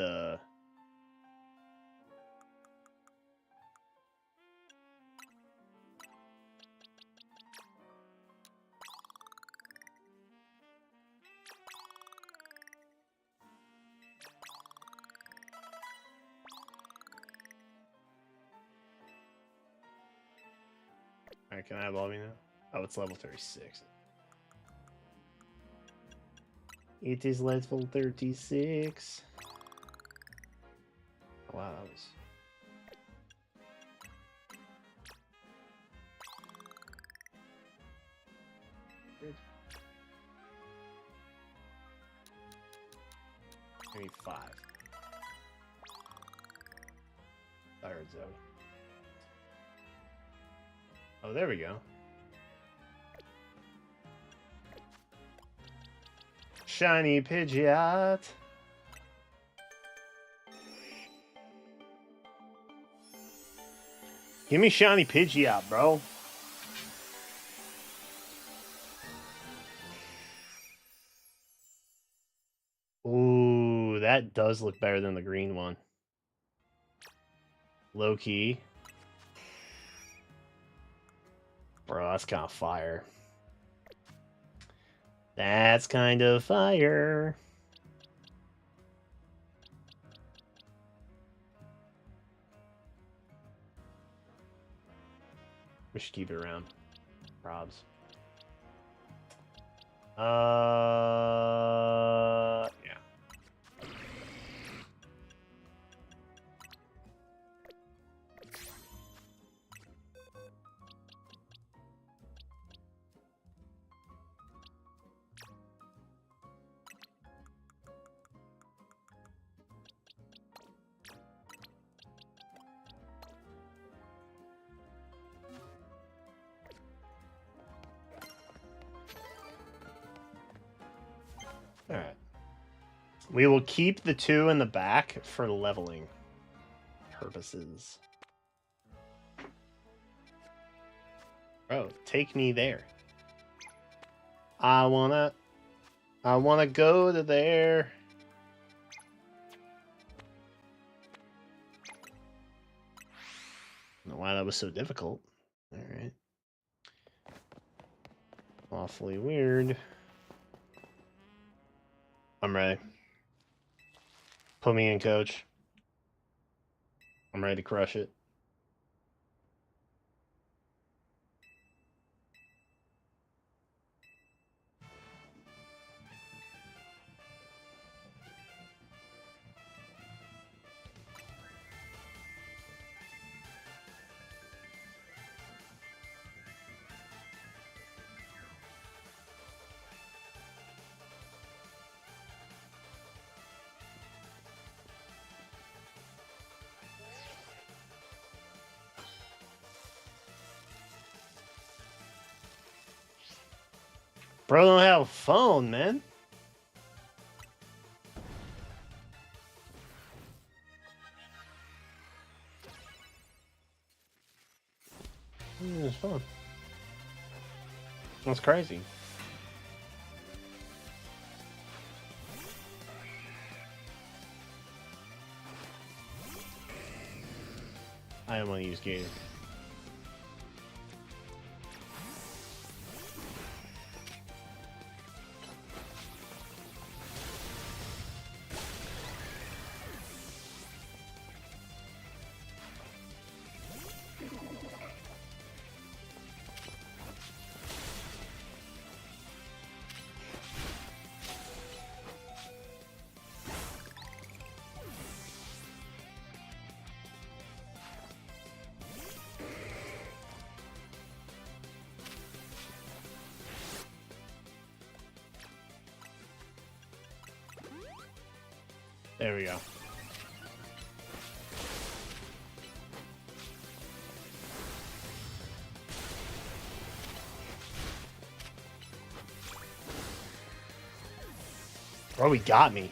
Alright, can I evolve you now? Oh, it's level 36. It is level 36. Wow, that was... Good. Maybe 5. Tired zone. Oh, there we go. Shiny Pidgeot. Give me shiny Pidgeot, bro. Ooh, that does look better than the green one. Low key. Bro, that's kind of fire. That's kind of fire. We should keep it around. Probs. Yeah. All right. We will keep the 2 in the back for leveling purposes. Bro, take me there. I wanna go to there. I don't know why that was so difficult. All right. Awfully weird. I'm ready. Put me in, coach. I'm ready to crush it. Bro don't have a phone, man. His phone. That's crazy. I don't want to use Gator. There we go. Bro, he got me.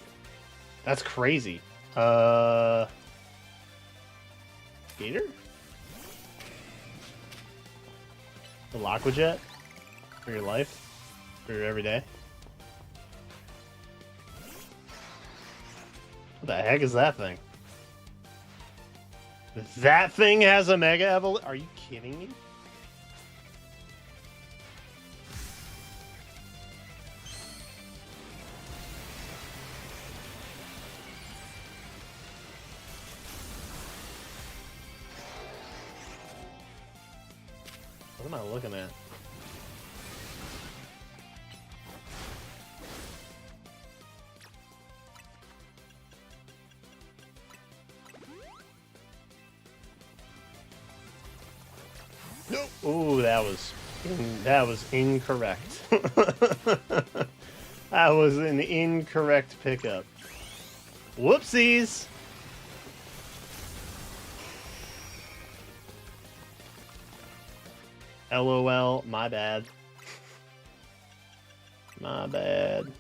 That's crazy. Gator? The Lockwood for your life? For your everyday? What the heck is that thing? That thing has a Mega Evolution? Are you kidding me? What am I looking at? Nope. Ooh, that was incorrect. That was an incorrect pickup. Whoopsies. LOL, my bad. My bad.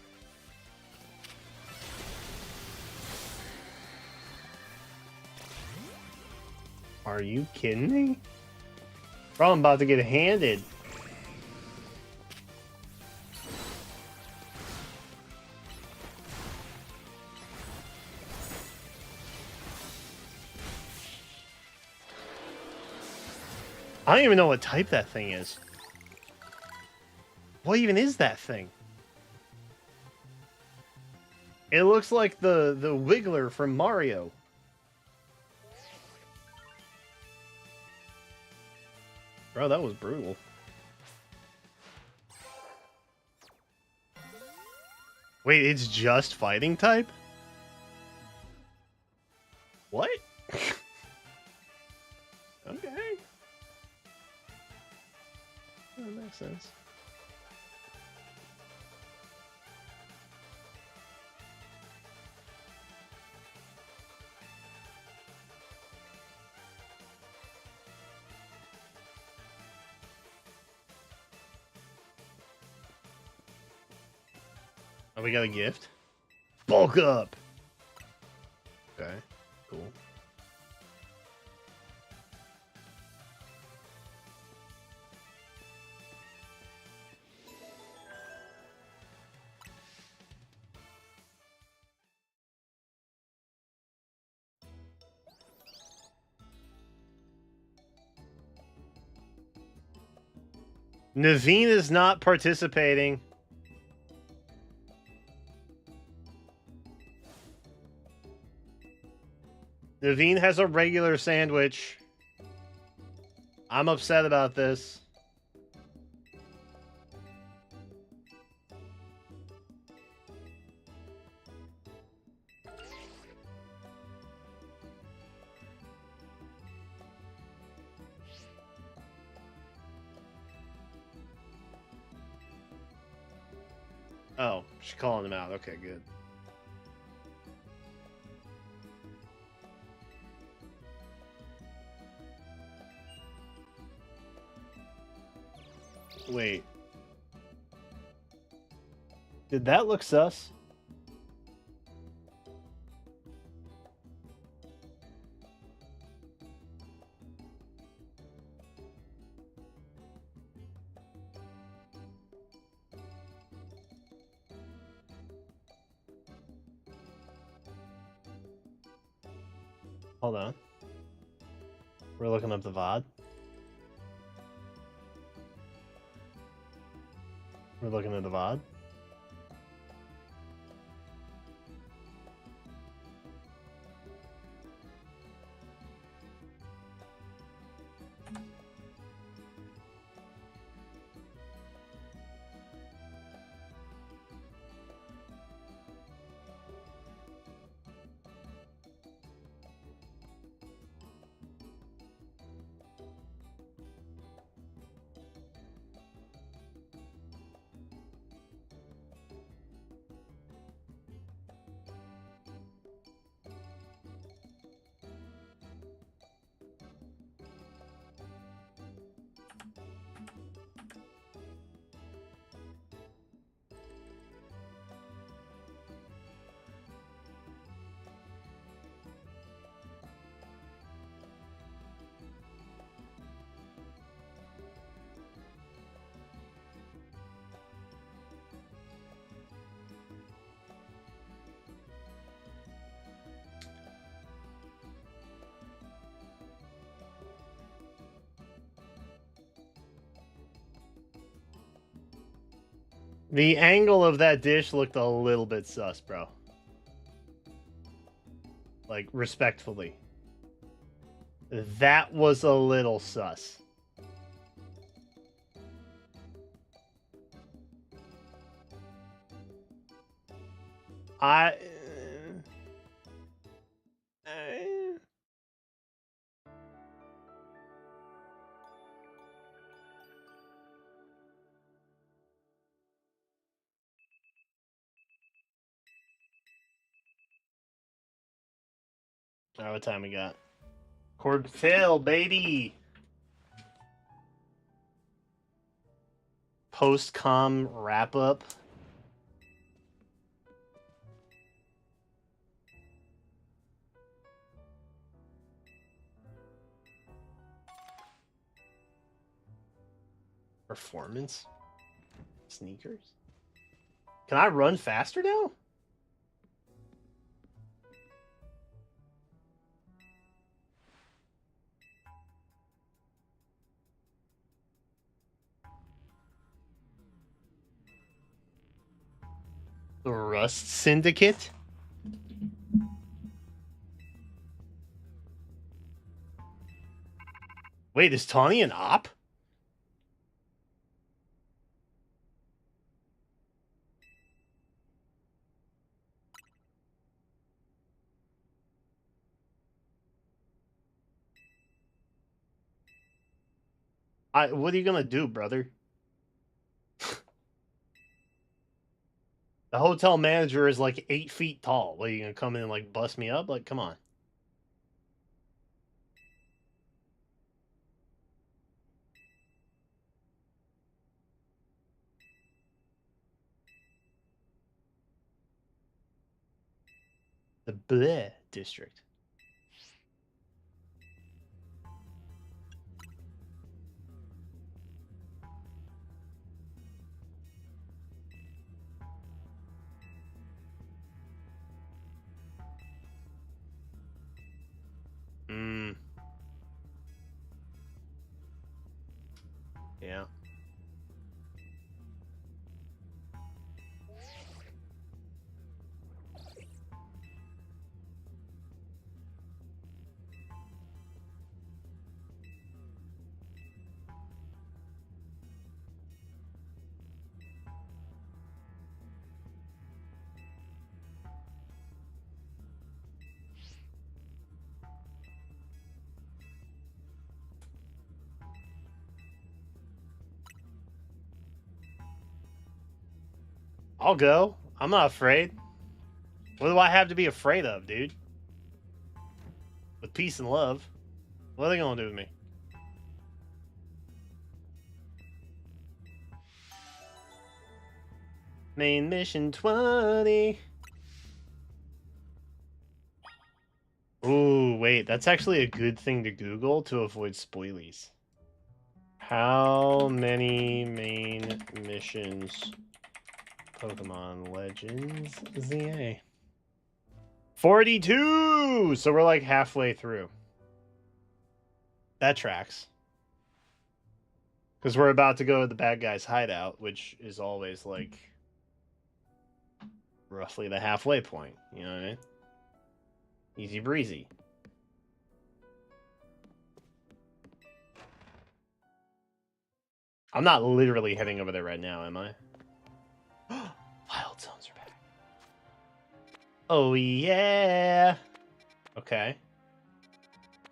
Are you kidding me? Bro, I'm about to get handed. I don't even know what type that thing is. What even is that thing? It looks like the Wiggler from Mario. Bro, that was brutal. Wait, it's just fighting type? What? Okay. That makes sense. Oh, we got a gift? Bulk up! Okay, cool. Naveen is not participating. Naveen has a regular sandwich. I'm upset about this. Oh, she's calling him out. Okay, good. Wait. Did that look sus? Hold on. We're looking up the VOD. We're looking at the VOD. The angle of that dish looked a little bit sus, bro. Like, respectfully. That was a little sus. Alright, what time we got? Cord Phil, baby! Post-com wrap-up. Performance? Sneakers? Can I run faster now? The Rust Syndicate? Wait, is Tawny an op? What are you gonna do, brother? The hotel manager is like 8 feet tall. What, are you gonna come in and like bust me up? Like, come on. The Bleh district. Yeah. I'll go. I'm not afraid. What do I have to be afraid of, dude? With peace and love. What are they gonna do with me? Main mission 20. Ooh, wait. That's actually a good thing to Google to avoid spoilies. How many main missions Pokemon Legends ZA? 42! So we're like halfway through. That tracks. Because we're about to go to the bad guy's hideout, which is always like roughly the halfway point. You know what I mean? Easy breezy. I'm not literally heading over there right now, am I? Wild zones are back. Oh, yeah. Okay.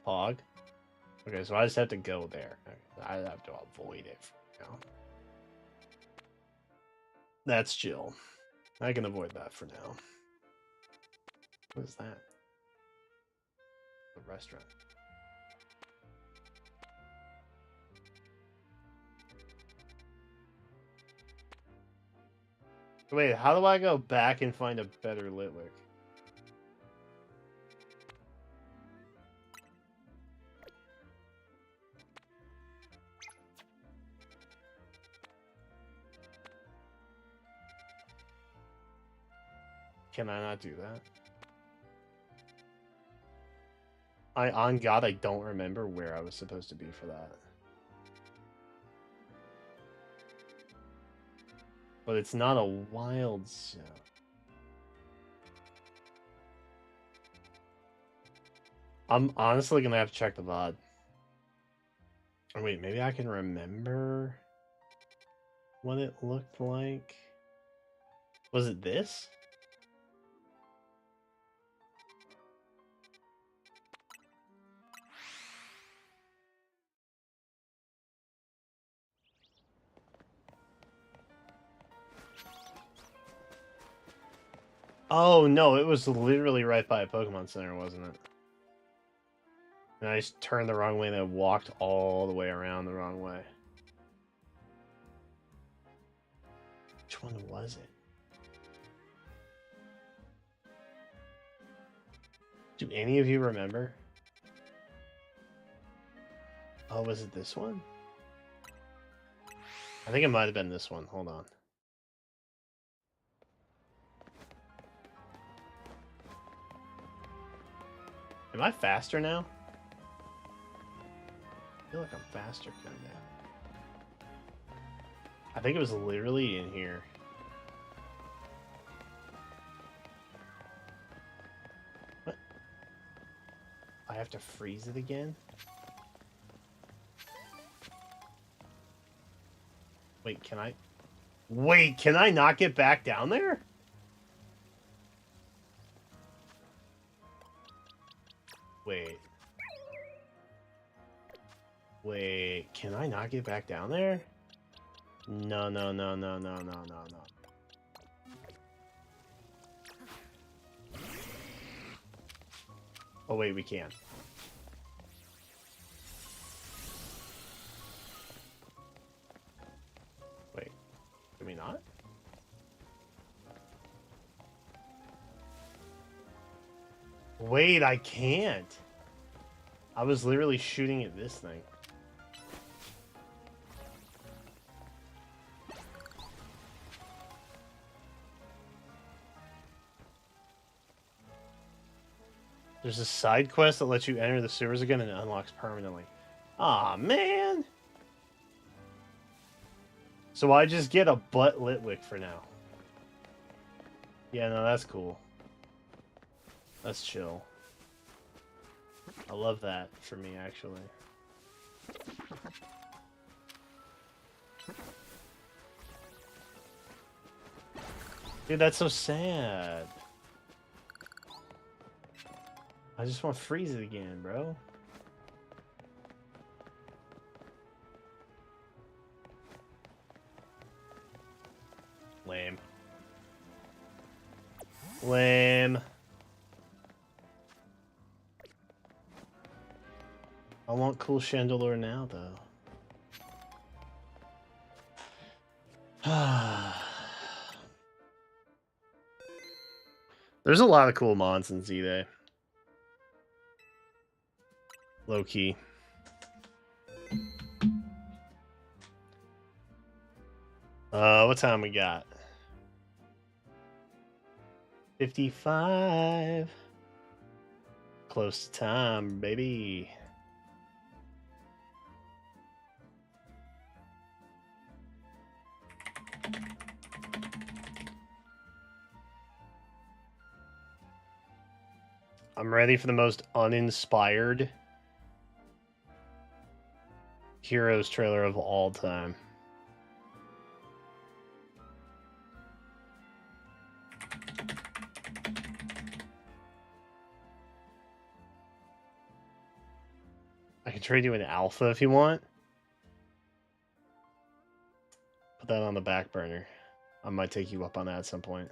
Pog. Okay, so I just have to go there. I have to avoid it for now. That's chill. I can avoid that for now. What is that? The restaurant. Wait, how do I go back and find a better Litwick? Can I not do that? On God, I don't remember where I was supposed to be for that. But it's not a wild zone. I'm honestly gonna have to check the VOD. Oh, wait, maybe I can remember what it looked like. Was it this? Oh, no, it was literally right by a Pokemon Center, wasn't it? And I just turned the wrong way and I walked all the way around the wrong way. Which one was it? Do any of you remember? Oh, was it this one? I think it might have been this one. Hold on. Am I faster now? I feel like I'm faster kind of. I think it was literally in here. What? I have to freeze it again? Wait, can I? Wait, can I not get back down there? Wait. Wait, can I not get back down there? No, no, no, no, no, no, no, no. Oh, wait, we can. Wait, can we not? Wait, I can't. I was literally shooting at this thing. There's a side quest that lets you enter the sewers again and it unlocks permanently. Aw, man. So I just get a butt Litwick for now. Yeah, no, that's cool. That's chill. I love that for me, actually. Dude, that's so sad. I just want to freeze it again, bro. Lame. Lame. I want cool Chandelure now, though. There's a lot of cool mons in Z-Day. Low key. What time we got? 55. Close to time, baby. I'm ready for the most uninspired Heroes trailer of all time. I can trade you an alpha if you want. Put that on the back burner. I might take you up on that at some point.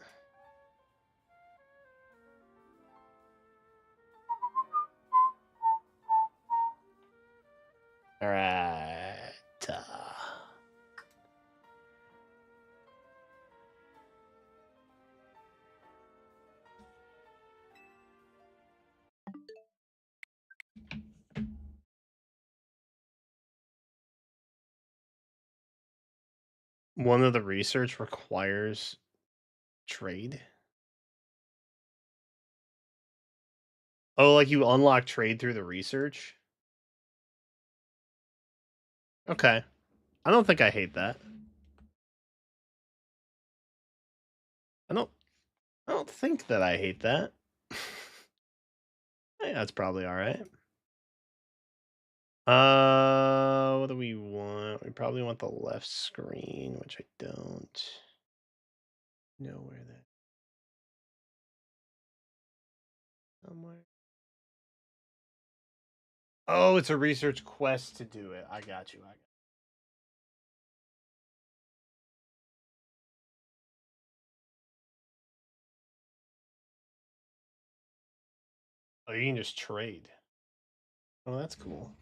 All right. One of the research requires trade. Oh, like you unlock trade through the research? Okay. I don't think I hate that. I don't think that I hate that. Yeah, that's probably all right. What do we want? We probably want the left screen, which I don't know where that. Somewhere. Oh, it's a research quest to do it. I got you. Oh, you can just trade. Oh, that's cool.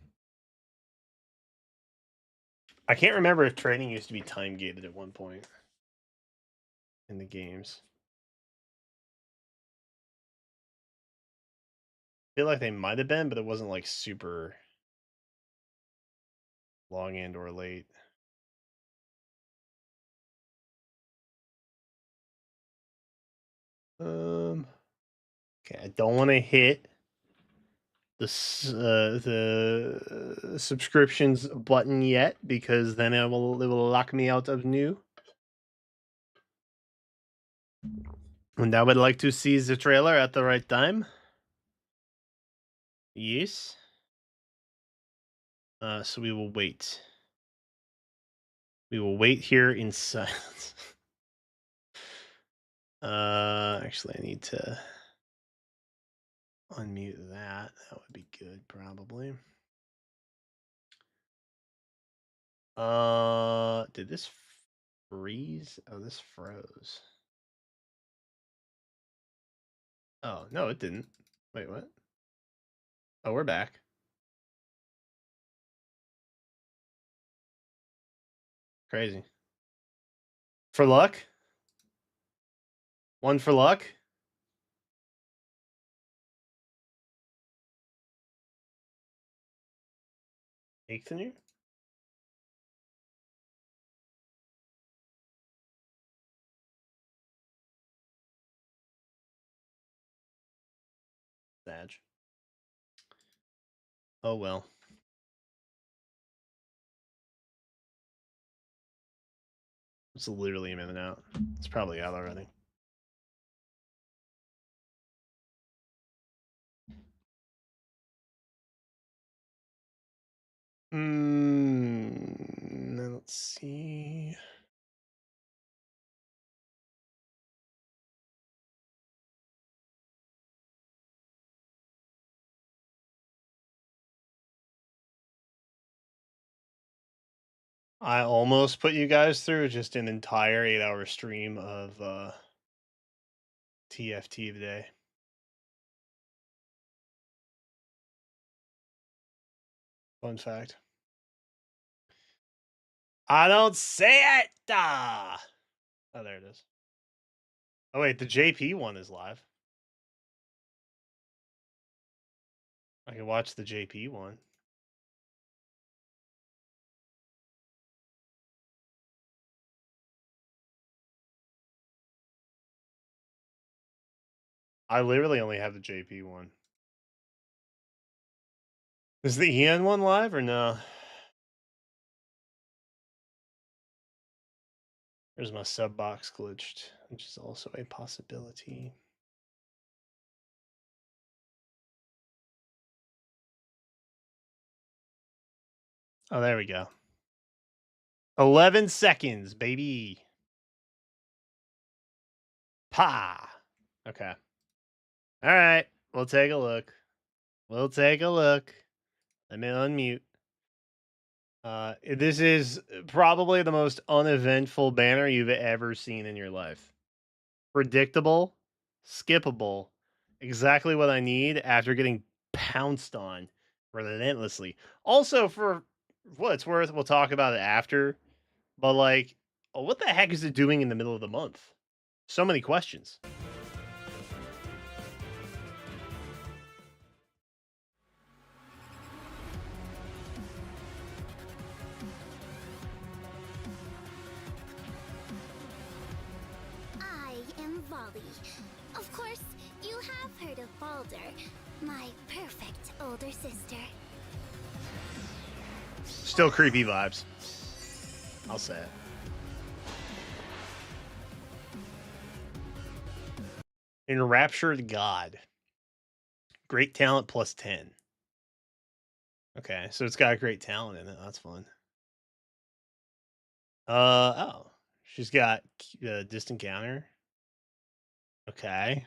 I can't remember if trading used to be time gated at one point in the games. I feel like they might have been, but it wasn't like super long and or late. Okay, I don't want to hit the subscriptions button yet because then it will lock me out of new. And I would like to see the trailer at the right time. Yes. So we will wait. We will wait here in silence. Actually, I need to unmute that. That would be good, probably. Did this freeze? Oh, this froze. Oh, no, it didn't. Wait, what? Oh, we're back. Crazy. For luck? One for luck? Eighth Sag. Oh well. It's literally a minute out. It's probably out already. Let's see. I almost put you guys through just an entire 8-hour stream of TFT today. Fun fact. I don't say it! Oh, there it is. Oh, wait, the JP one is live. I can watch the JP one. I literally only have the JP one. Is the Ian one live or no? There's my sub box glitched, which is also a possibility. Oh, there we go. 11 seconds, baby. Pa. Okay. All right. We'll take a look. Let me unmute. This is probably the most uneventful banner you've ever seen in your life. Predictable, skippable, exactly what I need after getting pounced on relentlessly. Also, for what it's worth, we'll talk about it after. But like, what the heck is it doing in the middle of the month? So many questions. I am Volley. Of course, you have heard of Baldur, my perfect older sister. Still creepy vibes. I'll say it. Enraptured God. Great talent plus 10. Okay, so it's got great talent in it. That's fun. Oh. She's got distant counter. Okay.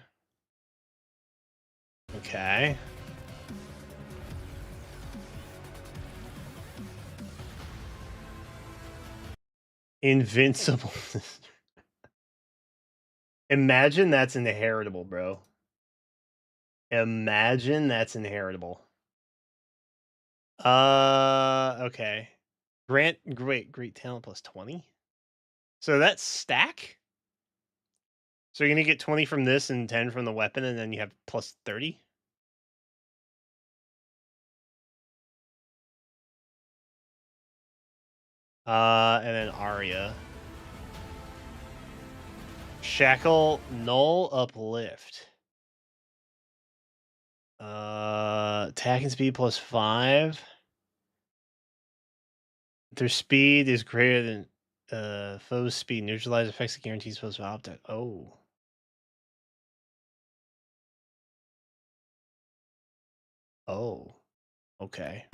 Okay. Invincible. Imagine that's inheritable, bro. Imagine that's inheritable. Okay. Great talent plus 20. So that's stack? So you're gonna get 20 from this and 10 from the weapon, and then you have plus 30? And then Arya. Shackle, null, uplift. Attack and speed plus 5. Their speed is greater than foe's speed. Neutralize effects that guarantees foe's object. Oh. Oh. Okay.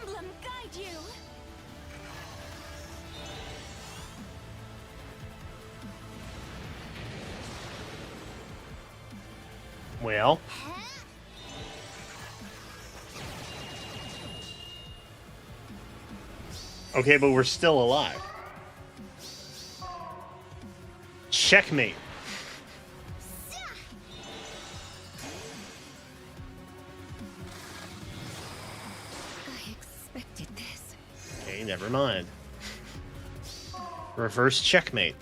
Emblem guide you. Well. Okay, but we're still alive. Checkmate. I Never mind. Reverse checkmate.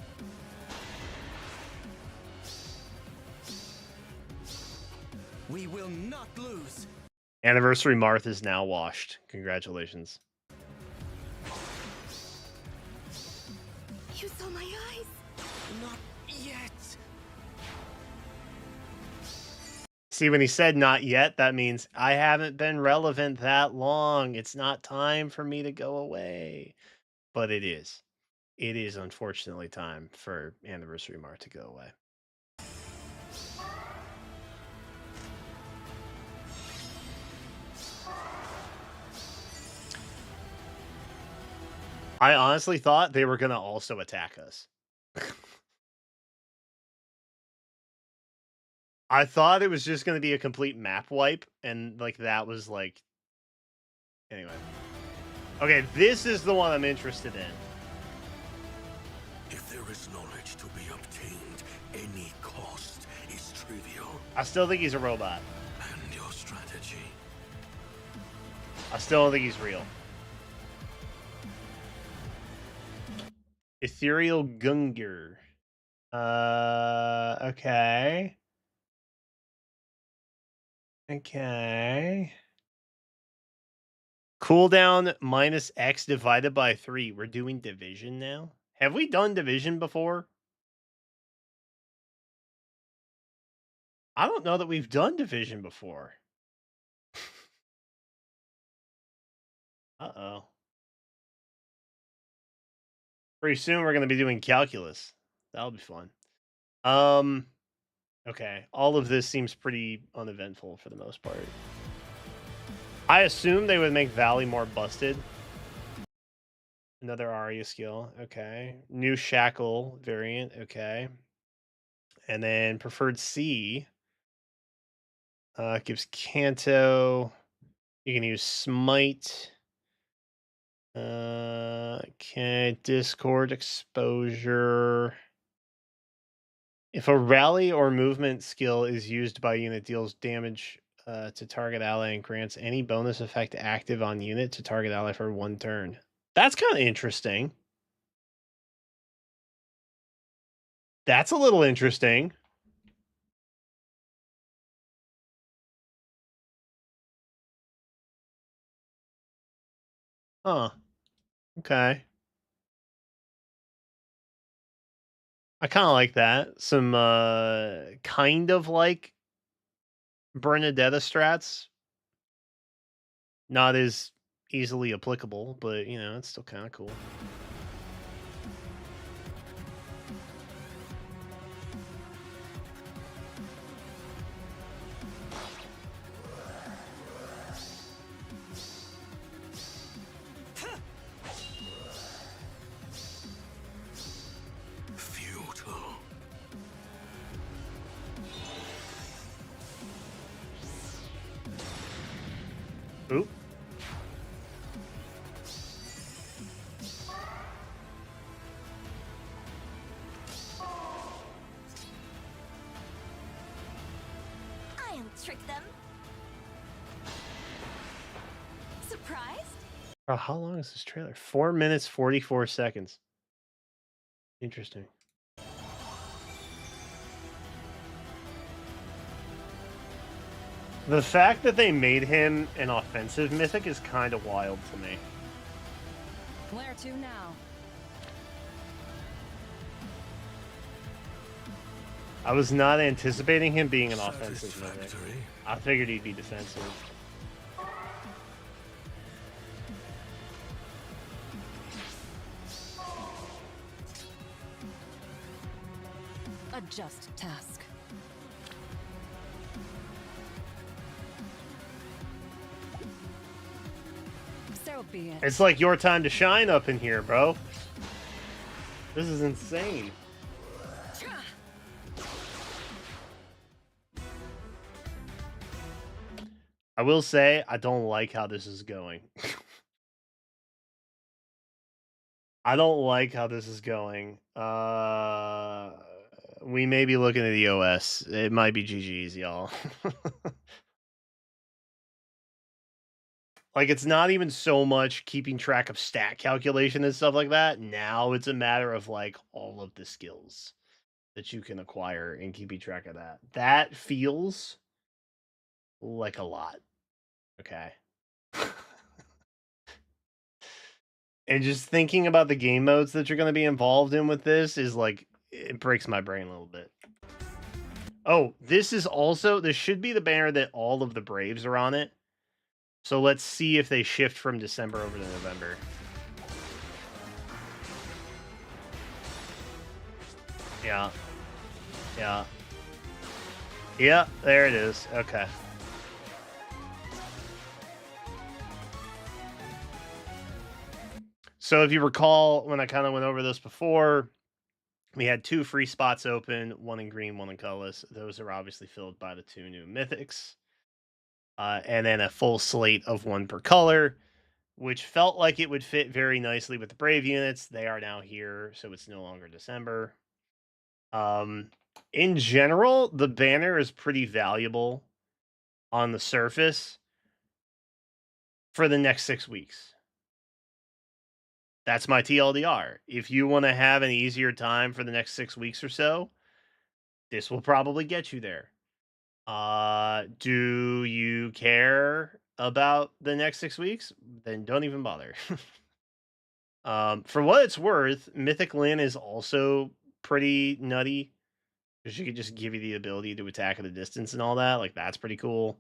We will not lose. Anniversary Marth is now washed. Congratulations. You saw my eyes. Not yet. See, when he said not yet, that means I haven't been relevant that long. It's not time for me to go away. But it is. It is unfortunately time for Anniversary Marth to go away. I honestly thought they were going to also attack us. I thought it was just going to be a complete map wipe, and like that was like... Anyway. Okay, this is the one I'm interested in. If there is knowledge to be obtained, any cost is trivial. I still think he's a robot. And your strategy. I still don't think he's real. Ethereal Gungur. Okay. Okay. Cooldown minus X divided by 3. We're doing Division now? Have we done Division before? I don't know that we've done Division before. Uh-oh. Pretty soon we're going to be doing Calculus. That'll be fun. Okay. All of this seems pretty uneventful for the most part. I assume they would make Valley more busted. Another Arya skill. Okay. New Shackle variant. Okay. And then Preferred C. Gives Canto. You can use Smite. Okay. Discord exposure. If a rally or movement skill is used by unit, deals damage to target ally and grants any bonus effect active on unit to target ally for 1 turn. That's kind of interesting. That's a little interesting. Huh. Okay. I kind of like that. Some kind of like Bernadetta strats. Not as easily applicable, but you know, it's still kind of cool. Oop. I'll trick them. Surprised? Bro, how long is this trailer? 4 minutes, 44 seconds. Interesting. The fact that they made him an offensive mythic is kind of wild to me. Where to now? I was not anticipating him being an offensive mythic. I figured he'd be defensive. A just task. So be it. It's like your time to shine up in here, bro. This is insane. I will say, I don't like how this is going. I don't like how this is going. We may be looking at the OS. It might be GG's, y'all. Like, it's not even so much keeping track of stat calculation and stuff like that. Now it's a matter of, like, all of the skills that you can acquire and keeping track of that. That feels like a lot. Okay. And just thinking about the game modes that you're going to be involved in with this is, like, it breaks my brain a little bit. Oh, this should be the banner that all of the Braves are on it. So let's see if they shift from December over to November. Yeah. Yeah. Yeah, there it is. Okay. So if you recall, when I kind of went over this before, we had 2 free spots open, one in green, one in colorless. Those are obviously filled by the 2 new mythics. And then a full slate of 1 per color, which felt like it would fit very nicely with the Brave units. They are now here, so it's no longer December. In general, the banner is pretty valuable on the surface for the next 6 weeks. That's my TLDR. If you want to have an easier time for the next 6 weeks or so, this will probably get you there. Do you care about the next 6 weeks? Then don't even bother. For what it's worth, Mythic Lyn is also pretty nutty, because she could just give you the ability to attack at a distance and all that. Like, that's pretty cool.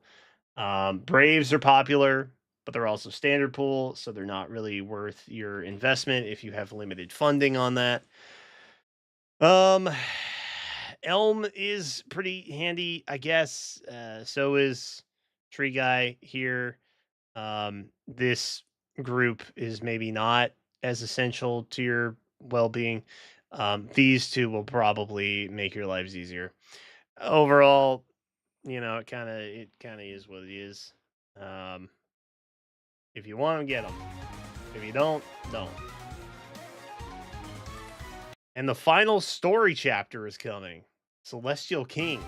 Braves are popular, but they're also standard pool, so they're not really worth your investment if you have limited funding on that. Elm is pretty handy, I guess. So is Tree Guy here. This group is maybe not as essential to your well-being. These 2 will probably make your lives easier. Overall, it kind of is what it is. If you want them, get them. If you don't, don't. And the final story chapter is coming. Celestial King.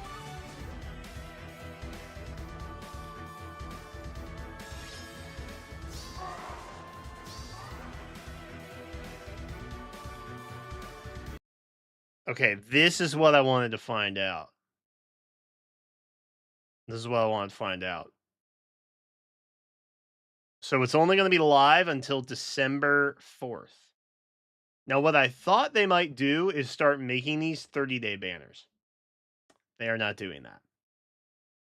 Okay, this is what I wanted to find out. So it's only going to be live until December 4th. Now, what I thought they might do is start making these 30-day banners. They are not doing that.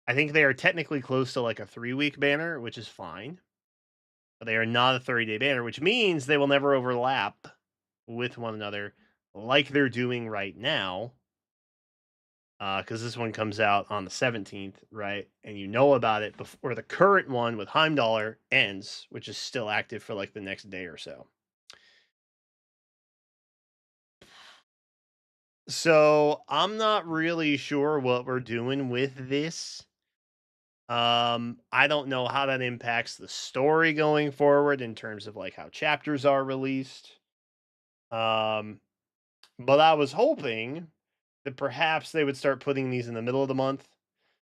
I think they are technically close to like a 3-week banner, which is fine. But they are not a 30-day banner, which means they will never overlap with one another like they're doing right now. Because this one comes out on the 17th, right? And you know about it before the current one with Heimdallr ends, which is still active for like the next day or so. So I'm not really sure what we're doing with this. I don't know how that impacts the story going forward in terms of like how chapters are released. But I was hoping that perhaps they would start putting these in the middle of the month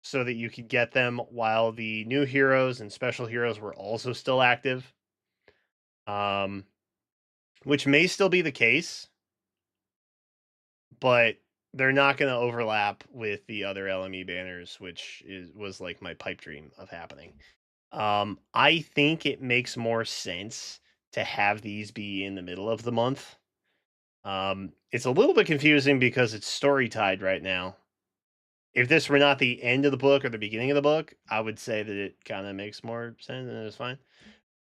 so that you could get them while the new heroes and special heroes were also still active. Which may still be the case, but they're not going to overlap with the other LME banners, which was like my pipe dream of happening. I think it makes more sense to have these be in the middle of the month. It's a little bit confusing because it's story tied right now. If this were not the end of the book or the beginning of the book, I would say that it kind of makes more sense and it's fine.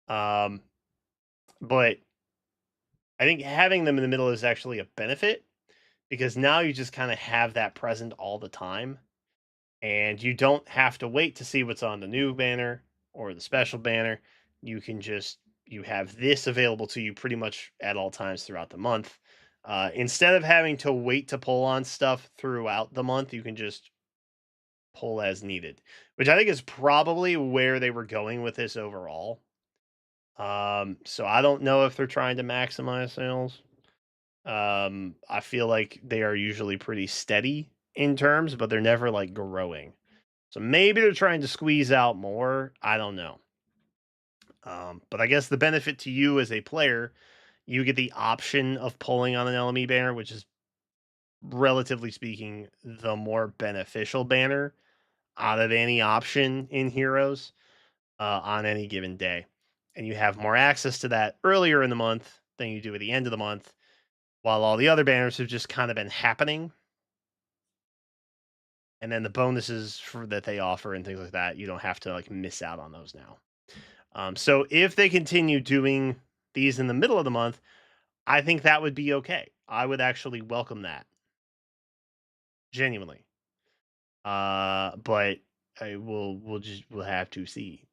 But I think having them in the middle is actually a benefit, because now you just kind of have that present all the time, and you don't have to wait to see what's on the new banner or the special banner. You have this available to you pretty much at all times throughout the month. Instead of having to wait to pull on stuff throughout the month, you can just pull as needed, which I think is probably where they were going with this overall. So I don't know if they're trying to maximize sales. I feel like they are usually pretty steady in terms, but they're never like growing. So maybe they're trying to squeeze out more. I don't know. But I guess the benefit to you as a player, you get the option of pulling on an LME banner, which is, relatively speaking, the more beneficial banner out of any option in Heroes on any given day. And you have more access to that earlier in the month than you do at the end of the month, while all the other banners have just kind of been happening. And then the bonuses that they offer and things like that, you don't have to like miss out on those now. So if they continue doing these in the middle of the month, I think that would be okay. I would actually welcome that. Genuinely. But we'll have to see.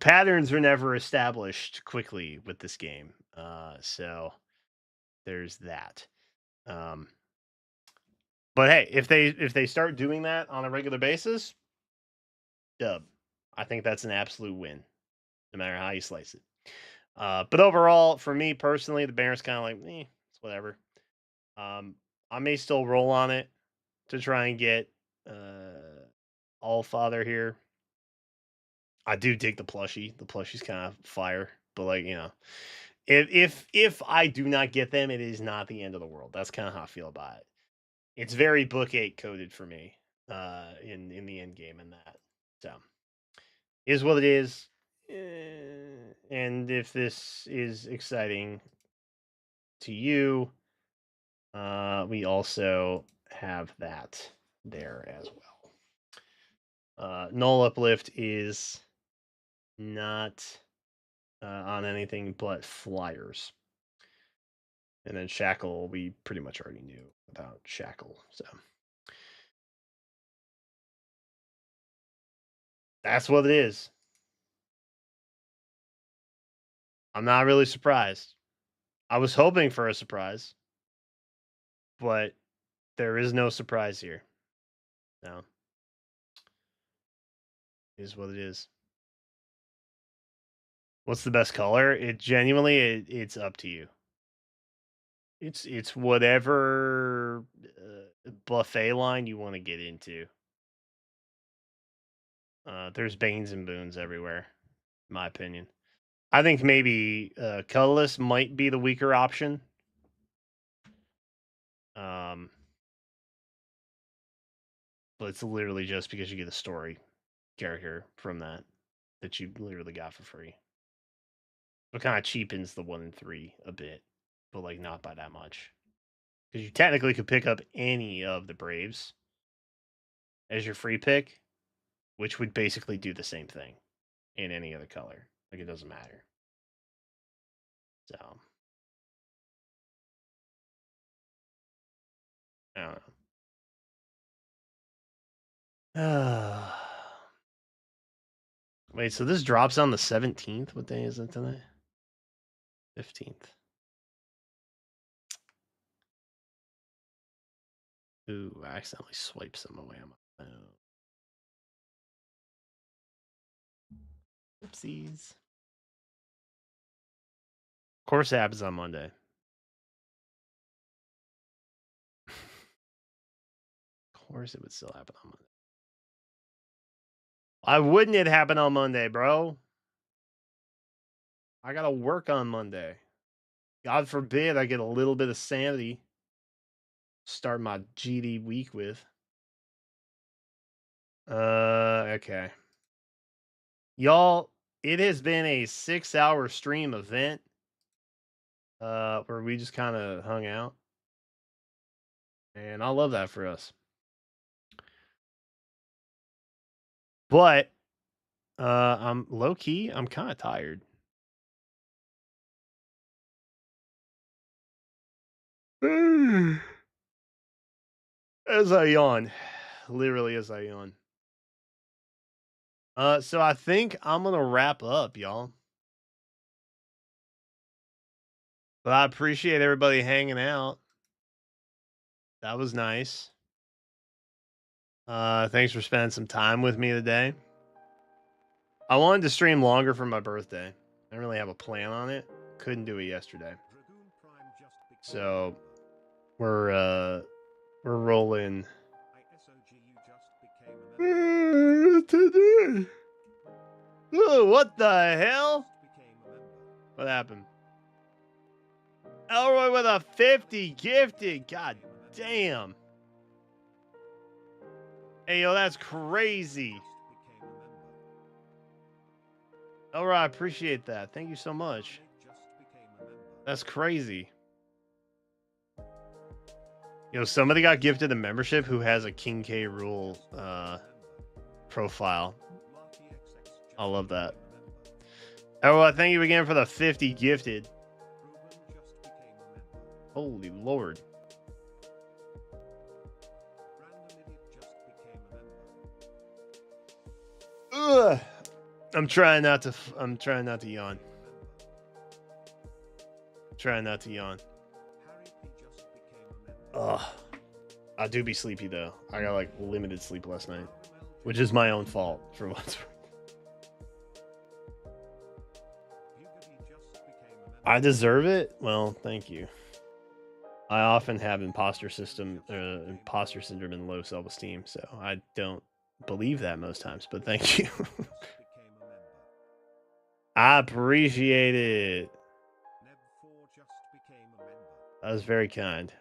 Patterns are never established quickly with this game. So there's that. But hey, if they start doing that on a regular basis, dub. I think that's an absolute win, no matter how you slice it. But overall, for me personally, the banner's kind of like, it's whatever. I may still roll on it to try and get Allfather here. I do dig the plushie. The plushie's kind of fire, but like, you know, if I do not get them, it is not the end of the world. That's kind of how I feel about it. It's very book 8 coded for me in the end game and that. So is what it is. And if this is exciting to you, we also have that there as well. Null Uplift is not on anything but flyers. And then Shackle, we pretty much already knew about Shackle. So that's what it is. I'm not really surprised. I was hoping for a surprise, but there is no surprise here. No. It is what it is. What's the best color? It's up to you. It's whatever buffet line you want to get into. There's Banes and Boons everywhere, in my opinion. I think maybe Colorless might be the weaker option. But it's literally just because you get a story character from that you literally got for free. It kind of cheapens the 1 and 3 a bit, but like not by that much. Because you technically could pick up any of the Braves as your free pick, which would basically do the same thing in any other color. Like, it doesn't matter. So, I don't know. Wait, so this drops on the 17th? What day is it today? 15th. Ooh, I accidentally swiped some away on my phone. Oopsies. Course app is on Monday. Of course it would still happen on Monday. Why wouldn't it happen on Monday, bro? I gotta work on Monday. God forbid I get a little bit of sanity. Start my GD week with. Okay. Y'all, it has been a 6-hour stream event. Where we just kind of hung out. And I love that for us. But I'm low key, I'm kind of tired. As I yawn. Literally as I yawn. So I think I'm gonna wrap up, y'all. But I appreciate everybody hanging out. That was nice. Thanks for spending some time with me today. I wanted to stream longer for my birthday. I didn't really have a plan on it. Couldn't do it yesterday. So we're rolling today. Ooh, what the hell? What happened? Elroy with a 50 gifted. God damn. Hey, yo, that's crazy. Elroy, I appreciate that. Thank you so much. That's crazy. Yo, somebody got gifted a membership who has a King K. Rool profile. I love that. Elroy, thank you again for the 50 gifted. Holy Lord. Ugh. I'm trying not to yawn. Trying not to yawn. Ugh. I do be sleepy though. I got like limited sleep last night, which is my own fault for once. I deserve it? Well, thank you. I often have imposter syndrome and low self-esteem, so I don't believe that most times, but thank you. I appreciate it. That was very kind.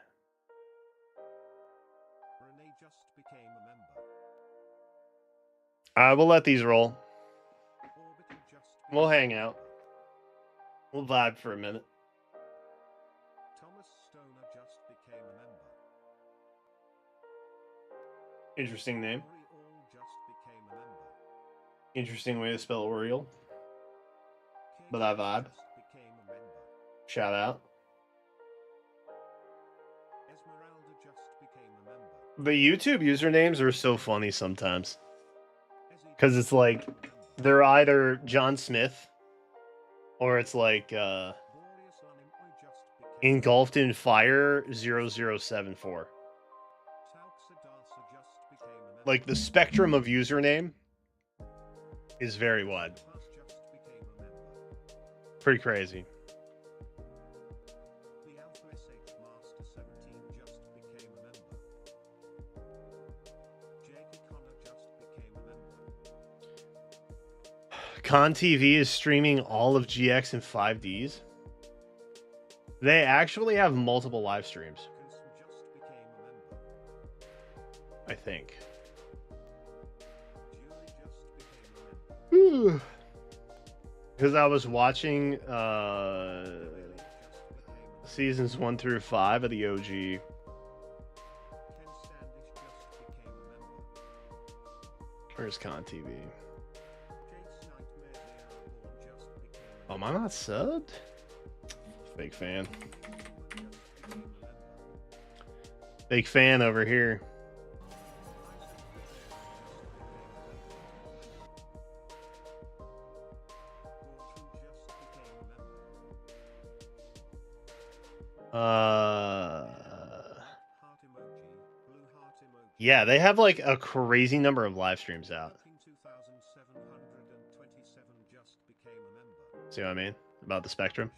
I will let these roll. We'll hang out. We'll vibe for a minute. Interesting name. Interesting way to spell Oriole. But I vibe. Shout out. The YouTube usernames are so funny sometimes. Because it's like, they're either John Smith, or it's like, Engulfed in Fire 0074. Like, the spectrum of username is very wide. Pretty crazy. Con TV is streaming all of GX in 5Ds. They actually have multiple live streams, I think. Because I was watching seasons 1 through 5 of the OG. Where's Con TV? Oh, am I not subbed? Fake fan. Fake fan over here. Yeah, they have like a crazy number of live streams out. See what I mean? About the spectrum?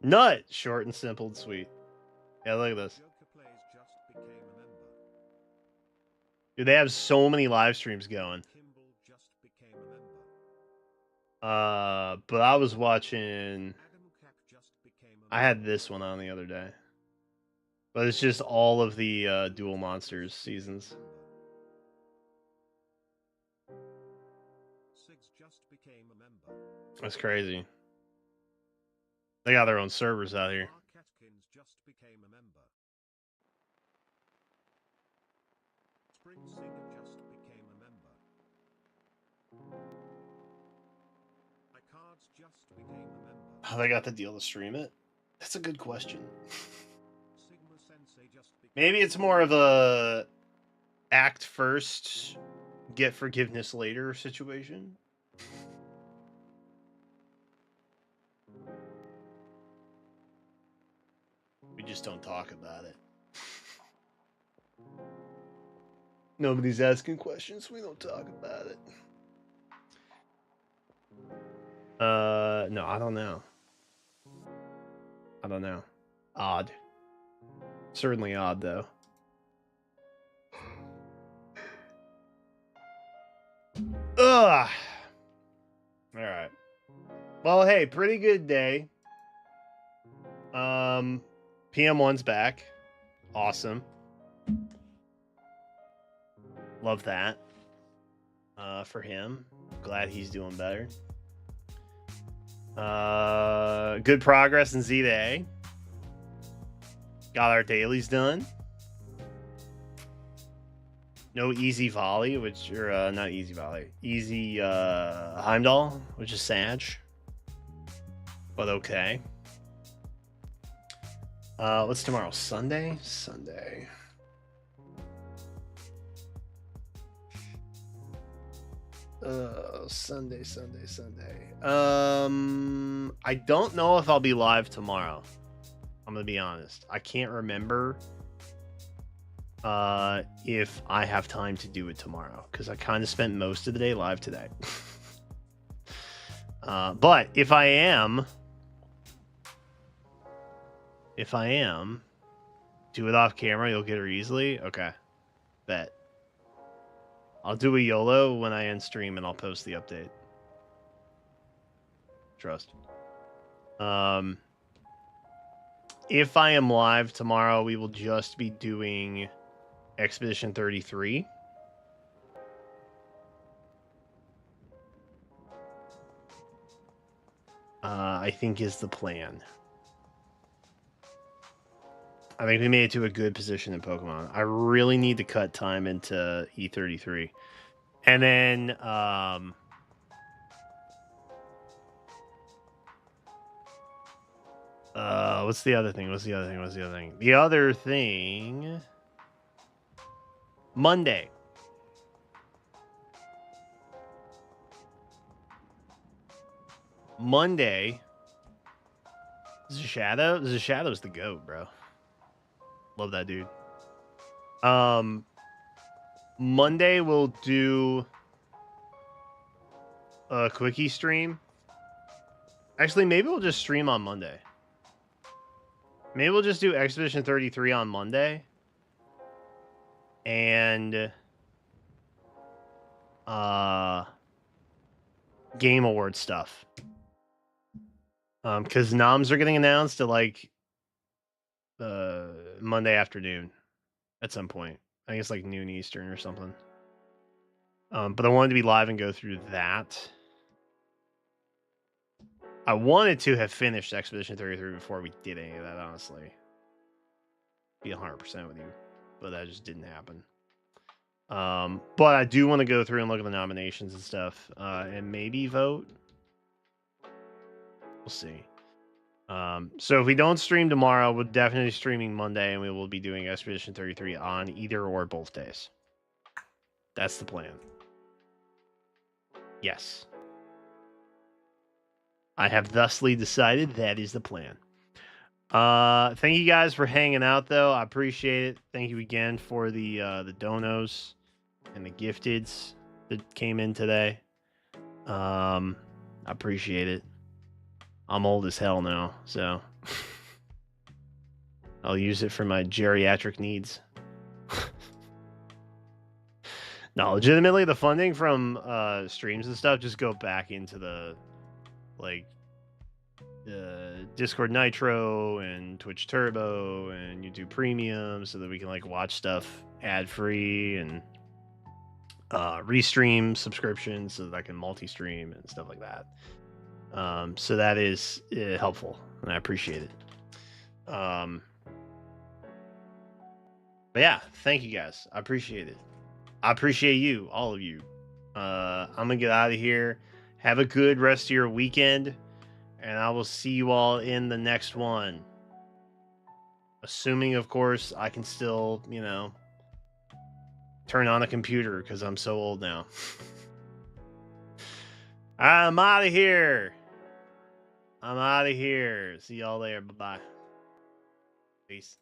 Nut! Short and simple and sweet. Yeah, look at this. Dude, they have so many live streams going. But I was watching... I had this one on the other day. But it's just all of the Duel Monsters seasons. That's crazy. They got their own servers out here. Oh, they got the deal to stream it? That's a good question. Maybe it's more of a act first, get forgiveness later situation. We just don't talk about it. Nobody's asking questions. We don't talk about it. No, I don't know. I don't know. Odd. Certainly odd, though. Ugh. All right. Well, hey, pretty good day. PM1's back. Awesome. Love that. For him. Glad he's doing better. Good progress in Z to A. Got our dailies done. No easy volley, or not easy volley. Easy Heimdall, which is sad. But okay. What's tomorrow? Sunday? Sunday. Sunday. I don't know if I'll be live tomorrow. I'm gonna be honest. I can't remember if I have time to do it tomorrow, because I kind of spent most of the day live today. But if I am, do it off camera, you'll get her easily. Okay, bet. I'll do a YOLO when I end stream, and I'll post the update. Trust. If I am live tomorrow, we will just be doing Expedition 33. I think is the plan. I think we made it to a good position in Pokemon. I really need to cut time into E33. And then, what's the other thing? The other thing, Monday. Shadow? Shadow's the GOAT, bro. Love that dude. Monday we'll do a quickie stream. Actually, maybe we'll just stream on Monday. Maybe we'll just do Expedition 33 on Monday. And Game Award stuff. Because noms are getting announced at like Monday afternoon at some point. I think it's like noon Eastern or something. But I wanted to be live and go through that. I wanted to have finished Expedition 33 before we did any of that, honestly. Be 100% with you. But that just didn't happen. But I do want to go through and look at the nominations and stuff. And maybe vote. We'll see. So if we don't stream tomorrow, we're definitely streaming Monday, and we will be doing Expedition 33 on either or both days. That's the plan. Yes. I have thusly decided that is the plan. Thank you guys for hanging out, though. I appreciate it. Thank you again for the donos and the gifteds that came in today. I appreciate it. I'm old as hell now, so I'll use it for my geriatric needs. No, legitimately, the funding from streams and stuff just go back into the Discord Nitro and Twitch Turbo and YouTube Premium, so that we can watch stuff ad free and restream subscriptions, so that I can multi-stream and stuff like that. So that is helpful, and I appreciate it. But yeah, thank you guys. I appreciate it. I appreciate you, all of you. I'm gonna get out of here. Have a good rest of your weekend, and I will see you all in the next one. Assuming, of course, I can still, turn on a computer, because I'm so old now. I'm out of here. See y'all later. Bye-bye. Peace.